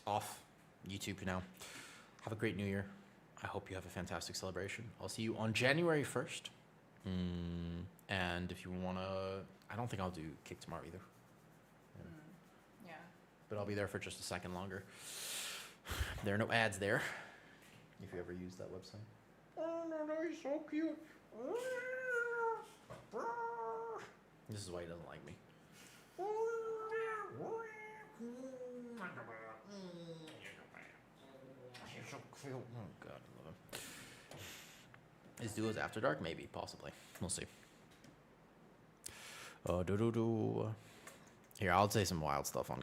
off YouTube now. Have a great New Year. I hope you have a fantastic celebration. I'll see you on January 1st. And if you want to, I don't think I'll do Kick tomorrow either. Yeah. But I'll be there for just a second longer. There are no ads there. If you ever use that website. Oh, no, he's so cute. This is why he doesn't like me. He's so cute. Oh, God, I love him. Is Duos After Dark? Maybe, possibly. We'll see. Here, I'll say some wild stuff on